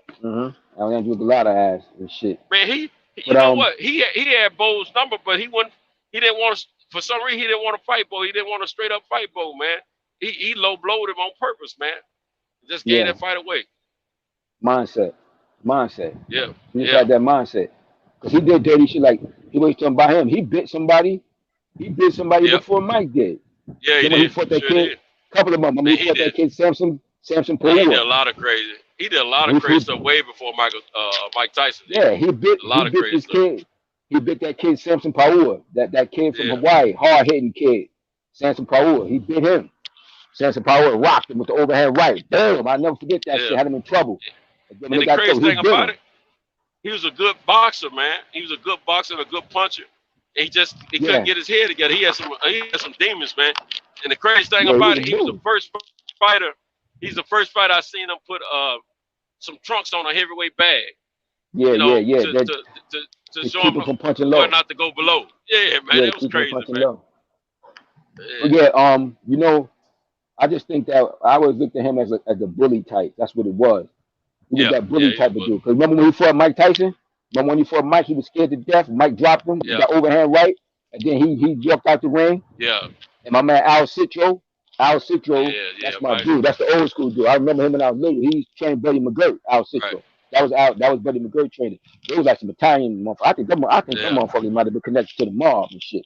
F: I was Andrew Galata ass and shit.
K: Man, you
F: But,
K: know what? He had Bowe's number, but he didn't want to. For some reason, he didn't want to fight Bowe. He didn't want to straight up fight Bowe, man. He low blowed him on purpose, man. Just gave
F: Yeah.
K: that fight away.
F: Mindset.
K: Yeah,
F: He just had that mindset. Because he did dirty shit like he was talking about him. He bit somebody.
K: Yeah.
F: Before Mike did.
K: Yeah, he
F: Then when he
K: did.
F: fought that
K: Sure
F: kid,
K: did.
F: couple of them. When
K: Man,
F: he
K: he
F: fought that
K: did.
F: kid Samson
K: He did a
F: Pereira.
K: lot of crazy. He did a lot
F: He-
K: of crazy
F: he-
K: stuff way before Mike Tyson did.
F: Yeah, he bit
K: A lot of crazy
F: this
K: stuff.
F: kid. He bit that kid Samson Paua. That kid from
K: Yeah.
F: Hawaii, hard hitting kid. Samson Paua. He bit him. Samson Paua rocked him with the overhand right. Damn, I never forget that
K: Yeah.
F: shit. Had him in trouble. And then when
K: And
F: they
K: the
F: got
K: crazy
F: told, he
K: thing
F: bit
K: about
F: him.
K: it, he was a good boxer, man. He was a good boxer and a good puncher. And he
F: Yeah.
K: couldn't get his head together. He had some demons, man. And the crazy thing
F: Yeah, he
K: about
F: was
K: it, he was the
F: dude.
K: first fighter. He's the first fighter I seen him put some trunks on a heavyweight bag.
F: Yeah,
K: You know,
F: yeah.
K: to
F: To
K: show
F: keep
K: him
F: him from punching low.
K: where not to go below. Yeah, man,
F: Yeah,
K: it was
F: keep him
K: crazy,
F: punching
K: man.
F: low. But yeah, you know, I just think that I always looked at him as a bully type. That's what it was. He was
K: Yeah,
F: that bully
K: yeah,
F: type
K: he
F: of dude. Because remember when he fought Mike Tyson? Remember when he fought Mike, he was scared to death. Mike dropped him.
K: Yeah.
F: He got overhand right. And then he walked out the ring.
K: Yeah,
F: And my man Al Citro,
K: yeah,
F: that's my
K: Mike.
F: dude. That's the old school dude. I remember him when I was little. He trained Buddy McGirt, Al Citro.
K: Right.
F: That was Buddy McGirt training. It was like some Italian motherfucker. I think that
K: Yeah.
F: motherfucker might have been connected to the mob and shit.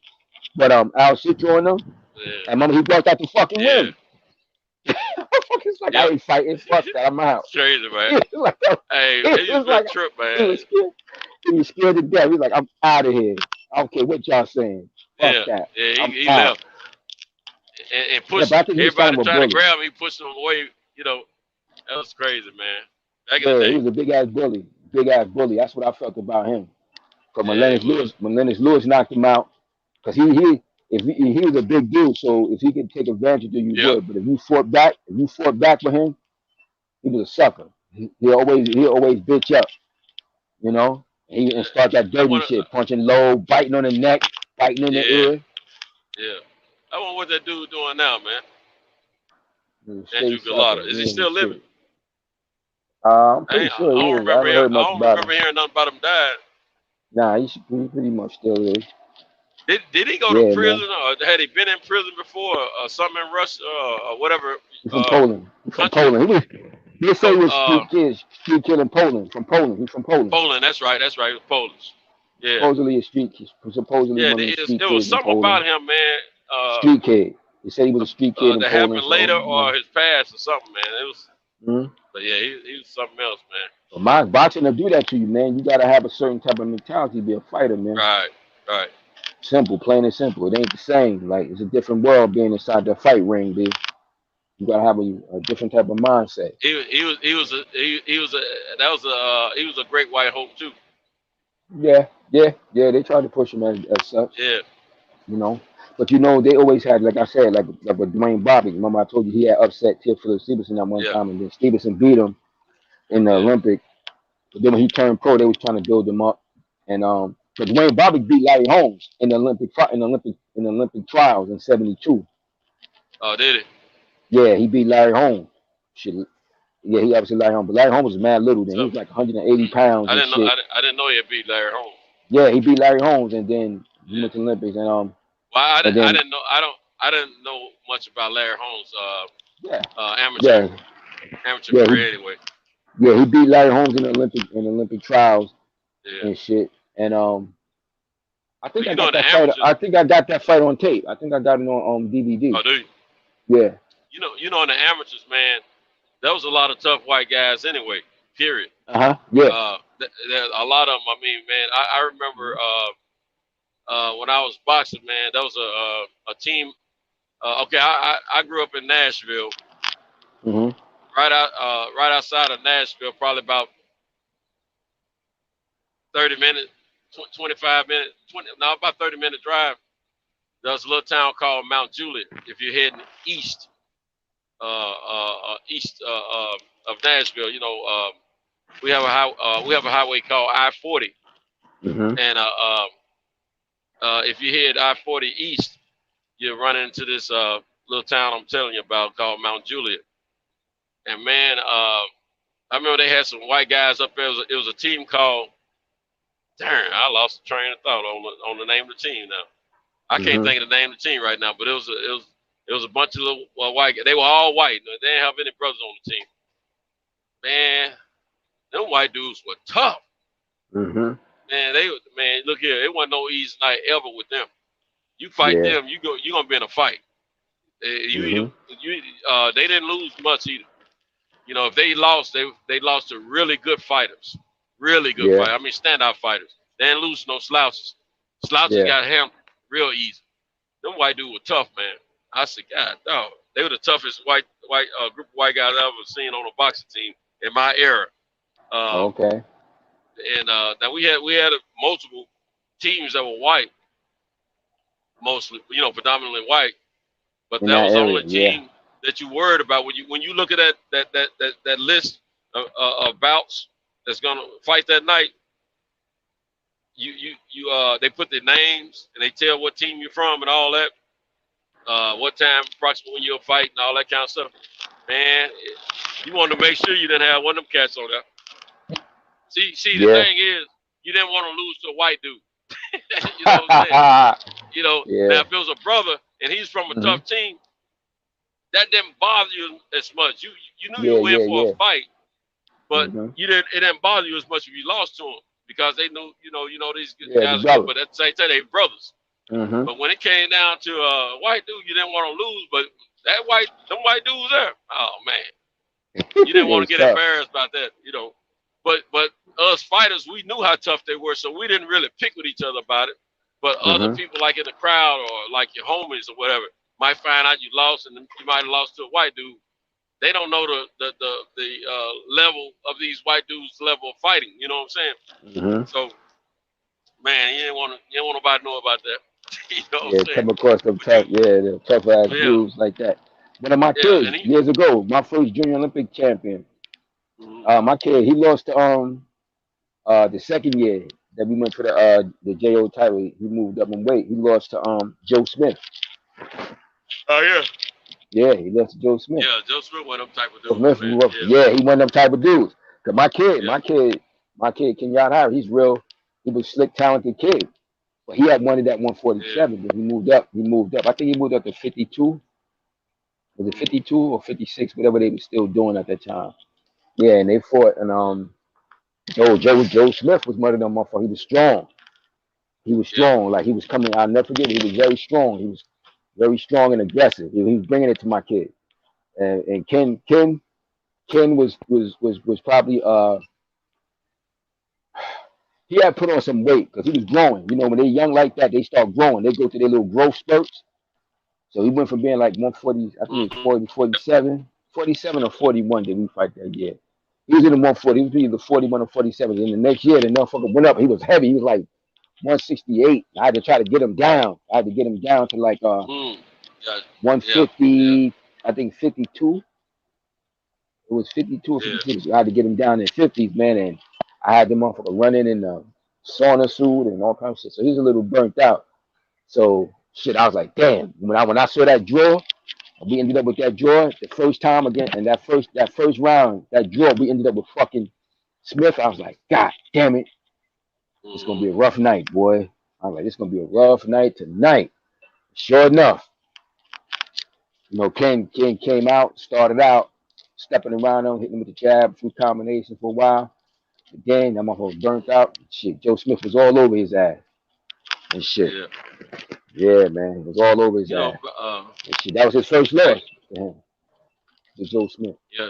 F: But Al Citro and them,
K: Yeah,
F: and remember he walked out the fucking
K: yeah.
F: ring. It's like
K: Yeah.
F: I ain't fighting. Fuck that. I'm out.
K: It's crazy, man.
F: It's like,
K: Hey,
F: it's
K: it was
F: like-
K: a trip,
F: he
K: man.
F: was scared. He was scared to death. He's like, I'm out of here. I don't care what y'all saying. Fuck
K: Yeah,
F: that.
K: yeah,
F: I'm
K: he
F: out.
K: left and pushed
F: but I think he's
K: everybody
F: kind of a
K: trying to
F: bully.
K: grab him. He pushed him away, you know, That was crazy, man. Back in the
F: Yeah,
K: day.
F: he was a big ass bully. Big ass bully. That's what I felt about him. Because
K: Yeah,
F: when Lennox Lewis knocked him out, because he was a big dude, so if he could take advantage of you, you
K: Yep.
F: would. But if you fought back with him, he was a sucker. He always bitch up, you know. And start that dirty shit, punching low, biting on the neck, biting in the ear.
K: Yeah. I wonder what that dude doing now, man. Andrew
F: Straight
K: Galata.
F: sucker.
K: Is he still living?
F: I'm
K: I
F: pretty sure he is. I haven't heard much
K: don't
F: about
K: remember
F: him.
K: hearing nothing about him dying.
F: Nah, he pretty much still is.
K: Did he go to prison, or had he been in prison before, or something in Russia, or whatever?
F: He's from Poland. He's from Poland. They say he was street kid in Poland. From Poland. He's from Poland.
K: Poland, that's right. He was Polish. Yeah.
F: Supposedly a street kid. Supposedly one of the street kids.
K: There was something about him, man.
F: Street kid. They said he was a street kid in
K: that
F: Poland.
K: happened later, or his past, or something, man. It was. But yeah, he was something else, man.
F: But my boxing will do that to you, man. You gotta have a certain type of mentality to be a fighter, man.
K: Right.
F: Simple, plain and simple. It ain't the same. Like, it's a different world being inside the fight ring, dude. You gotta have a different type of mindset.
K: He was a great white hope too.
F: Yeah. They tried to push him as such.
K: Yeah.
F: You know, but you know they always had, like I said, like with Dwayne Bobbitt. Remember I told you he had upset Philip Stevenson that one time, and then Stevenson beat him in the Olympic. But then when he turned pro, they was trying to build him up, and but Dwayne Bobbitt beat Larry Holmes in the Olympic trials in '72.
K: Oh, did it?
F: Yeah, he beat Larry Holmes. Yeah, he obviously Larry Holmes, but Larry Holmes was mad little then. He was like 180 pounds.
K: I didn't know he had beat Larry Holmes.
F: Yeah, he beat Larry Holmes, and then he went to the Olympics, and
K: Well, I didn't know much about Larry Holmes. Amateur career anyway.
F: Yeah, he beat Larry Holmes in the Olympic trials and shit. And I think I got that fight. I think I got that fight on tape. I think I got it on DVD.
K: Oh, do you?
F: Yeah.
K: You know, in the amateurs, man, there was a lot of tough white guys anyway. Period.
F: Yeah.
K: There's a lot of them. I mean, man, I remember when I was boxing, man, there was a team. I grew up in Nashville. Right outside of Nashville, probably about 30 minutes, 25 minutes, about 30-minute drive. There's a little town called Mount Juliet. If you're heading east of Nashville, you know, we have a highway called I-40, and if you head I-40 east, you run into this little town I'm telling you about called Mount Juliet. And man, I remember they had some white guys up there. It was a team called. Darn, I lost the train of thought on the name of the team now. I can't think of the name of the team right now, but it was a bunch of little white guys. They were all white. They didn't have any brothers on the team. Man, them white dudes were tough. Man, look here. It wasn't no easy night ever with them. You fight them, you're gonna be in a fight. They didn't lose much either. You know, if they lost, they lost to really good fighters. Really good fighters. I mean, standout fighters. They didn't lose no slouches. Slouches got handled real easy. Them white dudes were tough, man. I said, God, dog. They were the toughest white group of white guys I ever seen on a boxing team in my era.
F: Okay.
K: And now we had multiple teams that were white, mostly, you know, predominantly white. But that was the only team that you worried about when you look at that list of bouts that's gonna fight that night. They put their names and they tell what team you're from and all that. What time approximately when you'll fight and all that kind of stuff. Man, you wanted to make sure you didn't have one of them cats on there. See, the thing is, you didn't want to lose to a white dude. You know what I'm saying? You know, now if it was a brother and he's from a tough team, that didn't bother you as much. You knew you went for a fight, but it didn't bother you as much if you lost to him because they knew, you know these guys, but at the same time they brothers. But when it came down to a white dude, you didn't want to lose, but them white dudes there, oh man, you didn't want to get embarrassed about that, you know. But us fighters, we knew how tough they were, so we didn't really pick with each other about it. But other people, like in the crowd or like your homies or whatever, might find out you lost, and you might have lost to a white dude. they don't know the level of these white dudes' level of fighting. You know what I'm saying?
F: Mm-hmm.
K: So, man, you didn't want nobody to know about that. You know what
F: Yeah,
K: I'm saying?
F: come across them tough, the tough ass dudes like that. One of my kids years ago, my first junior Olympic champion. My kid, he lost to the second year that we went for the JO title. He moved up in weight. He lost to Joe Smith.
K: Oh yeah.
F: Yeah, he lost to Joe Smith.
K: Yeah, Joe Smith one of them type of dudes.
F: He one of them type of dudes. Cause my kid, Kenyatta Harris, he's real. He was a slick, talented kid. But he had wanted that 147, but he moved up. I think he moved up to 52. Was it 52 or 56? Whatever they were still doing at that time. Yeah, and they fought. And Joe Smith was one of them motherfuckers. He was strong. Like he was coming. I'll never forget. He was very strong. He was very strong and aggressive. He was bringing it to my kid. And Ken was probably he had put on some weight because he was growing. You know, when they're young like that, they start growing. They go through their little growth spurts. So he went from being like 140, I think it was 47 or 41 did we fight that year. He was in the 140. He was either 41 or 47. And the next year, the motherfucker went up. He was heavy. He was like 168. I had to try to get him down. I had to get him down to like 150, I think 52. It was 52 or 53. I had to get him down in 50s, man. And I had the motherfucker running in the sauna suit and all kinds of shit. So he's a little burnt out. So shit, I was like, damn. When I saw that draw, we ended up with that draw the first time again, and that first round, that draw, we ended up with fucking Smith. I was like, God damn it. It's gonna be a rough night, boy. I was like, it's gonna be a rough night tonight. Sure enough, you know, Ken came out, started out, stepping around him, hitting him with the jab, through combination for a while. Again, that motherfucker burnt out. Shit, Joe Smith was all over his ass and shit. Yeah, man, it was all over his ass. And shit, that was his first loss. To Joe Smith.
K: Yeah,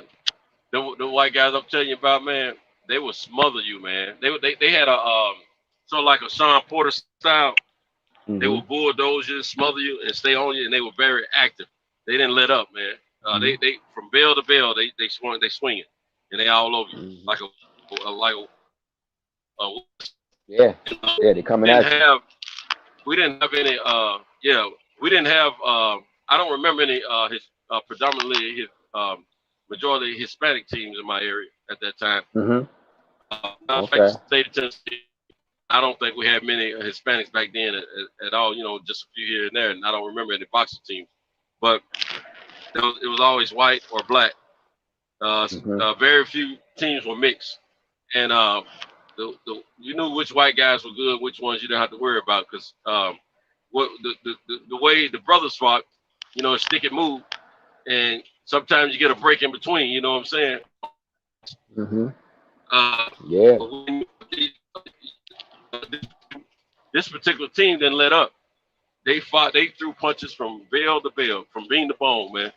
K: the white guys I'm telling you about, man, they would smother you, man. They had a sort of like a Sean Porter style. They would bulldoze you, smother you, and stay on you, and they were very active. They didn't let up, man. They from bell to bell, they swinging, and they all over you like a
F: they coming at you.
K: We didn't have any. We didn't have. I don't remember any. Predominantly his majority Hispanic teams in my area at that time. State of Tennessee, I don't think we had many Hispanics back then at all. You know, just a few here and there, and I don't remember any boxing teams. But it was always white or black. Very few teams were mixed, and you knew which white guys were good, which ones you didn't have to worry about, because what the way the brothers fought, you know, stick and move, and sometimes you get a break in between. You know what I'm saying? This particular team didn't let up. They fought. They threw punches from bell to bell, from bean to bone, man.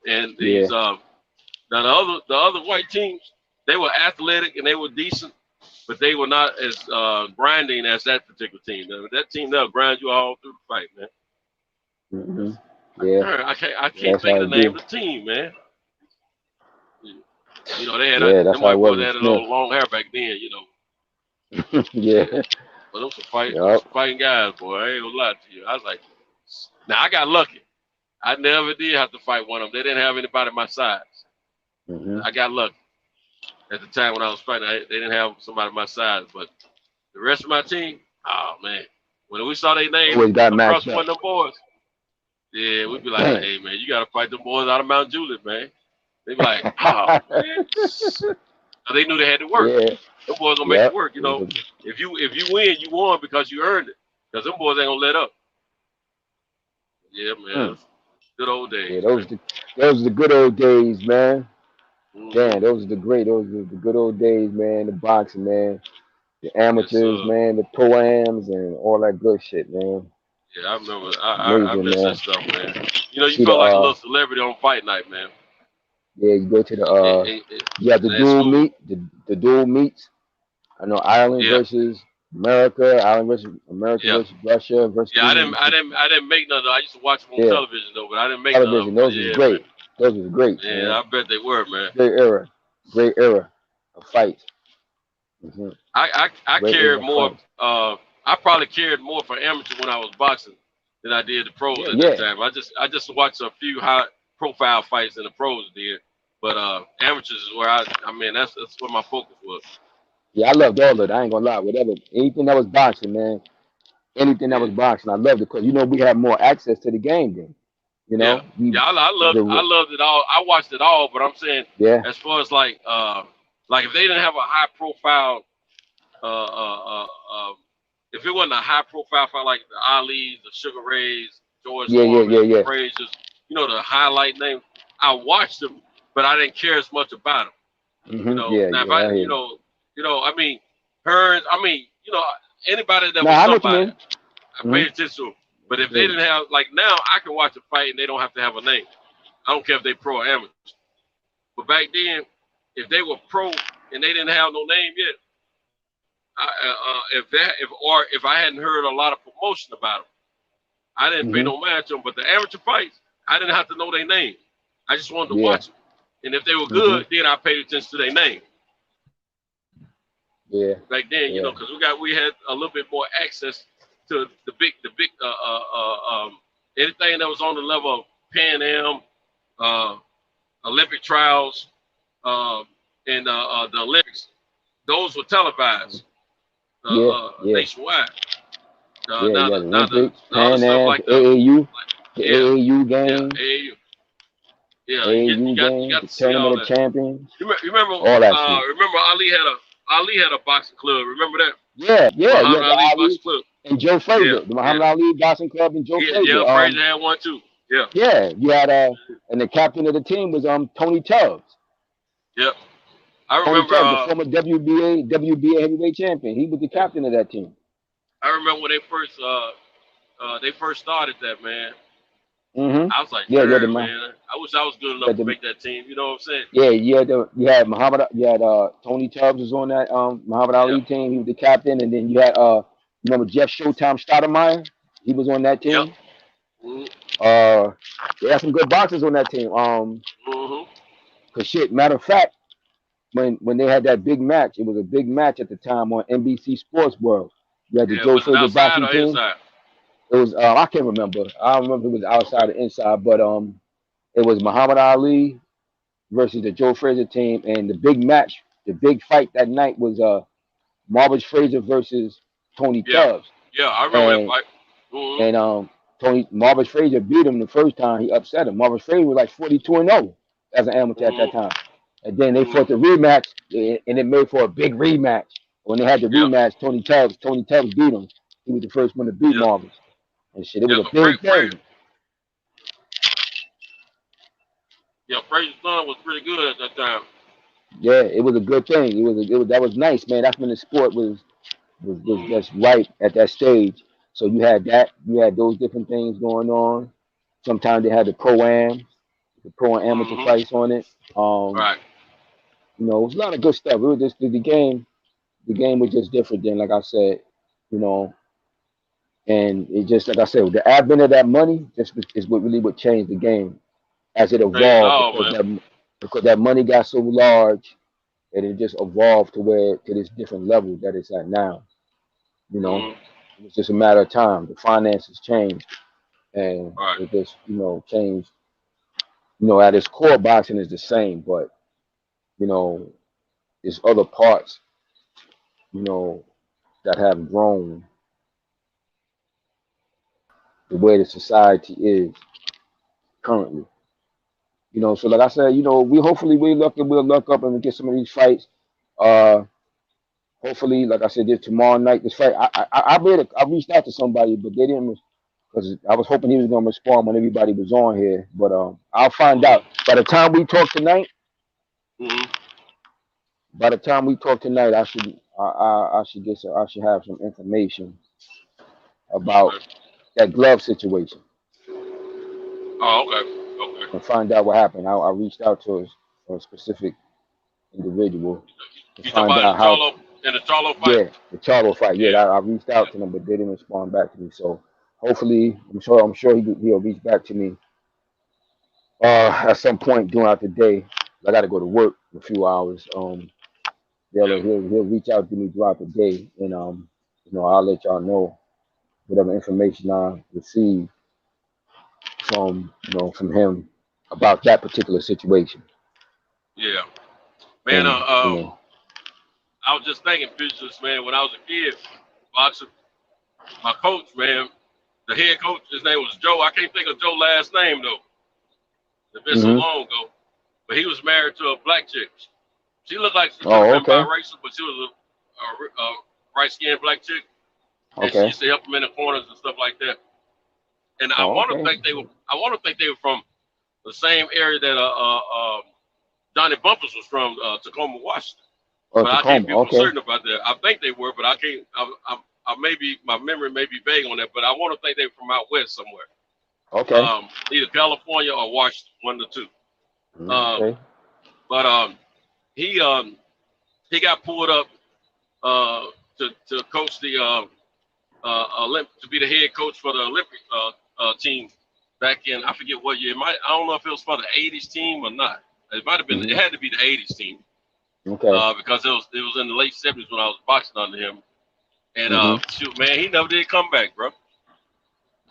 K: And these now the other white teams, they were athletic and they were decent, but they were not as grinding as that particular team. That team that'll grind you all through the fight, man. I can't think of the name of the team, man. You know, they had them white boys had a little long hair back then, you know. But those were fighting guys, boy. I ain't gonna lie to you. I was like, now I got lucky. I never did have to fight one of them. They didn't have anybody my size. I got lucky. At the time when I was fighting, they didn't have somebody my size. But the rest of my team, oh man, when we saw their name across one of them boys, yeah, we'd be like, hey man, you gotta fight them boys out of Mount Juliet, man. They'd be like, oh man. So they knew they had to work. Them boys gonna make it work, you know. If you win, you won because you earned it. Because them boys ain't gonna let up. Yeah, man. Good old days.
F: Yeah, those are the good old days, man. Damn, those are the good old days, man. The boxing, man. The amateurs, man. The pro-ams and all that good shit, man.
K: Yeah, I remember. I miss that stuff, man. You know, you felt like a little celebrity on fight night, man.
F: Yeah, you go to the the dual meet, the dual meets. I know Ireland versus America, Ireland versus America versus Russia versus.
K: Yeah, I didn't make none of those. I used to watch them on television though, but I didn't make none of them.
F: Those was great. Those was great.
K: Yeah,
F: man.
K: I bet they were, man.
F: Great era of fights. Mm-hmm.
K: I
F: Great era
K: cared
F: of
K: more.
F: fights.
K: I probably cared more for amateur when I was boxing than I did the pros at
F: Yeah.
K: that time. I just watched a few high profile fights than the pros did, but amateurs is where I mean that's where my focus was.
F: Yeah, I loved all of it. I ain't gonna lie. Whatever, anything that was boxing, man. Anything that was boxing, I loved it because we have more access to the game then.
K: Yeah, I loved it all. I watched it all, but I'm saying as far as like if they didn't have a high profile if it wasn't a high profile fight like the Ali's, the Sugar Rays, George Foreman, the Frazier's, the highlight name, I watched them, but I didn't care as much about them.
F: Mm-hmm.
K: Now if I I mean Hearns, anybody that
F: I
K: was somebody, I
F: Mhm.
K: paid attention to them. But if they didn't have, like now, I can watch a fight and they don't have to have a name. I don't care if they pro or amateur. But back then, if they were pro and they didn't have no name yet, if I hadn't heard a lot of promotion about them, I didn't pay no mind to them. But the amateur fights, I didn't have to know their name. I just wanted to watch them. And if they were good, then I paid attention to their name.
F: Yeah.
K: Back then, because we had a little bit more access to the big anything that was on the level of Pan Am, Olympic trials, and the Olympics. Those were televised nationwide.
F: The Olympics, Pan Am, like AAU, AAU games.
K: Yeah,
F: AAU
K: you
F: games,
K: got
F: the
K: to see all
F: Tournament
K: that.
F: of Champions.
K: You remember
F: all that shit.
K: Remember Ali had a boxing club. Remember that?
F: Yeah,
K: Muhammad Ali
F: Ali
K: boxing club.
F: and Joe Frazier, the Muhammad Ali boxing club and Joe Frazier.
K: Yeah, Frazier had one too. Yeah.
F: Yeah, you had and the captain of the team was Tony Tubbs.
K: Yep. I
F: Tony
K: remember
F: Tubbs, the former WBA heavyweight champion. He was the captain of that team.
K: I remember when they first started that, man.
F: Mm-hmm.
K: I was like,
F: man.
K: I wish I was good enough to make that team. You know what I'm saying?
F: Yeah, you had Tony Tubbs was on that Muhammad Ali team. He was the captain, and then you had remember Jeff Showtime Stoudemire? He was on that team.
K: Yep.
F: They had some good boxers on that team. Cause shit, matter of fact, when they had that big match, it was a big match at the time on NBC Sports World. You had the Joe Frazier boxing team.
K: Inside?
F: It was I can't remember. I don't remember if it was outside or inside, but it was Muhammad Ali versus the Joe Frazier team, and the big match, the big fight that night was Marvis Frazier versus Tony Tubbs.
K: Yeah, I remember that fight.
F: And Marvis Frazier beat him the first time. He upset him. Marvis Frazier was like 42-0 as an amateur at that time. And then they fought the rematch, and it made for a big rematch. When they had the rematch, Tony Tubbs beat him. He was the first one to beat Marvis. And shit, it was a big thing.
K: Yeah, Frazier's son was pretty good at that time.
F: Yeah, it was a good thing. That was nice, man. That's when the sport was just right at that stage. So you had those different things going on. Sometimes they had the pro-am, the pro and amateur fights on it.
K: Right.
F: It was a lot of good stuff. It was just the game was just different then, like I said, and it just, like I said, the advent of that money is what changed the game as it evolved, because that money got so large that it just evolved to this different level that it's at now. It's just a matter of time. The finances changed, and it just changed. At its core, boxing is the same, but there's other parts that have grown the way the society is currently. So like I said, we'll look up and get some of these fights. Hopefully, like I said, this tomorrow night, this fight. I reached out to somebody, but they didn't, because I was hoping he was gonna respond when everybody was on here. But I'll find out. By the time we talk tonight, I should have some information about that glove situation.
K: Oh, okay.
F: And find out what happened. I reached out to a specific individual to find out how.
K: In the Charlo fight?
F: Yeah, the Charlo fight. Yeah, I reached out to them, but they didn't respond back to me. So hopefully, I'm sure he'll reach back to me At some point throughout the day, I got to go to work in a few hours. He'll reach out to me throughout the day, and I'll let y'all know whatever information I receive from him about that particular situation.
K: Yeah, man.
F: And,
K: I was just thinking pictures, man. When I was a kid, boxing, my coach, man, the head coach, his name was Joe. I can't think of Joe's last name though. It's been so long ago, but he was married to a black chick. She looked like she could have been biracial, but she was a bright-skinned black chick. And she used to help him in the corners and stuff like that. And I want to think they were. I want to think they were from the same area that Donnie Bumpers was from, Tacoma, Washington. But I can't be certain about that. I think they were, but I can't. I maybe my memory may be vague on that. But I want to think they were from out west somewhere. Either California or Washington, one of the two. But he got pulled up to coach the to be the head coach for the Olympic team back in, I forget what year. I don't know if it was for the '80s team or not. It might have been. It had to be the '80s team. Because it was in the late '70s when I was boxing under him. And shoot, man, he never did come back, bro.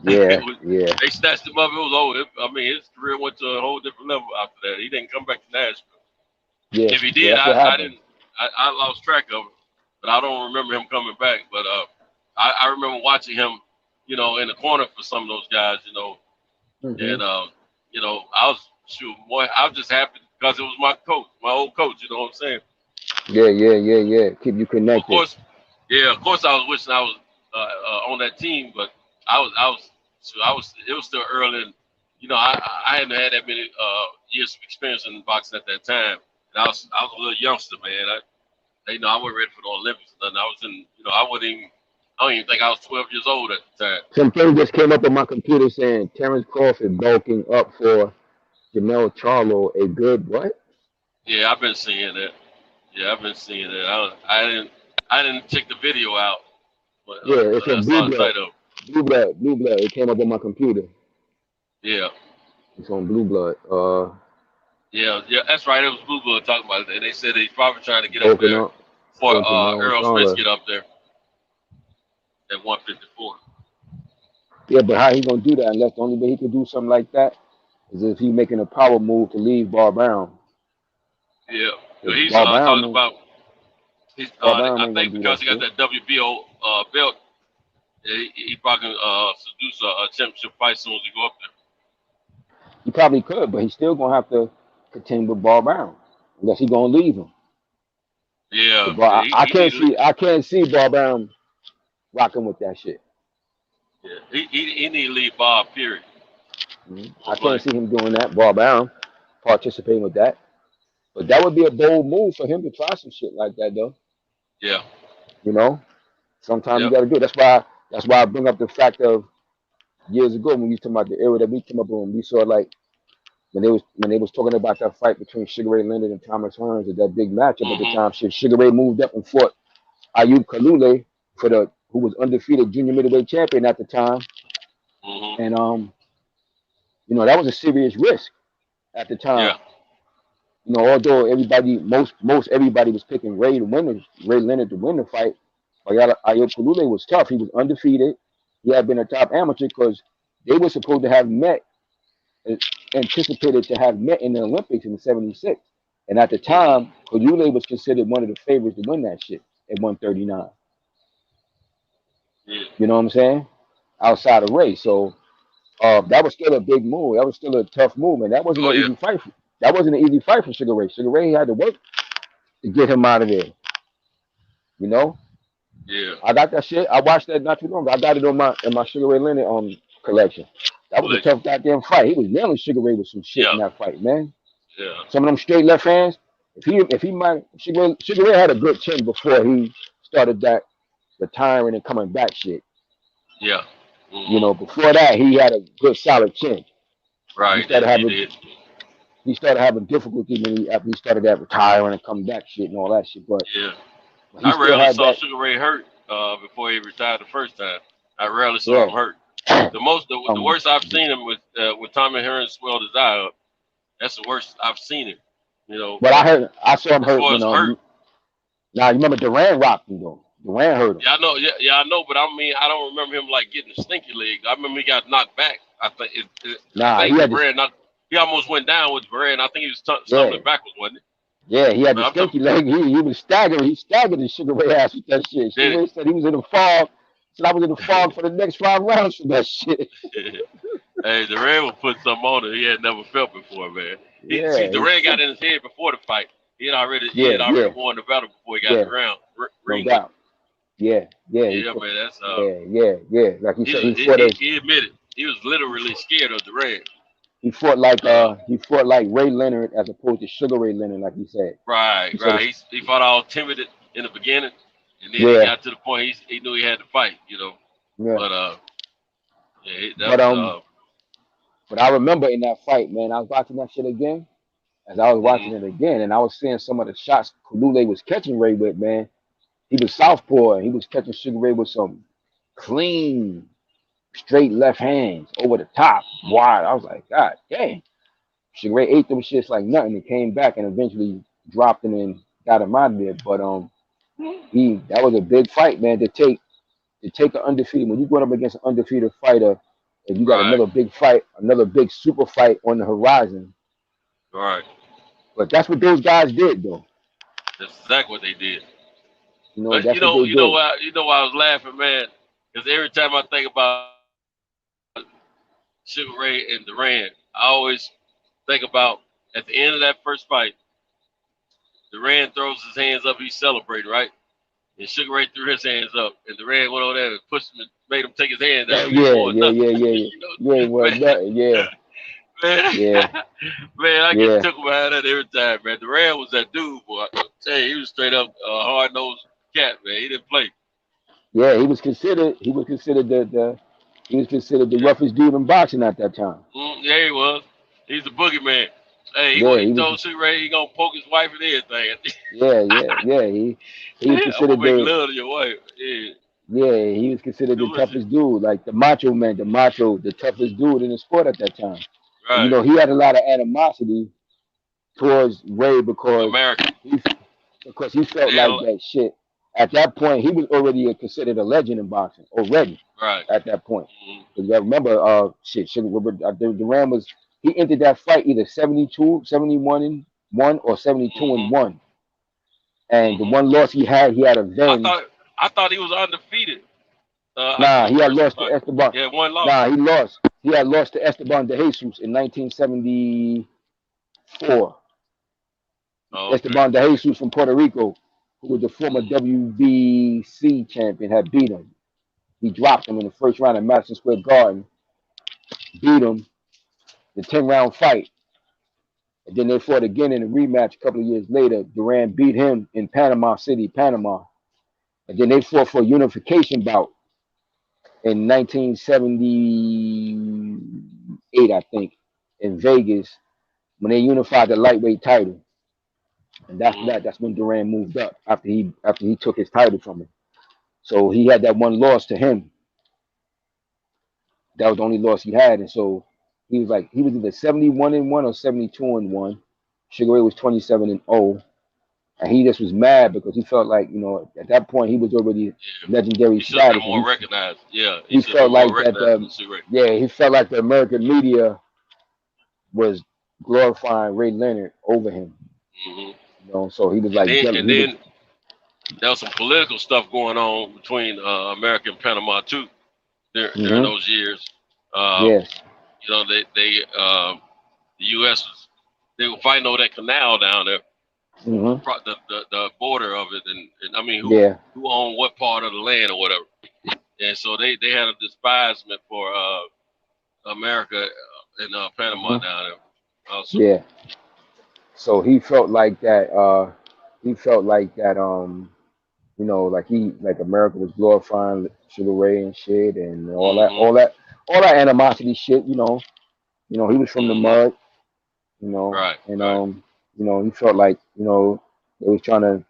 F: Yeah.
K: They snatched him up. It was over. I mean, his career went to a whole different level after that. He didn't come back to Nashville. If he did, I didn't. I lost track of it, but I don't remember him coming back. But I remember watching him, in the corner for some of those guys, and I was just happy because it was my coach, my old coach. You know what I'm saying?
F: Yeah. Keep you connected.
K: Of course, I was wishing I was on that team, but I was. It was still early, and I hadn't had that many years of experience in boxing at that time. And I was a little youngster, man. I wasn't ready for the Olympics. And I was in, I don't even think I was 12 years old at the time.
F: Something just came up on my computer saying Terrence Crawford bulking up for Jermell Charlo. A good what?
K: Yeah, I've been seeing that. I didn't check the video out. But,
F: it's a Blue Blood. It came up on my computer.
K: Yeah.
F: It's on Blue Blood.
K: Yeah, that's right. It was Blue Blood talking about it. And they said he's probably trying to get up there before Earl Spence get up there at 154.
F: Yeah, but how he gonna do that unless the only way he could do something like that is if he's making a power move to leave Bar Brown.
K: Yeah, he's talking about. I think because he got that WBO belt, he probably can seduce a championship fight as soon as he go up there.
F: He probably could, but he's still gonna have to contend with Bar Brown unless he's gonna leave him.
K: Yeah,
F: I can't see Bar Brown rocking with that shit.
K: Yeah, he need to leave Bar, period.
F: I can't see him doing that. Bar Brown participating with that, but that would be a bold move for him to try some shit like that, though.
K: Yeah,
F: sometimes you got to do it. That's why I bring up the fact of years ago when we talking about the era that we came up on. We saw like when they was talking about that fight between Sugar Ray Leonard and Thomas Hearns at that big matchup at the time. Sugar Ray moved up and fought Ayub Kalule who was undefeated junior middleweight champion at the time, and that was a serious risk at the time. Although most everybody was picking Ray Leonard to win the fight, Ayub Kalule was tough. He was undefeated. He had been a top amateur because they were supposed to have anticipated to have met in the Olympics in '76. And at the time, Kalule was considered one of the favorites to win that shit at 139. You know what I'm saying? Outside of Ray. So that was still a big move. That was still a tough move. And that wasn't an easy fight. That wasn't an easy fight for Sugar Ray. Sugar Ray had to work to get him out of there.
K: Yeah.
F: I got that shit. I watched that not too long ago. I got it in my Sugar Ray Leonard collection. That was a tough goddamn fight. He was nailing Sugar Ray with some shit in that fight, man.
K: Yeah.
F: Some of them straight left hands. Sugar Ray had a good chin before he started that retiring and coming back shit.
K: Yeah.
F: Before that he had a good solid chin.
K: Right.
F: He started having difficulty after he started that retiring and coming back shit and all that shit. But
K: I rarely saw Sugar Ray hurt before he retired the first time. I rarely saw him hurt. The worst I've seen him with Tommy Hearns swelled his eye up. That's the worst I've seen him. You know.
F: But I saw him hurt when
K: hurt.
F: Now you remember Durant rocked him though. Durant hurt him.
K: Yeah, I know. Yeah, I know. But I mean, I don't remember him like getting a stinky leg. I remember he got knocked back. I think. He almost went down with Durant. I think he was stumbling backwards, wasn't it?
F: Yeah, he had the stinky leg. He was staggering. He staggered his Sugar Ray ass with that shit. Sugar Ray said he was in the fog. Said I was in the fog for the next 5 rounds for that shit.
K: Hey, Durant was putting something on it he had never felt before, man. See, Durant got in his head before the fight. He had already won the battle before he got the round.
F: No doubt. Yeah,
K: man. That's
F: Like he said,
K: he admitted he was literally scared of Durant.
F: He fought like Ray Leonard as opposed to Sugar Ray Leonard, like he said.
K: Right. He fought all timid in the beginning, and then he got to the point he knew he had to fight. You know. Yeah.
F: But I remember in that fight, man, I was watching that shit again. As I was watching it again, and I was seeing some of the shots Kalule was catching Ray with, man. He was southpaw, and he was catching Sugar Ray with some clean, straight left hands over the top, wide. I was like, God damn. Sugar Ray ate them shits like nothing and came back and eventually dropped him and got him out of there. But that was a big fight, man, to take an undefeated. When you going up against an undefeated fighter, and you got another big fight, another big super fight on the horizon.
K: All right.
F: But that's what those guys did, though.
K: That's exactly what they did.
F: You know,
K: but you know why I was laughing, man? Because every time I think about Sugar Ray and Durant, I always think about at the end of that first fight, Durant throws his hands up, he's celebrating, right? And Sugar Ray threw his hands up, and Durant went over there and pushed him and made him take his hand down. Man, I get tickled behind that every time, man. Durant was that dude, boy. I tell you, he was straight up hard-nosed cat, man. He didn't play.
F: Yeah, he was considered the roughest dude in boxing at that time.
K: Yeah, he was. He's the boogeyman. Hey, he told Sugar Ray he gonna poke his wife and everything.
F: He was considered
K: love to your wife.
F: Yeah, he was considered the toughest dude, like the macho man, the toughest dude in the sport at that time. Right. You know, he had a lot of animosity towards Ray because he felt like that shit. At that point, he was already considered a legend in boxing already.
K: Right.
F: At that point, because I remember, Durant was he entered that fight either 71 and 1 or 72 and 1, and the one loss he had avenged.
K: I thought he was undefeated.
F: He had lost to Esteban.
K: Yeah, one loss.
F: He lost. He had lost to Esteban de Jesus in 1974. Esteban de Jesus from Puerto Rico, who was the former WBC champion, had beat him. He dropped him in the first round at Madison Square Garden. Beat him. The 10-round fight. And then they fought again in a rematch a couple of years later. Durant beat him in Panama City, Panama. And then they fought for a unification bout in 1978, I think, in Vegas, when they unified the lightweight title. And that's when Durant moved up after he took his title from him. So he had that one loss to him. That was the only loss he had. And so he was either 71 and 1 or 72 and 1. Sugar Ray was 27 and 0. And he just was mad because he felt like, you know, at that point he was already legendary status.
K: He more recognized. Yeah.
F: He felt like that. He felt like the American media was glorifying Ray Leonard over him. You know, so he was like.
K: And then there was some political stuff going on between America and Panama too during those years.
F: Yes.
K: You know, the U.S. they were fighting over that canal down there. The border of it, and I mean, who owned what part of the land or whatever, and so they had a despisement for America and Panama down there.
F: So he felt like that. You know, like America was glorifying Sugar Ray and shit, and all that animosity shit. You know, he was from the mud. You know, you know, he felt like, you know, they was trying to,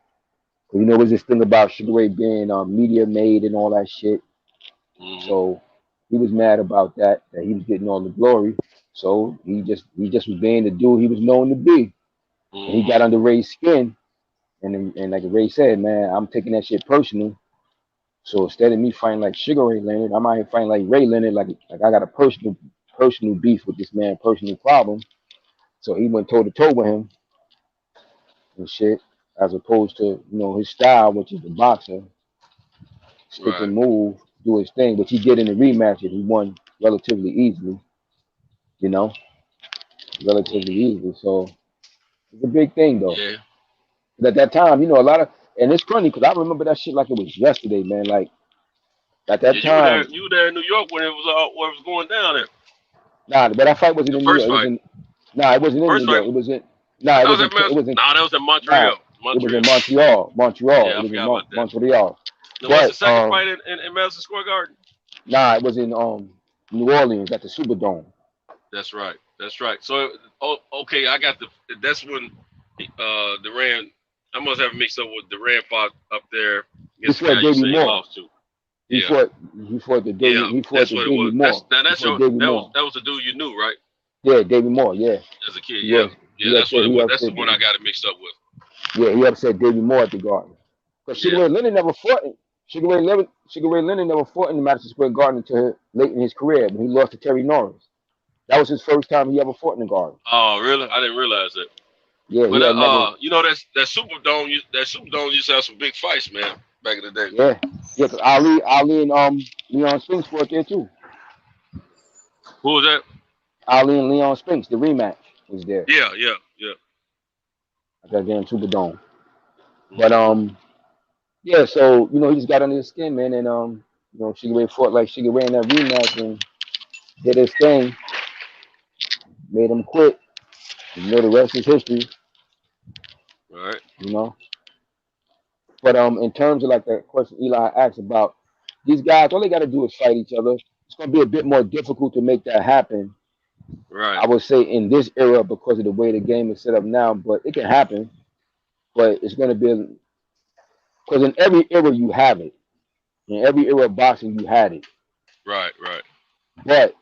F: you know, it was this thing about Sugar Ray being media made and all that shit. So he was mad about that he was getting all the glory. So he just was being the dude he was known to be. And he got under Ray's skin, and like Ray said, man, I'm taking that shit personal. So instead of me fighting like Sugar Ray Leonard, I'm out here fighting like Ray Leonard, like I got a personal beef with this man, personal problem. So he went toe to toe with him and shit, as opposed to his style, which is the boxer, stick and move, do his thing, which he did in the rematch, and he won relatively easily. Relatively easily. So it's a big thing though.
K: Yeah.
F: But at that time, a lot of, and it's funny because I remember that shit like it was yesterday, man. Like at that time,
K: you were there in New York when it was going down there.
F: Nah, but that fight wasn't in New York. It was in, it wasn't in New York. It was in. That was
K: in Montreal.
F: It was in Montreal.
K: Yeah,
F: it was in Montreal.
K: Now, what's the second fight in Madison Square Garden?
F: Nah, it was in New Orleans at the Superdome.
K: That's right. So, okay, that's when Duran. I must have mixed up with Duran fought up there.
F: He fought Davey Moore.
K: Lost to.
F: He fought the Davey. He fought the Davey Moore.
K: That was the dude you knew, right?
F: Yeah, Davey Moore. Yeah.
K: As a kid, yeah. That's the one I got it mixed up with.
F: Yeah, he upset Davey Moore at the Garden. Because Sugar Ray Leonard never fought. Sugar Ray Leonard never fought in the Madison Square Garden until late in his career when he lost to Terry Norris. That was his first time he ever fought in the Garden.
K: Oh, really? I didn't realize that.
F: Yeah,
K: but that Superdome used to have some big fights, man, back in the day.
F: Yeah, because Ali and Leon Spinks fought there too.
K: Who was that?
F: Ali and Leon Spinks, the rematch was there.
K: Yeah.
F: At that damn Superdome. But yeah, so he just got under his skin, man, and Sugar Ray fought like Sugar Ray in that rematch and did his thing, made him quit. The rest is history.
K: Right.
F: But in terms of like the question Eli asked about these guys, all they got to do is fight each other. It's going to be a bit more difficult to make that happen.
K: Right.
F: I would say in this era because of the way the game is set up now, but it can happen. But it's going to be because in every era you have it. In every era of boxing you had it.
K: Right.
F: But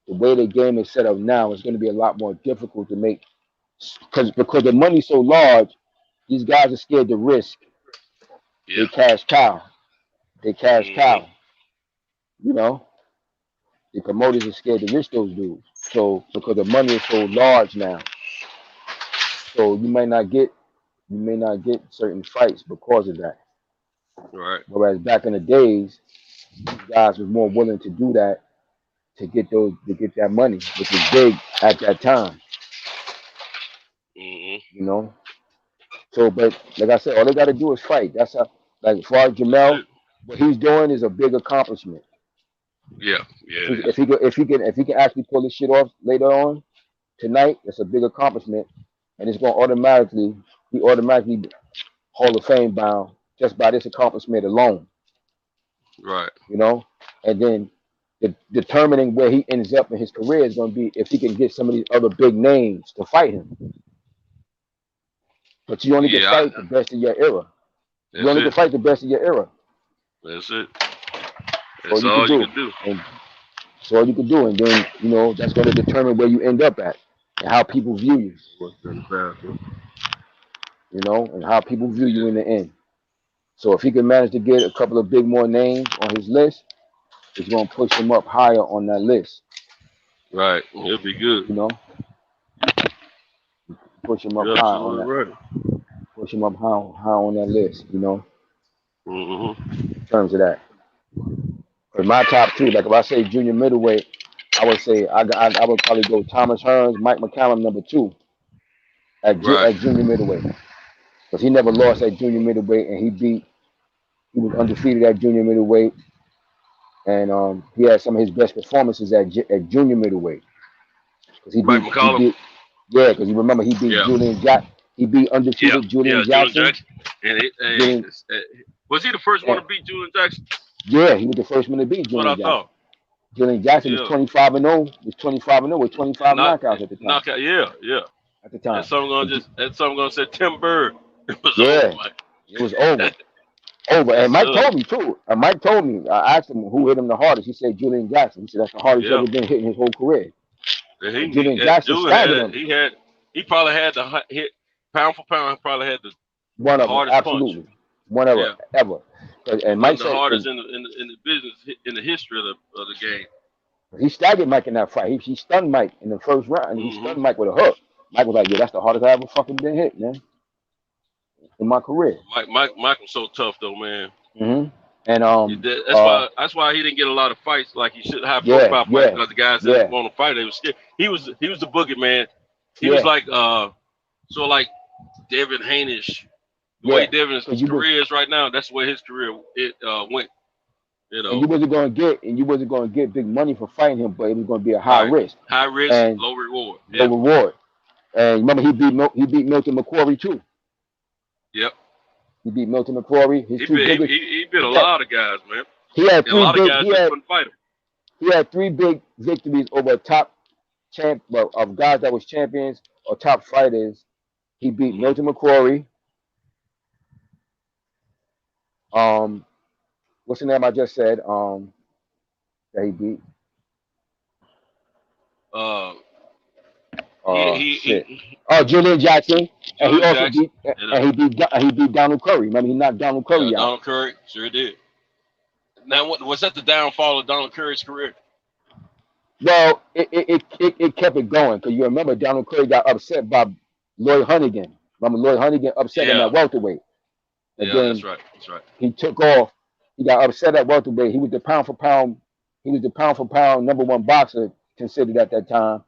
F: the way the game is set up now, it's going to be a lot more difficult to make because the money's so large. These guys are scared to risk.
K: Yeah.
F: They cash cow. The promoters are scared to risk those dudes. So because the money is so large now, so you may not get certain fights because of that.
K: Right.
F: Whereas back in the days, these guys were more willing to do that to get that money, which was big at that time. So, but like I said, all they got to do is fight. That's how. Like as far as Jamel, what he's doing is a big accomplishment.
K: Yeah.
F: If he can actually pull this shit off later on tonight, it's a big accomplishment, and it's going to automatically Hall of Fame bound just by this accomplishment alone.
K: Right.
F: And then determining where he ends up in his career is going to be if he can get some of these other big names to fight him. But you only can fight the best of your era. You only can fight the best of your era.
K: That's it. That's all you can do.
F: And that's all you can do. And then, that's going to determine where you end up at and how people view you. And how people view you in the end. So if he can manage to get a couple of big more names on his list, it's going to push him up higher on that list.
K: Right. It'll be good.
F: Push him up high on that. Right. Push him up high on that list, in terms of that. But my top two, like if I say junior middleweight, I would say I would probably go Thomas Hearns, Mike McCallum, number 2 at junior middleweight. Because he never lost at junior middleweight, and he was undefeated at junior middleweight. And he had some of his best performances at junior middleweight.
K: Mike McCallum.
F: Because you remember he beat Julian Jackson. He beat undefeated Julian Jackson.
K: Was he the first one to beat Julian Jackson?
F: Yeah, he was the first one to beat Julian Jackson. Julian Jackson was 25-0. Was 25-0 with 25 knockouts at the time.
K: Knockout, yeah.
F: At the time.
K: And some gonna say Tim Bird. It was
F: over. It was over. And Mike told me too. Mike told me. I asked him who hit him the hardest. He said Julian Jackson. He said that's the hardest he's ever been hit in his whole career. Julian Jackson staggered him.
K: He probably had the hit pound for pound. Probably had the hardest
F: absolutely
K: punch.
F: One ever. And Mike
K: the hardest in the business in the history of the game.
F: He staggered Mike in that fight. He stunned Mike in the first round, and he stunned Mike with a hook. Mike was like, "Yeah, that's the hardest I ever fucking been hit, man, in my career."
K: Mike was so tough though, man.
F: And
K: that's why he didn't get a lot of fights like he should have profile fights because the guys that want to fight, they were scared. He was the boogeyman. He was like like Devin Haney-ish. The way Devin's career is right now, that's where his career went. You know,
F: and you wasn't going to get big money for fighting him, but it was going to be a high risk,
K: and low reward.
F: Low reward. And remember, he beat Milton McQuarrie too.
K: Yep.
F: He beat Milton McQuarrie.
K: He beat a lot of guys, man.
F: He had
K: a lot of guys that couldn't fight him.
F: He had 3 big victories over top of guys that was champions or top fighters. He beat Milton McQuarrie. What's the name I just said? That he beat. Julian Jackson. And he also beat Donald Curry. Remember, he knocked Donald Curry out.
K: Donald Curry sure did. Now, was that the downfall of Donald Curry's career?
F: Well, it kept it going because you remember Donald Curry got upset by Lloyd Hunnigan. Remember, Lloyd Hunnigan upset him at welterweight. And then
K: that's right.
F: He took off. He got upset at welterweight. He was the pound for pound. He was the pound for pound #1 boxer considered at that time.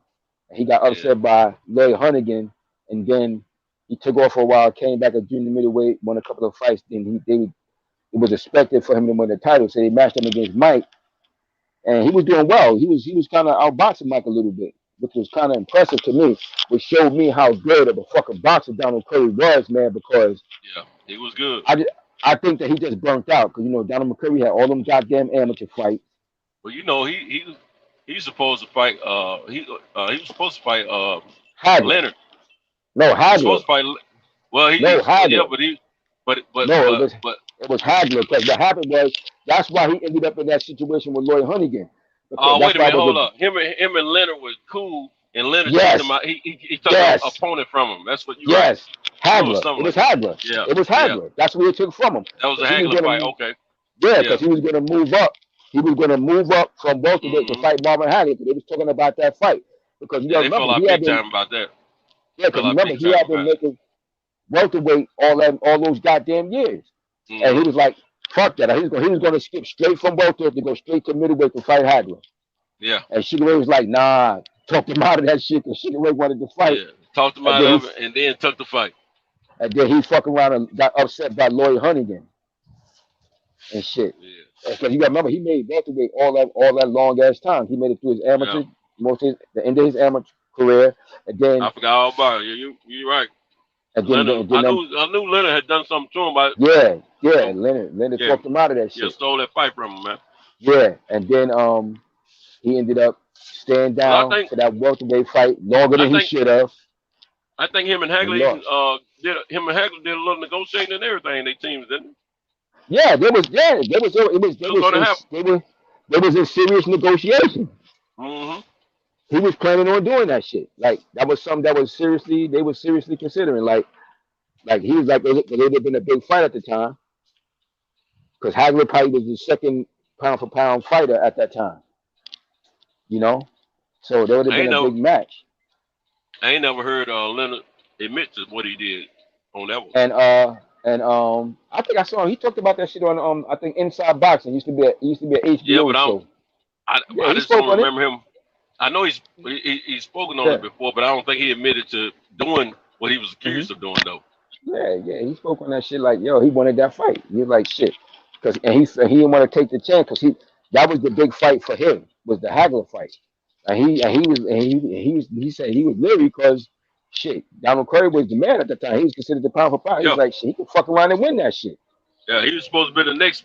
F: He got upset by Lloyd Hunnigan, and then he took off for a while. Came back at junior middleweight, won a couple of fights. Then it was expected for him to win the title, so they matched him against Mike, and he was doing well. He was kind of outboxing Mike a little bit, which was kind of impressive to me, which showed me how good of a fucking boxer Donald Curry was, man. Because
K: he was good.
F: I think that he just burnt out because Donald McCurry had all them goddamn amateur fights.
K: Well, he's supposed to fight. He was supposed to fight Leonard.
F: No, Hagler. He was
K: supposed to fight. Well,
F: Hagler.
K: But
F: it was Hagler because what happened was that's why he ended up in that situation with Lloyd Hunnigan.
K: Oh, wait a minute, hold up. Him and Leonard was cool, and Leonard took him out. He took an opponent from him. That's what you.
F: Yes, Hagler. It was Hagler.
K: Yeah,
F: it was Hagler. Yeah. That's what he took from him.
K: That was a Hagler fight. Okay.
F: Yeah, because he was going to move up. He was going to move up from welterweight to fight Marvin Hagler. They was talking about that fight because you remember he had been
K: about that.
F: Yeah, because remember he had been making welterweight all those goddamn years, and he was like, "Fuck that!" He was going to skip straight from welterweight to go straight to middleweight to fight Hagler.
K: Yeah.
F: And Sugar Ray was like, "Nah," talked him out of that shit because Sugar Ray wanted to fight.
K: Yeah, talked him out of it, and then took the fight.
F: And then he fucking around and got upset by Lloyd Hunnigan and shit. Yeah. Because you got to remember, he made welterweight all that long ass time. He made it through his amateur, the end of his amateur career, and then
K: I forgot all about it. You're right.
F: And then,
K: I knew Leonard had done something to him. But
F: Leonard talked him out of that shit.
K: Yeah, stole that fight from him, man.
F: Yeah, and then he ended up staying down for that welterweight fight longer than he should have.
K: I think him and Hagler did a little negotiating and everything. They teams didn't.
F: Yeah, there was a serious negotiation.
K: Mm-hmm.
F: He was planning on doing that shit. Like that was something that they were seriously considering. Like he was like, it would have been a big fight at the time. Because Hagler probably was the second pound for pound fighter at that time. So there would have been a big match.
K: I ain't never heard Leonard admit to what he did on that one.
F: And I think I saw him. He talked about that shit on I think Inside Boxing. It used to be an HBO show.
K: I just don't remember him. I know he's spoken on it before, but I don't think he admitted to doing what he was accused of doing though.
F: Yeah, he spoke on that shit like, yo, he wanted that fight. He was like, shit, and he didn't want to take the chance because that was the big fight for him was the Hagler fight, and he said he was leery because shit, Donald Curry was the man at the time. He was considered the pound for pound. He was like, shit, he could fuck around and win that shit.
K: Yeah, he was supposed to be the next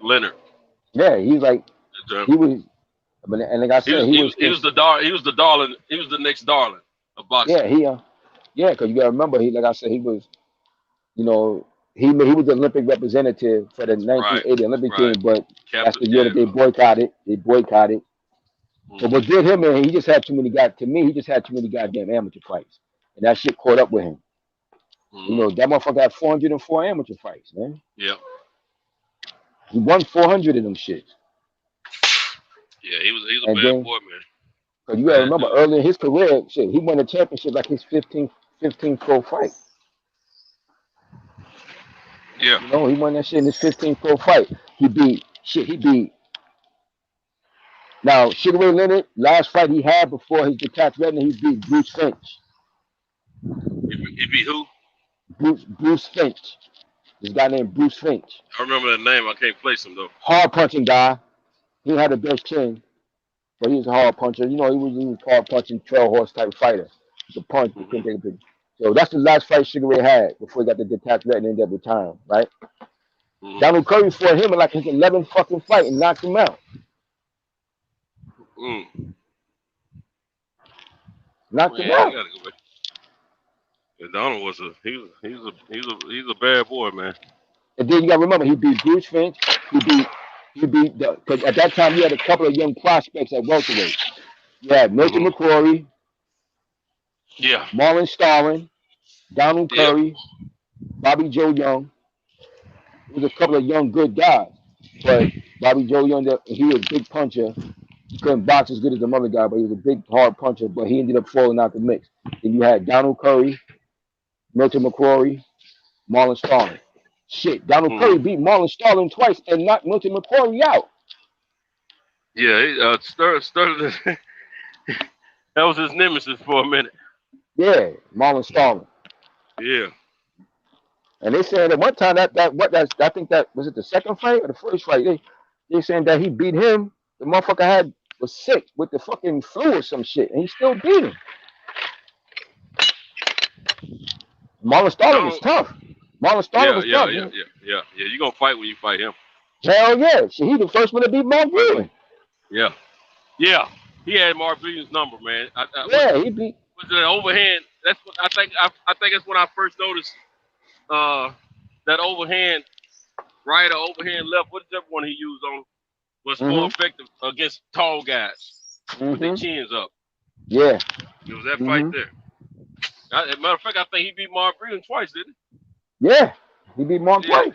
K: Leonard.
F: Yeah, he was like, he was. And like I said,
K: he was the darling. He was the next darling of boxing.
F: Yeah, because you gotta remember, like I said, he was, he was the Olympic representative for the 1980 Olympic team, but that's the year that they boycotted. So what did him, man, he just had too many he just had too many goddamn amateur fights. And that shit caught up with him. You know, that motherfucker had 404 amateur fights, man.
K: Yeah.
F: He won 400 of them shits.
K: Yeah, he was a bad boy, man.
F: Cause you gotta remember, early in his career, shit, he won a championship like his 15th pro fight.
K: Yeah.
F: You know, he won that shit in his 15th pro fight. He beat now Sugar Ray Leonard, last fight he had before his detached retina, he beat Bruce Finch.
K: He beat who?
F: Bruce Finch. This guy named Bruce Finch.
K: I remember that name. I can't place him though.
F: Hard punching guy. He had the best chin, but he was a hard puncher. You know, he was hard punching 12 horse type fighter. He could punch, he couldn't take a big. So that's the last fight Sugar Ray had before he got the detached retina and ended up retiring, right? Donald Curry fought him in like his 11th fucking fight and knocked him out. Knocked him out.
K: Yeah, Donald was he's a bad boy, man.
F: And then you gotta remember, he beat Bruce Finch. He beat because at that time you had a couple of young prospects at welterweight. You had Milton McCrory, Marlon Starling, Donald Curry, Bobby Joe Young. There was a couple of young good guys, but Bobby Joe Young, he was a big puncher. He couldn't box as good as the other guy, but he was a big hard puncher. But he ended up falling out the mix. Then you had Donald Curry, Milton McCrory, Marlon Starling. Shit, Donald Curry beat Marlon Starling twice and knocked Milton McCrory out.
K: Yeah, Sterling. That was his nemesis for a minute.
F: Yeah, Marlon Starling.
K: Yeah.
F: And they said at one time I think that was it the second fight or the first fight. They saying that he beat him. The motherfucker was sick with the fucking flu or some shit, and he still beat him. Marlon Starling was tough. Marlon Starling was tough.
K: Yeah. You gonna fight when you fight him.
F: Hell yeah. He the first one to beat Mark Breland.
K: Yeah. He had Mark Breland's number, man.
F: He beat.
K: Was it an overhand? That's what I think. I think that's when I first noticed that overhand right or overhand left. What's that one he used on? Was more effective against tall guys with their chins up.
F: Yeah.
K: It was that fight there. As a matter of fact, I think he beat Mark Breland twice, didn't he?
F: Yeah, he beat Mark twice.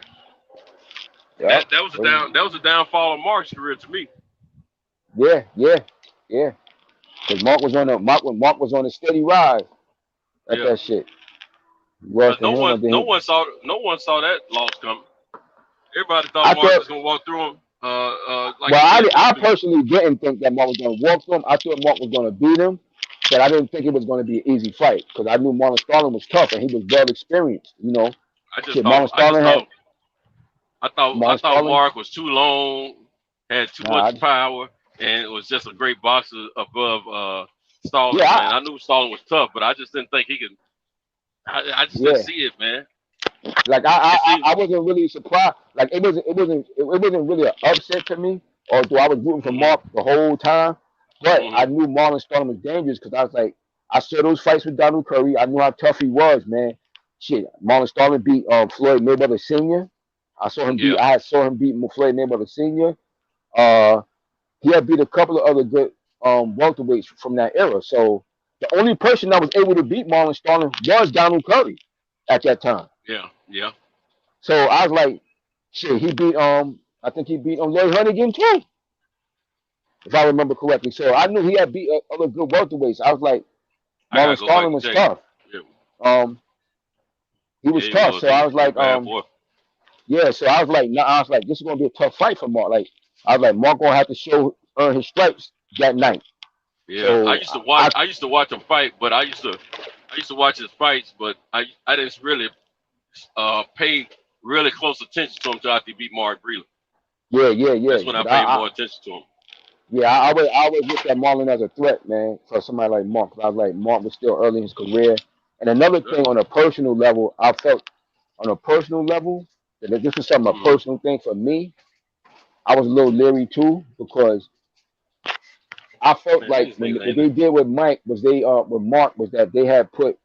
K: Yeah. That was a downfall of Mark's career to me.
F: Yeah. Because Mark was on a steady rise at that shit.
K: But no one saw that loss coming. Everybody thought Mark was gonna walk through him.
F: I personally didn't think that Mark was gonna walk through him. I thought Mark was gonna beat him. But I didn't think it was going to be an easy fight because I knew Marlon Starling was tough and he was well experienced. You know,
K: I thought Mark was too long, had too much power, and it was just a great boxer above Starling. Yeah, I knew Starling was tough, but I just didn't think he could. I just didn't see it, man.
F: Like I wasn't really surprised. Like it wasn't really an upset to me. Although I was rooting for Mark the whole time. But I knew Marlon Starling was dangerous because I was like, I saw those fights with Donald Curry. I knew how tough he was, man. Shit, Marlon Starling beat Floyd Mayweather Sr. I saw him beat Floyd Mayweather Sr. He had beat a couple of other good welterweights from that era. So the only person that was able to beat Marlon Starling was Donald Curry at that time.
K: Yeah.
F: So I was like, shit, he beat I think he beat Lloyd Huntington too, if I remember correctly. So I knew he had beat other good welterweights. I was like, Marlon Starling was tough. He was tough. So I was like, so I was like, this is gonna be a tough fight for Mark. Like, I was like, Mark gonna have to earn his stripes that night.
K: Yeah, so I used to watch him fight, but I used to watch his fights, but I didn't really pay really close attention to him until after he beat Mark Breland.
F: Yeah.
K: That's when I paid more attention to him.
F: Yeah, I always looked at Marlon as a threat, man, for somebody like Mark. I was like, Mark was still early in his career. And another thing on a personal level, I felt on a personal level that this was something a personal thing for me. I was a little leery too because I felt like what they did with Mike was with Mark was that they had put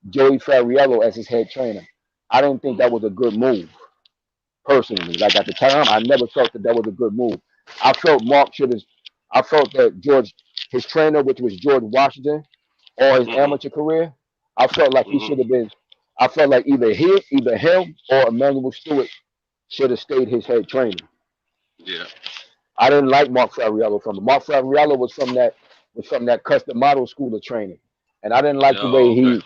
F: Joey Fariello as his head trainer. I didn't think that was a good move. Personally, like at the time, I never felt that was a good move. I felt Mark should have. I felt that his trainer, which was George Washington, all his amateur career, I felt like he should have been. I felt like either him or Emmanuel Stewart should have stayed his head trainer.
K: Yeah.
F: I didn't like Mark Fariello from it. Mark Fariello was from that custom model school of training, and I didn't like the way he.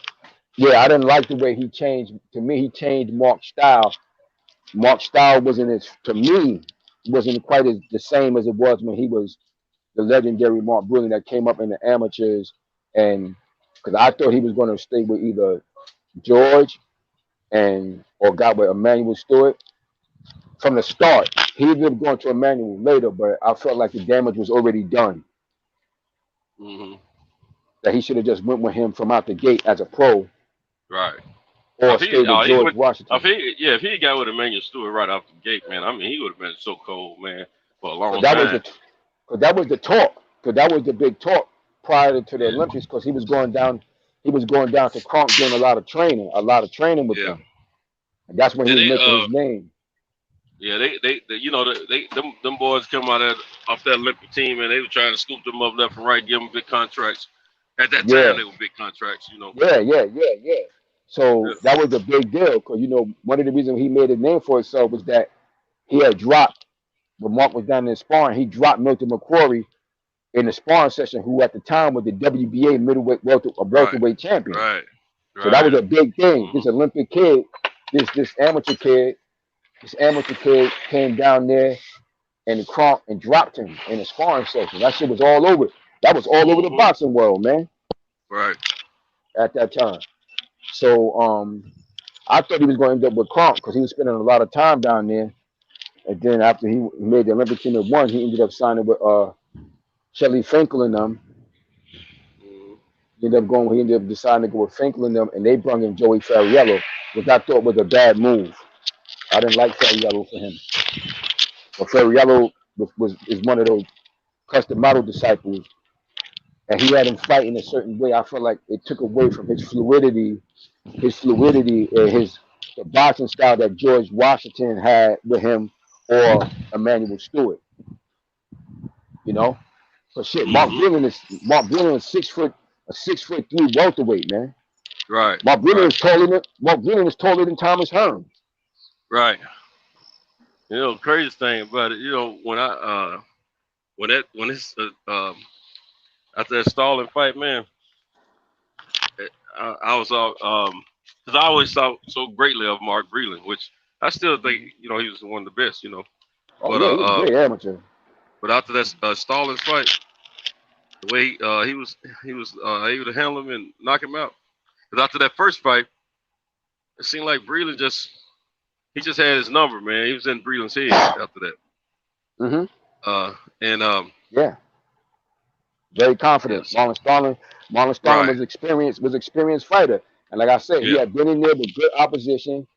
F: Yeah, I didn't like the way he changed. To me, he changed Mark's style. Mark's style wasn't quite the same as it was when he was the legendary Mark Breland that came up in the amateurs, and because I thought he was going to stay with either George or got with Emmanuel Stewart from the start. He ended up going to Emmanuel later, but I felt like the damage was already done. That he should have just went with him from out the gate as a pro.
K: Right.
F: Or stayed with George Washington.
K: If he got with Emmanuel Stewart right off the gate, man, I mean, he would have been so cold, man, for a long time.
F: That was the talk. Because that was the big talk prior to the Olympics. Because he was going down to Kronk doing a lot of training with them. And that's when he was making his name.
K: Yeah, them boys come off that Olympic team, and they were trying to scoop them up left and right, give them big contracts. At that time, they were big contracts,
F: Yeah. So that was a big deal because, one of the reasons he made a name for himself was that he had dropped, when Mark was down in sparring, he dropped Milton McQuarrie in the sparring session, who at the time was the WBA middleweight welterweight champion.
K: Right.
F: So that was a big thing. This Olympic kid, this amateur kid came down there and Kronk and dropped him in the sparring session. That shit was all over. That was all over the boxing world, man.
K: Right.
F: At that time. So I thought he was going to end up with Kronk because he was spending a lot of time down there. And then after he made the Olympic team at one, he ended up signing with Shelly Finkel and them. He ended up deciding to go with Finkel and them, and they brought in Joey Fariello, which I thought was a bad move. I didn't like Fariello for him. But Fariello is one of those custom model disciples, and he had him fight in a certain way. I felt like it took away from his fluidity and the boxing style that George Washington had with him or Emmanuel Stewart. But shit, Mark Breland is 6'3" welterweight, man.
K: Right.
F: Mark Breland is taller than Thomas Hearn.
K: Right. The craziest thing about it, when after that Stalling fight, man, I was all because I always thought so greatly of Mark Breland, which I still think he was one of the best,
F: Oh, but he was a great amateur.
K: But after that Stallings fight, the way he was able to handle him and knock him out. Because after that first fight, it seemed like Breland just had his number, man. He was in Breland's head after that.
F: Very confident. Marlon Starling was experienced fighter. And like I said, he had been in there with good opposition,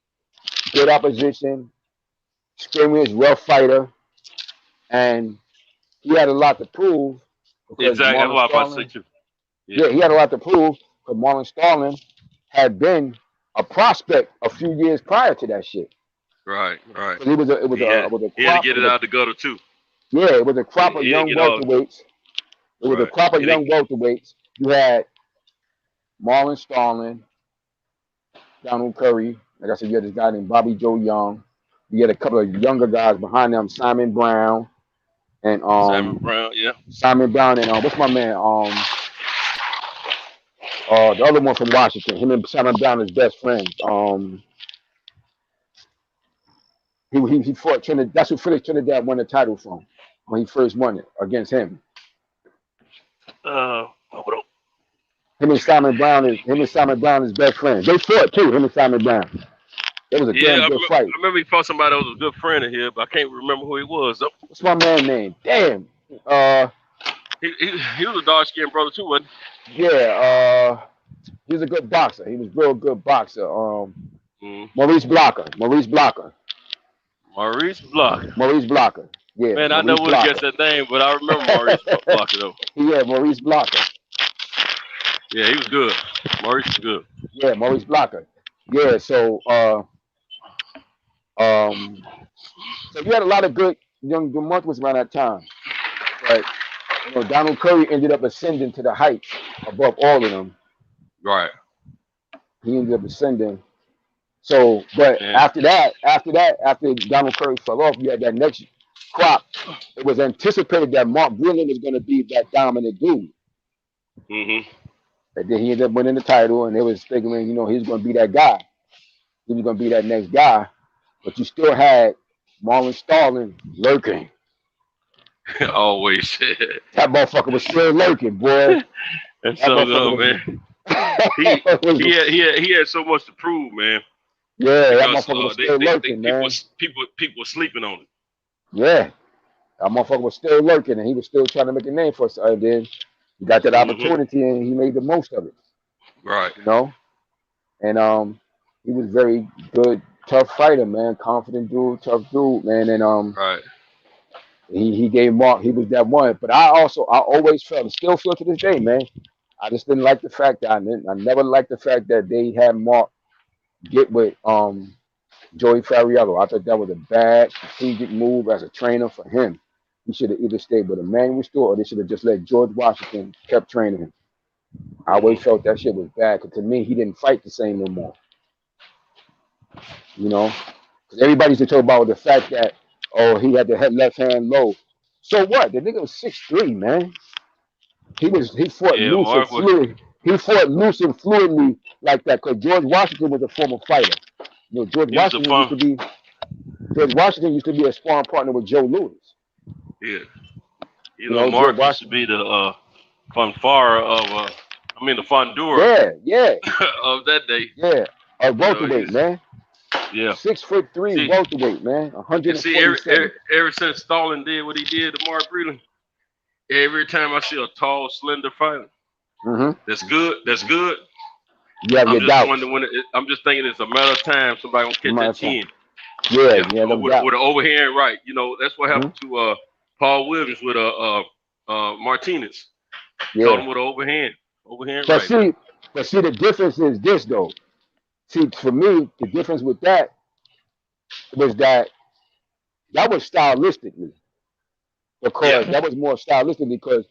F: experienced, rough fighter, and he had a lot to prove.
K: Exactly, that's what I was about to say too.
F: Yeah, he had a lot to prove because Marlon Starling had been a prospect a few years prior to that shit.
K: Right.
F: He had to
K: get it out the gutter too.
F: Yeah, it was a crop of young welterweights. You had Marlon Starling, Donald Curry. Like I said, you had this guy named Bobby Joe Young. You had a couple of younger guys behind them, Simon Brown and Simon Brown and what's my man? The other one from Washington. Him and Simon Brown is best friends. He fought Trinidad. That's who Felix Trinidad won the title from when he first won it against him. Him and Simon Brown is best friends. They fought too. Him and Simon Brown. It was a damn good fight.
K: I remember he fought somebody that was a good friend of his, but I can't remember who he was though.
F: What's my man name? Damn.
K: He was a dark skinned brother too, wasn't
F: he? Yeah. He was a good boxer. He was a real good boxer. Maurice Blocker. Yeah.
K: Man, I never would have guessed that name, but I remember Maurice Blocker though.
F: Yeah, Maurice Blocker.
K: Yeah, he was good. Maurice was good.
F: Yeah, Maurice Blocker. Yeah, so so you had a lot of good young months around that time. But Donald Curry ended up ascending to the heights above all of them.
K: Right.
F: He ended up ascending. So, but after Donald Curry fell off, you had that next crop. It was anticipated that Mark Breland was going to be that dominant dude.
K: Mm-hmm.
F: And then he ended up winning the title, and they was figuring, he was going to be that guy. He was going to be that next guy. But you still had Marlon Starling lurking.
K: Always.
F: That motherfucker was still lurking, boy.
K: That's so good, man. He had so much to prove, man.
F: Yeah, that motherfucker was still lurking, man.
K: People were sleeping on it.
F: Yeah, that motherfucker was still lurking, and he was still trying to make a name for himself. And then he got that opportunity, and he made the most of it.
K: Right.
F: And he was very good, tough fighter, man. Confident dude, tough dude, man. And
K: right.
F: He gave Mark. He was that one. But I always felt, and still feel to this day, man. I just didn't like the fact that I never liked the fact that they had Mark get with Joey Fariello. I thought that was a bad strategic move as a trainer for him. He should have either stayed with Emmanuel Stewart, or they should have just let George Washington kept training him. I always felt that shit was bad, because to me, he didn't fight the same no more. Because everybody used to talk about the fact that, he had the left hand low. So what? The nigga was 6'3", man. He fought loose and fluid. He fought loose and fluidly like that, because George Washington was a former fighter. George Washington used to be a sparring partner with Joe Louis.
K: Yeah. Mark used to be the fanfare of the fondura.
F: Yeah.
K: of that day.
F: Yeah. A welterweight, man.
K: Yeah.
F: 6'3" welterweight, man. 147.
K: Ever since Stalin did what he did to Mark Breland, every time I see a tall, slender fighter, that's good.
F: You have your doubts.
K: I'm just thinking it's a matter of time somebody gonna catch that chin.
F: Yeah,
K: with an overhand right. That's what happened to Paul Williams with Martinez. Caught him with an overhand right.
F: But see, the difference is this though. See, for me, the difference with that was that was stylistically, because that was more stylistic, because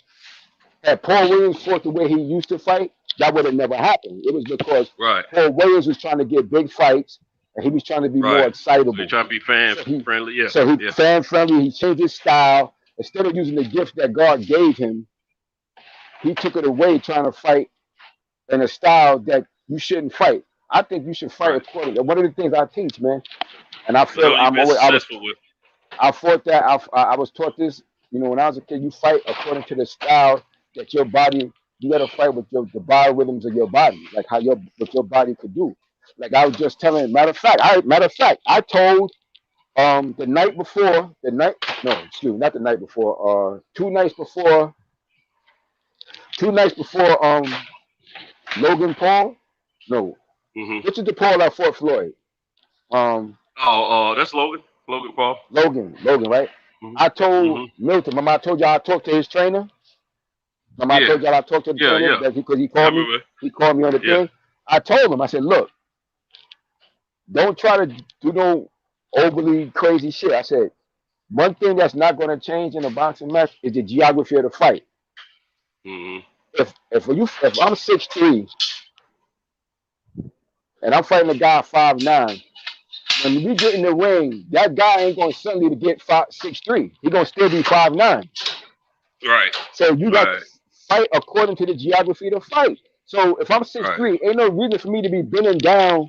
F: had Paul Williams fought the way he used to fight, that would have never happened. It was because Paul Williams was trying to get big fights, and he was trying to be more excitable.
K: So he's trying to be fan-friendly, yeah.
F: So he fan-friendly, he changed his style. Instead of using the gift that God gave him, he took it away trying to fight in a style that you shouldn't fight. I think you should fight accordingly. One of the things I teach, man, and I feel I fought that. I was taught this, when I was a kid. You fight according to the style that your body. You got to fight with the biorhythms of your body, like what your body could do. Like I was just telling. Matter of fact, I told 2 nights before. Logan Paul. No. Which is the Paul that fought Floyd?
K: That's Logan. Logan Paul.
F: Logan, right? I told Milton. Remember I told y'all I talked to his trainer? I told y'all I talked to the trainer because he called me. He called me on the thing. I told him, I said, look, don't try to do no overly crazy shit. I said, one thing that's not going to change in a boxing match is the geography of the fight. If I'm 6'3", and I'm fighting a guy 5'9", when we get in the ring, that guy ain't going to suddenly get 6'3". He's going to still be 5'9".
K: Right.
F: So you got to fight according to the geography of the fight. So if I'm 6'3", ain't no reason for me to be bending down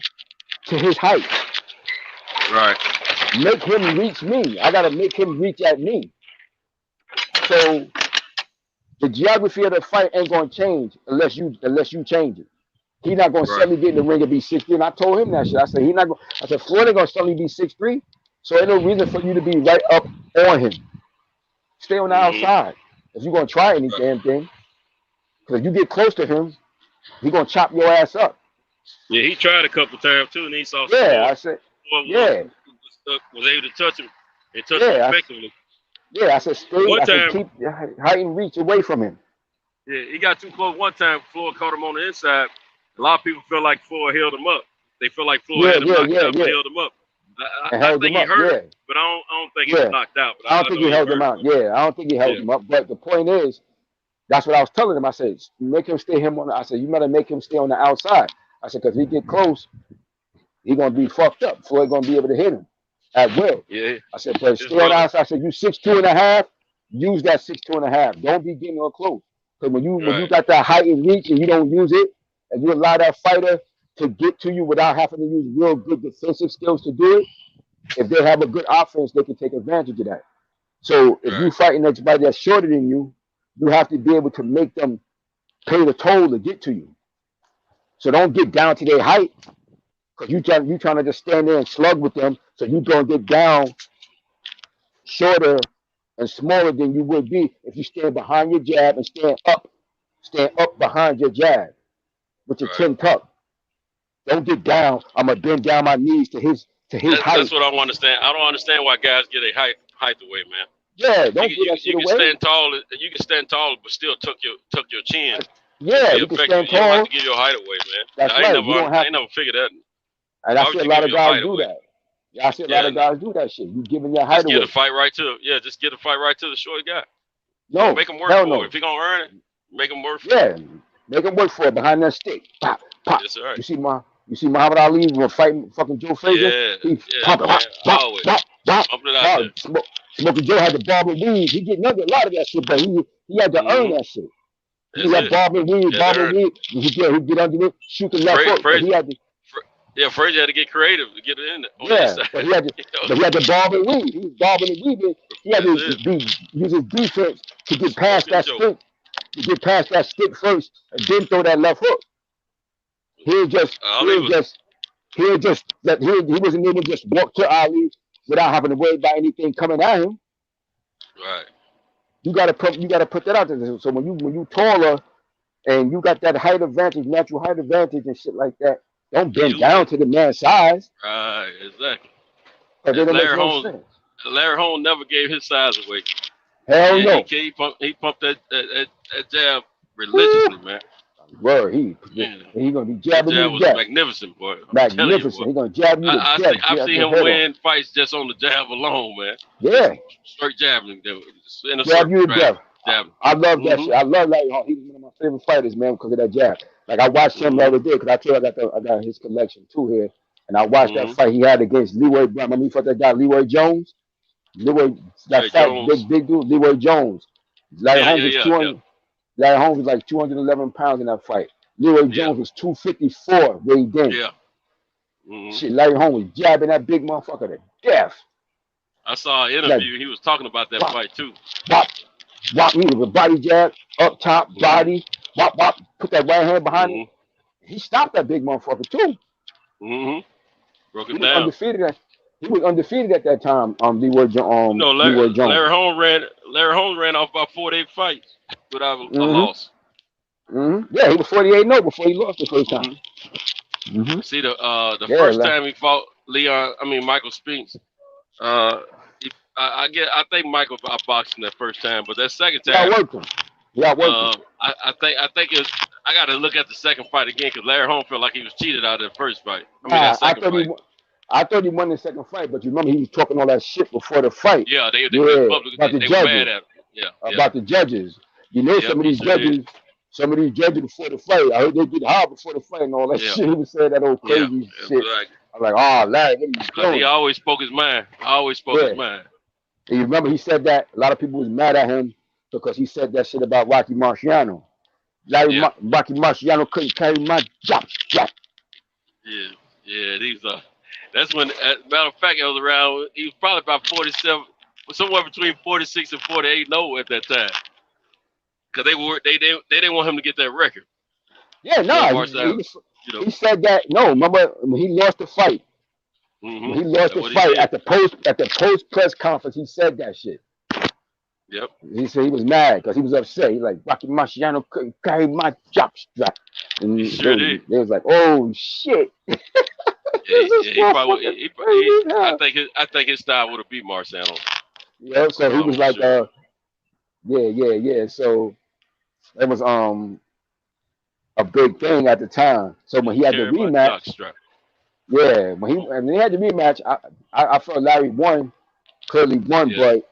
F: to his height.
K: Right.
F: Make him reach me. I got to make him reach at me. So the geography of the fight ain't going to change unless you change it. He's not going to suddenly get in the ring and be 6'3". And I told him that shit. I said, Floyd ain't going to suddenly be 6'3". So ain't no reason for you to be right up on him. Stay on the outside. If you're going to try any damn thing. Because if you get close to him, he's going to chop your ass up.
K: Yeah, he tried a couple times too, and he saw
F: I said,
K: was able to touch him and touch him effectively.
F: I said, keep height and reach away from him.
K: Yeah, he got too close one time. Floyd caught him on the inside. A lot of people feel like Floyd held him up. They feel like Floyd had him knocked out and held him up. I think he hurt him, but I don't think he was knocked out.
F: I don't think he held him out. Yeah, I don't think he held him up. But the point is, That's what I was telling him. I said, make him stay him on. I said, you better make him stay on the outside. I said, because he get close, he gonna be fucked up. Floyd gonna be able to hit him at will.
K: Yeah.
F: I said, but stay on the outside. I said, you 6'2.5", use that 6'2.5". Don't be getting her close. Because when you got that height and reach and you don't use it, and you allow that fighter to get to you without having to use real good defensive skills to do it, if they have a good offense, they can take advantage of that. So if you fighting somebody that's shorter than you, you have to be able to make them pay the toll to get to you. So don't get down to their height, because you trying to just stand there and slug with them. So you gonna get down shorter and smaller than you would be if you stand behind your jab and stand up behind your jab with your chin tucked. Don't get down. I'm gonna bend down my knees to his height.
K: That's what I don't understand. I don't understand why guys get a height away, man.
F: Yeah, don't get that shit away.
K: You can stand tall, but still tuck your chin.
F: Yeah, you can stand tall.
K: You don't have to give your height away, man.
F: That's right.
K: I ain't never figured that.
F: And I see a lot of guys do that. Yeah, I see a lot of guys do that shit. You giving your height away.
K: Just get a fight right to the short guy.
F: No,
K: make him work for it. If he gonna earn it, make him work for it.
F: Yeah, make him work for it behind that stick. Pop, pop.
K: That's right.
F: You see Muhammad Ali was fighting fucking Joe Frazier. He pop it out. Smoking Joe had the bob and weave. He getting under a lot of that shit, but he had to earn that shit. He had bob and weave. He get under it, shoot the left hook. He had to.
K: Yeah, Frazier had to get creative to get it in there.
F: Yeah, but he had to bob and weave. He was bobbing and weaving. He had to use his defense to get past that stick. To get past that stick first, and then throw that left hook. He wasn't able to just walk to Ali without having to worry about anything coming at him.
K: Right.
F: You gotta put that out there. So when you taller and you got that height advantage, natural height advantage and shit like that, don't bend down to the man's size.
K: Right, exactly.
F: Larry
K: Holmes never gave his size away.
F: Hell no.
K: He pumped that jab religiously, man.
F: Word, he gonna be jabbing you to
K: was
F: death.
K: Magnificent, boy.
F: Magnificent. He gonna jab you to death.
K: I've seen him win fights just on the jab alone, man.
F: Yeah.
K: Straight jabbing.
F: Jab you to death. I love that shit. I love Larry Holmes. He's one of my favorite fighters, man, because of that jab. Like I watched him the other day because I told you I got his collection too here, and I watched that fight he had against Leroy Brown. Remember he fought that guy Leroy Jones? Big dude, Leroy Jones. Larry Holmes was 200. Larry Holmes was like 211 pounds in that fight. Leroy Jones was 254 weighed in.
K: Yeah.
F: Shit, Larry Holmes was jabbing that big motherfucker to death.
K: I saw an interview. He was talking about that fight too.
F: Wop, he was a body jab, up top, body, wop, put that right hand behind him. He stopped that big motherfucker too.
K: Broke it down.
F: He was undefeated at that time. Leroy Jones.
K: Larry Holmes ran off about 48 fights without a loss.
F: Yeah, he was 48-0 before he lost the first time.
K: See the first time he fought Michael Spinks. I think Michael outboxed him that first time, but that second time,
F: I worked him.
K: I think it's. I got to look at the second fight again because Larry Holmes felt like he was cheated out of that first fight.
F: I thought he won the second fight, but you remember he was talking all that shit before the fight.
K: Yeah, they were mad at him.
F: About the judges. You know, some of these judges before the fight, I heard they get hard before the fight and all that shit. He was saying that old crazy shit. Exactly. I'm like, oh, Larry, what are you doing?
K: He always spoke his mind. His mind.
F: And you remember he said that a lot of people was mad at him because he said that shit about Rocky Marciano. Rocky Marciano couldn't carry my job.
K: That's when, as a matter of fact, it was around. He was probably about 47, somewhere between 46 and 48-0 at that time. Because they didn't want him to get that record.
F: Yeah, no, he said that. No, remember when he lost the fight. When he lost the fight at the post press conference, he said that shit.
K: Yep.
F: He said he was mad because he was upset. He's like, Rocky Marciano couldn't carry my job strap. And they was like, oh shit.
K: I think his style would have beat Marciano.
F: Yeah, so he was like, yeah. So it was a big thing at the time. So when he had the rematch, when he had the rematch, I felt Larry clearly won, but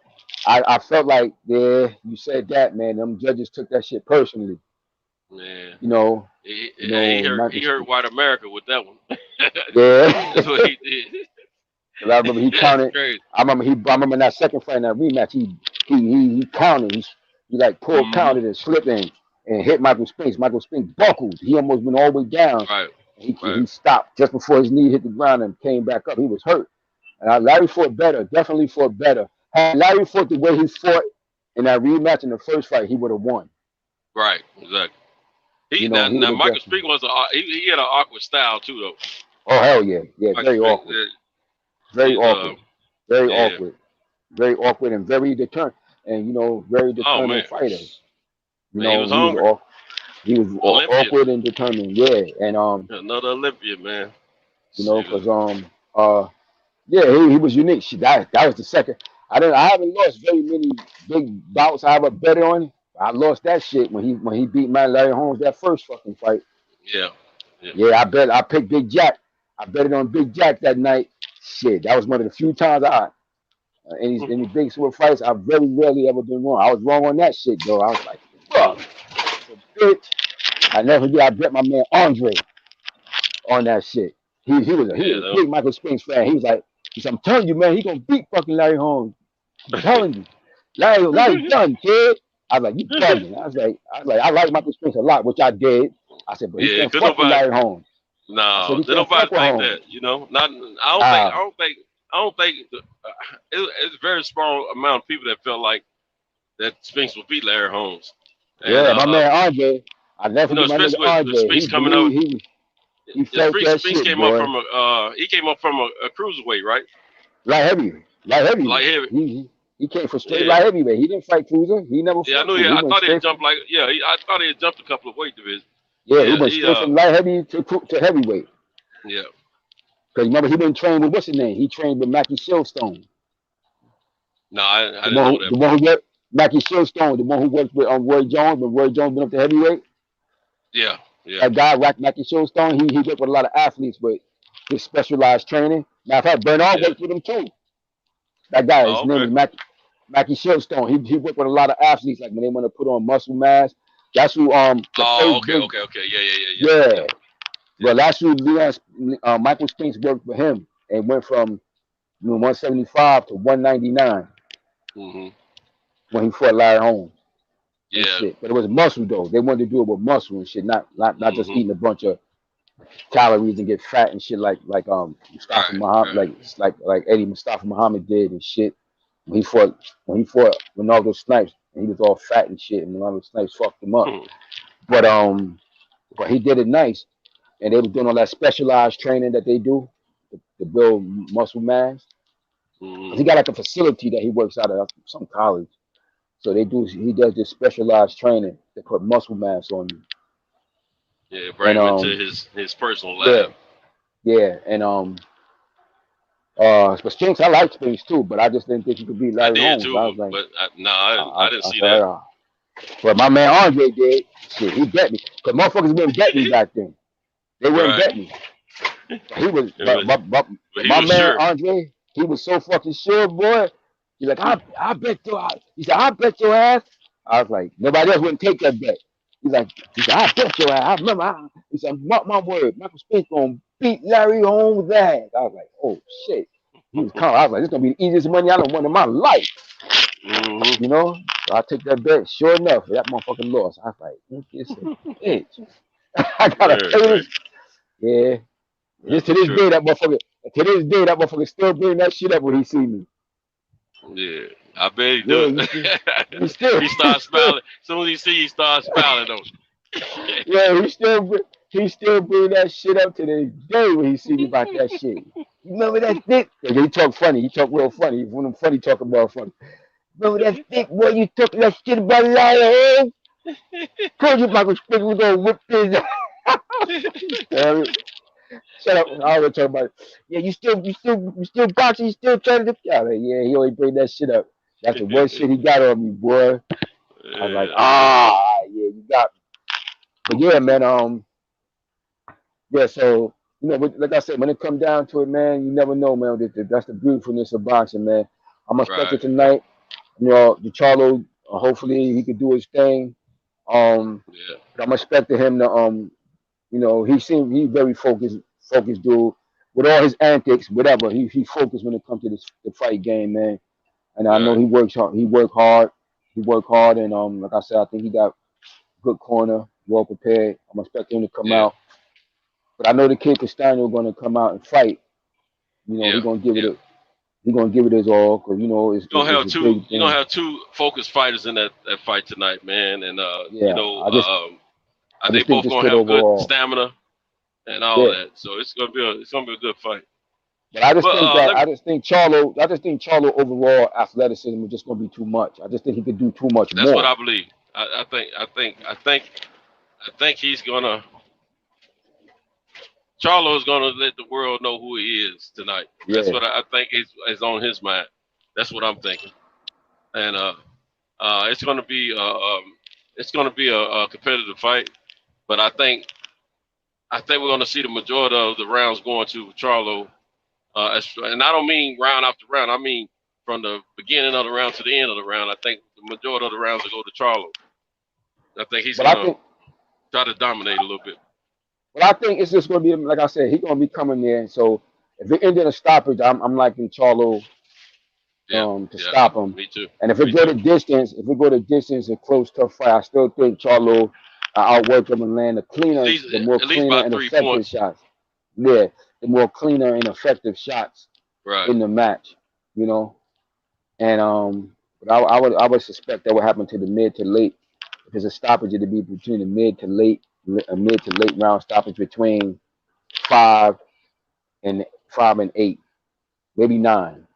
F: I felt like, yeah, you said that, man. Them judges took that shit personally.
K: Man,
F: You know,
K: he hurt white America with that one.
F: Yeah.
K: That's what he did.
F: I remember he counted. I remember in that second fight, in that rematch, he counted. He like pulled, counted and slipped and hit Michael Spinks. Michael Spinks buckled. He almost went all the way down.
K: Right.
F: He stopped just before his knee hit the ground and came back up. He was hurt. And Larry fought better. Definitely fought better. Had Larry fought the way he fought in that rematch in the first fight, he would have won.
K: Right. Exactly. Now Michael Spinks he had an awkward style too, though.
F: Oh hell yeah, very awkward. Very awkward. Very awkward. Very awkward and very determined. And very determined fighter.
K: He was hungry.
F: He was awkward and determined. Yeah. And
K: another Olympian, man.
F: Because he was unique. That was the second. I haven't lost very many big bouts I ever bet on. I lost that shit when he beat Larry Holmes that first fucking fight.
K: Yeah.
F: I picked Big Jack. I bet it on Big Jack that night. Shit, that was one of the few times any big super fights I've very rarely ever been wrong. I was wrong on that shit though. I was like, fuck, bitch. I never forget. I bet my man Andre on that shit. He was a big Michael Spinks fan. He said, I'm telling you, man, he gonna beat fucking Larry Holmes. I'm telling you, Larry done, kid. I was like, you bugging. I was like, I like Michael Spinks a lot, which I did. I said, but he can't fuck with Larry Holmes.
K: No, nobody think that. I don't think it's a very small amount of people that felt like that Spinks would beat Larry Holmes. And,
F: my man Andre. I definitely remember Andre.
K: Spinks coming up.
F: He felt that
K: Spinks
F: shit,
K: came
F: boy.
K: up from a cruiserweight, right?
F: Light heavyweight. He came from straight light heavyweight. He didn't fight cruiser. He never.
K: Yeah, I knew. I thought he had jumped I thought he had jumped a couple of weight divisions.
F: Yeah, he went straight from light heavy to heavyweight.
K: Yeah.
F: Because remember, he didn't train with what's his name? He trained with Mackie Shillstone.
K: No, I didn't know that.
F: The one who worked Mackie Shillstone, the one who worked with Roy Jones when Roy Jones went up to heavyweight.
K: Yeah.
F: That guy, Mackie Shillstone, he worked with a lot of athletes with his specialized training. Matter of fact, Bernard worked with him too. That guy, his name is Mackie Shillstone. He worked with a lot of athletes, like when they want to put on muscle mass. That's who
K: okay. Yeah.
F: Well, that's who Michael Spinks worked for him and went from 175 to 199 when he fought Larry Holmes.
K: Yeah.
F: Shit. But it was muscle though. They wanted to do it with muscle and shit, not just eating a bunch of calories and get fat and shit like Mustafa Muhammad, like Eddie Mustafa Muhammad did and shit. When he fought Ronaldo Snipes and he was all fat and shit, and Ronaldo Snipes fucked him up. But he did it nice. And they were doing all that specialized training that they do to build muscle mass. He got like a facility that he works out of some college. So he does this specialized training to put muscle mass on you.
K: Yeah, bring him into his personal lab.
F: Yeah, and but Spinks, I like Spinks too, but I just didn't think he could beat Larry Holmes.
K: Too,
F: I was like,
K: I didn't see that.
F: But my man Andre did. Shit, he bet me. Because motherfuckers wouldn't bet me back then. They wouldn't bet me. He was, my man sure. Andre, he was so fucking sure, boy. He's like, I bet your ass. He said, I bet your ass. I was like, nobody else wouldn't take that bet. He said, I bet your ass. I remember, he said, mark my word, Michael Spinks gonna beat Larry Holmes' ass. I was like, oh shit. He was calm. I was like, this is gonna be the easiest money I done won in my life. So I took that bet. Sure enough, that motherfucking lost. I was like, this is a bitch. I gotta pay this. Yeah. To this day, that motherfucker still bring that shit up when he see me.
K: Yeah, I bet he do. He starts smiling. As soon as he see, he starts smiling though.
F: Yeah, he still bring that shit up to this day when he see me about that shit. You remember that thick? He talk funny. He talk real funny. When I'm funny, talk about funny. Remember that thick boy? You talk that shit about Larry? Told you Michael Spinks was gonna whip his ass. Shut up! I always talk about it. Yeah, you still boxing. You still trying to get out. Yeah, he always bring that shit up. That's the worst shit he got on me, boy. I was like, yeah, you got me. But yeah, man. Yeah. So like I said, when it comes down to it, man, you never know, man. That's the beautifulness of boxing, man. I'm expecting tonight. You know, Charlo, hopefully he could do his thing. But I'm expecting him to you know, he's very focused dude. With all his antics, whatever, he focused when it comes to the fight game, man. And I know he works hard. He worked hard, and like I said, I think he got good corner, well prepared. I'm expecting him to come out. But I know the kid Castaño going to come out and fight. You know, he's gonna give it. He's gonna give it his all, because you know it's
K: gonna have
F: a big
K: you're gonna have two focused fighters in that fight tonight, man. And you know, I think both gonna have good stamina and all that. So it's gonna be a good fight.
F: But I just think Charlo overall athleticism is just gonna be too much. I just think he could do too much more.
K: That's what I believe. I think he's gonna. Charlo is gonna let the world know who he is tonight. That's what I think is on his mind. That's what I'm thinking. And it's gonna be a competitive fight. But I think we're gonna see the majority of the rounds going to Charlo. And I don't mean round after round. I mean from the beginning of the round to the end of the round. I think the majority of the rounds will go to Charlo. I think he's gonna try to dominate a little bit.
F: But I think it's just gonna be, like I said, he's gonna be coming there. So if it ended a stoppage, I'm liking Charlo to stop him.
K: Me too.
F: And if it go to distance, a close, tough fight, I still think Charlo outwork him and land the more cleaner and effective shots. Yeah, the more cleaner and effective shots in the match, you know. And but I would suspect that would happen to the mid to late. If there's a stoppage, it'd be between the mid to late round stoppage between 5 and 8, maybe 9.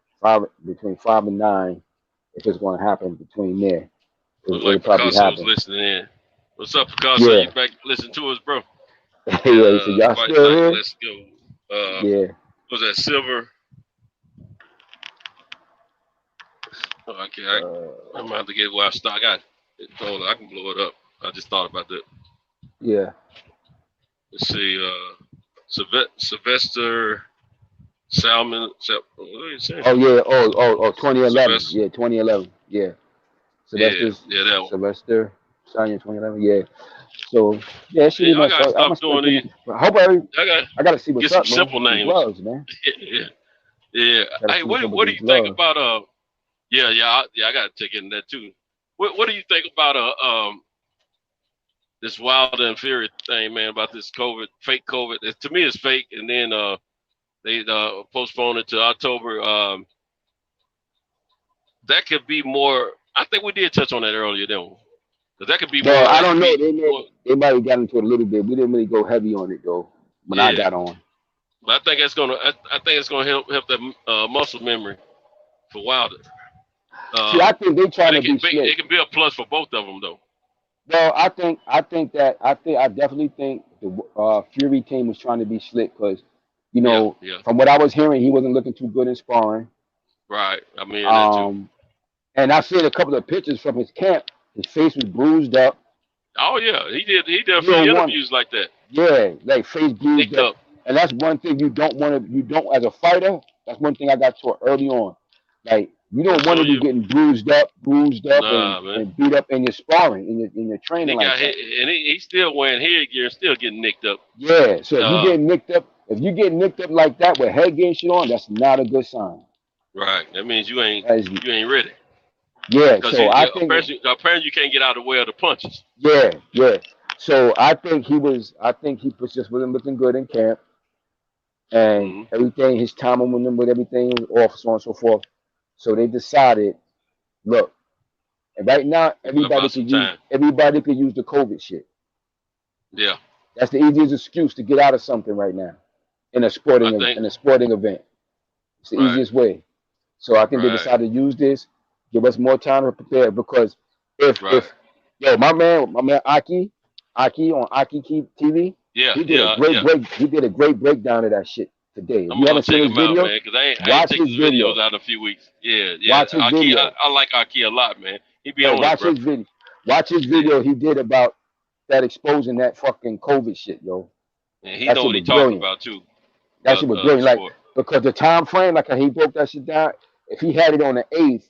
F: Between 5 and 9, if it's going to happen between there.
K: It'll probably happen. Listening in. What's up, Picasso? You back listening to us, bro?
F: Yeah, so y'all still here?
K: Let's go. Was that Silver? Oh, okay, I'm gonna have to get where I start. I got it. Hold on, I can blow it up. I just thought about that.
F: Yeah.
K: Let's see. Sylvester Salmon. What are you saying?
F: Oh yeah. Oh, 2011. Sylvester. Yeah, 2011. Yeah.
K: That one.
F: Sylvester Salmon, 2011. Yeah. So yeah, she
K: I gotta stop doing these.
F: I gotta see what's up, man.
K: Simple names,
F: gloves, man.
K: Yeah. Hey, what do you think about I gotta take in that too. What do you think about this Wilder and Fury thing, man? About this fake COVID? To me, it's fake, and then they postponed it to October. That could be more. I think we did touch on that earlier, didn't we? Because that could be more.
F: I don't know. They might have gotten into it a little bit. We didn't really go heavy on it though when I got on.
K: But I think it's gonna help the muscle memory for Wilder.
F: See, I think they trying to be slick.
K: It can be a plus for both of them, though.
F: Well, I definitely think the Fury team was trying to be slick because, you know, from what I was hearing, he wasn't looking too good in sparring.
K: Right. I mean, that too.
F: And I seen a couple of pictures from his camp. His face was bruised up.
K: Oh yeah, he did a few interviews like that.
F: Yeah, like face bruised up. And that's one thing you don't as a fighter. That's one thing I got taught early on. Like, you don't want to be getting bruised up, and beat up in your sparring, in your training.
K: He's still wearing headgear, still getting nicked up.
F: Yeah, so if you get nicked up like that with headgear and shit on, that's not a good sign.
K: Right, that means you ain't ready.
F: Yeah, so I think
K: apparently you can't get out of the way of the punches.
F: Yeah. So I think he just wasn't looking good in camp, and everything, his timing with everything was off, so on and so forth. So they decided, look, and right now everybody could use the COVID shit.
K: Yeah,
F: that's the easiest excuse to get out of something right now in a sporting event. It's the easiest way. So I think they decided to use this, give us more time to prepare, because if my man Aki on Aki TV, he did a great breakdown of that shit today.
K: I'm gonna check him out, man, because I ain't taken his videos out in a few weeks. Yeah.
F: Watch his video.
K: I like Aki a lot, man. He be on
F: his video. Watch his video he did about that, exposing that fucking COVID shit, yo.
K: And he know what he talking about too.
F: That shit was brilliant, like, because the time frame, like he broke that shit down. If he had it on the 8th,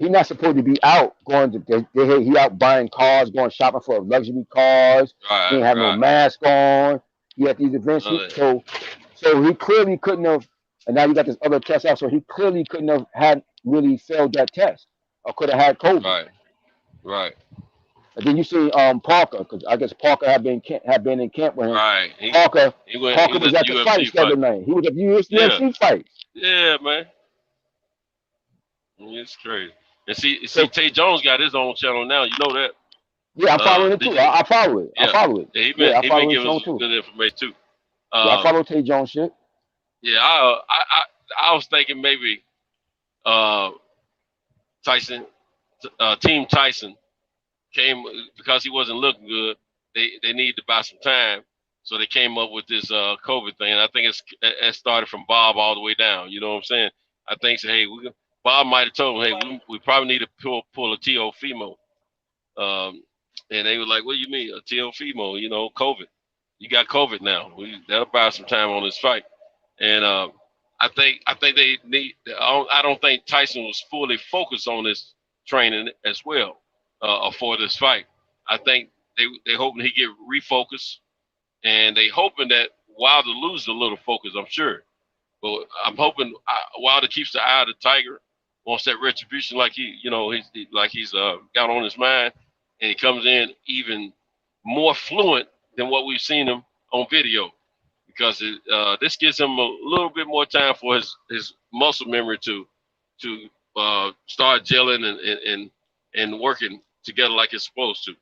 F: He's not supposed to be out going to. He out buying cars, going shopping for luxury cars. He ain't have no mask on. He had these events. So he clearly couldn't have. And now you got this other test out. So he clearly couldn't have had really failed that test, or could have had COVID.
M: Right.
F: And then you see Parker, because I guess Parker had been in camp with him.
M: Right.
F: Parker was at the fight the other night. He was at the UFC fight.
M: Yeah, man. It's crazy. And see, Tay Jones got his own channel now. You know that.
F: Yeah, I'm following it too. I follow it.
M: Yeah.
F: I follow it.
M: Yeah, he been giving us
F: too.
M: good information too.
F: I follow Tay Jones shit.
M: Yeah, I was thinking maybe Tyson, Team Tyson came because he wasn't looking good. They needed to buy some time, so they came up with this COVID thing. And I think it started from Bob all the way down. You know what I'm saying? I think so. Hey, Bob might have told him, hey, we probably need to pull a Teofimo. And they were like, what do you mean, a Teofimo? You know, COVID. You got COVID now. That'll buy some time on this fight. And I think they need. I don't think Tyson was fully focused on this training as well for this fight. I think they hoping he get refocused, and they hoping that Wilder loses a little focus. I'm sure, but I'm hoping Wilder keeps the eye of the tiger. Wants that retribution like he's got on his mind, and he comes in even more fluent than what we've seen him on video, because this gives him a little bit more time for his muscle memory to start gelling and working together like it's supposed to.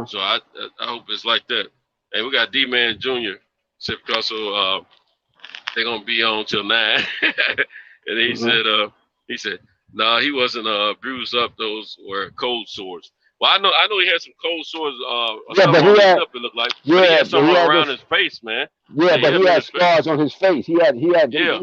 M: So I hope it's like that. And we got D-Man Jr. Picasso. They're gonna be on till 9, and he said, nah, he wasn't bruised up. Those were cold sores. Well, I know he had some cold sores.
F: Yeah, but he had.
M: It looked like. Yeah, but he had something around his face, man.
F: Yeah, but he had scars on his face. He had.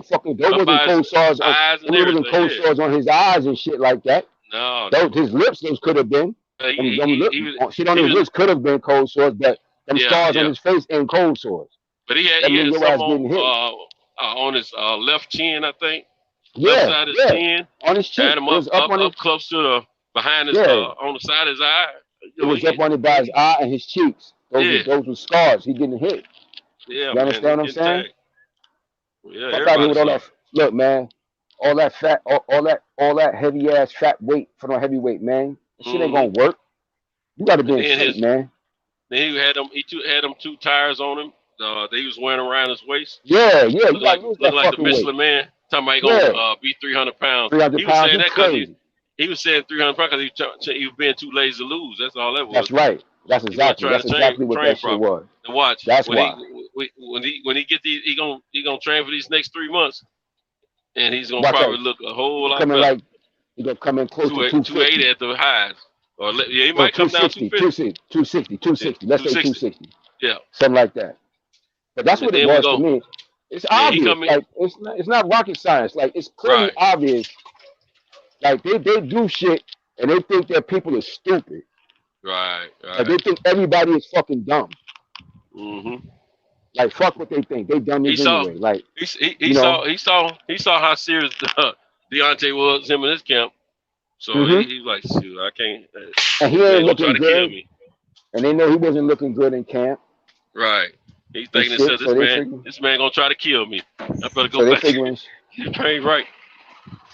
F: Fucking. Those wasn't cold sores. Those wasn't cold sores on his eyes and shit like that.
M: No.
F: His lips, those could have been. Shit on his lips could have been cold sores, but them scars on his face ain't cold sores.
M: But he had something on his left chin, I think.
F: Yeah,
M: left side of his chin.
F: On his chin.
M: Had him up close to the behind his on the side of his eye.
F: It was up on by his eye and his cheeks. Those were scars. He getting hit.
M: Yeah,
F: you understand what I'm saying?
M: Yeah,
F: look, man, all that fat, all that heavy ass fat weight for no heavyweight, man. Shit ain't gonna work. You got to be in shape, man.
M: Then he had them 2 tires on him. That he was wearing around his waist.
F: Yeah. You got to lose that
M: like the Michelin
F: weight.
M: Man. Talking about he gonna be 300 pounds.
F: 300 pounds. He was saying that
M: he was saying 300 pounds because he was being too lazy to lose. That's all that was.
F: That's right. That's exactly what that shit was.
M: And watch.
F: That's why.
M: When he get these, he gonna train for these next 3 months, and he's gonna probably look a whole lot better.
F: He's gonna come in close to
M: 280 at the highs. Or he might come down 250.
F: 260. Let's say 260.
M: Yeah.
F: Something like that. But that's what it was to me. It's obvious. Like it's not rocket science. Like it's clearly obvious. Like they do shit and they think that people are stupid.
M: Right.
F: Like they think everybody is fucking dumb.
M: Mm-hmm.
F: Like fuck what they think. They dumb anyway. Like
M: he saw how serious Deontay was, him in his camp. So he's like, shoot, I can't.
F: And he ain't looking good. And they know he wasn't looking good in camp.
M: Right. He's thinking this man gonna try to kill me. I better go back. Train right.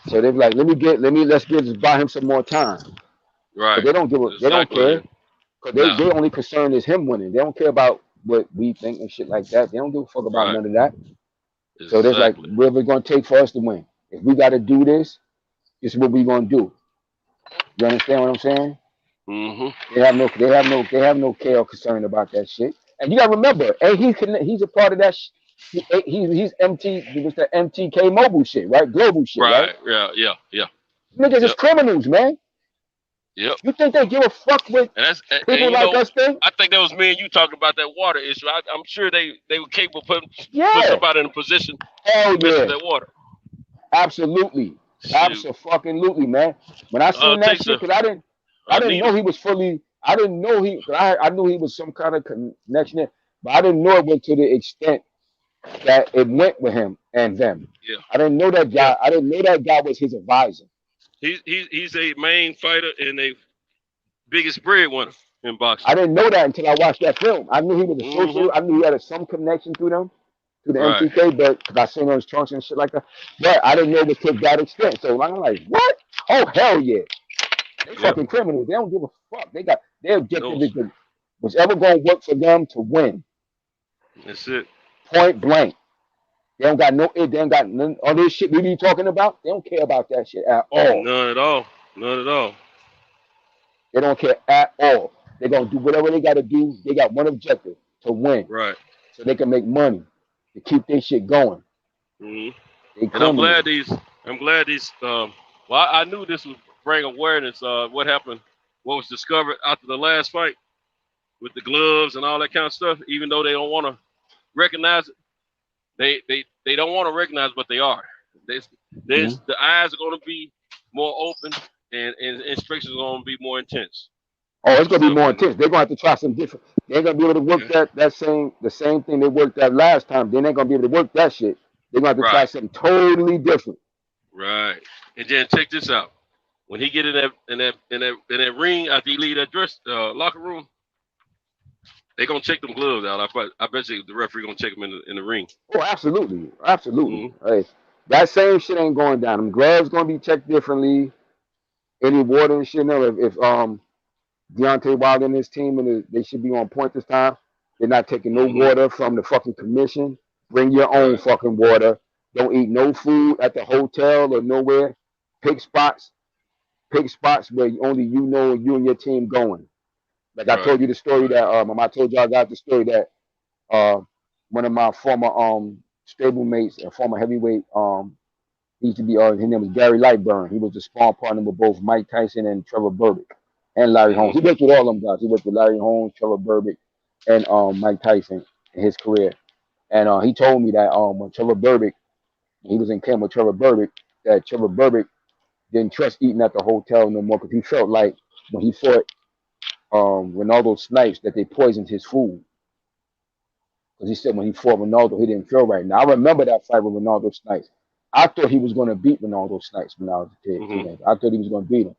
F: So they're like, let's buy him some more time.
M: Right.
F: But they don't care. Because they only concern is him winning. They don't care about what we think and shit like that. They don't give a fuck about none of that. Exactly. So they're like, whatever it's gonna take for us to win. If we gotta do this is what we're gonna do. You understand what I'm saying?
M: Mm-hmm.
F: They have no care or concern about that shit. And you gotta remember, he's a part of that. He's MT. It was the MTK Mobile shit, right? Global shit, right?
M: Yeah.
F: Niggas is criminals, man.
M: Yep.
F: You think they give a fuck with people like us?
M: I think that was me and you talking about that water issue. I'm sure they were capable of putting somebody in a position to miss that water.
F: Absolutely. Absolutely, man. When I seen that shit, because I didn't know he was fully. I didn't know I knew he was some kind of connection, but I didn't know it went to the extent that it went with him and them.
M: Yeah.
F: I didn't know that guy. I didn't know that guy was his advisor.
K: He's a main fighter and a biggest breadwinner in boxing.
F: I didn't know that until I watched that film. I knew he was associated. I knew he had some connection through them, to the MTK, but because I seen those trunks and shit like that. But I didn't know it was to that extent. So I'm like, what? Oh hell yeah! They fucking criminals. They don't give a fuck. Their objective is to whatever gonna work for them to win.
K: That's it.
F: Point blank. They don't got no. They don't got none. All this shit we be talking about. They don't care about that shit at all.
K: None at all. None at all.
F: They don't care at all. They're gonna do whatever they gotta do. They got one objective: to win.
K: Right.
F: So they can make money to keep their shit going.
K: Mm-hmm. And I'm glad these. Well, I knew this would bring awareness. What happened? What was discovered after the last fight with the gloves and all that kind of stuff. Even though they don't want to recognize it, they don't want to recognize what they are. The eyes are going to be more open, and instructions are going to be more intense.
F: Oh, it's gonna be more intense. They're gonna have to try some different. They're gonna be able to work the same thing they worked that last time. Then they're gonna be able to work that shit. They're gonna have to try something totally different.
K: Right. And then check this out. When he get in that ring after he leave that locker room, they gonna check them gloves out. I bet you the referee gonna check them in the ring.
F: Oh, absolutely, absolutely. Hey, that same shit ain't going down. Them gloves gonna be checked differently. Any water and shit. No, if Deontay Wilder and his team, and they should be on point this time. They're not taking no water from the fucking commission. Bring your own fucking water. Don't eat no food at the hotel or nowhere. Pick spots where only you know you and your team going. Like I told you the story that I told y'all got the story that one of my former stablemates, a former heavyweight, he used to be his name was Gary Lightburn. He was the sparring partner with both Mike Tyson and Trevor Burbick. And Larry Holmes. He worked with all them guys. He worked with Larry Holmes, Trevor Burbick, and Mike Tyson in his career. And he told me that when Trevor Burbick, he was in camp with Trevor Burbick, that Trevor Burbick didn't trust eating at the hotel no more because he felt like when he fought Ronaldo Snipes that they poisoned his food. Because he said when he fought Ronaldo, he didn't feel right. Now, I remember that fight with Ronaldo Snipes. I thought he was going to beat Ronaldo Snipes when I was a kid. I thought he was going to beat him.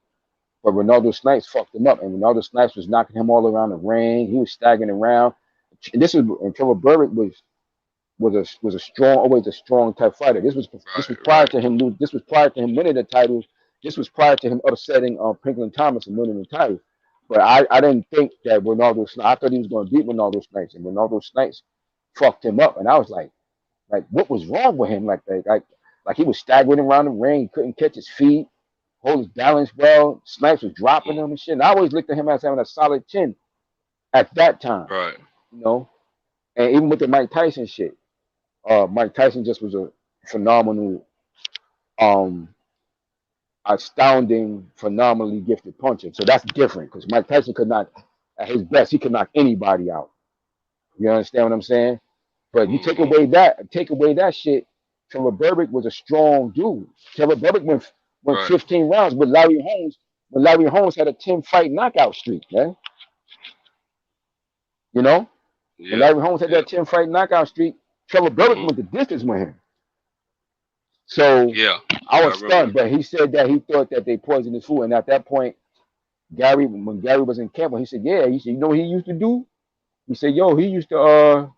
F: But Ronaldo Snipes fucked him up, and Ronaldo Snipes was knocking him all around the ring. He was staggering around. And Trevor Burbick was a strong, always a strong type fighter. This was prior to him losing. This was prior to him winning the title. This was prior to him upsetting Pinklon Thomas and winning the title. But I didn't think that Ronaldo Snipes. I thought he was going to beat Ronaldo Snipes, and Ronaldo Snipes fucked him up. And I was like, what was wrong with him? Like he was staggering around the ring, couldn't catch his feet. Hold his balance well. Snipes was dropping him and shit. And I always looked at him as having a solid chin at that time.
K: Right.
F: You know? And even with the Mike Tyson shit, Mike Tyson just was a phenomenal, astounding, phenomenally gifted puncher. So that's different because Mike Tyson could not, at his best, he could knock anybody out. You understand what I'm saying? But you take away that shit, Trevor Burbick was a strong dude. Trevor Burbick went 15 rounds with Larry Holmes when Larry Holmes had a 10-fight knockout streak, man. You know? Yeah. When Larry Holmes had that 10-fight knockout streak, Trevor Burbick went the distance with him. So I was stunned, but he said that he thought that they poisoned his food. And at that point, when Gary was in camp, he said, you know what he used to do? He said, he used to,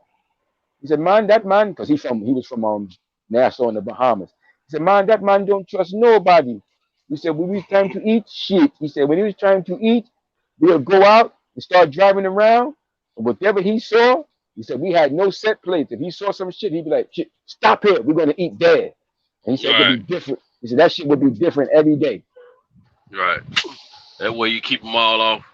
F: he said, because he was from Nassau in the Bahamas. He said, that man don't trust nobody. He said, when we was trying to eat, shit. He said, when he was trying to eat, we'll go out and start driving around. And whatever he saw, he said, we had no set plates. If he saw some shit, he'd be like, shit, stop here. We're going to eat there. And he said, it would be different. He said, that shit would be different every day.
K: Right. That way you keep them all off.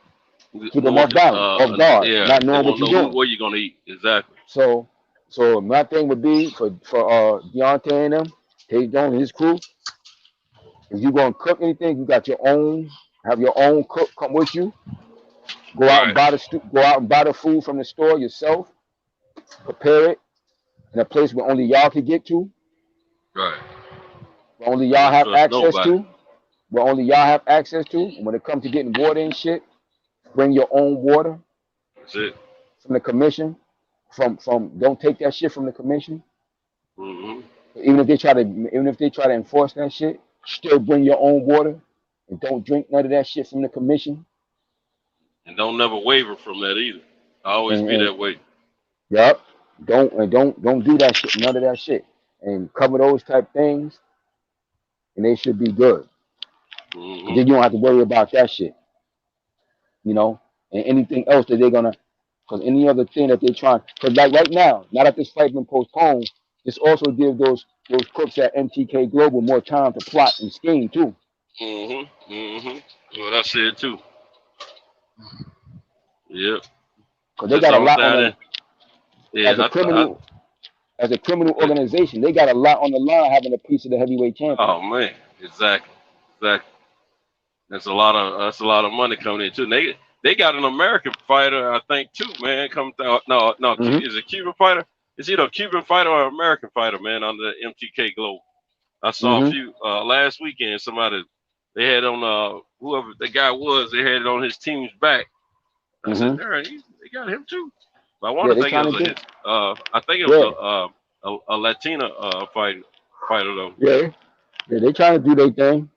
F: Keep them off balance, off guard, not knowing what you're doing.
K: What you're going to eat. Exactly.
F: So my thing would be for Deontay and them, Tate Jones and his crew, if you're going to cook anything, you got your own, have your own cook come with you. Go out and buy the food from the store yourself. Prepare it in a place where only y'all can get to.
K: Right.
F: Where only y'all have access to. Where only y'all have access to. And when it comes to getting water and shit, bring your own water.
K: That's it.
F: From the commission. Don't take that shit from the commission.
K: Mm-hmm.
F: Even if they try to enforce that shit, still bring your own water. and don't drink none of that shit from the commission.
K: And don't never waver from that either. I always be that way.
F: Yup. Don't do that shit. None of that shit. And cover those type things, and they should be good.
K: Mm-hmm.
F: Then you don't have to worry about that shit. You know, and anything else that they're gonna, because any other thing that they're trying, because like right now, now that this fight been postponed, this also gives those crooks at MTK Global more time to plot and scheme too.
K: Well, I said too. Yep.
F: Because they got a lot on them. As a criminal organization, they got a lot on the line having a piece of the heavyweight champion.
K: Oh man, exactly. That's a lot of money coming in too. They got an American fighter, I think, too, man. Come down. No, is it a Cuban fighter? Is either a Cuban fighter or an American fighter, man, on the MTK Global. I saw a few last weekend. Somebody they had on whoever the guy was, they had it on his team's back. I said, they got him too. But I want to think it was a Latina fighter though.
F: Yeah, they trying to do their thing.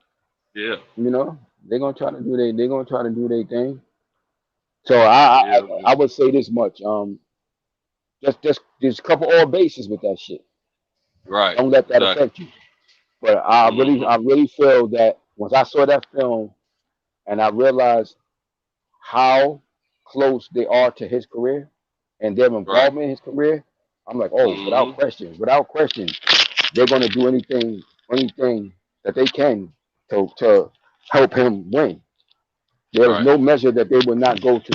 K: Yeah,
F: you know, they're gonna try to do their thing. So I would say this much. Just couple all bases with that shit.
K: Right.
F: Don't let that affect you. But I really feel that once I saw that film and I realized how close they are to his career and their involvement in his career, I'm like, without question, they're gonna do anything that they can to help him win. There is no measure that they would not go to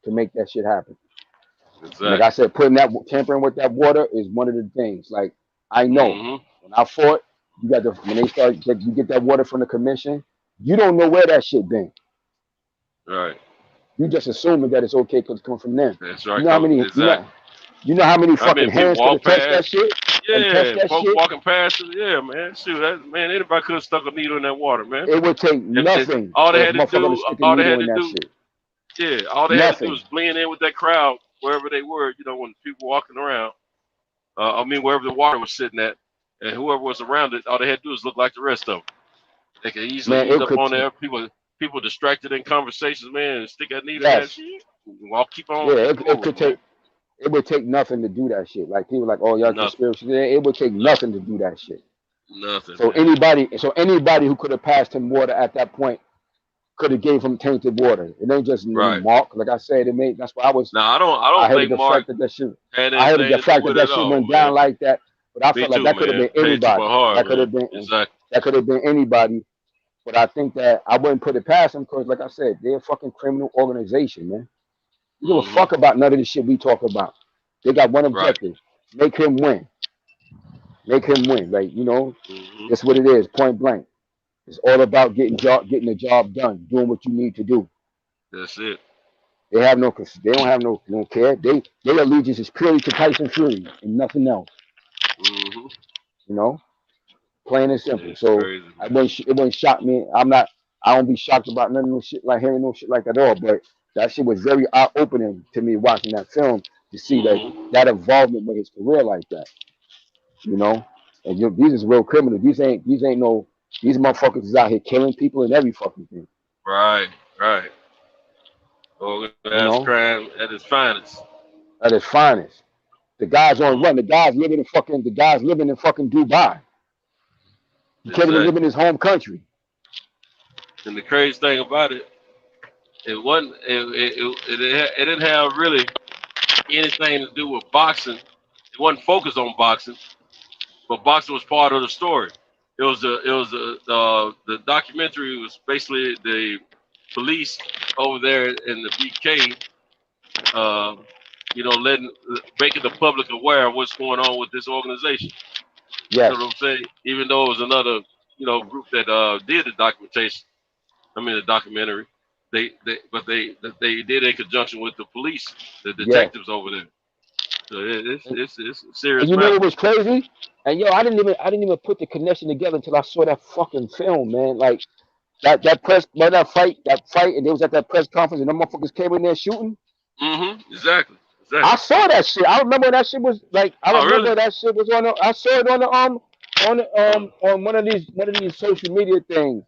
F: make that shit happen.
K: Exactly.
F: Like I said, tampering with that water is one of the things. Like I know when I fought, you get that water from the commission, you don't know where that shit been.
K: Right.
F: You just assuming that it's okay because it's coming from them.
K: That's right.
F: You know how many? You know how many fucking hands could touch that shit?
K: Yeah, folks walking past it. Yeah, man. Shoot, anybody could have stuck a needle in that water, man.
F: It would take nothing.
K: All they had to do was blend in with that crowd wherever they were. You know, when people walking around. Wherever the water was sitting at, and whoever was around it, all they had to do is look like the rest of them. They could easily end up on there. People distracted in conversations, man, and stick that needle in that shit. Keep on.
F: Yeah, it would take nothing to do that shit. Like people like, oh, y'all conspiracy. It would take nothing to do that shit.
K: Nothing.
F: So anybody who could have passed him water at that point could have gave him tainted water. It ain't just Mark. Like I said, that's why I was.
K: No, I don't think Mark
F: had the fact that that shit went down like that. But I felt like that could have been anybody. That could have been anybody. But I think that I wouldn't put it past them because, like I said, they're a fucking criminal organization, man. You give a fuck about none of the shit we talk about. They got one objective: make him win. Make him win. Like, you know, that's what it is. Point blank. It's all about getting the job done, doing what you need to do.
K: That's it.
F: They don't have no care. Their allegiance is purely to Tyson Fury and nothing else. You know, plain and simple. So crazy, it wouldn't shock me. I don't be shocked about none of no shit like hearing no shit like that at all. But that shit was very eye-opening to me watching that film to see that involvement with his career like that. You know, and these is real criminals. These motherfuckers is out here killing people and every fucking thing.
K: Right. Organized crime at its finest.
F: At its finest. The guys on run. The guys living in fucking Dubai. He can't even live in his home country.
K: And the crazy thing about it, it didn't have really anything to do with boxing. It wasn't focused on boxing, but boxing was part of the story. The documentary was basically the police over there in the BK, making the public aware of what's going on with this organization.
F: Yeah.
K: You know what I'm saying? Even though it was another, group that did the documentary, they did in conjunction with the police, the detectives over there. So it's serious.
F: And you know what was crazy? And I didn't even put the connection together until I saw that fucking film, man. Like that fight, and they was at that press conference, and them motherfuckers came in there shooting.
K: Exactly.
F: I saw that shit. I remember that shit was like. That shit was on. I saw it on one of these social media things.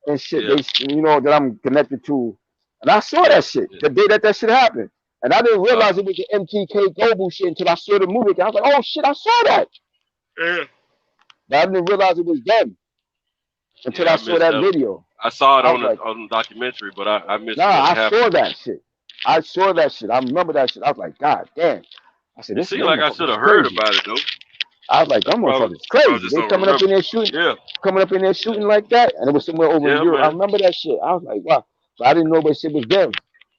F: and shit. They, that I'm connected to, and I saw that shit the day that shit happened, and I didn't realize it was the MTK Global shit until I saw the movie. I was like, oh shit, I saw that.
K: Yeah.
F: But I didn't realize it was them until I saw that video.
K: I saw it on the documentary, but I missed it.
F: I saw that shit. I saw that shit. I remember that shit. I was like, God damn. I said,
K: this seemed like I should have heard about it though.
F: I was like, that motherfucker's crazy. They coming up in there shooting, like that, and it was somewhere over in Europe. I remember that shit. I was like, wow. So I didn't know what shit was them.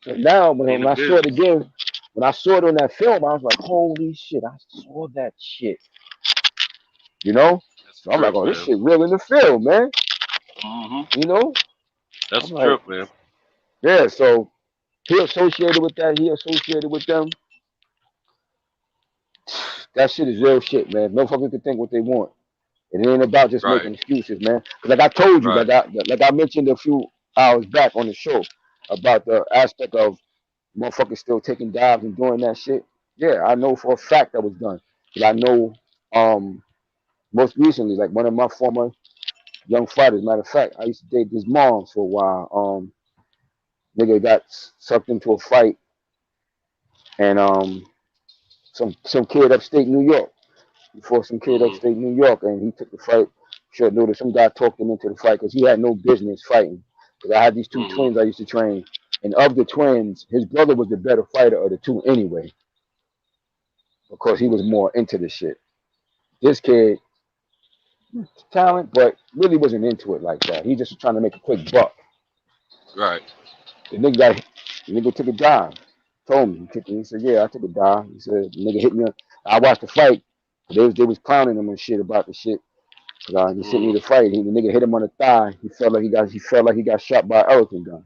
F: So now when I saw it again, when I saw it on that film, I was like, holy shit, I saw that shit. You know? So I'm like, oh, this shit real in the film, man.
K: Mm-hmm.
F: You know?
K: That's a trip, man.
F: Yeah, so he associated with that. He associated with them. That shit is real shit, man. No fucker can think what they want. It ain't about just making excuses, man. Like I told you, like I mentioned a few hours back on the show about the aspect of motherfuckers still taking dives and doing that shit. Yeah, I know for a fact that was done. But I know most recently, like one of my former young fighters, matter of fact, I used to date his mom for a while. Nigga got sucked into a fight, and some kid upstate New York. He fought some kid upstate New York, and he took the fight. Short notice, some guy talked him into the fight because he had no business fighting. Because I had these two twins I used to train, and of the twins, his brother was the better fighter of the two anyway, because he was more into the shit. This kid, talent, but really wasn't into it like that. He just was trying to make a quick buck.
K: Right.
F: The nigga took a dive. Told me, he said, yeah, I took a dive. He said, the nigga hit me. I watched the fight. They was clowning him and shit about the shit. He sent me the fight. The nigga hit him on the thigh. He felt like he got shot by an elephant gun.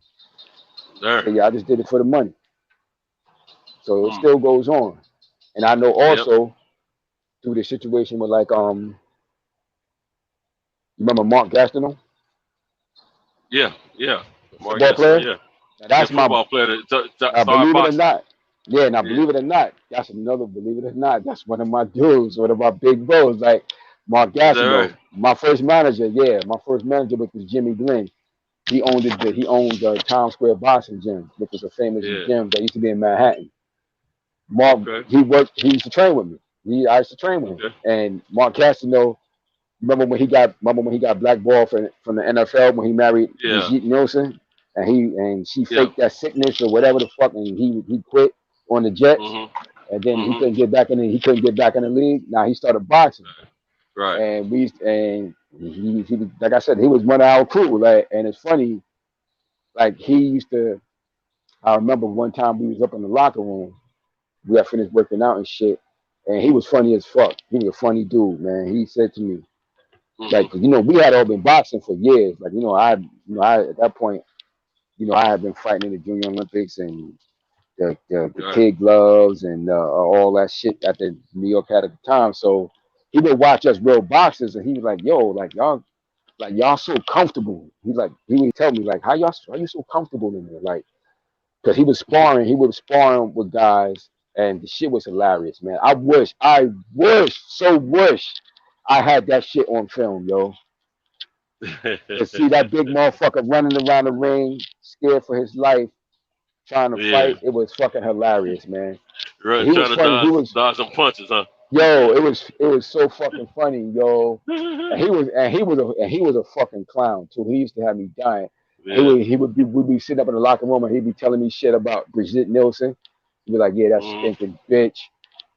F: So, yeah, I just did it for the money. So it still goes on. And I know also through the situation with like you remember Mark Gastineau?
K: Yeah.
F: Mark player?
K: Yeah.
F: Now, that's my
K: football player.
F: Believe it or not. Yeah, now believe it or not, that's another. Believe it or not, that's one of my dudes, one of my big bros, like Mark Gastineau. Right? My first manager, was Jimmy Glenn. He owned the Times Square boxing gym, which was a famous gym that used to be in Manhattan. Mark, he used to train with me. I used to train with him. And Mark Gastineau, remember when he got blackballed from the NFL when he married Brigitte Nielsen, and she faked that sickness or whatever the fuck, and he quit on the Jets, and then he couldn't get back in the league. Now he started boxing,
K: right?
F: And he like I said, he was one of our crew. Like, and it's funny, like he used to. I remember one time we was up in the locker room, we had finished working out and shit, and he was funny as fuck. He was a funny dude, man. He said to me, like, we had all been boxing for years. Like, I at that point, I had been fighting in the Junior Olympics and the kid gloves and all that shit that the New York had at the time. So he would watch us real boxers, and he was like, "Yo, like y'all so comfortable." He would tell me like, "How you so comfortable in there?" Like, because he was sparring with guys, and the shit was hilarious, man. I wish I had that shit on film, yo. To see that big motherfucker running around the ring, scared for his life, trying to fight, it was fucking hilarious, man.
K: Right, he was dodge some punches, huh?
F: Yo, it was so fucking funny, yo. And he was a fucking clown too. He used to have me dying. Yeah. We'd be sitting up in the locker room, and he'd be telling me shit about Brigitte Nielsen. He'd be like, "Yeah, that stinking bitch."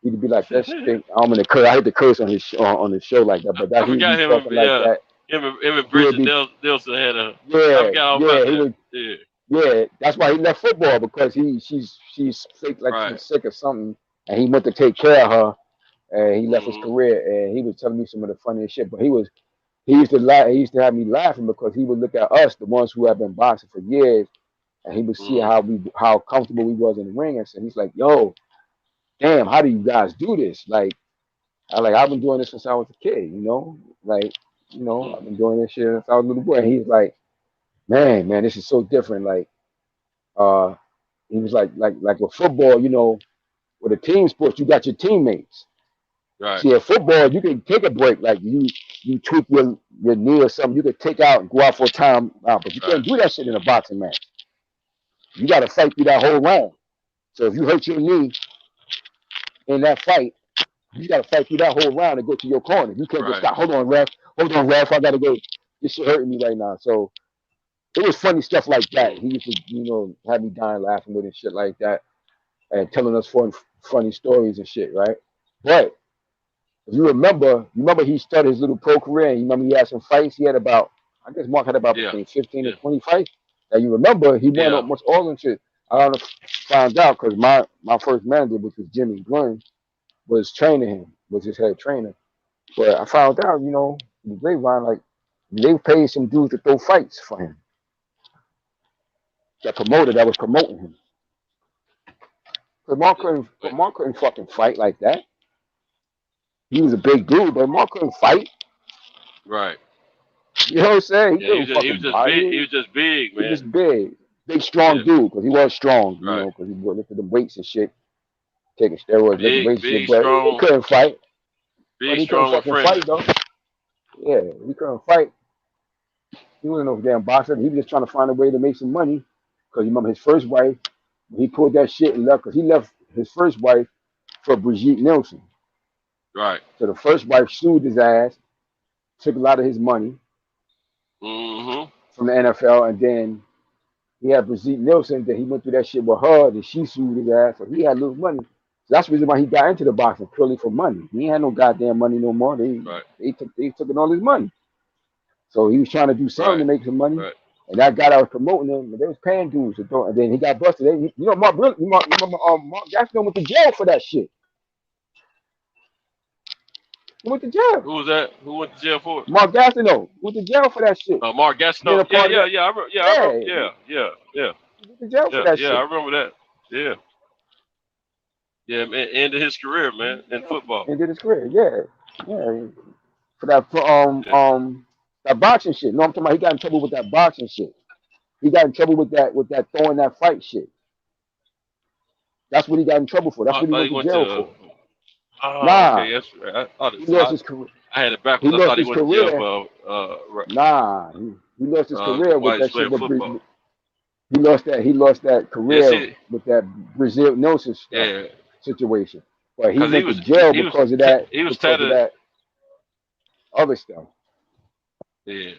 F: He'd be like, "That stink." I'm gonna curse. I hate to curse on his show like that, but that he was talking like that.
K: Him and Brigitte Nielsen had a
F: that's why he left football, because she's sick, like she's sick or something, and he went to take care of her, and he left his career. And he was telling me some of the funniest shit, but he used to have me laughing because he would look at us, the ones who have been boxing for years, and he would see how comfortable we was in the ring, and so he's like, "Yo, damn, how do you guys do this?" Like, I've been doing this since I was a kid, I've been doing this shit since I was a little boy. And he's like, man, this is so different. Like, he was like with football, with a team sport, you got your teammates.
K: Right.
F: See, in football, you can take a break, like you tweak your knee or something. You could take out and go out for a time out, but you can't do that shit in a boxing match. You got to fight through that whole round. So if you hurt your knee in that fight, you got to fight through that whole round and go to your corner. You can't just stop. Hold on, ref. I got to go. This shit hurting me right now. So it was funny stuff like that. He used to, have me dying laughing with and shit like that, and telling us funny stories and shit, right? But if you remember he started his little pro career, and you remember he had some fights. He had about, I guess Mark had about between 15 and 20 fights. Now you remember he won almost all them shit. I don't know, found out because my first manager, which was Jimmy Glenn, was training him, was his head trainer. But I found out, the grapevine, like they paid some dudes to throw fights for him. That promoter that was promoting him. But Mark couldn't fucking fight like that. He was a big dude, but Mark couldn't fight.
K: Right.
F: You know what I'm saying?
K: He was just big, man.
F: He was big, strong dude, because he was strong, because he lifted the weights and shit, taking steroids, lifting weights and shit, but
K: strong,
F: he couldn't fight.
K: Big,
F: he
K: strong,
F: couldn't fucking fight, though. Yeah, he couldn't fight. He wasn't no damn boxer. He was just trying to find a way to make some money, because you remember his first wife, he pulled that shit and left, because he left his first wife for Brigitte Nielsen.
K: Right.
F: So the first wife sued his ass, took a lot of his money from the NFL, and then he had Brigitte Nielsen. Then he went through that shit with her, and she sued his ass, so he had little money. So that's the reason why he got into the boxing, purely for money. He ain't had no goddamn money no more. They took all his money. So he was trying to do something to make some money.
K: Right.
F: And that guy that was promoting him, they was paying dudes to throw. And then he got busted. Mark Gastineau went to jail for that shit. He went to jail.
K: Who was that? Who went to jail for it?
F: Mark Gastineau went to jail for that shit.
K: Mark Gastineau. Yeah. He went to jail for that shit. I remember that. Yeah. Yeah, man, ended his career, man, in football.
F: Ended his career, yeah. For that that boxing shit. No, I'm talking about he got in trouble with that boxing shit. He got in trouble with that throwing that fight shit. That's what he got in trouble for. That's what he went to jail for.
K: Nah, okay, that's right.
F: He lost his career.
K: I had it backwards. I thought he went to jail for.
F: Nah, he lost his career with that shit. He lost that career with that Brazil Nielsen situation. But he went to jail because of that.
K: He was touted
F: that other stuff.
K: Yeah,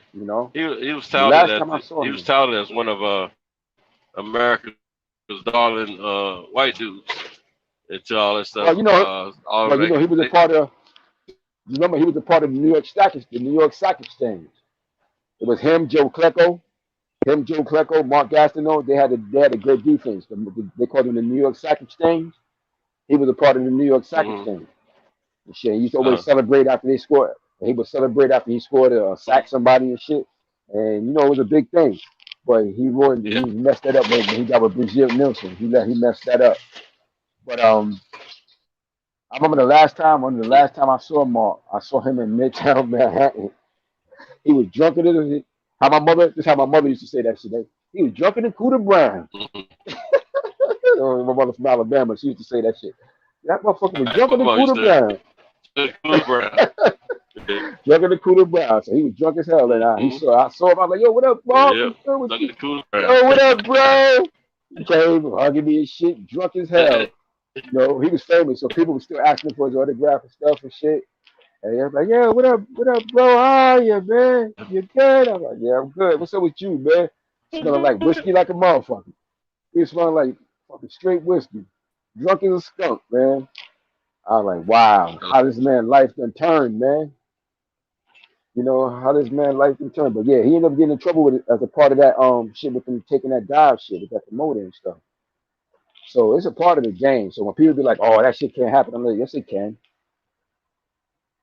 F: he
K: was touted as one of America's darling white dudes. Into all that stuff.
F: Well, he was a part of. You remember he was a part of the New York Stock Exchange. It was him, Joe Klecko, Mark Gastineau. They had a great defense. They called him the New York Stock Exchange. He was a part of the New York Stock Exchange. And shit. He used to always celebrate after they scored. He would celebrate after he scored a sack somebody and shit. And it was a big thing. But he messed that up when he got with Brigitte Nielsen. He messed that up. But I remember the last time I saw Mark, I saw him in Midtown Manhattan. He was drunker than how my mother used to say that shit. He was drunker than Cooter Brown. My mother from Alabama, she used to say that shit. That motherfucker was drunker than Cooter Brown. Drunker than Cooter Brown. So he was drunk as hell. And I saw him. I was like, yo, what up, Mark? Yo, what up, bro? He came hugging me and shit, drunk as hell. He was famous, so people were still asking for his autograph and stuff and shit. And he was like, "Yeah, what up, bro? How are you, man? You good?" I'm like, "Yeah, I'm good. What's up with you, man?" Smelling like whiskey like a motherfucker. He was smelling like fucking straight whiskey, drunk as a skunk, man. I was like, "Wow, how this man life done turned, man." How this man life done turned. But yeah, he ended up getting in trouble with it as a part of that shit with them taking that dive shit with that promoter and stuff. So it's a part of the game. So when people be like, "Oh, that shit can't happen," I'm like, "Yes, it can.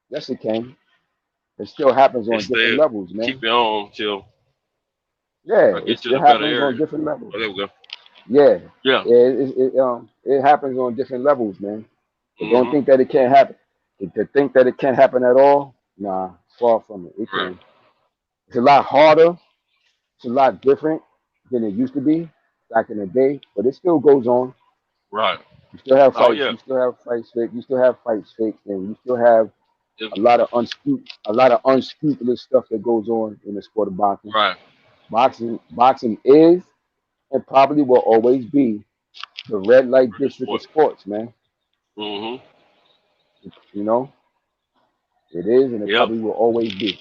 F: Yes, it can. It still happens on different levels, man.
K: Keep it on till
F: it still happens on different levels.
K: Oh, there we go.
F: Yeah. It happens on different levels, man. So don't think that it can't happen. To think that it can't happen at all, nah, it's far from it. It can. It's a lot harder. It's a lot different than it used to be back in the day, but it still goes on.
K: Right.
F: You still have
K: Oh
F: fights.
K: yeah.
F: You still have fights fixed. You still have fights fixed, and you still have
K: If,
F: a lot of unscrupulous stuff that goes on in the sport of boxing.
K: right.
F: Boxing is and probably will always be the red light district of
K: Sport.
F: sports, man.
K: Mm-hmm.
F: You know, it is and it
K: Yep.
F: probably will always be.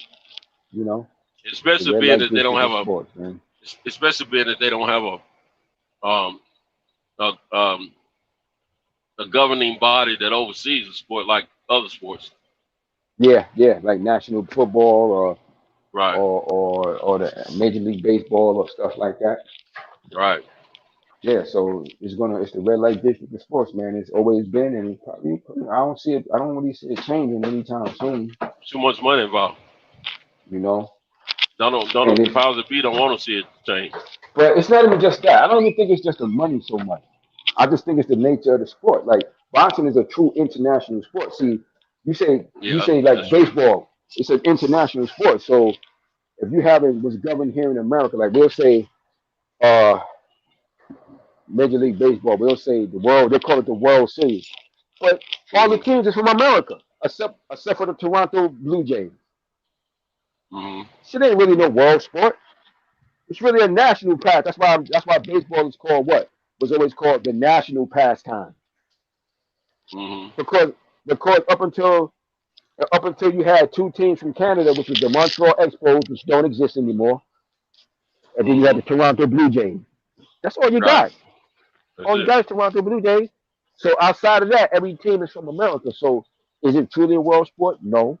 F: You know, the
K: Especially
F: red
K: being
F: light
K: that they don't
F: district
K: have
F: of
K: a,
F: sports, man.
K: especially being that they don't have a governing body that oversees the sport like other sports.
F: Yeah, like national football or
K: Right.
F: or the Major League Baseball or stuff like that.
K: Right.
F: Yeah, so it's the red light district of sports, man. It's always been, and I don't see it. I don't really see it changing anytime soon.
K: Too much money involved.
F: You know,
K: Don't powers that be don't want to see it change.
F: but it's not even just that. I don't even think it's just the money so much. I just think it's the nature of the sport. Like boxing is a true international sport. See, you say like baseball, it's an international sport. So if you haven't was governed here in America, like we'll say, Major League Baseball, we'll say the world. They call it the World Series, but all the teams is from America, except for the Toronto Blue Jays.
K: Mm-hmm.
F: Shit ain't really no world sport. It's really a national pass. That's why baseball is called what? Was always called the national pastime.
K: Mm-hmm.
F: Because up until you had two teams from Canada, which was the Montreal Expos, which don't exist anymore, and then you had the Toronto Blue Jays. That's all you got. All you got is Toronto Blue Jays. So outside of that, every team is from America. So is it truly a world sport? No,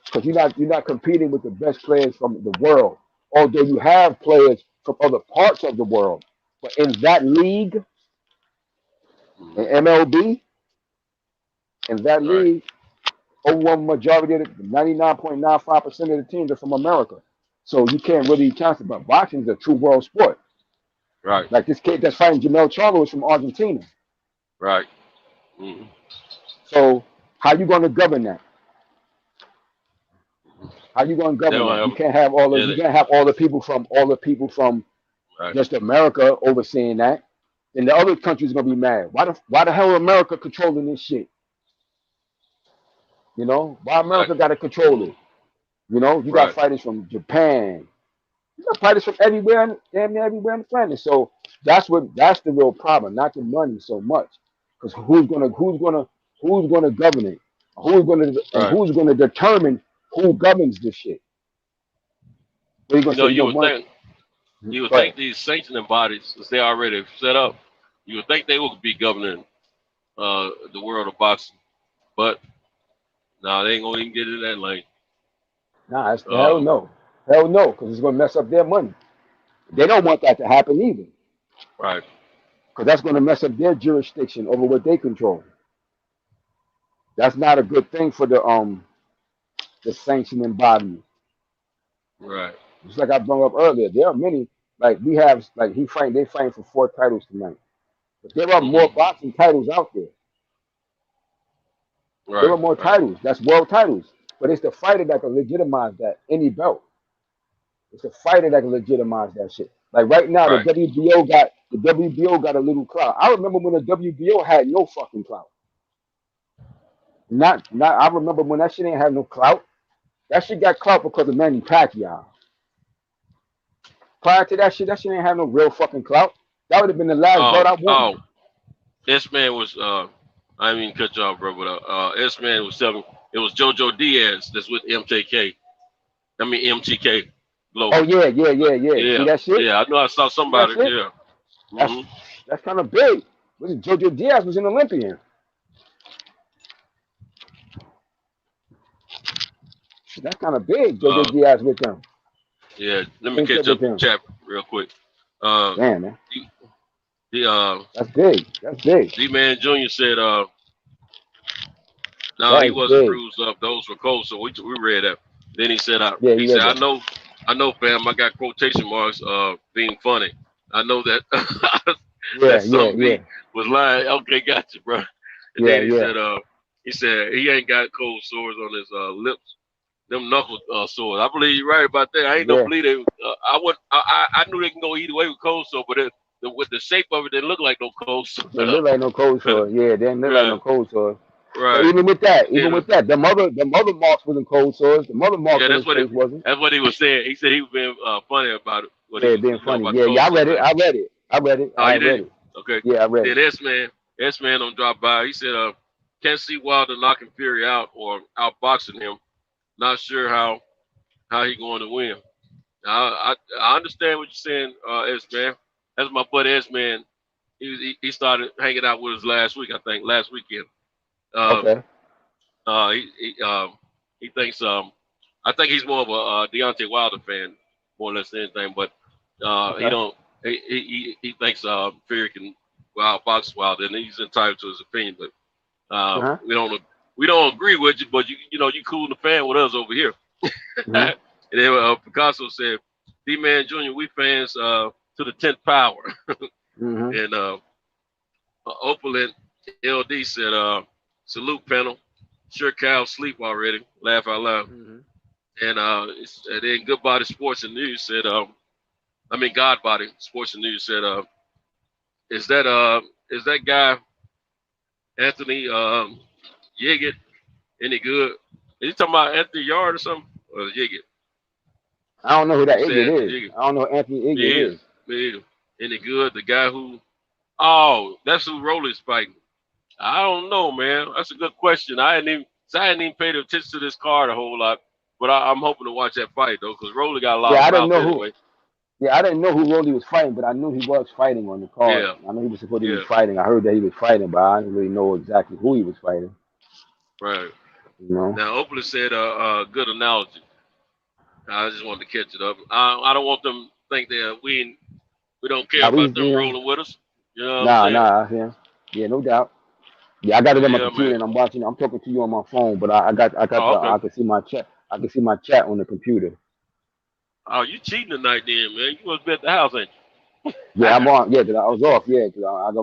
F: because you're not competing with the best players from the world. Although you have players from other parts of the world, but in that league, in MLB, in that league, overwhelming majority of the 99.95% of the teams are from America. So you can't really count it. But boxing is a true world sport.
K: Right.
F: Like this kid that's fighting Jamel Charlo is from Argentina.
K: Right. Mm-hmm.
F: So how you going to govern that? How you going to govern that? You can't have all the people from just America overseeing that. Then the other countries going to be mad. Why the hell are America controlling this shit? You know, why America got to control it? You know, you got fighters from Japan. You got fighters from everywhere, damn near everywhere on the planet. So that's the real problem, not the money so much. Because who's gonna govern it? Who's gonna determine who governs this shit?
K: You would think these sanctioning bodies, as they already set up, you would think they would be governing the world of boxing, but they ain't gonna even get in that lane.
F: Nah, hell no, because it's gonna mess up their money. They don't want that to happen either.
K: Right.
F: Because that's gonna mess up their jurisdiction over what they control. That's not a good thing for the sanctioning body.
K: Right.
F: Just like I brought up earlier, there are many, they fighting for 4 titles tonight. But there are more boxing titles out there.
K: Right.
F: There are more titles. That's world titles. But it's the fighter that can legitimize that, any belt. It's the fighter that can legitimize that shit. Like right now, the WBO got a little clout. I remember when the WBO had no fucking clout. I remember when that shit ain't have no clout. That shit got clout because of Manny Pacquiao. Prior to that shit ain't have no real fucking clout. That would have been the last belt I won.
K: This man was I didn't mean to cut you off, bro, but this man was telling it was Jojo Diaz that's with MTK Global.
F: Oh yeah. See that shit?
K: Yeah, I know I saw somebody. Yeah.
F: That's kind of big. Jojo Diaz was an Olympian. That's kind of big. Jojo Diaz with them.
K: Yeah, let me catch up the chat real quick.
F: Damn, man.
K: That's
F: big.
K: D-Man Jr. said, no, he wasn't bruised up. Those were cold, so we read that. Then he said, he said, I know, fam, I got quotation marks being funny. I know that was lying. Okay, gotcha, bro. And then he said he ain't got cold sores on his lips. Them knuckle sores. I believe you're right about that. I ain't don't believe they. I knew they can go either way with cold sore, but with the shape of it, they look like no cold sore.
F: They look like no cold sore. Yeah, they didn't look like no cold sore.
K: Right.
F: But even with that, the mother marks wasn't cold sores. The mother marks on his face wasn't.
K: That's what he was saying. He said he was being funny about it.
F: Yeah, being funny. Yeah, I read it.
K: Oh, you did? Okay.
F: Yeah, I read it.
K: Then S-Man don't drop by. He said, can't see Wilder knocking Fury out or outboxing him. Not sure how he going to win. I understand what you're saying, S-Man. That's my buddy S-Man. He started hanging out with us last weekend.
F: Okay.
K: He thinks I think he's more of a Deontay Wilder fan, more or less than anything. But he thinks Fury can outbox Wilder, and he's entitled to his opinion. But we don't agree with you. But you cool the fan with us over here. And then Picasso said, D-Man Jr., we fans to the 10th power. And Opalent LD said, salute panel. Sure Cal sleep already. Laugh out loud. And then Good Body Sports and News said, God Body Sports and News said, is that guy Anthony Yiggett any good? Is he talking about Anthony Yard or something? Or Yiggett?
F: I don't know who that Yiggett is. I don't know who Anthony Yiggett is.
K: Any good? The guy who that's who Rolly's fighting. I don't know, man. That's a good question. I hadn't even paid attention to this card a whole lot, but I'm hoping to watch that fight though, because Rolly got a lot.
F: I didn't know who Rolly was fighting, but I knew he was fighting on the card.
K: Yeah.
F: I know he was supposed to be fighting. I heard that he was fighting, but I didn't really know exactly who he was fighting.
K: Right.
F: You know.
K: Now, Oakley said good analogy. I just wanted to catch it up. I don't want them to think that we don't care about them rolling with us. You know what I'm saying?
F: Yeah, no doubt. Yeah, I got it on my computer and I'm watching. I'm talking to you on my phone, but I can see my chat. I can see my chat on the computer.
K: Oh, you cheating tonight, then, man? You must be at the house, ain't you?
F: Yeah, I'm on. Yeah, cause I was off. Yeah, cause I go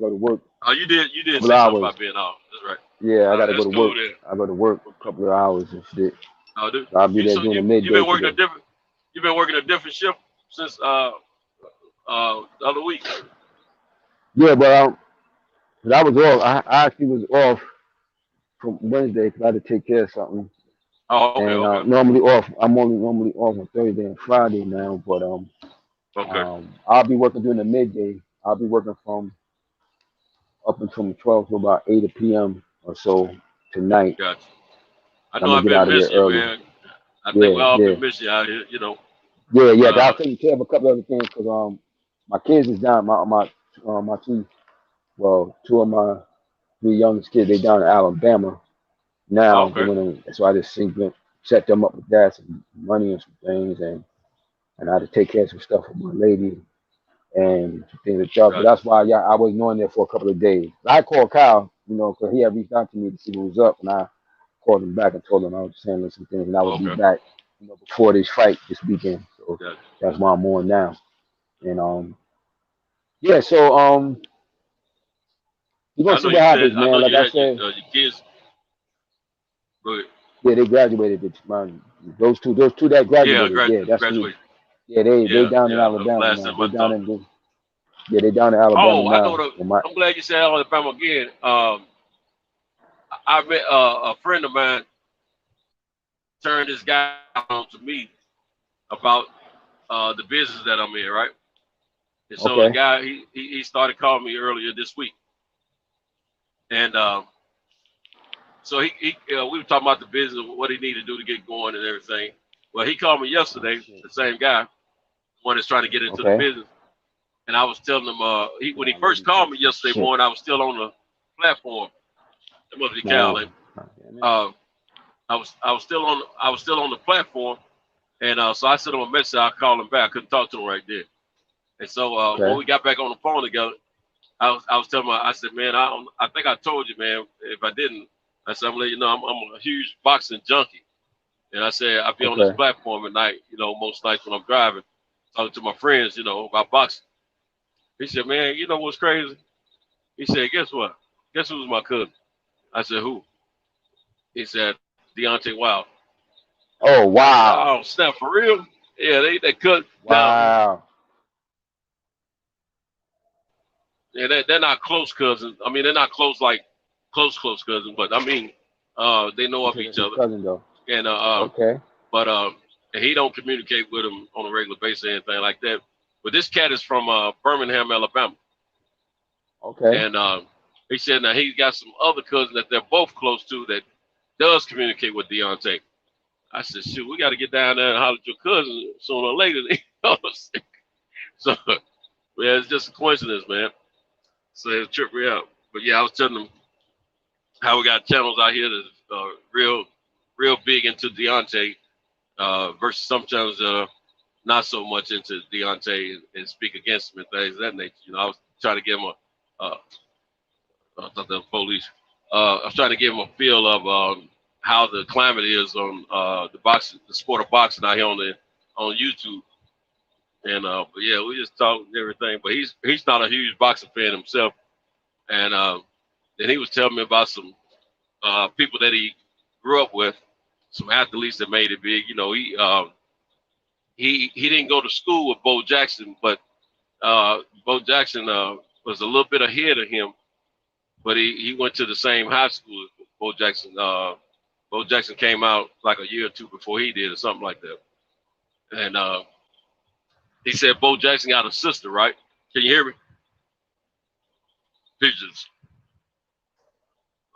F: to work.
K: Oh, you did say something about being off. That's right.
F: Yeah, I gotta go to work. I go to work a couple of hours and shit.
K: Oh, dude.
F: So I'll be there doing the midday.
K: You've been working a different shift since the other week.
F: Yeah, but I was off. I actually was off from Wednesday because I had to take care of something.
K: Oh, okay.
F: And normally off. I'm normally off on Thursday and Friday now, but I'll be working during the midday. I'll be working from 12 to about 8 p.m. or so tonight.
K: Gotcha. I know I've been missing you, man. I think we all been missing you out here, you know.
F: Yeah. I'll take care of a couple other things because my kids is down. My two of my three youngest kids, they down in Alabama now. So I just set them up with that, some money and some things, and I had to take care of some stuff with my lady and some things like that. But that's why I wasn't on there for a couple of days. I called Kyle, because he had reached out to me to see what was up, and I called him back and told him I was handling some things, and I would be back, before this fight this weekend. So that's why I'm on now. And so you're gonna see what happens, man. Like I said,
K: your kids. Go ahead.
F: Yeah, they graduated. Those two that graduated.
K: Graduated.
F: They down in Alabama now. They down in Alabama now.
K: I'm glad you said Alabama again. I met a friend of mine turned this guy on to me about the business that I'm in, right? And so the guy he started calling me earlier this week, and so we were talking about the business, what he needed to do to get going and everything. Well, he called me yesterday, the same guy, one that's trying to get into the business, and I was telling him when he first called me yesterday morning, I was still on the platform. It must be Cal. I was still on the platform, and so I sent him a message. I called him back. I couldn't talk to him right there. And so when we got back on the phone together, I was telling him, I said, man, I think I told you, man. If I didn't, I said, I'm gonna let you know I'm a huge boxing junkie. And I said, I'll be on this platform at night, most nights when I'm driving, talking to my friends, about boxing. He said, man, you know what's crazy? He said, guess what? Guess who's my cousin? I said, who? He said, Deontay Wilder.
F: Oh, wow.
K: Oh, snap, for real? Yeah, they cut.
F: Wow.
K: Yeah, they're not close cousins. I mean, they're not close like close cousins, but I mean, they know of each other.
F: Cousin though.
K: And
F: Okay.
K: but and he don't communicate with him on a regular basis or anything like that. But this cat is from Birmingham, Alabama.
F: Okay.
K: And he said now he's got some other cousins that they're both close to that does communicate with Deontay. I said, shoot, we got to get down there and holler at your cousin sooner or later. You know what I'm saying? So, yeah, it's just a coincidence, man. So it tripped me out. But yeah, I was telling them how we got channels out here that's real big into Deontay versus some channels that are not so much into Deontay and speak against him and things of that nature. You know, I was trying to give him I thought that was police. I was trying to give him a feel of how the climate is on the sport of boxing out here on YouTube. And but yeah, we just talked and everything. But he's not a huge boxing fan himself. And then he was telling me about some people that he grew up with, some athletes that made it big. You know, he didn't go to school with Bo Jackson, but Bo Jackson was a little bit ahead of him, but he went to the same high school as Bo Jackson. Bo Jackson came out like a year or two before he did or something like that. And he said Bo Jackson got a sister, right? Can you hear me? Pigeons.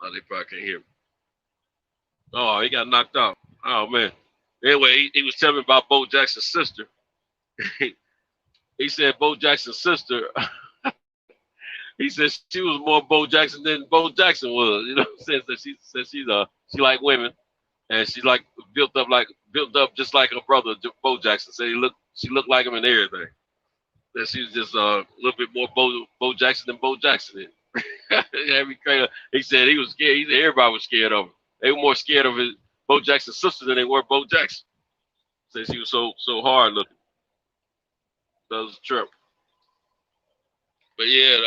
K: Oh, they probably can't hear me. Oh, he got knocked out. Oh, man. Anyway, he was telling me about Bo Jackson's sister. He said Bo Jackson's sister, he said she was more Bo Jackson than Bo Jackson was. You know what I'm saying? So she said she like women, and she like built up just like her brother Bo Jackson. Said she looked like him and everything. That she was just a little bit more Bo Jackson than Bo Jackson. He said he was scared. He said everybody was scared of him. They were more scared of Bo Jackson's sister than they were Bo Jackson. Said she was so hard looking. That was a trip. But yeah,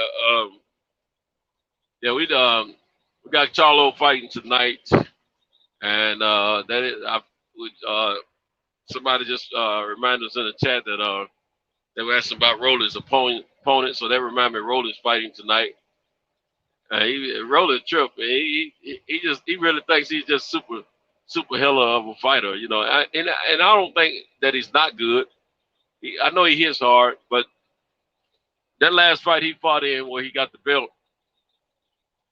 K: we got Charlo fighting tonight, and somebody just reminded us in the chat that they were asking about Rolly's opponent, so that reminded me Rolly's fighting tonight. Rolly trip, he really thinks he's just super hella of a fighter, you know. And I don't think that he's not good. I know he hits hard, but that last fight he fought in where he got the belt,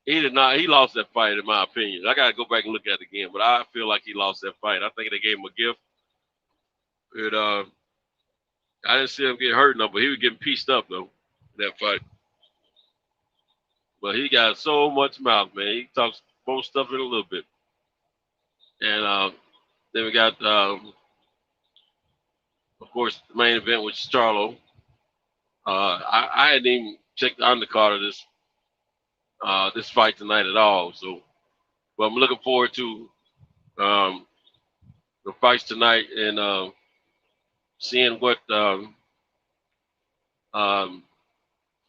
K: he lost that fight in my opinion. I gotta go back and look at it again, but I feel like he lost that fight. I think they gave him a gift. But I didn't see him get hurt enough, but he was getting pieced up though in that fight. But he got so much mouth, man. He talks both stuff in a little bit. And then we got of course the main event, which is Charlo. I hadn't even checked the undercard of this fight tonight at all. So, but I'm looking forward to the fights tonight and seeing what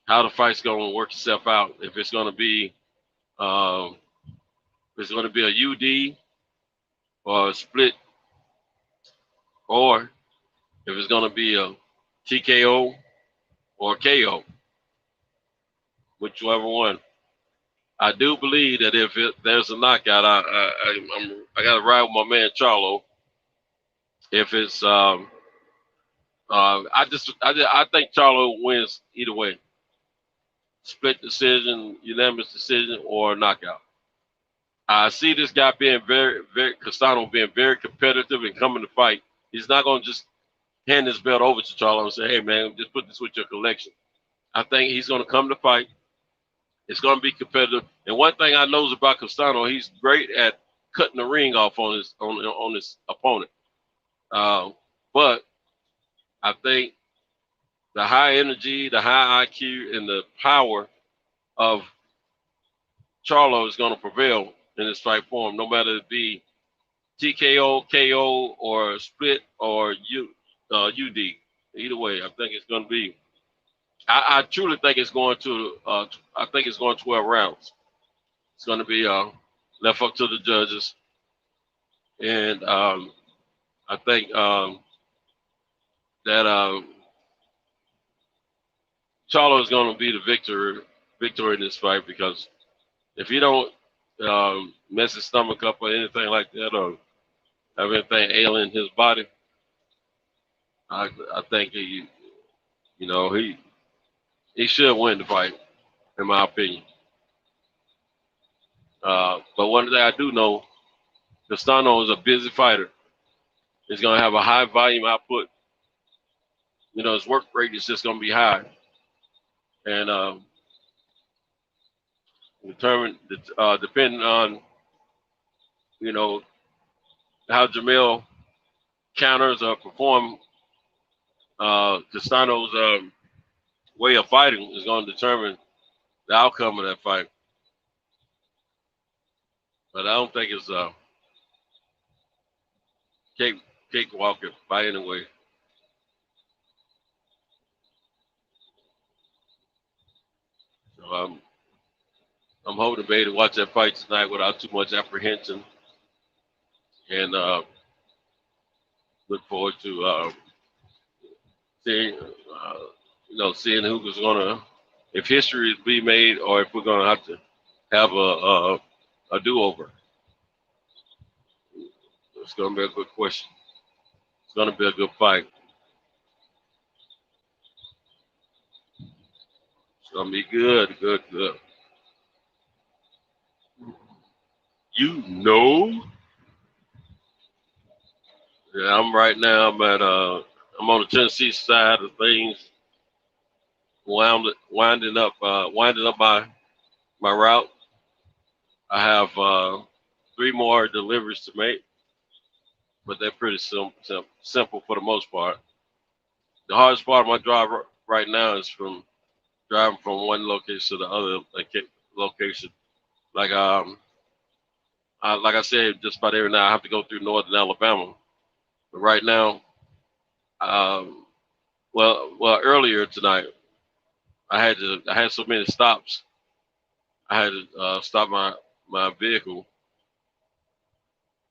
K: how the fight's going to work itself out. If it's going to be a UD or a split, or if it's going to be a TKO or KO, whichever one. I do believe that if there's a knockout, I got to ride with my man Charlo. If it's I think Charlo wins either way. Split decision, unanimous decision, or knockout. I see this guy being Castano being very competitive and coming to fight. He's not going to just hand his belt over to Charlo and say, hey, man, just put this with your collection. I think he's going to come to fight. It's going to be competitive. And one thing I know about Castano, he's great at cutting the ring off on his opponent. But I think the high energy, the high IQ, and the power of Charlo is going to prevail in this fight for him, no matter it be TKO, KO, or split, or UD. Either way, I think it's going to be. I truly think it's going to. I think it's going 12 rounds. It's going to be left up to the judges, and I think that Charlo is going to be the victor victory in this fight, because if he don't mess his stomach up or anything like that, or have anything ailing his body, I think he should win the fight, in my opinion. But one thing I do know, Castano is a busy fighter. He's going to have a high volume output. His work rate is just going to be high. And depending on, how Jamel counters or perform, Castano's way of fighting is going to determine the outcome of that fight. But I don't think it's cakewalk by any way. So I'm hoping to be able to watch that fight tonight without too much apprehension, and look forward to seeing who's gonna, if history is be made, or if we're gonna have to have a do-over. It's gonna be a good question. It's gonna be a good fight. It's gonna be good. Yeah, I'm on the Tennessee side of things, winding up my route. I have 3 more deliveries to make, but they're pretty simple for the most part. The hardest part of my drive right now is driving from one location to the other location. Like I said, just about every night I have to go through northern Alabama. But right now, earlier tonight, I had so many stops. I had to stop my vehicle.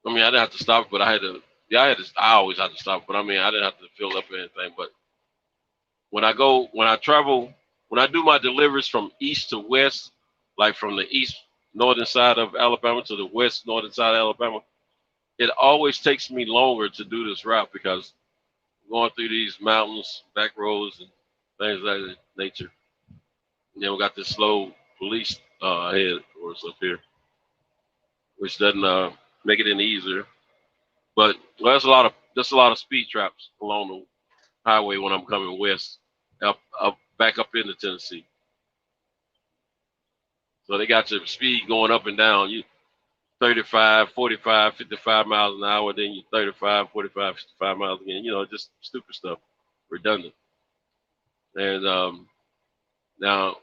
K: I mean, I didn't have to stop, but I always had to stop, but I mean, I didn't have to fill up or anything. But when I do my deliveries from east to west, like from the east northern side of Alabama to the west northern side of Alabama, it always takes me longer to do this route because going through these mountains, back roads, and things of that nature. And then we got this slow police ahead of us up here, which doesn't make it any easier. But there's a lot of speed traps along the highway when I'm coming west, back up into Tennessee. So they got your speed going up and down. You 35, 45, 55 miles an hour, then you 35, 45, 55 miles again. Just stupid stuff, redundant. And now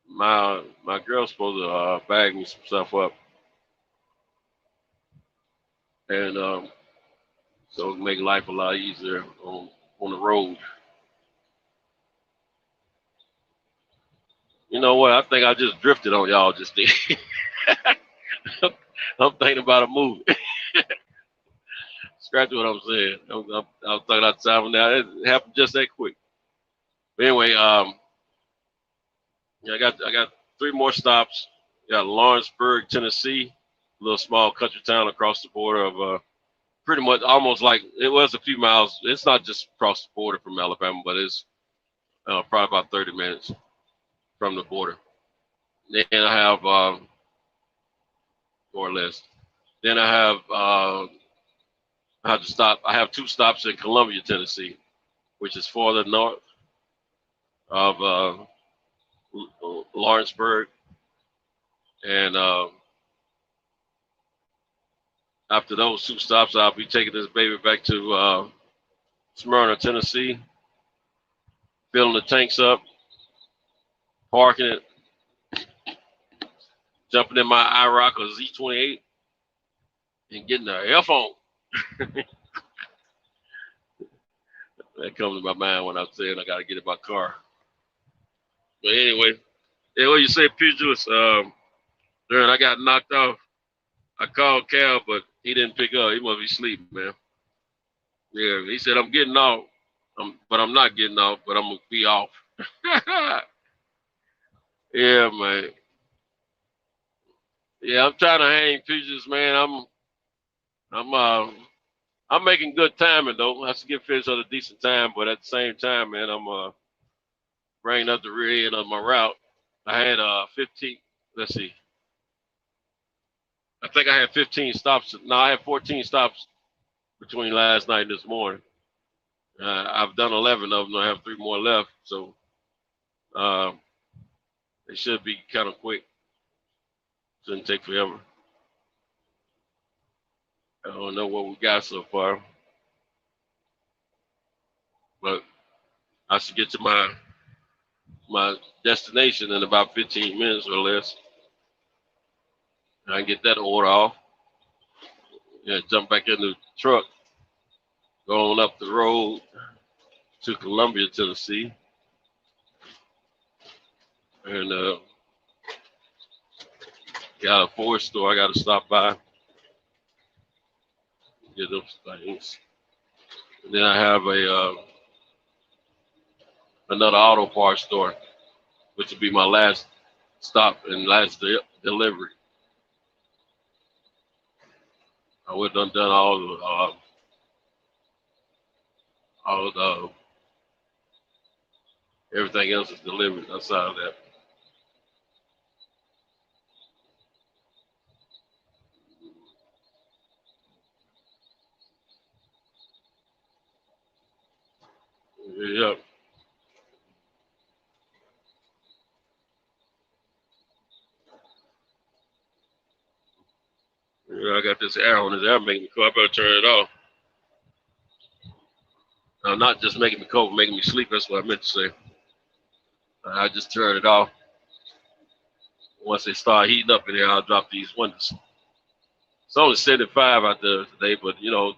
K: my girl's supposed to bag me some stuff up, and so it make life a lot easier on the road. You know what? I think I just drifted on y'all just then. I'm thinking about a movie. Scratch what I'm saying. I was thinking outside now. It happened just that quick. But anyway, I got 3 more stops. Got Lawrenceburg, Tennessee, a little small country town across the border of pretty much almost like it was a few miles. It's not just across the border from Alabama, but it's probably about 30 minutes from the border. Then I have more or less. Then I have to stop. I have 2 stops in Columbia, Tennessee, which is farther north of Lawrenceburg. And after those 2 stops, I'll be taking this baby back to Smyrna, Tennessee, filling the tanks up, parking it, jumping in my IROC or Z28, and getting the F on. That comes to my mind when I'm saying I got to get in my car. But anyway, what you say, pugilist? During I got knocked off, I called Cal, but he didn't pick up. He must be sleeping, man. Yeah, he said, I'm getting off. But I'm not getting off. But I'm gonna be off. Yeah, man. Yeah, I'm trying to hang pictures, man. I'm making good timing though. I have to get fish at a decent time, but at the same time, man, I'm bringing up the rear end of my route. I had 15. Let's see. I think I had 15 stops. No, I had 14 stops between last night and this morning. I've done 11 of them. I have 3 more left, so it should be kind of quick. Shouldn't take forever. I don't know what we got so far, but I should get to my destination in about 15 minutes or less. I can get that order off. Yeah, jump back in the truck, going up the road to Columbia, Tennessee, and got a Ford store I got to stop by, get those things. And then I have another auto parts store, which will be my last stop and last delivery. I would have done all the everything else is delivered outside of that. Yeah. Yeah, I got this air on this air making me cold. I better turn it off. Not just making me cold, making me sleep. That's what I meant to say. I just turn it off. Once they start heating up in here, I'll drop these windows. It's only 75 out there today, but you know,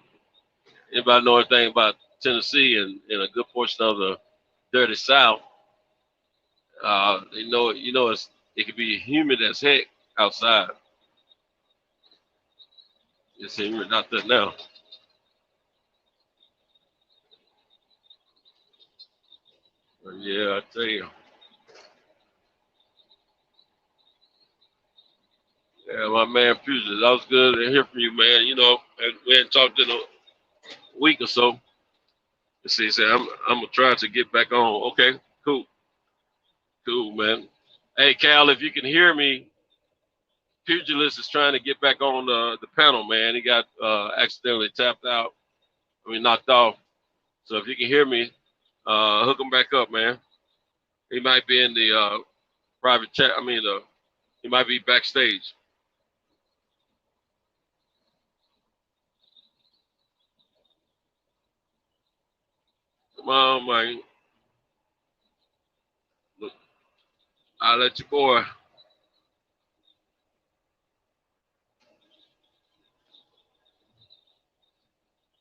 K: anybody know anything about Tennessee and a good portion of the dirty South, you know it can be humid as heck outside. It's humid out there now. But yeah, I tell you. Yeah, my man Fusion, that was good to hear from you, man. You know, we hadn't talked in a week or so. He said, I'm gonna try to get back on. Okay, cool, man. Hey, Cal, if you can hear me, Pugilist is trying to get back on the panel, man. He got accidentally tapped out. Knocked off. So if you can hear me, hook him back up, man. He might be in the private chat. He might be backstage. Come on, man. Look, I'll let your boy.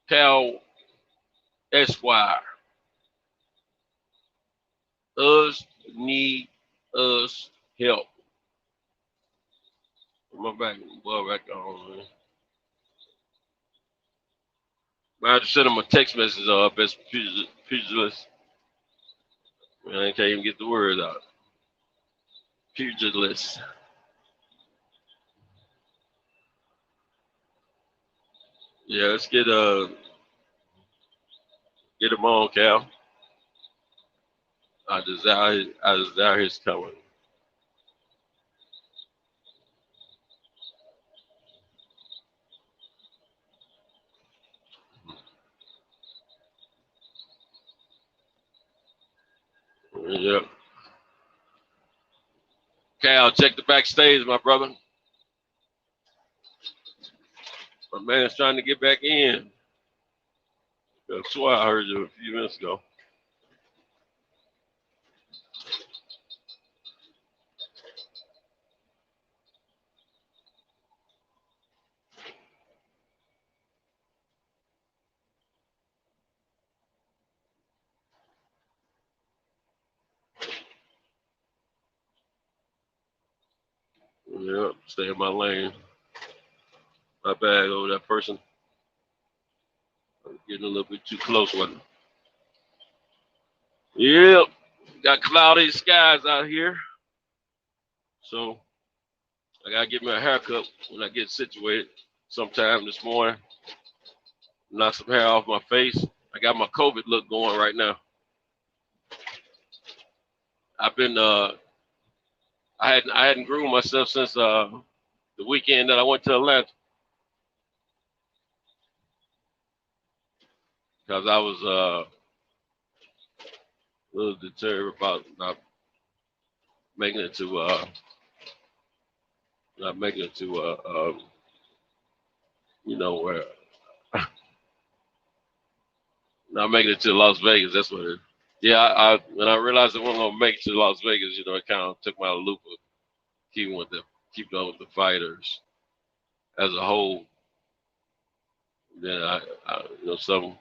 K: Cal Esquire. Us need us help. My back on, man. I have to send him a text message best pugilist. Man, I can't even get the word out. Pugilist. Yeah, let's get him on, Cal. I desire his coming. Yep. Cal, check the backstage, my brother. My man's trying to get back in. That's why I heard you a few minutes ago. Yep, stay in my lane. My bag over that person. I'm getting a little bit too close with him. Yep, got cloudy skies out here, so I gotta get me a haircut when I get situated sometime this morning. Knock some hair off my face. I got my COVID look going right now. I've been I hadn't groomed myself since the weekend that I went to Atlanta, because I was a little deterred about not making it to where not making it to Las Vegas. That's what it is. Yeah, I when I realized I wasn't gonna make it to Las Vegas, it kind of took me out of the loop of keeping going with the fighters as a whole. Then I some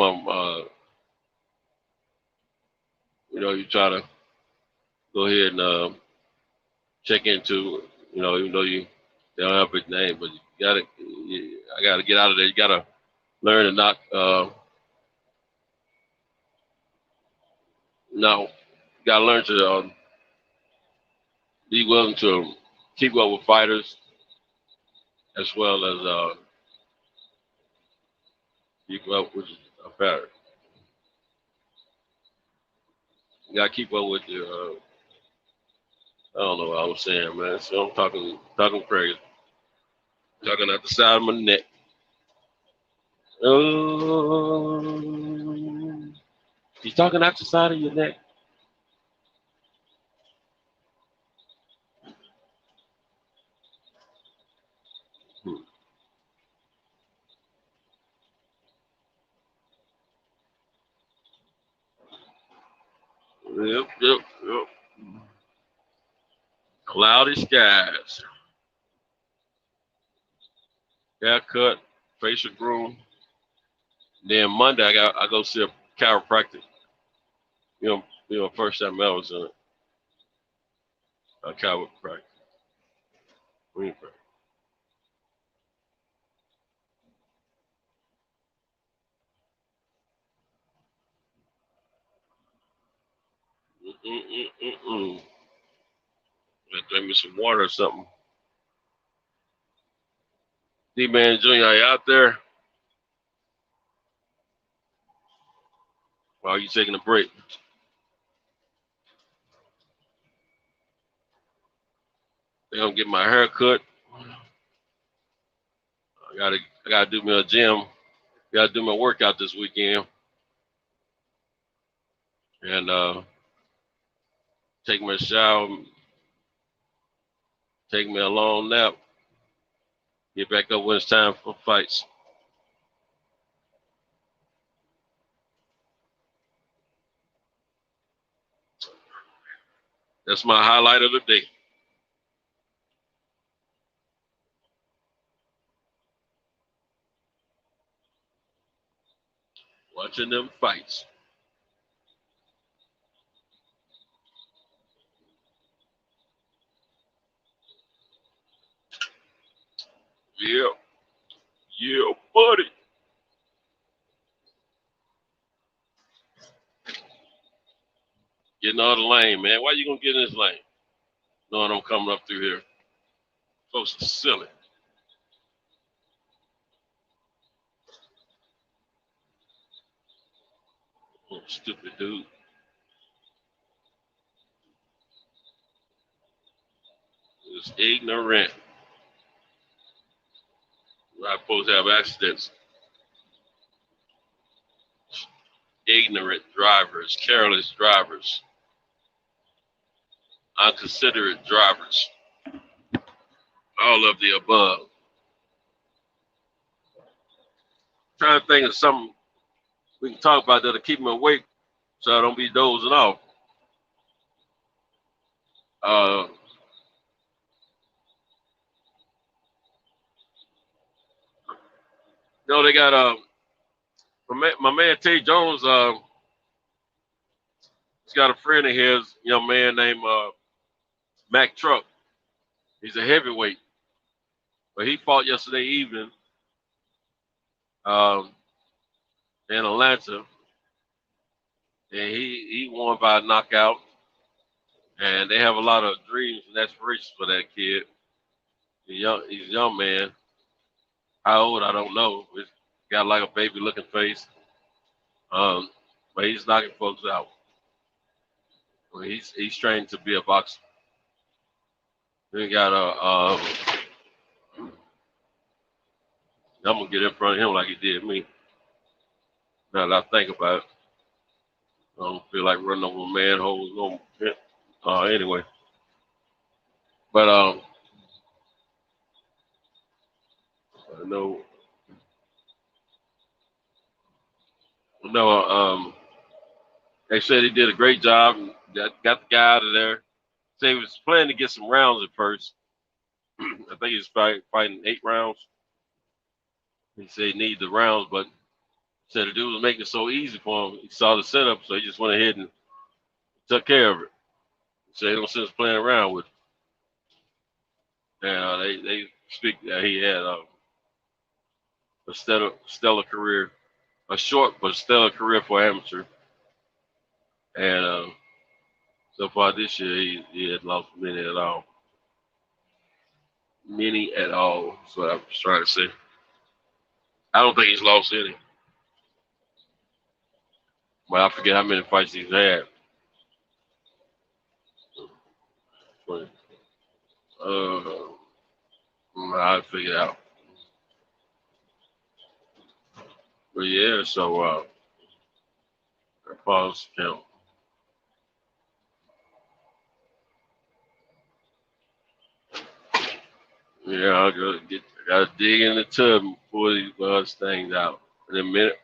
K: of them, you try to go ahead and check into, even though they don't have a big name, but I gotta get out of there. You gotta learn to gotta learn to be willing to keep up with fighters, as well as keep up with a fighter. You gotta keep up with your. I don't know what I was saying, man. So I'm talking crazy, talking out the side of my neck. He's talking out the side of your neck. Yep. Cloudy skies. Haircut, facial groom. Then Monday I go see a chiropractic. First time I was in a chiropractic. Drink me some water or something. D-Man Jr., are you out there? Or are you taking a break? They're gonna get my hair cut. I gotta do me a gym. Gotta do my workout this weekend. And take me a shower, take me a long nap, get back up when it's time for fights. That's my highlight of the day. Watching them fights. Yeah, buddy. Getting out of the lane, man. Why you gonna get in this lane? Knowing I'm coming up through here. Folks are silly. Oh, stupid dude. It's ignorant. We're not supposed to have accidents. Ignorant drivers, careless drivers, inconsiderate drivers, all of the above. Trying to think of something we can talk about that'll keep me awake so I don't be dozing off. They got my man Tay Jones. He's got a friend of his, young man named Mac Truck. He's a heavyweight, but he fought yesterday evening in Atlanta, and he won by a knockout. And they have a lot of dreams and aspirations for that kid. He's a young man. How old, I don't know. He's got like a baby-looking face. But he's knocking folks out. Well, he's trained to be a boxer. He got I'm gonna get in front of him like he did me. Now that I think about it, I don't feel like running over manholes no. Anyway, but I know. They said he did a great job and got the guy out of there. Said he was planning to get some rounds at first. I think he was fighting 8 rounds. He said he needed the rounds, but said the dude was making it so easy for him. He saw the setup, so he just went ahead and took care of it. So they don't sense playing around with it. And they speak that he had a stellar career, a short but stellar career for amateur. And so far this year, he had lost many at all. Many at all. That's what I was trying to say. I don't think he's lost any. But I forget how many fights he's had. But, I'll figure it out. But yeah, so pause count. Yeah, I gotta dig in the tub and pull these things out in a minute.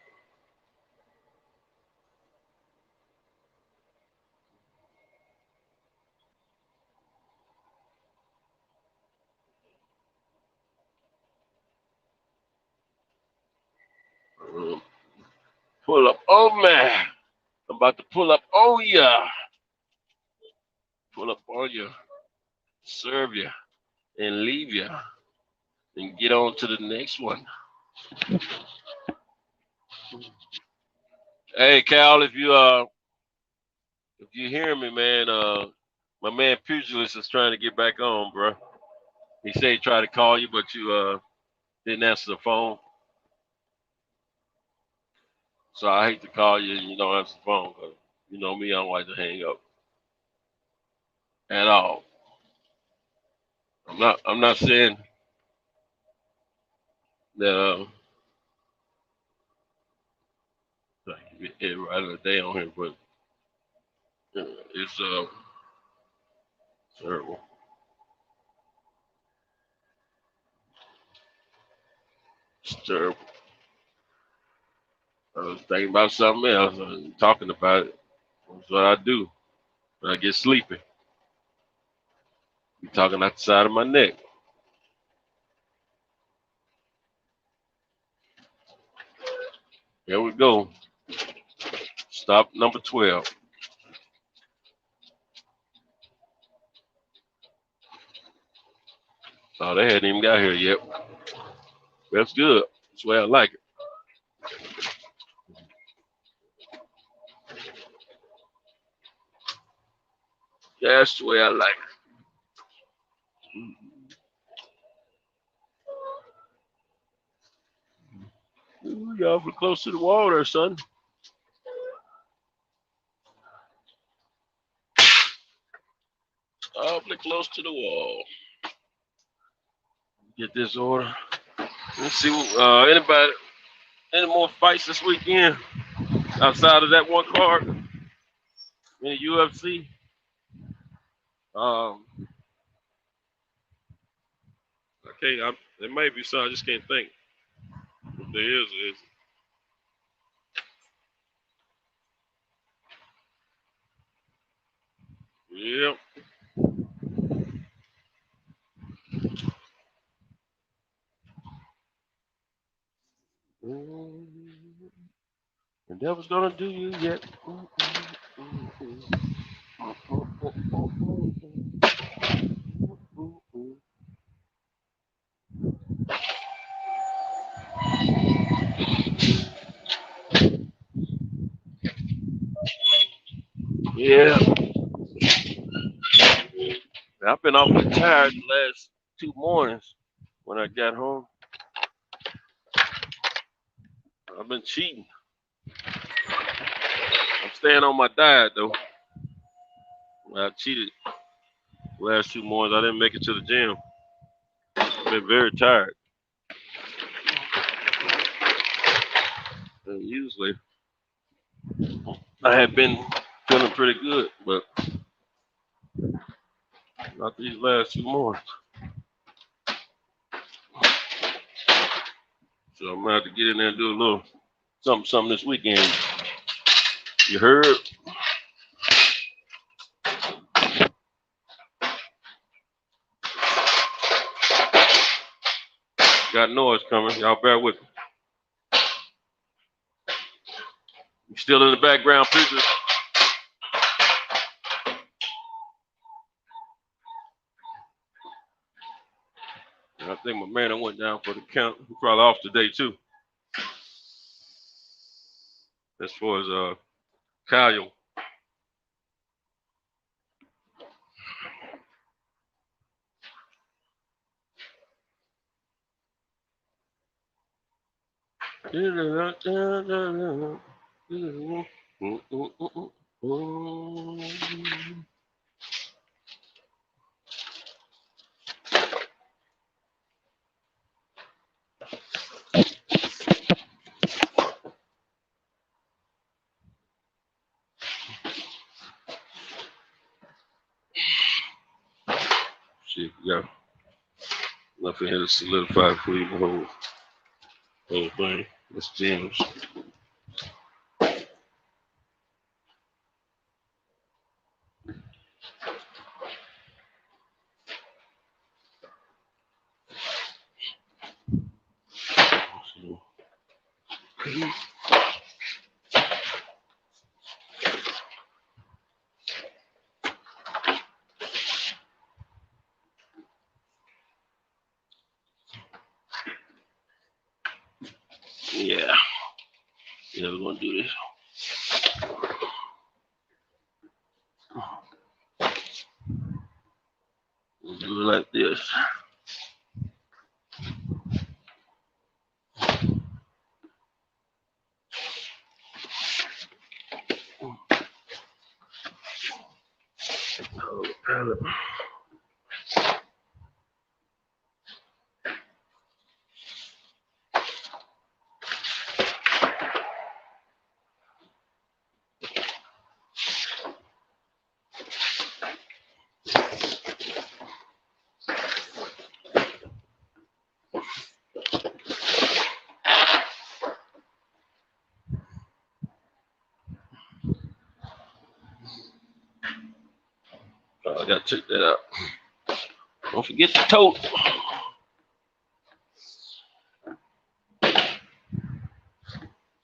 K: Pull up on me. I'm about to pull up on ya. Pull up on you, serve you, and leave you, and get on to the next one. Hey, Cal, if you hear me, man, my man Pugilist is trying to get back on, bro. He said he tried to call you, but you didn't answer the phone. So I hate to call you and you don't answer the phone, because you know me, I don't like to hang up at all. I'm not saying that right of the day on here, but it's terrible. It's terrible. I was thinking about something else and talking about it. That's what I do when I get sleepy. Be talking out the side of my neck. Here we go. Stop number 12. Oh, they hadn't even got here yet. That's good. That's the way I like it. That's the way I like it. Ooh, you're awfully close to the wall there, son. Awfully close to the wall. Get this order. Let's see. Any more fights this weekend outside of that one card in the UFC? Okay, there may be some. I just can't think. If there is. Yep. The devil's gonna do you yet. Yeah. I've been awfully tired the last 2 mornings when I got home. I've been cheating. I'm staying on my diet though. I cheated the last 2 mornings. I didn't make it to the gym. I've been very tired. And usually I had been feeling pretty good, but not these last 2 mornings. So I'm gonna have to get in there and do a little something this weekend. You heard? Got noise coming. Y'all bear with me. You still in the background, pictures? I think my man went down for the count. He's probably off today too. As far as Kyle. Shit, yeah. Nothing here to solidify for you the whole thing. It's James. Yeah. Yeah, we're gonna do this. We'll do it like this. I gotta check that out. Don't forget the tote.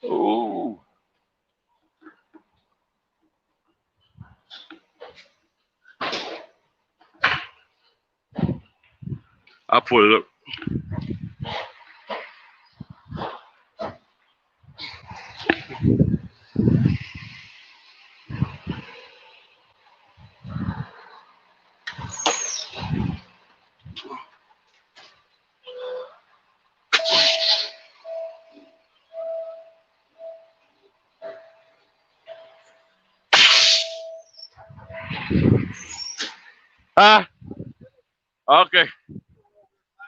K: Ooh. I'll put it up. Okay.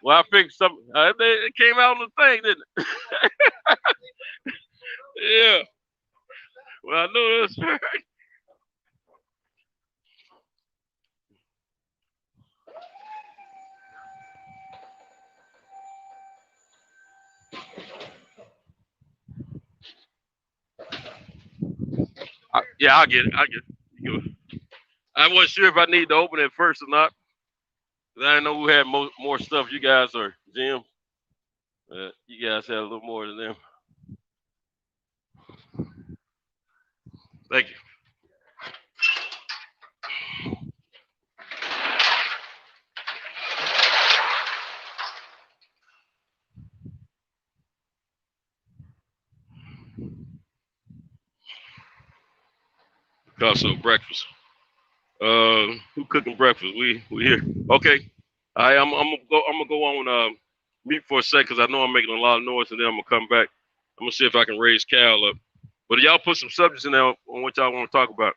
K: Well, I fixed something. It came out on the thing, didn't it? Yeah. Well, I knew this. Yeah, I'll get it. You go. I wasn't sure if I need to open it first or not. I didn't know who had more stuff. You guys or Jim. You guys had a little more than them. Thank you. So breakfast. Who cooking breakfast? We here. Okay. I'm gonna go on mute for a second because I know I'm making a lot of noise, and then I'm gonna come back. I'm gonna see if I can raise Cal up. But y'all put some subjects in there on what y'all want to talk about.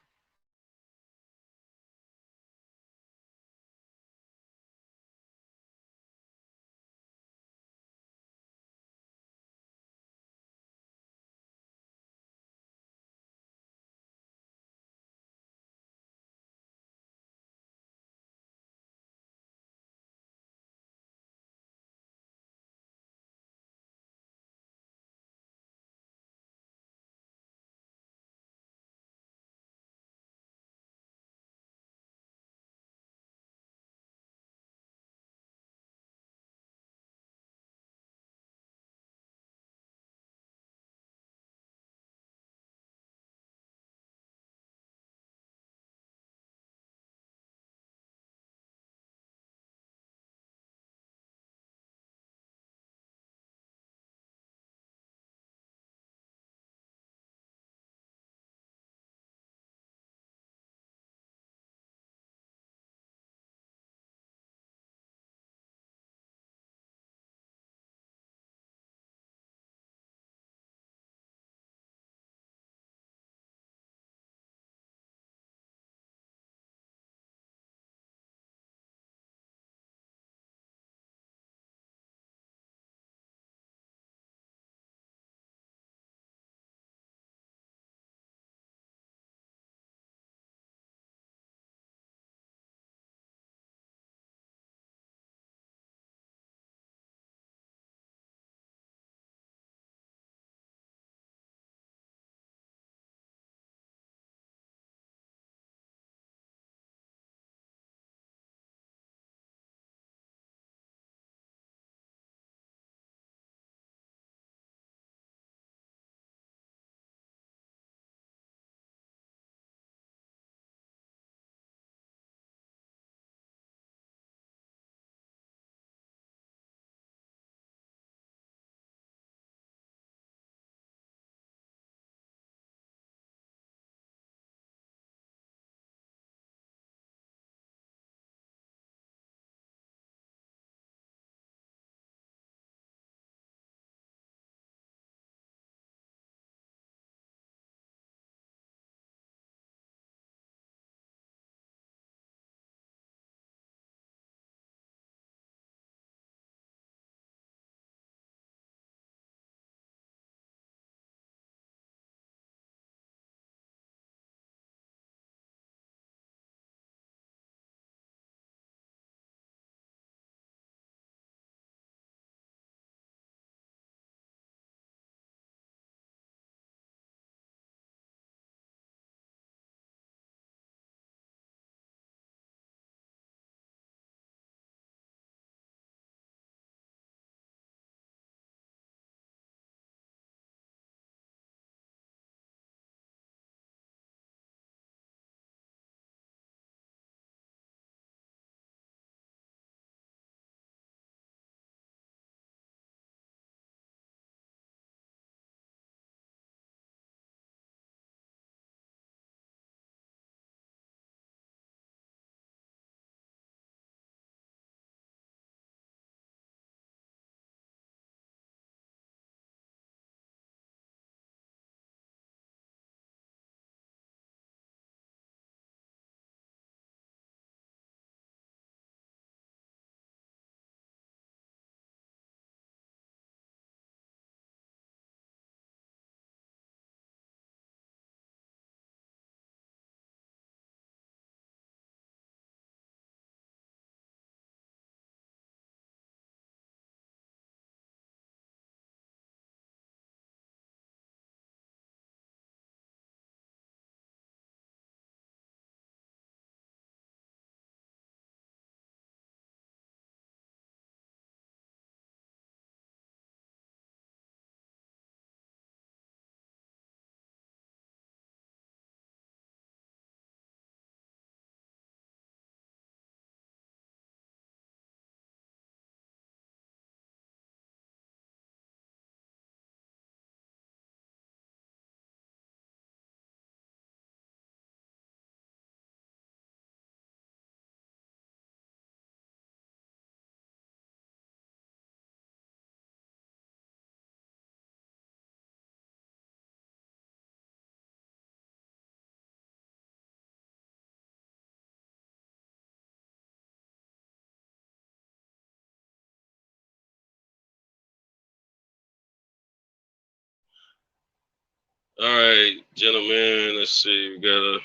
K: All right, gentlemen. Let's see. We got a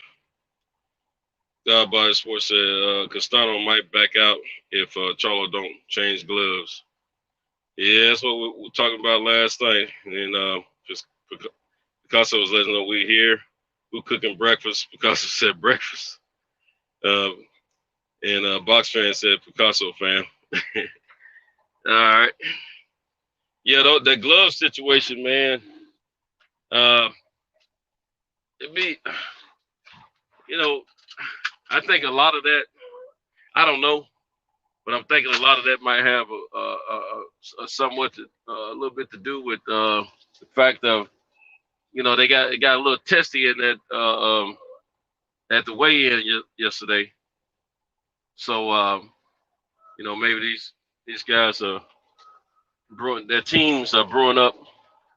K: Godbody Sports said Castano might back out if Charlo don't change gloves. Yeah, that's what we were talking about last night. And just Picasso was letting us know we here. Who cooking breakfast? Picasso said breakfast. And Box fan said Picasso fan. All right. Yeah, that glove situation, man. It be, I think a lot of that. I don't know, but I'm thinking a lot of that might have a somewhat a little bit to do with the fact of, they got a little testy in that at the weigh-in yesterday. So maybe these guys are brewing, their teams are brewing up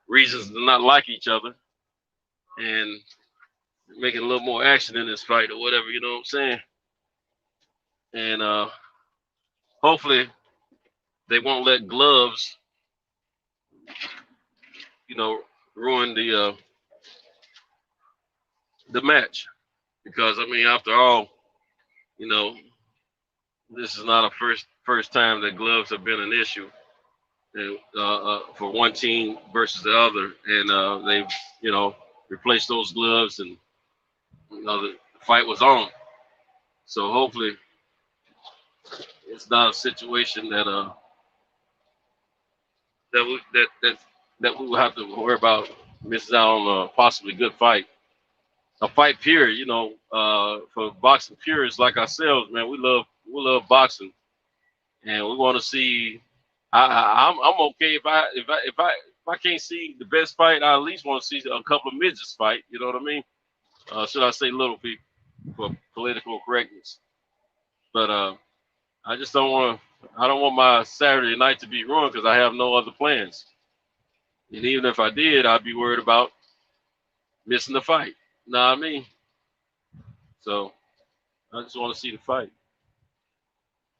K: reasons to not like each other and making a little more action in this fight or whatever, you know what I'm saying? And hopefully they won't let gloves, ruin the match. Because I mean, after all, this is not a first time that gloves have been an issue, and for one team versus the other, and they've replaced those gloves, and the fight was on. So hopefully, it's not a situation that we will have to worry about missing out on a possibly good fight. A fight period, for boxing purists like ourselves, man, we love boxing, and we want to see. I'm okay if I can't see the best fight, I at least want to see a couple of midgets fight. You know what I mean? Should I say little people for political correctness? But I just don't want my Saturday night to be ruined because I have no other plans. And even if I did, I'd be worried about missing the fight. Know what I mean? So I just want to see the fight.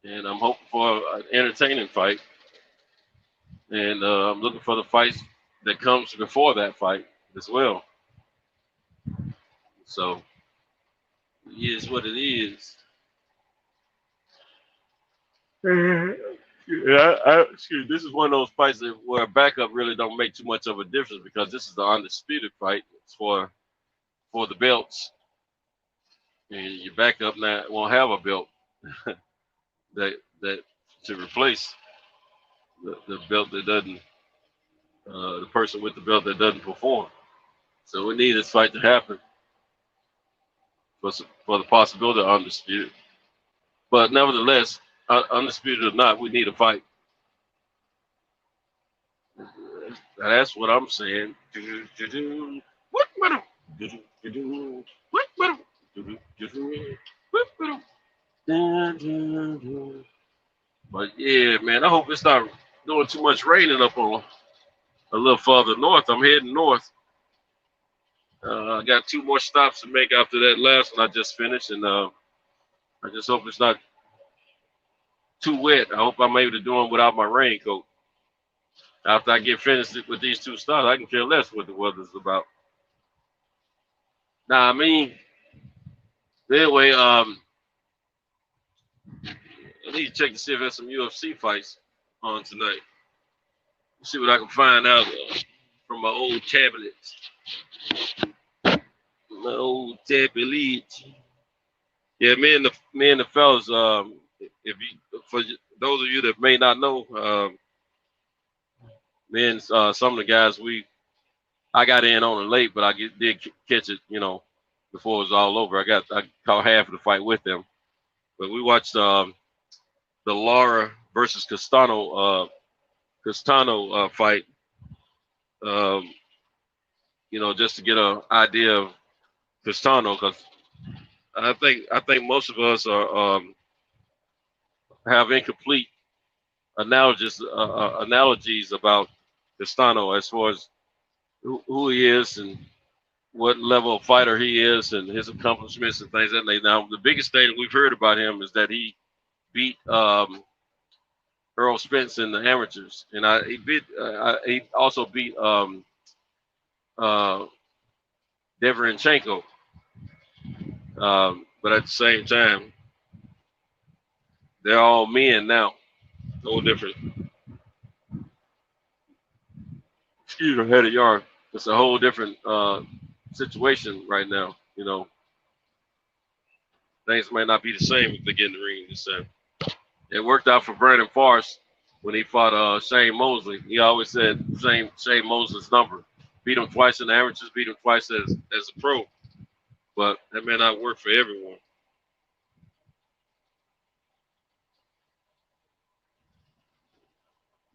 K: And I'm hoping for an entertaining fight. And I'm looking for the fights that comes before that fight as well. So it is what it is. Yeah, excuse me, this is one of those fights where backup really don't make too much of a difference because this is the undisputed fight. It's for the belts, and your backup now won't have a belt that to replace the belt that doesn't the person with the belt that doesn't perform. So we need this fight to happen for the possibility of undisputed. But nevertheless, undisputed or not, we need a fight. That's what I'm saying. But yeah, man, I hope it's not doing too much raining up on a little further north. I'm heading north. I got 2 more stops to make after that last one I just finished, and I just hope it's not too wet. I hope I'm able to do them without my raincoat. After I get finished with these 2 stops, I can care less what the weather's about. Now, I mean, anyway, I need to check to see if there's some UFC fights on tonight. See what I can find out from my old tablets. My old tablet. Yeah, me and the fellas. For those of you that may not know, me and some of the guys, I got in on it late, but I did catch it, before it was all over. I caught half of the fight with them, but we watched the Lara versus Castano fight. Just to get an idea of Castano, because I think most of us have incomplete analogies about Castano as far as who he is and what level of fighter he is and his accomplishments and things like that. Now, the biggest thing that we've heard about him is that he beat Earl Spence in the amateurs, and he also beat Deverenchenko. But at the same time, they're all men now. No different. Excuse me, head of yard. It's a whole different situation right now. You know, things might not be the same if they get in the ring this time. It worked out for Brandon Forrest when he fought Shane Mosley. He always said Shane Mosley's number. Beat him twice in the amateurs, beat him twice as a pro. But that may not work for everyone.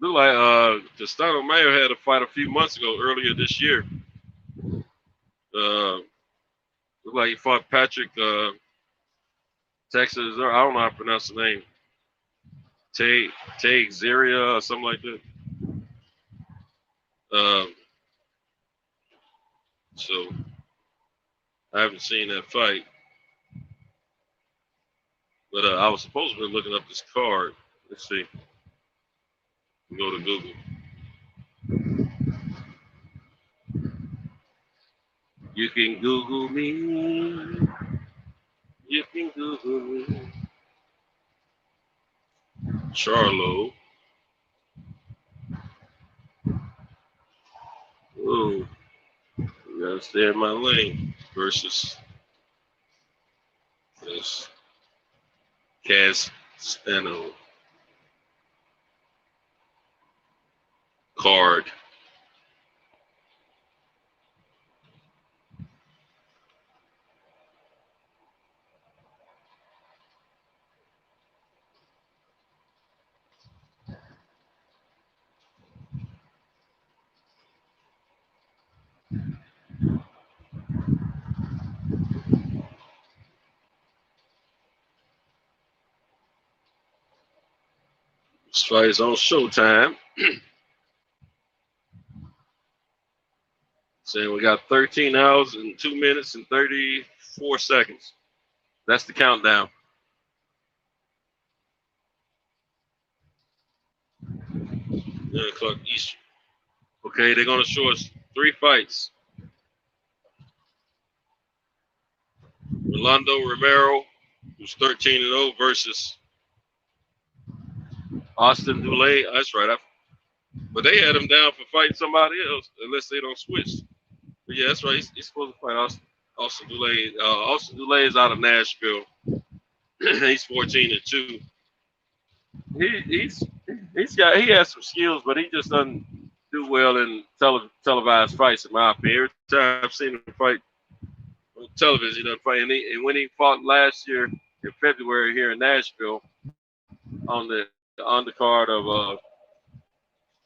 K: Look like Castano may have had a fight a few months ago, earlier this year. Look like he fought Patrick Texas, or I don't know how to pronounce the name. Teixeira or something like that. So I haven't seen that fight. But I was supposed to be looking up this card. Let's see. Go to Google. You can Google me. You can Google me. Charlo. Oh, you gotta stay in my lane versus this Castano card. This fight is on Showtime. Saying we got 13 hours and 2 minutes and 34 seconds. That's the countdown. O'clock Eastern. Okay, they're gonna show us 3 fights. Rolando Romero, who's 13-0, versus Austin Dulé. That's right. But they had him down for fighting somebody else unless they don't switch. But yeah, that's right. He's supposed to fight Austin Dulé. Austin Dulé is out of Nashville. He's 14-2. He has some skills, but he just doesn't do well in televised fights, in my opinion. Every time I've seen him fight on television, he doesn't fight. And when he fought last year in February here in Nashville on the undercard of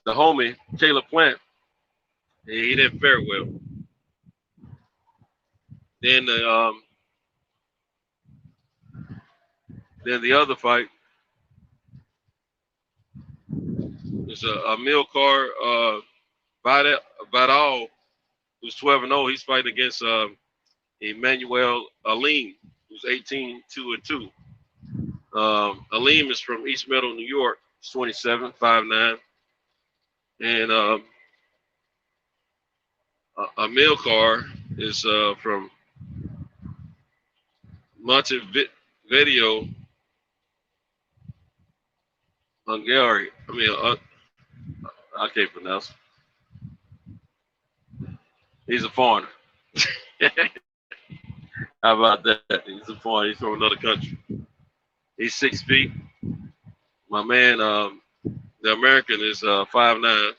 K: the homie Caleb Plant, he didn't fare well. Then the other fight is Amilcar Vidal, who's 12-0. He's fighting against Emmanuel Alim, who's 18-2. Alim is from East Meadow, New York. He's 27, 5'9". And Amilcar is from Montevideo, Hungary. I can't pronounce. He's a foreigner. How about that? He's a foreigner. He's from another country. He's 6 feet. My man, the American, is 5'9".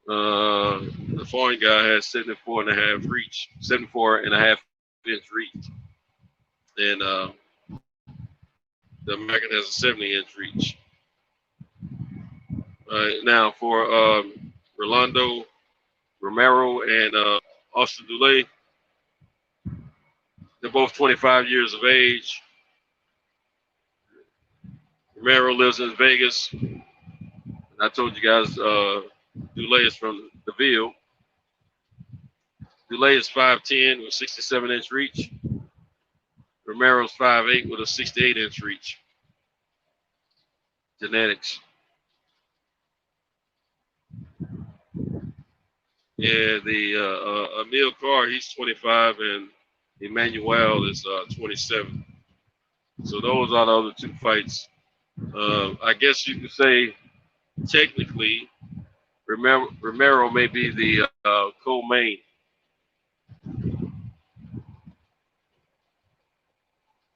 K: The foreign guy has 74.5 reach, 74.5 inch reach, and the American has a 70-inch reach. Now for Rolando Romero and Austin Dulé, they're both 25 years of age. Romero lives in Vegas. I told you guys Dulé is from the Ville. Dulé is 5'10" with 67-inch reach. Romero's 5'8" with a 68-inch reach. Genetics. Yeah, the Emil Carr, he's 25, and Emmanuel is 27. So those are the other two fights. I guess you could say technically Romero may be the co-main.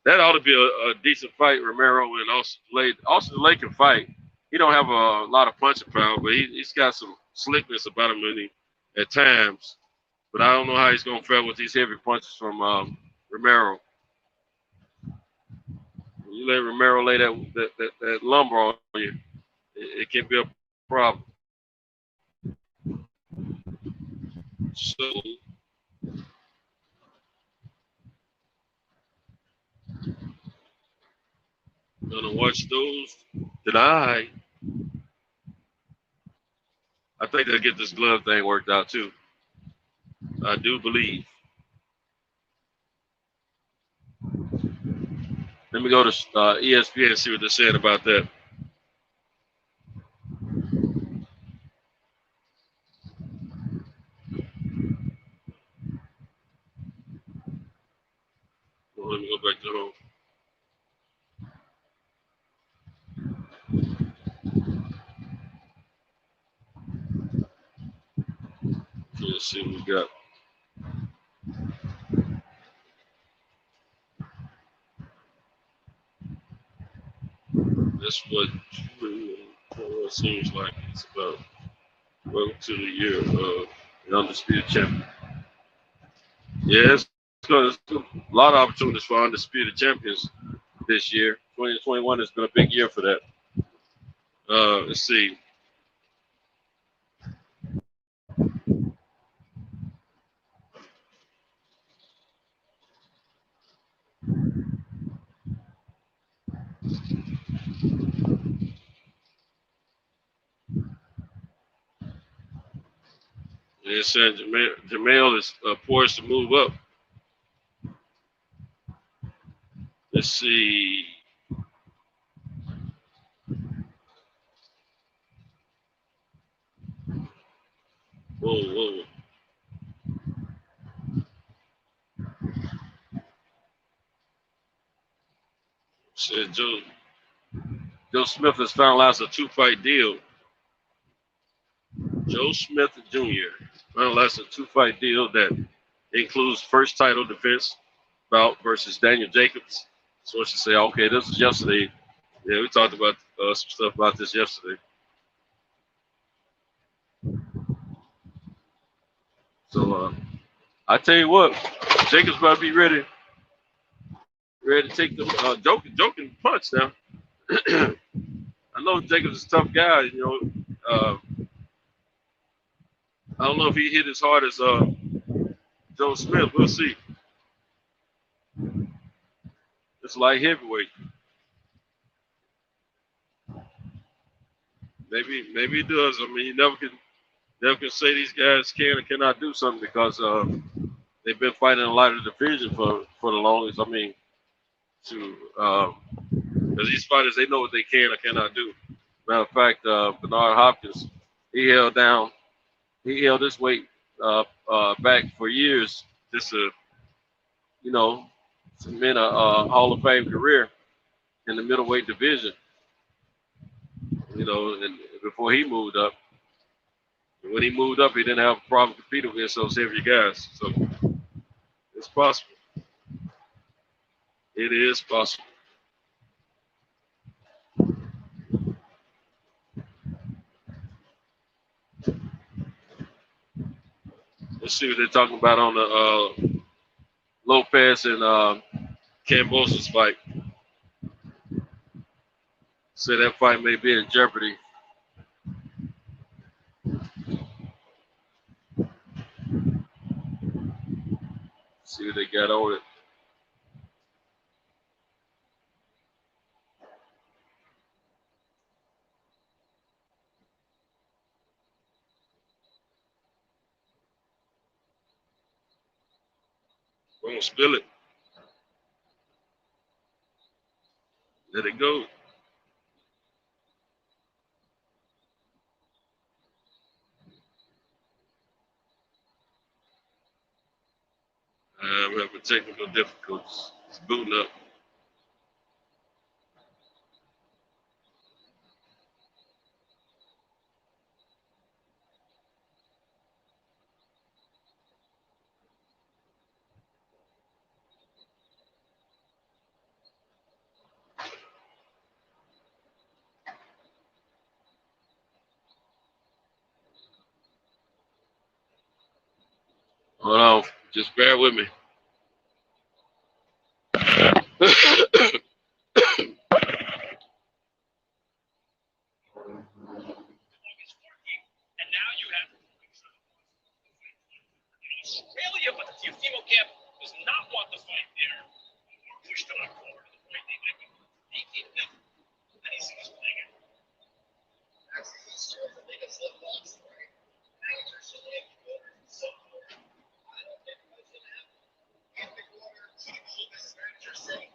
K: That ought to be a decent fight, Romero and Austin Delay. Austin Delay can fight. He don't have a lot of punching power, but he's got some slickness about him at times. But I don't know how he's going to fare with these heavy punches from Romero. When you let Romero lay that lumber on you, it can be a problem. So gonna watch those tonight. I think they'll get this glove thing worked out too. I do believe. Let me go to ESPN and see what they're saying about that. Well, let me go back to home. Let's see what we got. That's what it seems like. It's about welcome to the year of the undisputed champion. Yes, because a lot of opportunities for undisputed champions this year. 2021 has been a big year for that. Let's see. It said Jamel is poised to move up. Let's see. Whoa. Said Joe Smith has finalized a two-fight deal. Joe Smith Jr. finalized a two-fight deal that includes first title defense bout versus Daniel Jacobs. So she say, okay, this is yesterday. Yeah, we talked about some stuff about this yesterday. So I tell you what, Jacobs better be ready to take the joking punch now. I know Jacobs is a tough guy, you know. I don't know if he hit as hard as Joe Smith. We'll see. It's light heavyweight. Maybe he does. I mean, you never can say these guys can or cannot do something because they've been fighting a lot of division for the longest. I mean, because these fighters, they know what they can or cannot do. Matter of fact, Bernard Hopkins, he held this weight back for years just to, cement a Hall of Fame career in the middleweight division. And before he moved up. When he moved up, he didn't have a problem competing against those heavy guys. So it's possible. It is possible. Let's see what they're talking about on the Lopez and Kambosos fight. Say that fight may be in jeopardy. See what they got on it. We're gonna spill it. Let it go. We're having technical difficulties. It's booting up. Hold on, just bear with me.
L: And now you have Australia, but the Teofimo camp does not want the fight there. Or pushed on forward to the point they might be making them. And he's playing it. That's the history of the biggest love box, right? Managers should have so I don't think that's going to happen. If the corner, keep all this manager saying,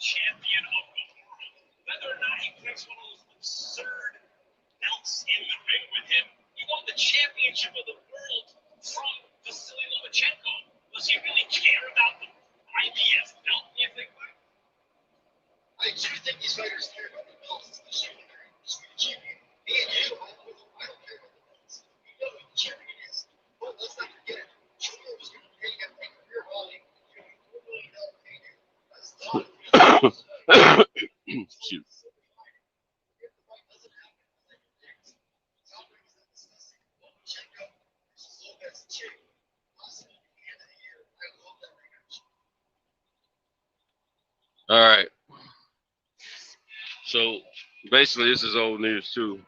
L: champion of the world. Whether or not he breaks one of those absurd belts in the ring with him, he won the championship of the world from Vasily Lomachenko. Does he really care about the IBF belt? Do you think, Mike? I do think these fighters care about the belts, especially when they're the champion. Me and you, I don't care about the belts. We know who the champion is. But let's not forget, Junior was going to pay him a career hauling, $4 million payday. That's not.
K: Shoot. All right. So basically, this is old news too.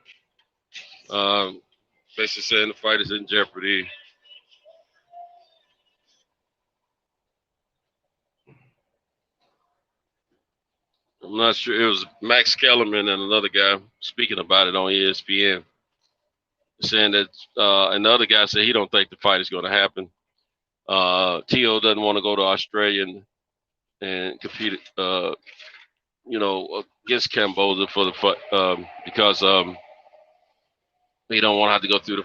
K: Basically saying the fight is in jeopardy. I'm not sure. It was Max Kellerman and another guy speaking about it on ESPN, saying that another guy said he don't think the fight is going to happen. Tio doesn't want to go to Australia and compete, against Kambosos for the fight because he don't want to have to go through the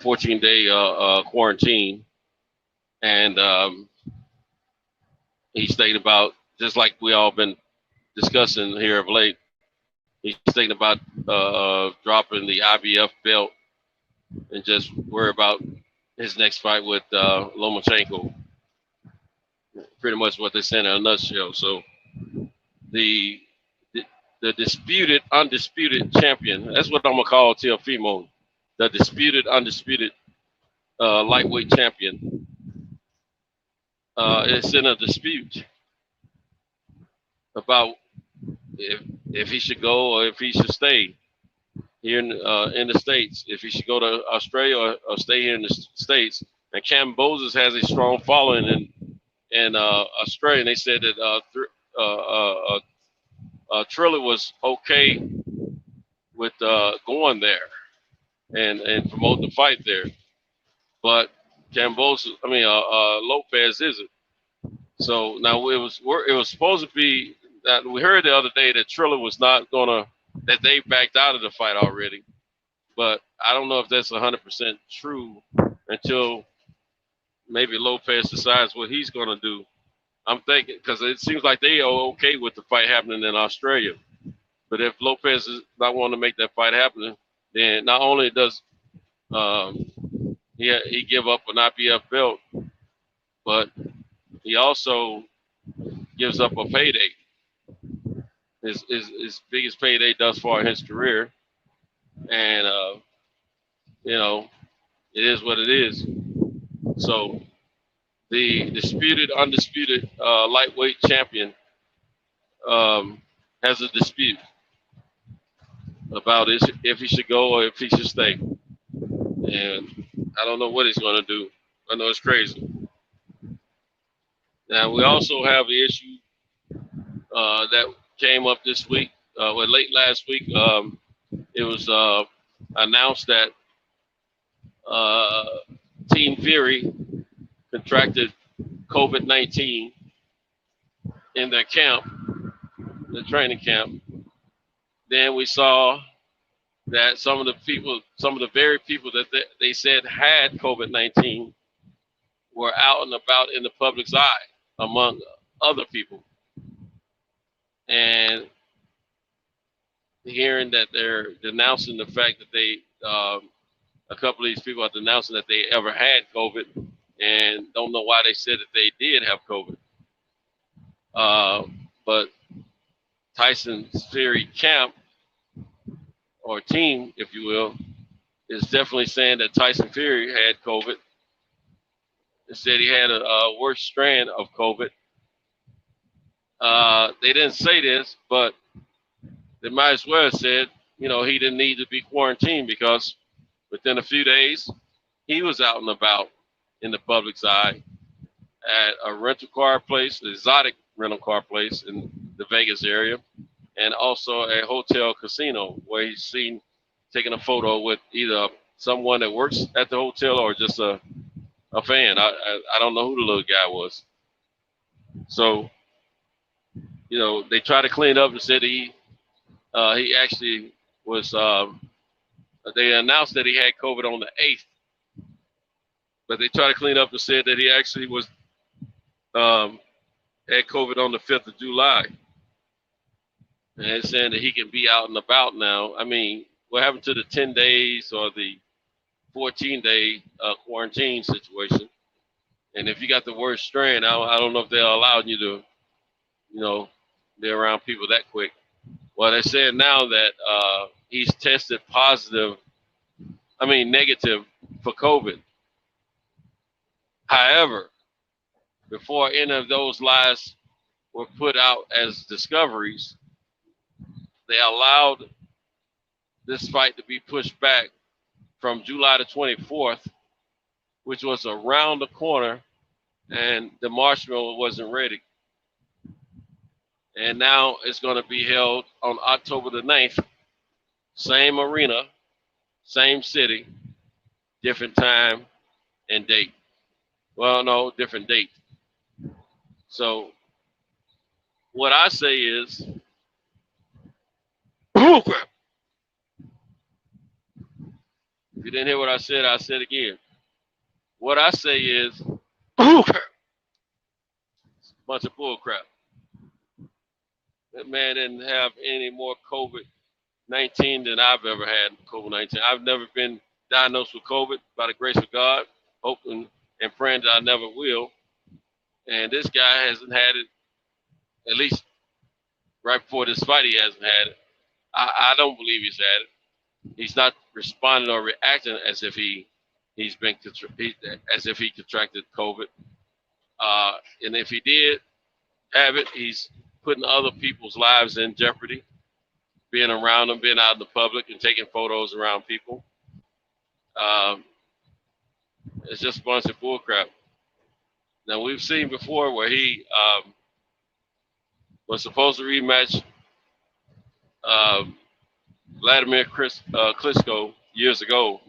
K: 14-day quarantine, and he's thinking about, just like we all been discussing here of late, he's thinking about dropping the IBF belt and just worry about his next fight with Lomachenko. Pretty much what they said in a nutshell. So the disputed, undisputed champion, that's what I'm going to call Teofimo, the disputed, undisputed lightweight champion. It's in a dispute about if he should go or if he should stay here in the States, if he should go to Australia or stay here in the States. And Kambosos has a strong following in Australia. And they said that Triller was okay with going there and promote the fight there, but Lopez isn't. So now it was supposed to be that we heard the other day that Triller was not gonna, that they backed out of the fight already, but I don't know if that's 100% true until maybe Lopez decides what he's gonna do. I'm thinking, because it seems like they are okay with the fight happening in Australia, but if Lopez is not wanting to make that fight happen, then not only does he give up an IBF belt, but he also gives up a payday. His biggest payday thus far in his career. And, it is what it is. So the disputed, undisputed lightweight champion has a dispute. about if he should go or if he should stay. And I don't know what he's going to do. I know it's crazy. Now, we also have the issue that came up this week, late last week. It was announced that Team Fury contracted COVID-19 in their camp, the training camp. Then we saw that some of the very people that they said had COVID-19 were out and about in the public's eye among other people. And hearing that they're denouncing the fact that they, a couple of these people are denouncing that they ever had COVID and don't know why they said that they did have COVID. But Tyson Fury camp, or team, if you will, is definitely saying that Tyson Fury had COVID. They said he had a worse strand of COVID. They didn't say this, but they might as well have said, he didn't need to be quarantined because within a few days, he was out and about in the public's eye at a rental car place, an exotic rental car place in the Vegas area, and also a hotel casino where he's seen taking a photo with either someone that works at the hotel or just a fan. I don't know who the little guy was. So, they try to clean up and said he actually was, they announced that he had COVID on the 8th, but they try to clean up and said that he actually was, had COVID on the 5th of July. And it's saying that he can be out and about now. I mean, what happened to the 10 days or the 14-day quarantine situation? And if you got the worst strain, I don't know if they're allowing you to, be around people that quick. Well, they're saying now that he's tested negative for COVID. However, before any of those lies were put out as discoveries, they allowed this fight to be pushed back from July the 24th, which was around the corner, and the marshmallow wasn't ready. And now it's going to be held on October the 9th, same arena, same city, different time and date. Well, no, different date. So what I say is, oh, crap. If you didn't hear what I said again. What I say is, oh, crap. It's a bunch of bull crap. That man didn't have any more COVID-19 than I've ever had COVID-19. I've never been diagnosed with COVID by the grace of God, hoping and praying that I never will. And this guy hasn't had it, at least right before this fight, he hasn't had it. I don't believe he's had it. He's not responding or reacting as if he contracted COVID. And if he did have it, he's putting other people's lives in jeopardy, being around them, being out in the public and taking photos around people. It's just a bunch of bullcrap. Now, we've seen before where he was supposed to rematch Vladimir Klitschko years ago,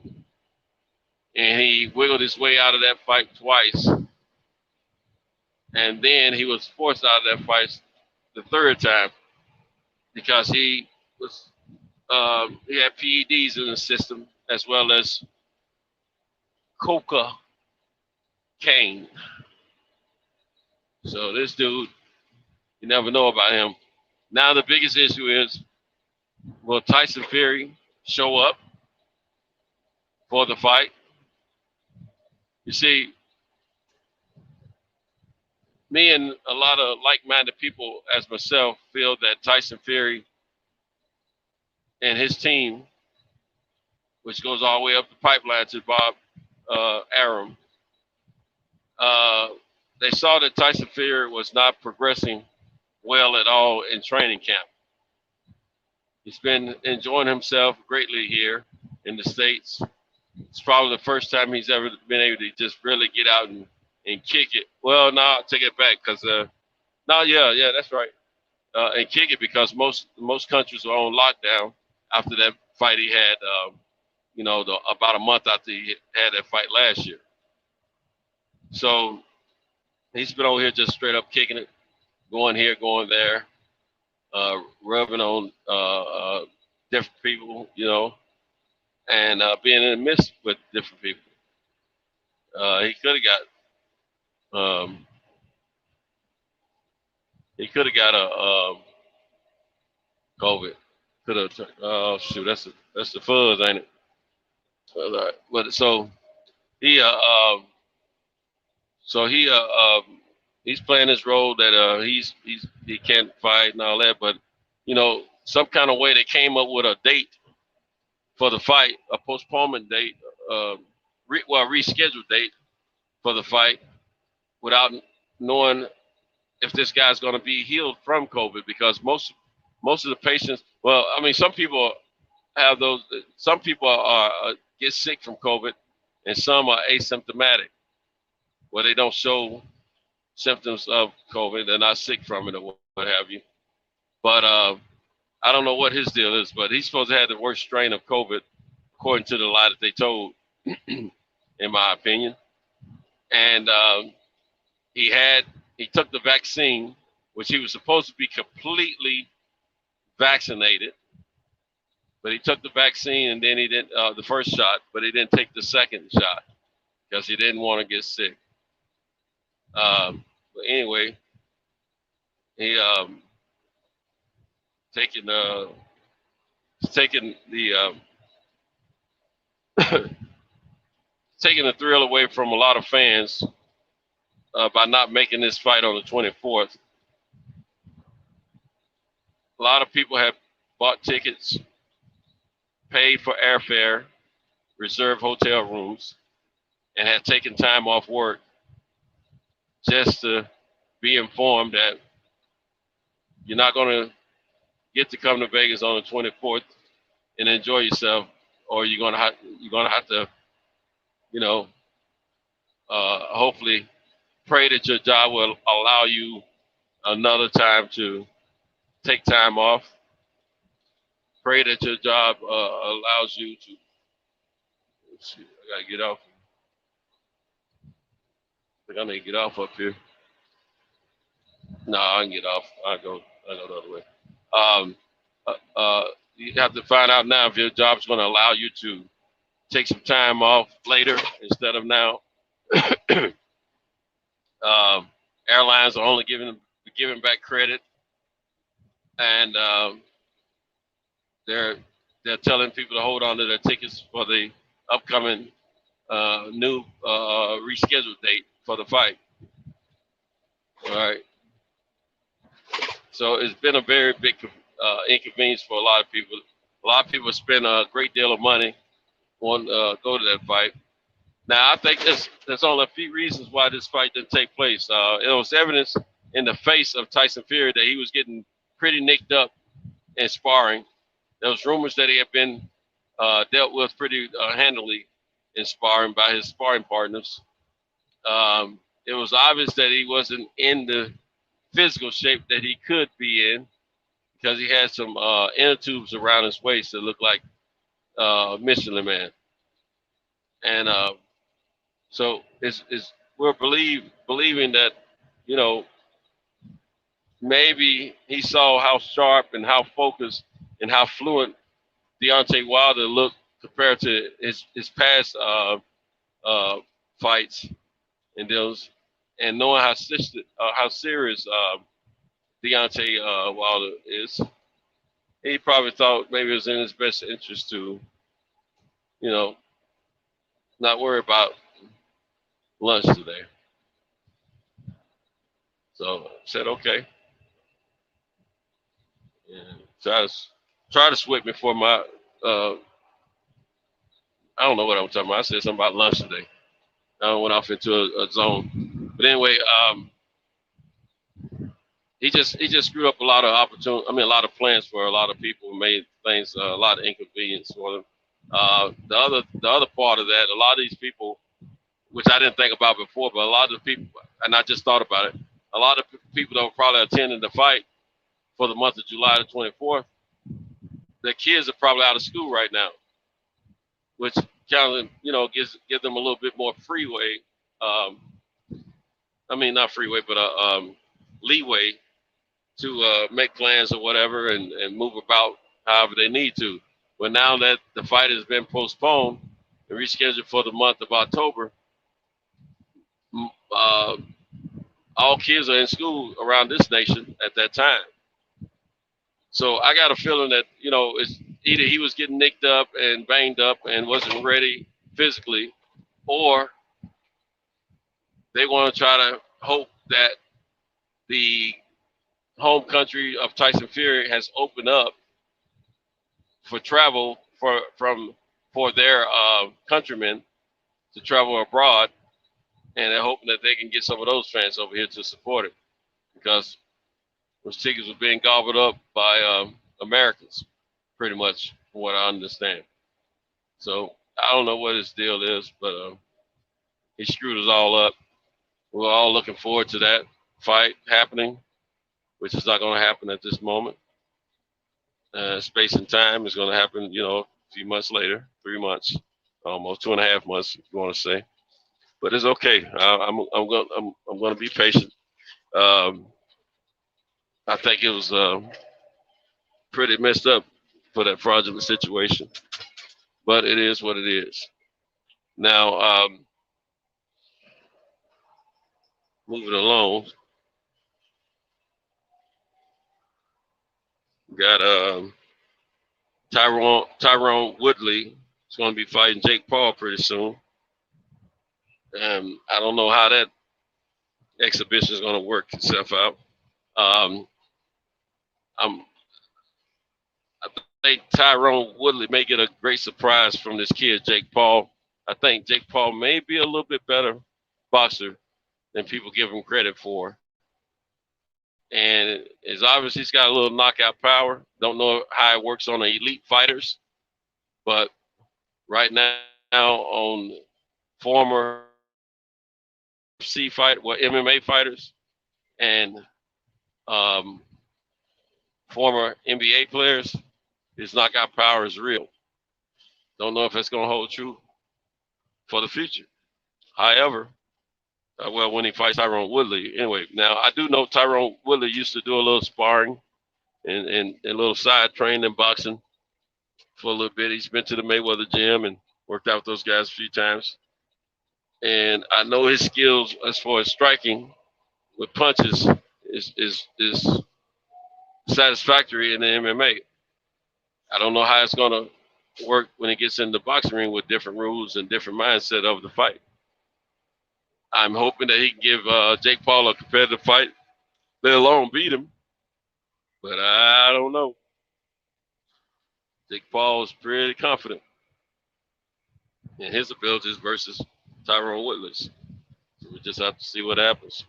K: and he wiggled his way out of that fight twice, and then he was forced out of that fight the third time because he had PEDs in the system as well as cocaine. So this dude, you never know about him. Now the biggest issue is, will Tyson Fury show up for the fight? You see, me and a lot of like-minded people as myself feel that Tyson Fury and his team, which goes all the way up the pipeline to Bob Arum, they saw that Tyson Fury was not progressing well at all in training camp. He's been enjoying himself greatly here in the States. It's probably the first time he's ever been able to just really get out and kick it. Well, no, I'll take it back because yeah, that's right. And kick it because most countries are on lockdown after that fight he had, about a month after he had that fight last year. So he's been over here just straight up kicking it, going here, going there, rubbing on different people, and being in the midst with different people. He could have got a COVID. Could have. Oh shoot, that's the fuzz, ain't it? All right. But so he he's playing his role that he can't fight and all that, but some kind of way they came up with a date for the fight, a postponement date, rescheduled date for the fight, without knowing if this guy's going to be healed from COVID, because most of the patients, well, I mean, some people have those. Some people are get sick from COVID, and some are asymptomatic, where they don't show symptoms of COVID. They're not sick from it or what have you. But I don't know what his deal is, but he's supposed to have the worst strain of COVID, according to the lie that they told, in my opinion. And he took the vaccine, which he was supposed to be completely vaccinated, but he took the vaccine and then he didn't the first shot, but he didn't take the second shot because he didn't want to get sick. But anyway, he taking the taking the thrill away from a lot of fans by not making this fight on the 24th. A lot of people have bought tickets, paid for airfare, reserved hotel rooms, and had taken time off work just to be informed that you're not going to get to come to Vegas on the 24th and enjoy yourself, or you're going to have to, hopefully pray that your job will allow you another time to take time off. Pray that your job allows you to. Let's see, I gotta get off. I think I need to get off up here. No, I can get off. I go the other way. You have to find out now if your job's going to allow you to take some time off later instead of now. Airlines are only giving back credit, and they're telling people to hold on to their tickets for the upcoming new rescheduled date for the fight. All right. So it's been a very big inconvenience for a lot of people. A lot of people spend a great deal of money on go to that fight. Now, I think there's only a few reasons why this fight didn't take place. It was evidence in the face of Tyson Fury that he was getting pretty nicked up in sparring. There was rumors that he had been dealt with pretty handily in sparring by his sparring partners. It was obvious that he wasn't in the physical shape that he could be in, because he had some inner tubes around his waist that looked like Michelin Man. And so we're believing that, maybe he saw how sharp and how focused and how fluent Deontay Wilder looked compared to his past fights and those, and knowing how serious Deontay Wilder is, he probably thought maybe it was in his best interest to, not worry about lunch today. So I said, okay. And try to switch me for my, I don't know what I'm talking about. I said something about lunch today. I went off into a zone. But anyway, he just screwed up a lot of opportunity. I mean, a lot of plans for a lot of people, made things a lot of inconvenience for them. The other part of that, a lot of these people, which I didn't think about before, but a lot of the people, and I just thought about it, a lot of people that were probably attending the fight for the month of July the 24th, their kids are probably out of school right now, which kind of, you know, give them a little bit more freeway. I mean, not freeway, but leeway to make plans or whatever and move about however they need to. But now that the fight has been postponed and rescheduled for the month of October, all kids are in school around this nation at that time. So I got a feeling that, you know, it's either he was getting nicked up and banged up and wasn't ready physically, or they want to try to hope that the home country of Tyson Fury has opened up for travel for their countrymen to travel abroad, and they're hoping that they can get some of those fans over here to support it, because those tickets were being gobbled up by Americans, pretty much, from what I understand. So I don't know what his deal is, but he screwed us all up. We're all looking forward to that fight happening, which is not going to happen at this moment. Space and time is going to happen, you know, a few months later, 3 months, almost 2.5 months, if you want to say. But it's okay. I'm going to be patient. I think it was pretty messed up for that fraudulent situation, but it is what it is. Now, moving along, we got Tyrone Woodley is going to be fighting Jake Paul pretty soon. I don't know how that exhibition is going to work itself out. I think Tyrone Woodley may get a great surprise from this kid, Jake Paul. I think Jake Paul may be a little bit better boxer than people give him credit for. And it's obvious he's got a little knockout power. Don't know how it works on the elite fighters, but right now on former MMA fighters and former NBA players, his knockout power is real. Don't know if it's going to hold true for the future. However, well, when he fights Tyrone Woodley, anyway. Now I do know Tyrone Woodley used to do a little sparring and a little side training in boxing for a little bit. He's been to the Mayweather gym and worked out with those guys a few times. And I know his skills as far as striking with punches is satisfactory in the MMA. I don't know how it's going to work when it gets in the boxing ring with different rules and different mindset of the fight. I'm hoping that he can give Jake Paul a competitive fight, let alone beat him. But I don't know. Jake Paul is pretty confident in his abilities versus Tyrone Woodley's. So we just have to see what happens.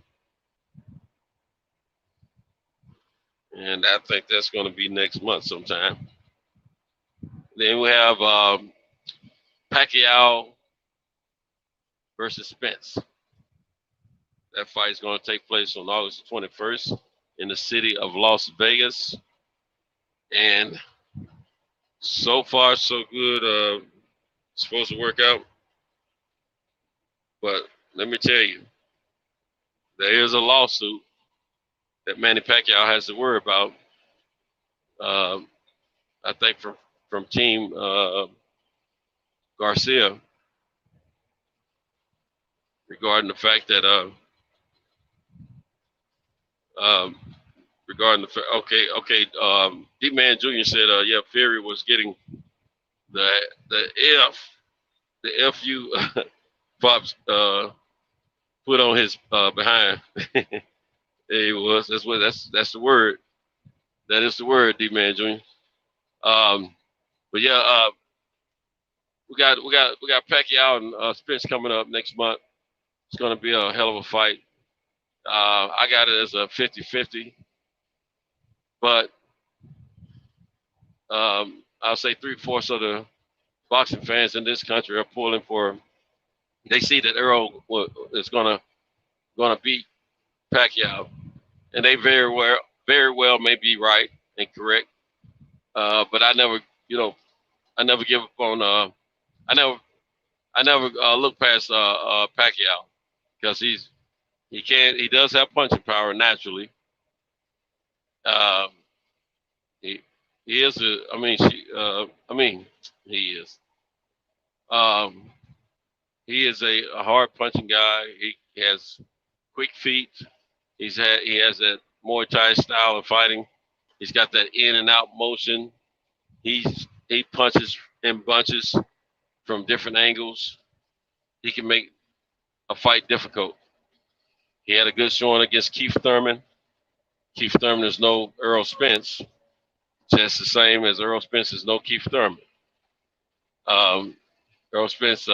K: And I think that's going to be next month sometime. Then we have Pacquiao versus Spence. That fight is going to take place on August 21st in the city of Las Vegas. And so far, so good. It's supposed to work out. But let me tell you, there is a lawsuit that Manny Pacquiao has to worry about. I think from Team Garcia, regarding the fact that D-Man Jr. said, yeah, Fury was getting the FU Pops put on his behind. He was. That's the word. That is the word, D-Man Jr. But yeah, we got Pacquiao and Spence coming up next month. It's going to be a hell of a fight. I got it as a 50-50 but I'll say 3/4 of the boxing fans in this country are pulling for. They see that Earl is gonna beat Pacquiao, and they very well may be right and correct. But I never, I never give up on. I never look past Pacquiao because he does have punching power naturally. He is he is. He is a hard punching guy. He has quick feet. He has that Muay Thai style of fighting. He's got that in and out motion. He punches in bunches from different angles. He can make a fight difficult. He had a good showing against Keith Thurman. Keith Thurman is no Earl Spence, just the same as Earl Spence is no Keith Thurman. Earl Spence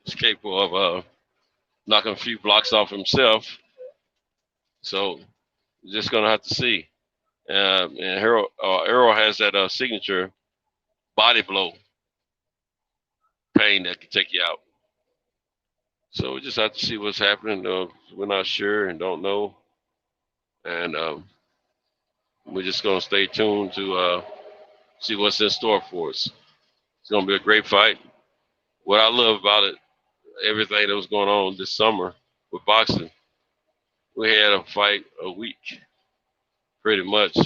K: is capable of knocking a few blocks off himself. So we're just gonna have to see. And Earl has that signature body blow pain that can take you out. So we just have to see what's happening. We're not sure and don't know, and we're just gonna stay tuned to see what's in store for us. It's gonna be a great fight. What I love about it, everything that was going on this summer with boxing, we had a fight a week, pretty much,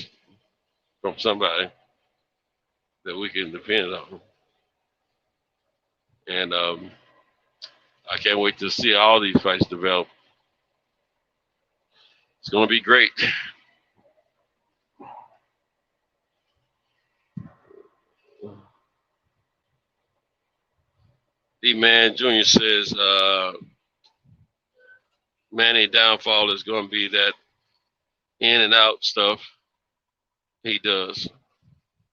K: from somebody that we can depend on. And I can't wait to see all these fights develop. It's going to be great. D-Man Jr. says Manny downfall is going to be that in and out stuff he does.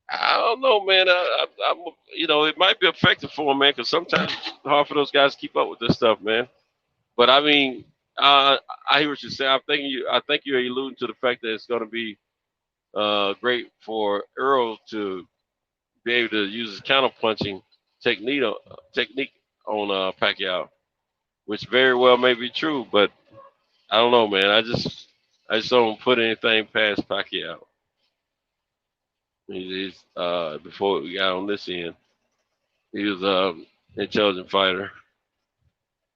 K: I don't know, man. It might be effective for him, man, because sometimes it's hard for those guys to keep up with this stuff, man. But I mean, I hear what you're saying. I think you're alluding to the fact that it's going to be great for Earl to be able to use his counter-punching technique on Pacquiao, which very well may be true, but I don't know, man. I just don't put anything past Pacquiao. He's before we got on this end, he was an intelligent fighter,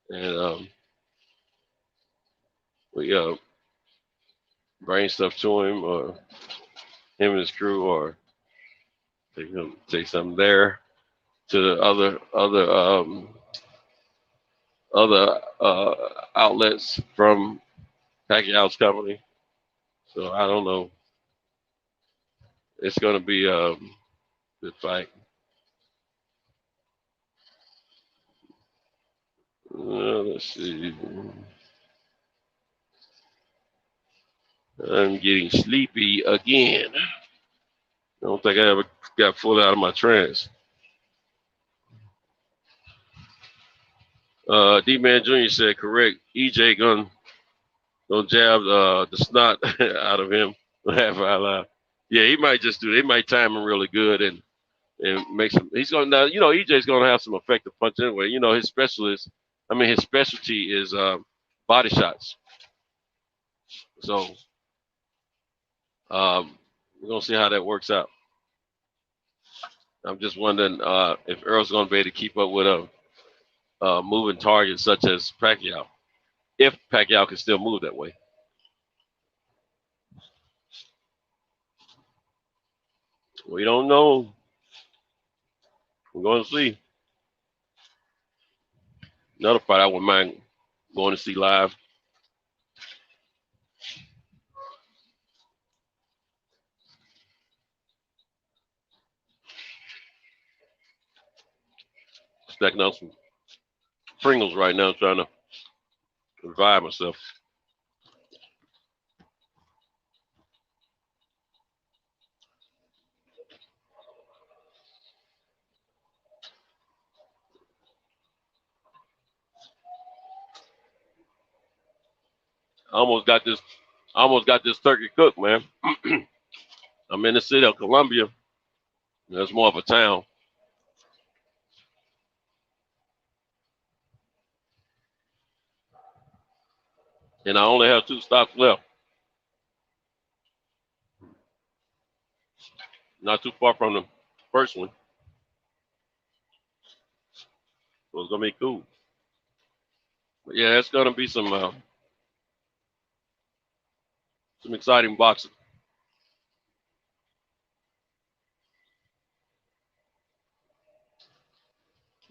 K: and we bring stuff to him, or him and his crew, or take something there to the other outlets from Pacquiao's company. So I don't know. It's going to be a good fight. Let's see. I'm getting sleepy again. I don't think I ever got fully out of my trance. D-Man Jr. said correct. EJ gonna jab the snot out of him. Laugh out loud. Yeah, he might just do. They might time him really good and make some. He's gonna now. EJ's gonna have some effective punch anyway. His specialty is body shots. So we're gonna see how that works out. I'm just wondering if Earl's gonna be able to keep up with a moving target such as Pacquiao, if Pacquiao can still move that way. We don't know. We're going to see. Another fight I wouldn't mind going to see live. Stacking out some Pringles right now, trying to revive myself. I almost got this I almost got this turkey cooked, man. I'm in the city of Columbia. It's more of a town. And I only have 2 stops left. Not too far from the first one. So it's going to be cool. But yeah, it's going to be some exciting boxing.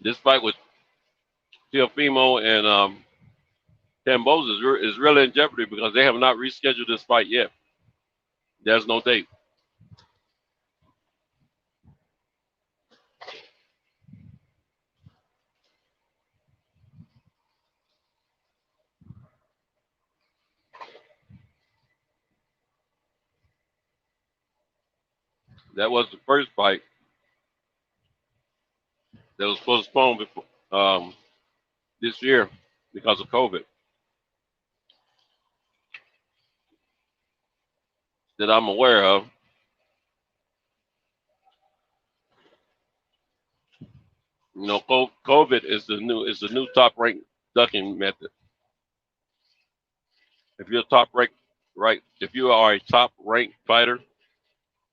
K: This fight with Teofimo and Kambosos is really in jeopardy because they have not rescheduled this fight yet. There's no date. That was the first fight that was postponed before, this year because of COVID. That I'm aware of. You know, COVID is the new top rank ducking method. If you're top rank, right? If you are a top ranked fighter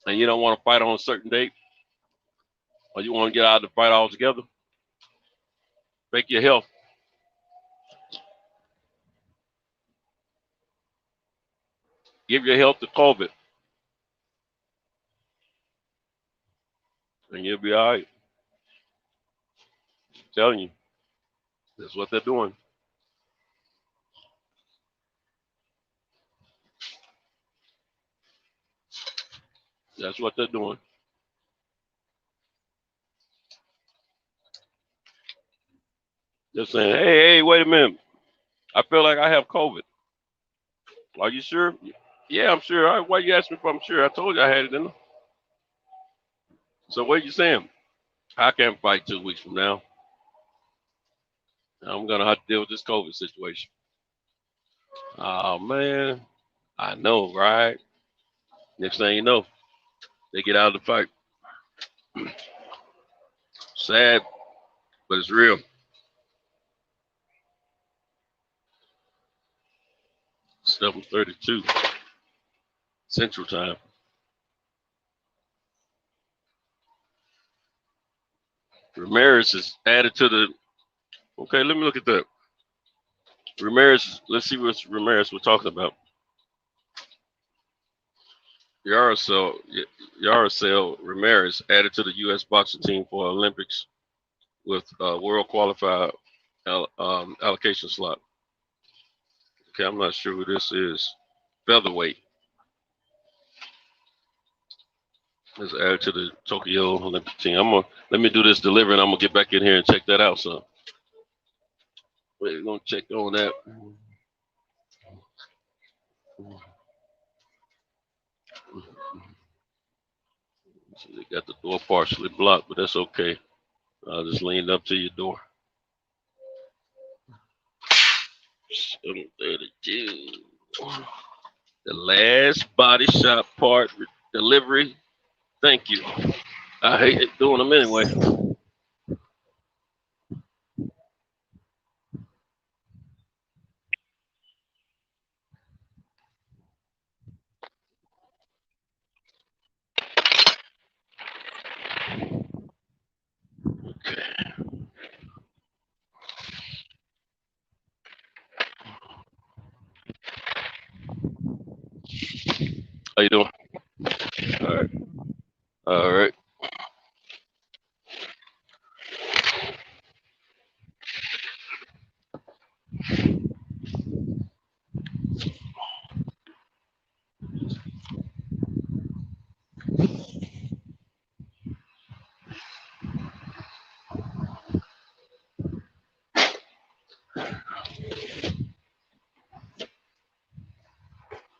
K: and you don't want to fight on a certain date, or you want to get out of the fight altogether, fake your health. Give your health to COVID, and you'll be all right. I'm telling you, that's what they're doing. That's what they're doing. They're saying, hey, wait a minute. I feel like I have COVID. Are you sure? Yeah, I'm sure. Why you asking me if I'm sure? I told you I had it, didn't I? So what are you saying? I can't fight 2 weeks from now. I'm going to have to deal with this COVID situation. Oh, man. I know, right? Next thing you know, they get out of the fight. Sad, but it's real. It's 7:32 Central Time. Ramirez is added to the. Okay, let me look at that. Ramirez, let's see what Ramirez we're talking about. Yarosel Ramirez added to the U.S. boxing team for Olympics with world qualified allocation slot. Okay, I'm not sure who this is. Featherweight is added to the Tokyo Olympic team. Let me do this delivery, and I'm gonna get back in here and check that out. So we're gonna check on that. So they got the door partially blocked, but that's okay. I'll just lean up to your door. 7:32. The last body shop part delivery. Thank you. I hate doing them anyway. Okay. How you doing? All right. All right.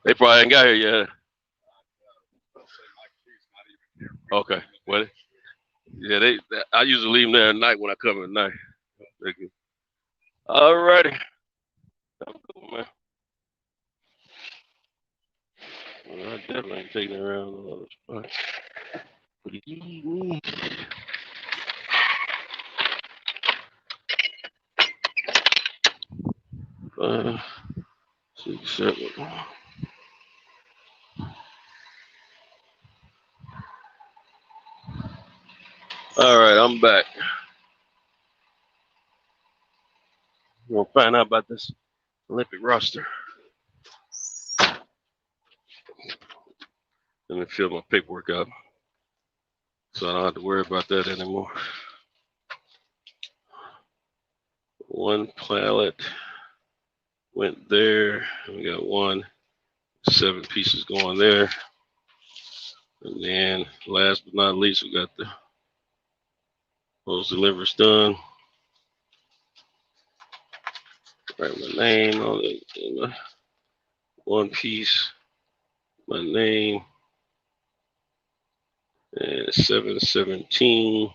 K: They probably ain't got here yet. Okay. Well, yeah, I usually leave them there at night when I come at night. All righty. Man. Definitely ain't taking it around all the spots. 5, 6, 7. All right, I'm back. We're gonna find out about this Olympic roster. Let me fill my paperwork up so I don't have to worry about that anymore. One pallet went there. We got 7 pieces going there. And then last but not least, we got those deliveries done. Write my name on it. And one piece, my name, and 7:17,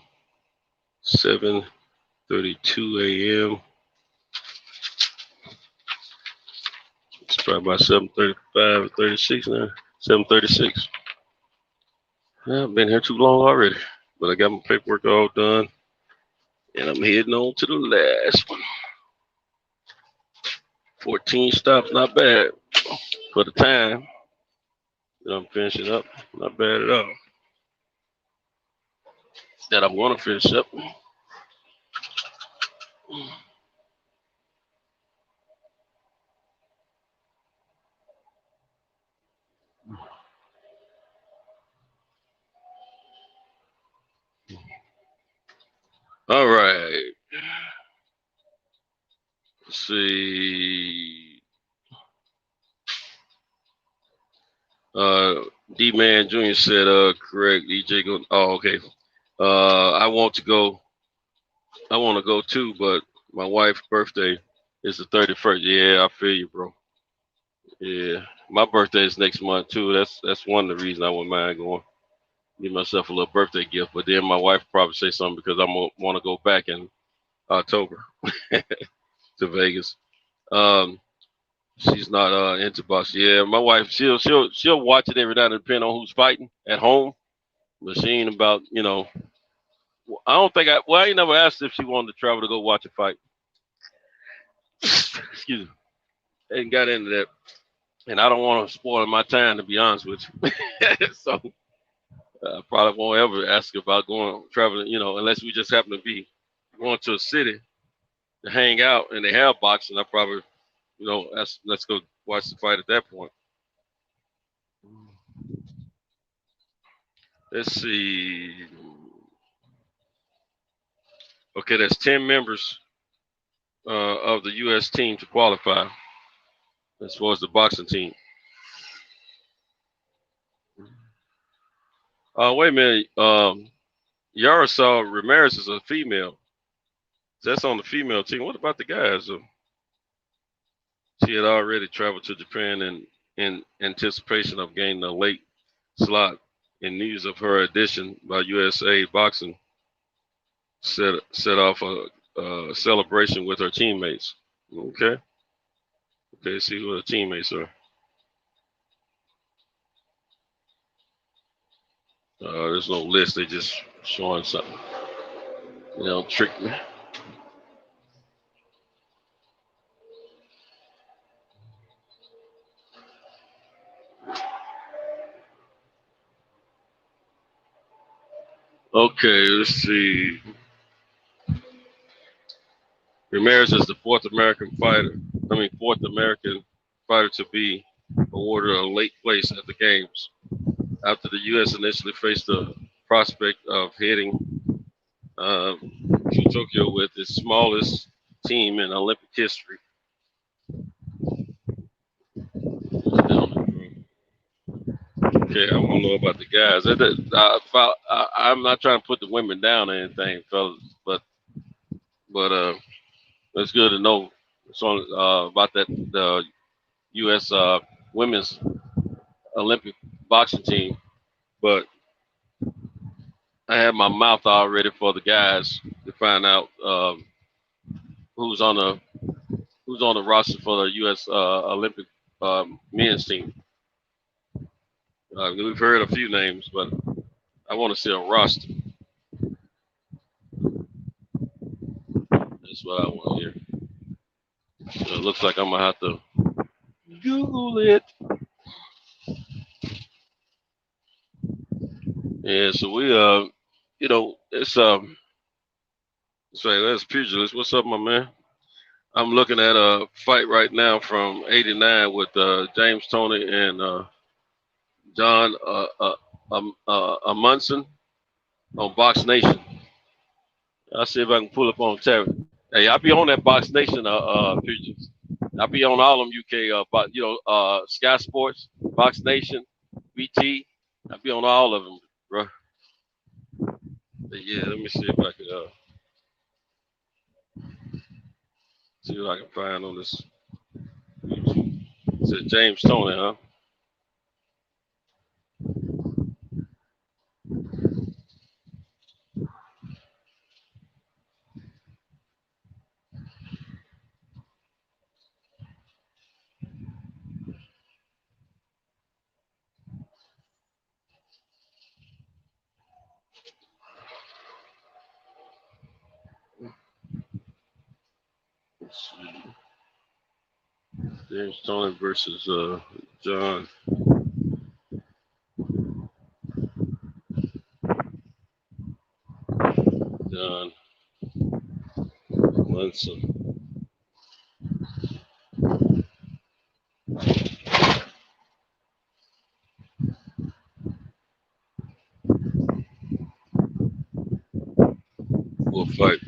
K: 7:32 a.m. It's probably about 7:35, 36 now. 7:36. I've been here too long already, but I got my paperwork all done, and I'm heading on to the last one. 14 stops, not bad for the time that I'm finishing up. Not bad at all. That I'm going to finish up. All right. Let's see. D-Man Jr. said, correct. DJ go. Oh, okay. I want to go too, but my wife's birthday is the 31st. Yeah, I feel you, bro. Yeah, my birthday is next month too. That's one of the reasons I wouldn't mind going. Give myself a little birthday gift, but then my wife probably say something because I'm gonna want to go back in October to Vegas. She's not into boxing. Yeah, my wife she'll watch it every now and then, depending on who's fighting at home, but she ain't about I don't think I ain't never asked if she wanted to travel to go watch a fight. Excuse me. Ain't got into that, and I don't want to spoil my time, to be honest with you. So I probably won't ever ask about traveling, unless we just happen to be going to a city to hang out and they have boxing. I probably, let's go watch the fight at that point. Let's see. Okay, there's 10 members of the U.S. team to qualify as far as the boxing team. Wait a minute. Yara saw Ramirez is a female. That's on the female team. What about the guys? She had already traveled to Japan in anticipation of gaining a late slot, in news of her addition by USA Boxing set off a celebration with her teammates. Okay, see who her teammates are. There's no list. They just showing something. Trick me. Okay, let's see. Ramirez is the fourth American fighter to be awarded a late place at the games, after the U.S. initially faced the prospect of heading to Tokyo with its smallest team in Olympic history. Okay, I don't know about the guys. I'm not trying to put the women down or anything, fellas, but it's good to know about the U.S. Women's Olympic boxing team. But I have my mouth all ready for the guys to find out who's on the roster for the U.S. Olympic men's team. We've heard a few names, but I want to see a roster. That's what I want to hear. So it looks like I'm gonna have to Google it. Yeah, so we it's say that's pugilist. What's up, my man? I'm looking at a fight right now from '89 with James Toney and John Munson on Box Nation. I'll see if I can pull up on Terry. Hey, I'll be on that Box Nation pugilist. I'll be on all of them UK, Sky Sports, Box Nation, BT. I'll be on all of them, bro. But yeah, let me see if I can see what I can find on this. It says James Toney, huh? Let's see. James Toney versus John. John Munson. We'll fight.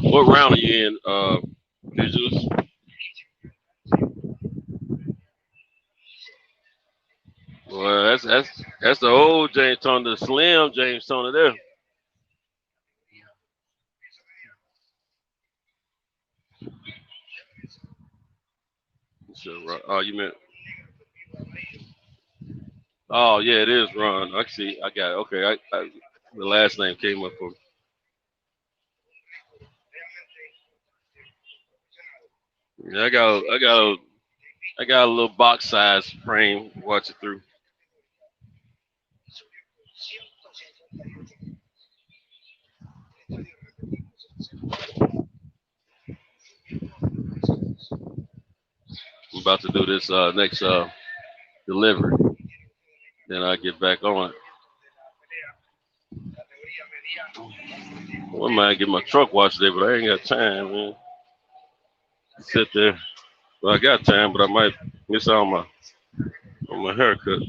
K: What round are you in, pugilist? Well, that's the old James Toney, the slim James Toney there. So, oh, you meant? Oh, yeah, it is Ron. I see. I got it. Okay, the last name came up for me. Yeah, I got a little box size frame. Watch it through. I'm about to do this next delivery. Then I get back on it. I might get my truck washed today, but I ain't got time, man. Sit there. Well, I got time, but I might miss out on my haircut.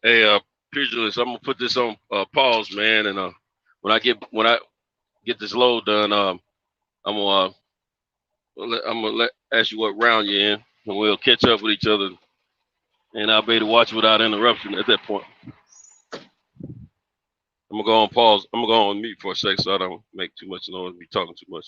K: Hey, pugilist, I'm gonna put this on pause, man, and when I get this load done, I'm gonna ask you what round you're in, and we'll catch up with each other, and I'll be able to watch without interruption at that point. I'm gonna go on pause. I'm gonna go on mute for a sec so I don't make too much noise and be talking too much.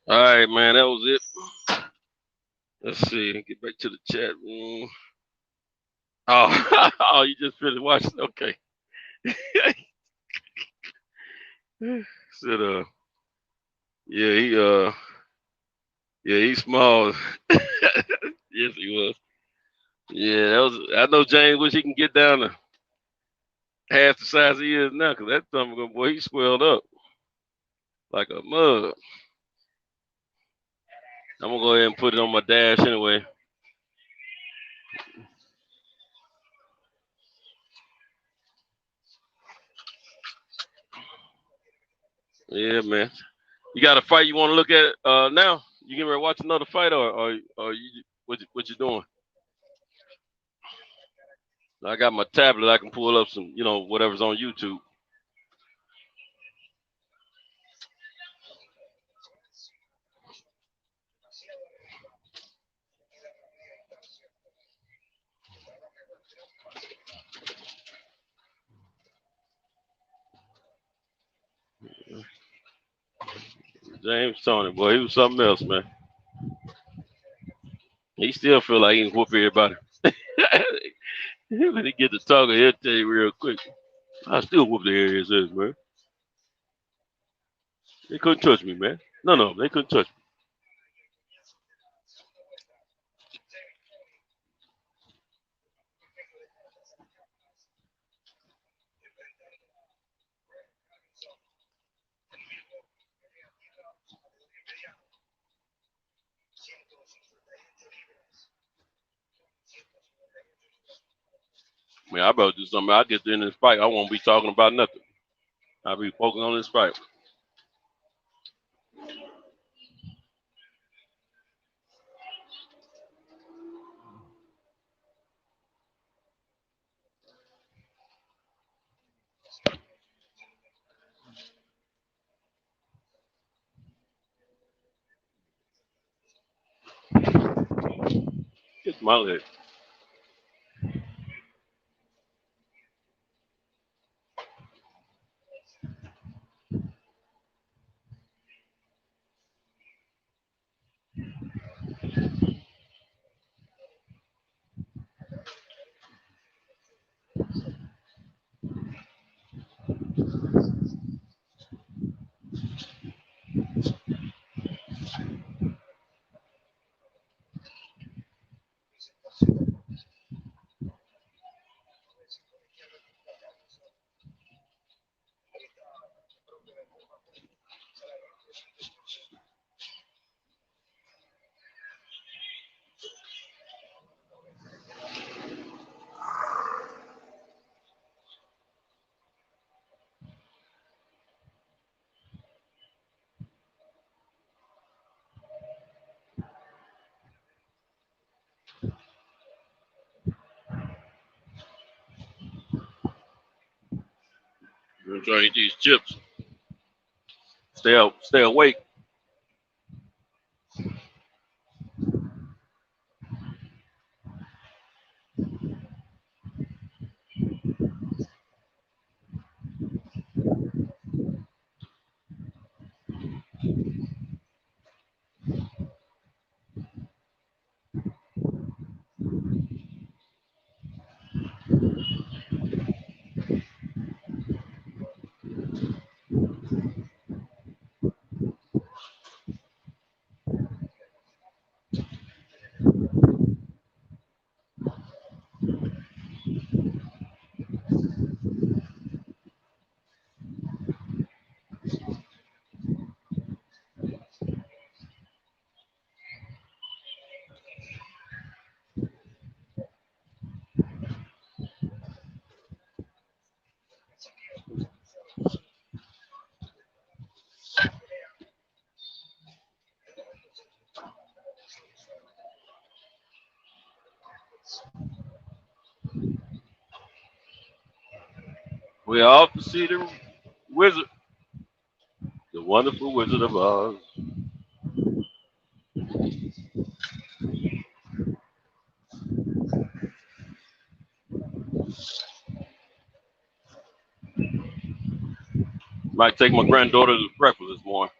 K: All right, man. That was it. Let's see. Get back to the chat room. Oh, oh, you just finished watching. Okay. Said, yeah, he's small. Yes, he was. Yeah, that was. I know James wish he can get down to half the size he is now, cause that boy, he swelled up like a mug. I'm gonna go ahead and put it on my dash anyway. Yeah, man. You got a fight you want to look at now? You getting ready to watch another fight, or you what you doing? I got my tablet. I can pull up some, whatever's on YouTube. James Toney, boy, he was something else, man. He still feel like he can whoop everybody. When he get to talking, he'll tell you real quick. I still whoop their asses, man. They couldn't touch me, man. No, they couldn't touch me. Man, I better do something. I get in this fight. I won't be talking about nothing. I'll be focused on this fight. Get my leg. I'm trying to eat these chips. Stay awake. We're off to see the wizard, the wonderful Wizard of Oz. Might take my granddaughter to breakfast this morning.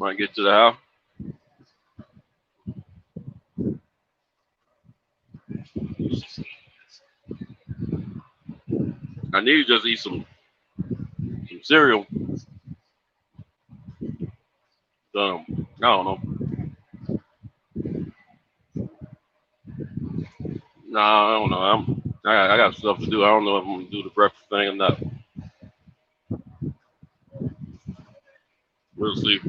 K: Might get to the house. I need to just eat some cereal. I don't know. Nah, I don't know. I got stuff to do. I don't know if I'm gonna do the breakfast thing or not. We'll see.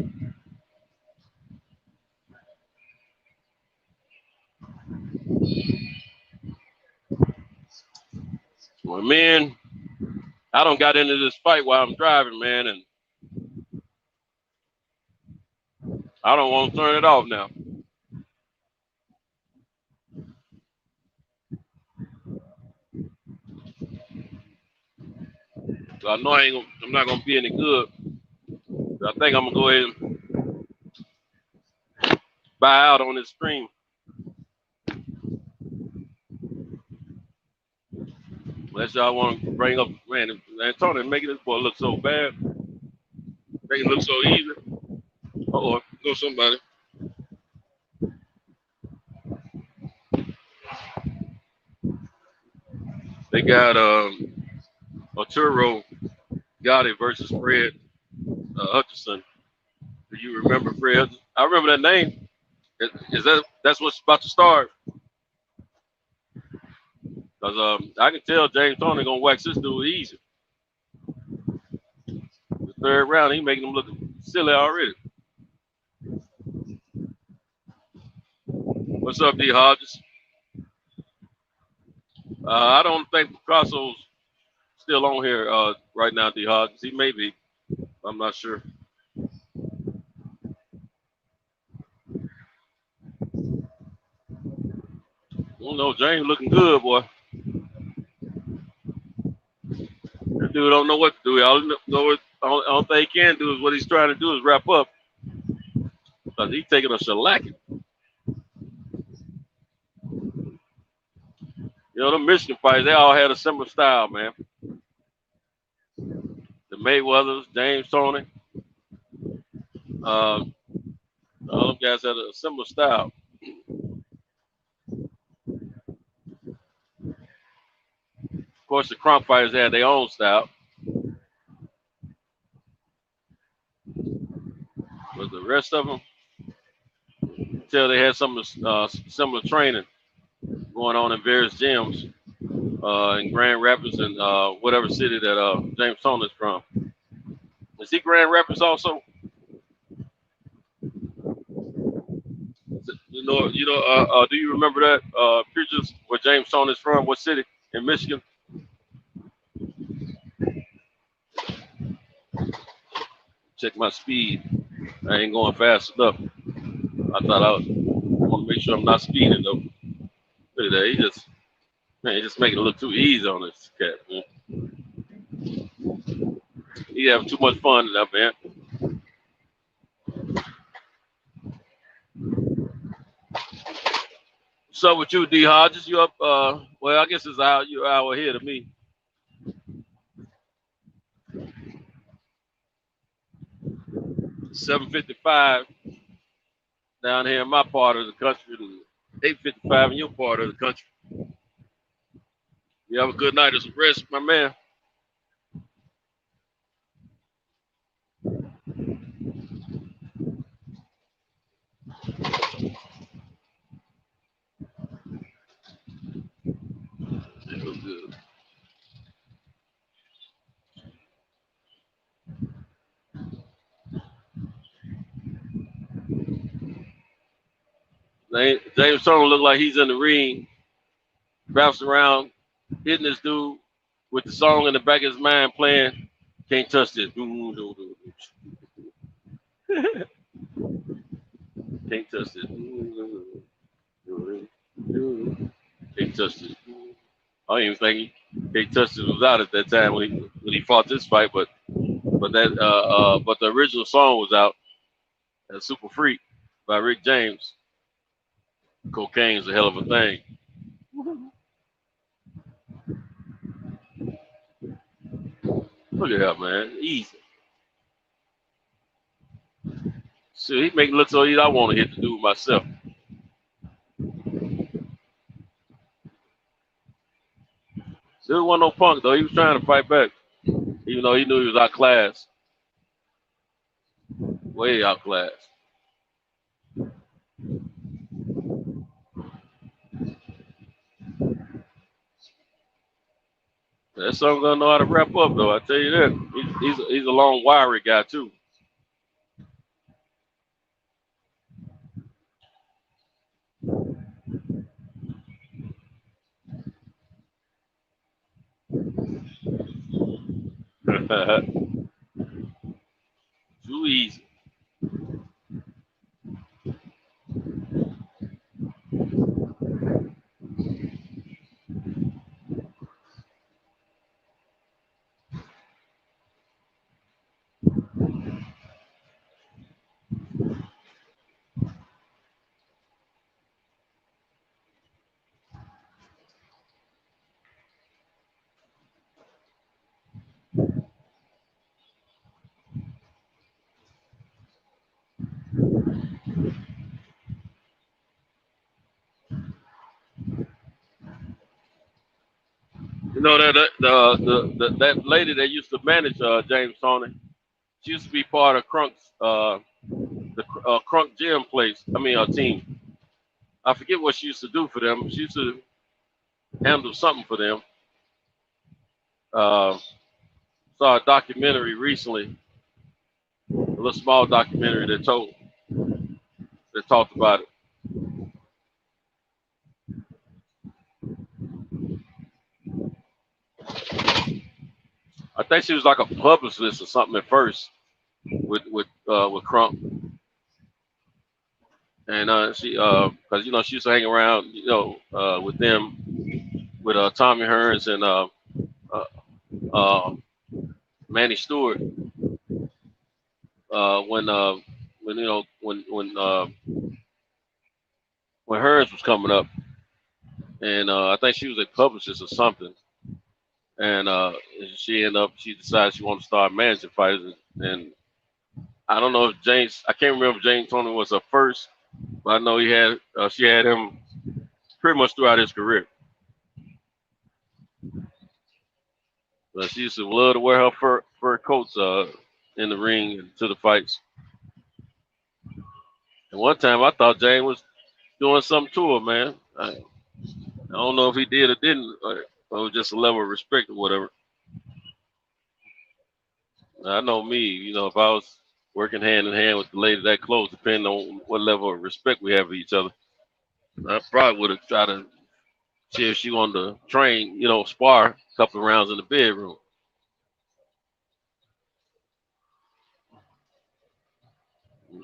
K: Well, man, I don't got into this fight while I'm driving, man, and I don't want to turn it off now. So I know I'm not gonna be any good. So I think I'm gonna go ahead and buy out on this stream. Unless y'all want to bring up, man, Tony making this boy look so bad, make it look so easy. Uh-oh, go somebody. They got Arturo Gotti versus Fred Hutchinson. Do you remember Fred Hutchinson? I remember that name. That's what's about to start? Because I can tell James Tony gonna wax this dude easy. The third round, he making him look silly already. What's up, D. Hodges? I don't think Picasso's still on here right now, D. Hodges. He may be. I'm not sure. Oh no, James looking good, boy. That dude don't know what to do. All thing he can do is what he's trying to do is wrap up. Because he's taking a shellacking. You know, the Michigan fighters, they all had a similar style, man. The Mayweathers, James Tony. All them guys had a similar style. Of course, the Crump fighters had their own style. But the rest of them, until they had some similar training going on in various gyms in Grand Rapids and whatever city that James Tony is from. Is he Grand Rapids also? Do you remember that pictures where James Tony is from? What city in Michigan? Check my speed. I ain't going fast enough. I thought I want to make sure I'm not speeding though. Look at that. He just making it look too easy on this cat, man. He having too much fun in that, man. What's up with you, D. Hodges? You up? Well, I guess you're an hour ahead of me. $7:55 down here in my part of the country, $8:55 in your part of the country. You have a good night of some rest, my man. Good. James Tony look like he's in the ring, bouncing around, hitting this dude with the song in the back of his mind playing. Can't touch this. Can't touch this. Can't touch this. I don't even think Can't Touch This was out at that time when he fought this fight, but the original song was out. Super Freak by Rick James. Cocaine's a hell of a thing. Look at that, man. Easy. See, he make it look so easy. I want to hit the dude myself. Dude wasn't no punk though. He was trying to fight back, even though he knew he was outclassed, way outclassed. That son gonna know how to wrap up though. I tell you that. He's a long, wiry guy too. Too easy. You know that lady that used to manage James Toney, she used to be part of Crunk's the Crunk gym place. I mean, team. I forget what she used to do for them. She used to handle something for them. Saw a documentary recently, a little small documentary that talked about it. I think she was like a publicist or something at first with Crump, and she because she used to hang around with them with Tommy Hearns and Manny Stewart when Hearns was coming up, and I think she was a publicist or something. And she decided she wanted to start managing fighters. And I don't know if I can't remember if James Toney was her first, but I know she had him pretty much throughout his career. But she used to love to wear her fur coats in the ring and to the fights. And one time I thought James was doing something to her, man. I don't know if he did or didn't, or it was just a level of respect or whatever. I know me, if I was working hand in hand with the lady that close, depending on what level of respect we have for each other, I probably would have tried to see if she wanted to train, spar a couple of rounds in the bedroom.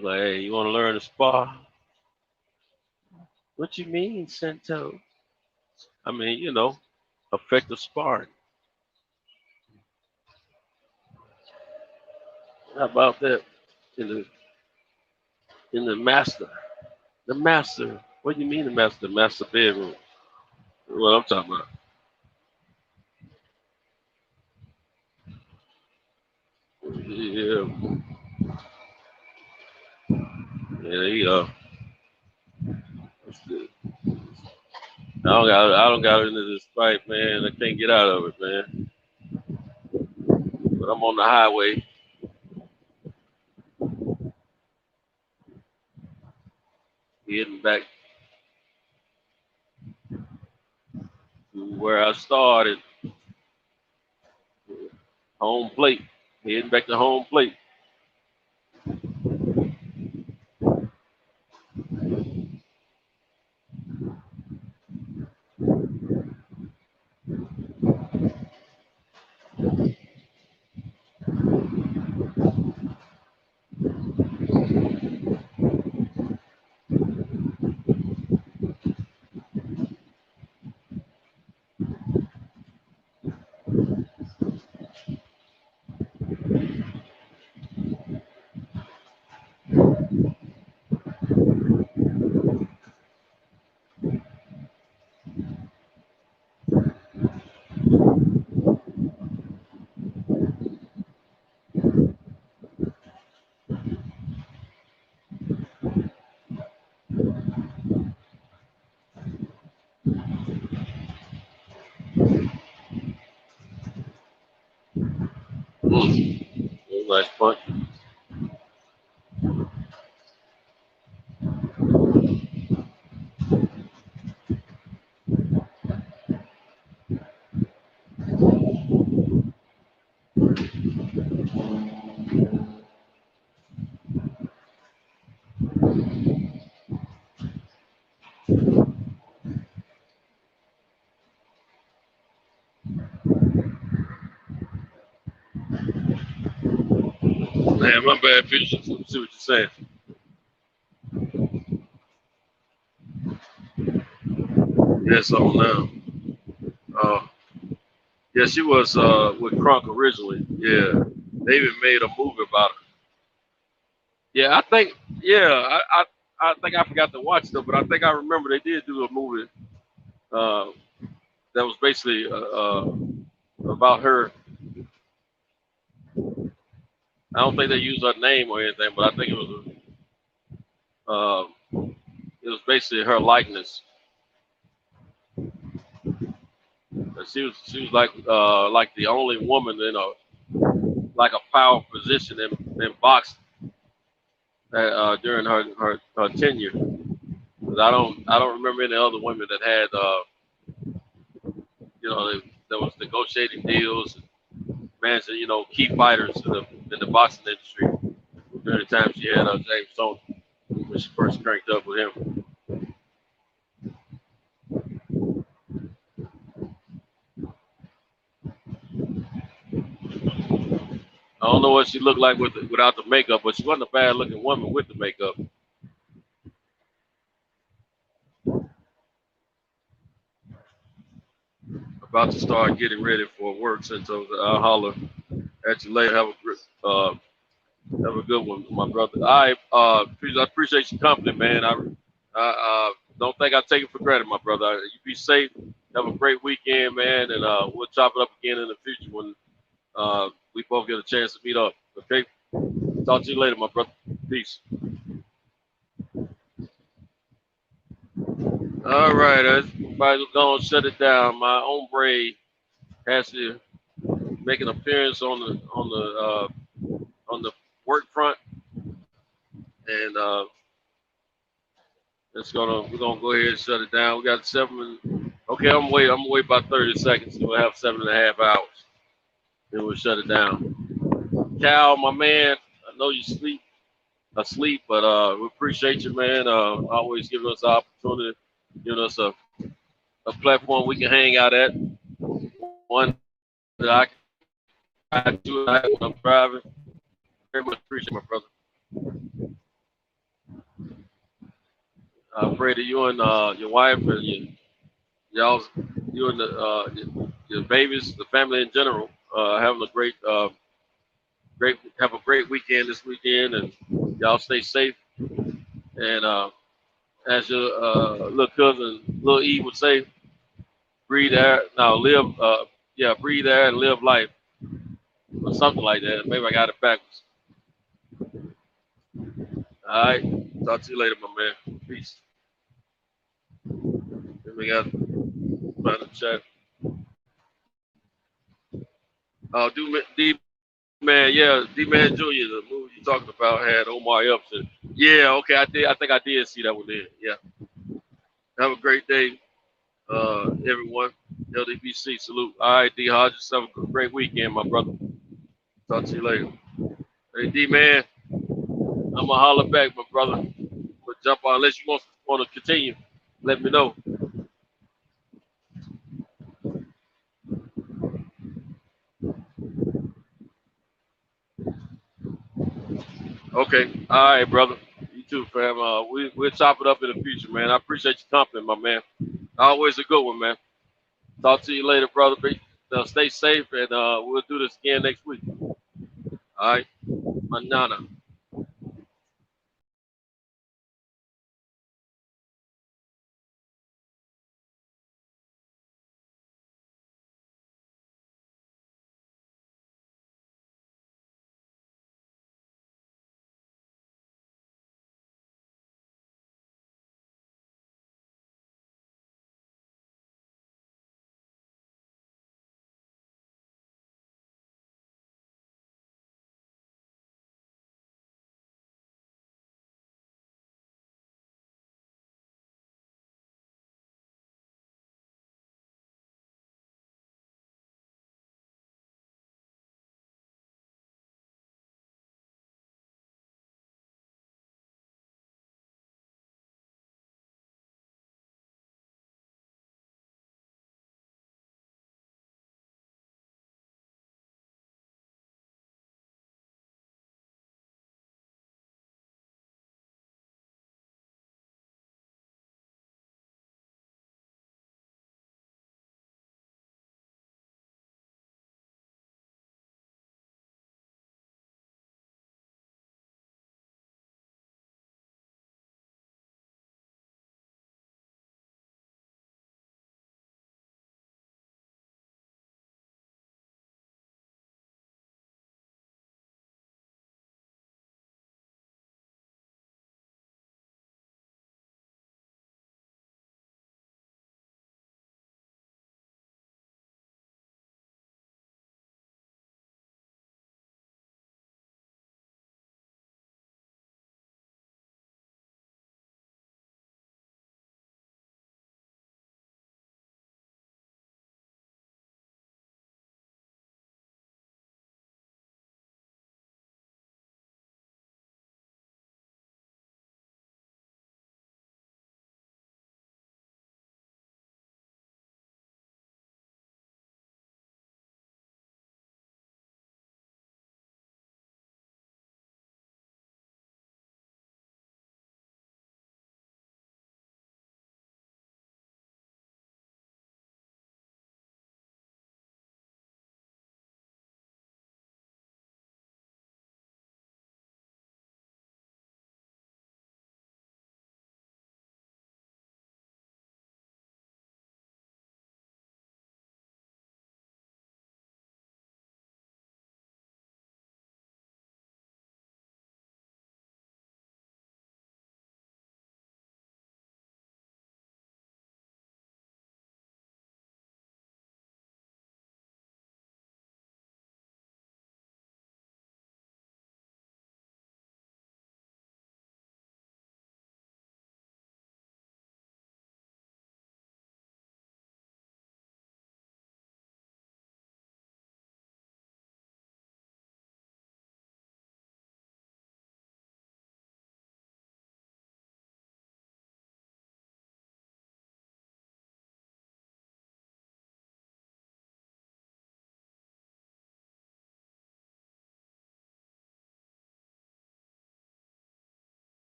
K: Like, hey, you want to learn to spar? What you mean, Sento? I mean, effective sparring. How about that in the master? The master. What do you mean the master? The master bedroom. What I'm talking about. Yeah. Yeah, I don't got into this fight, man. I can't get out of it, man. But I'm on the highway. Heading back to where I started. Home plate. Heading back to home plate. nice punch. Man, my bad, Future. See what you're saying. Yes, on now. Yeah, she was with Crunk originally. Yeah, they even made a movie about her. Yeah, I think. Yeah, I think I forgot to watch it, but I think I remember they did do a movie that was basically about her. I don't think they used her name or anything, but I think it was basically her likeness. She was like the only woman in a power position in boxing during her tenure. But I don't remember any other women that had that was negotiating deals, managing key fighters in the boxing industry during the time she had James Toney when she first cranked up with him. I don't know what she looked like without the makeup, but she wasn't a bad-looking woman with the makeup. About to start getting ready for work, since I'll holler at you later. Have a good one, my brother. I appreciate your company, man. I don't think I take it for granted, my brother. You be safe. Have a great weekend, man, and we'll chop it up again in the future when we both get a chance to meet up. Okay? Talk to you later, my brother. Peace. All right, everybody's gonna shut it down. My hombre has to make an appearance on the work front, and we're gonna go ahead and shut it down. We got 7. Okay, I'm gonna wait about 30 seconds. We'll have 7.5 hours. Then we'll shut it down. Cal, my man, I know you asleep, but we appreciate you, man. Always giving us the opportunity, giving us a platform we can hang out at. One that I do when I'm driving. Very much appreciate my brother. I pray that you and your wife and you and your babies, the family in general, having a great weekend this weekend, and y'all stay safe. And as your little cousin, Lil E would say, breathe air. Now breathe air and live life, or something like that. Maybe I got it backwards. All right, talk to you later, my man. Peace. Then we got the chat. D-Man, yeah, D-Man Jr., the movie you talking about had Omar Epps in. Yeah, okay, I think I did see that one there. Yeah. Have a great day, everyone. LDBC, salute. All right, D Hodges, have a great weekend, my brother. Talk to you later. Hey, D-Man, I'm going to holler back, my brother. We'll jump on. Unless you want to continue, let me know. Okay. All right, brother. You too, fam. We'll chop it up in the future, man. I appreciate your company, my man. Always a good one, man. Talk to you later, brother. Stay safe, and we'll do this again next week. All right. Manana.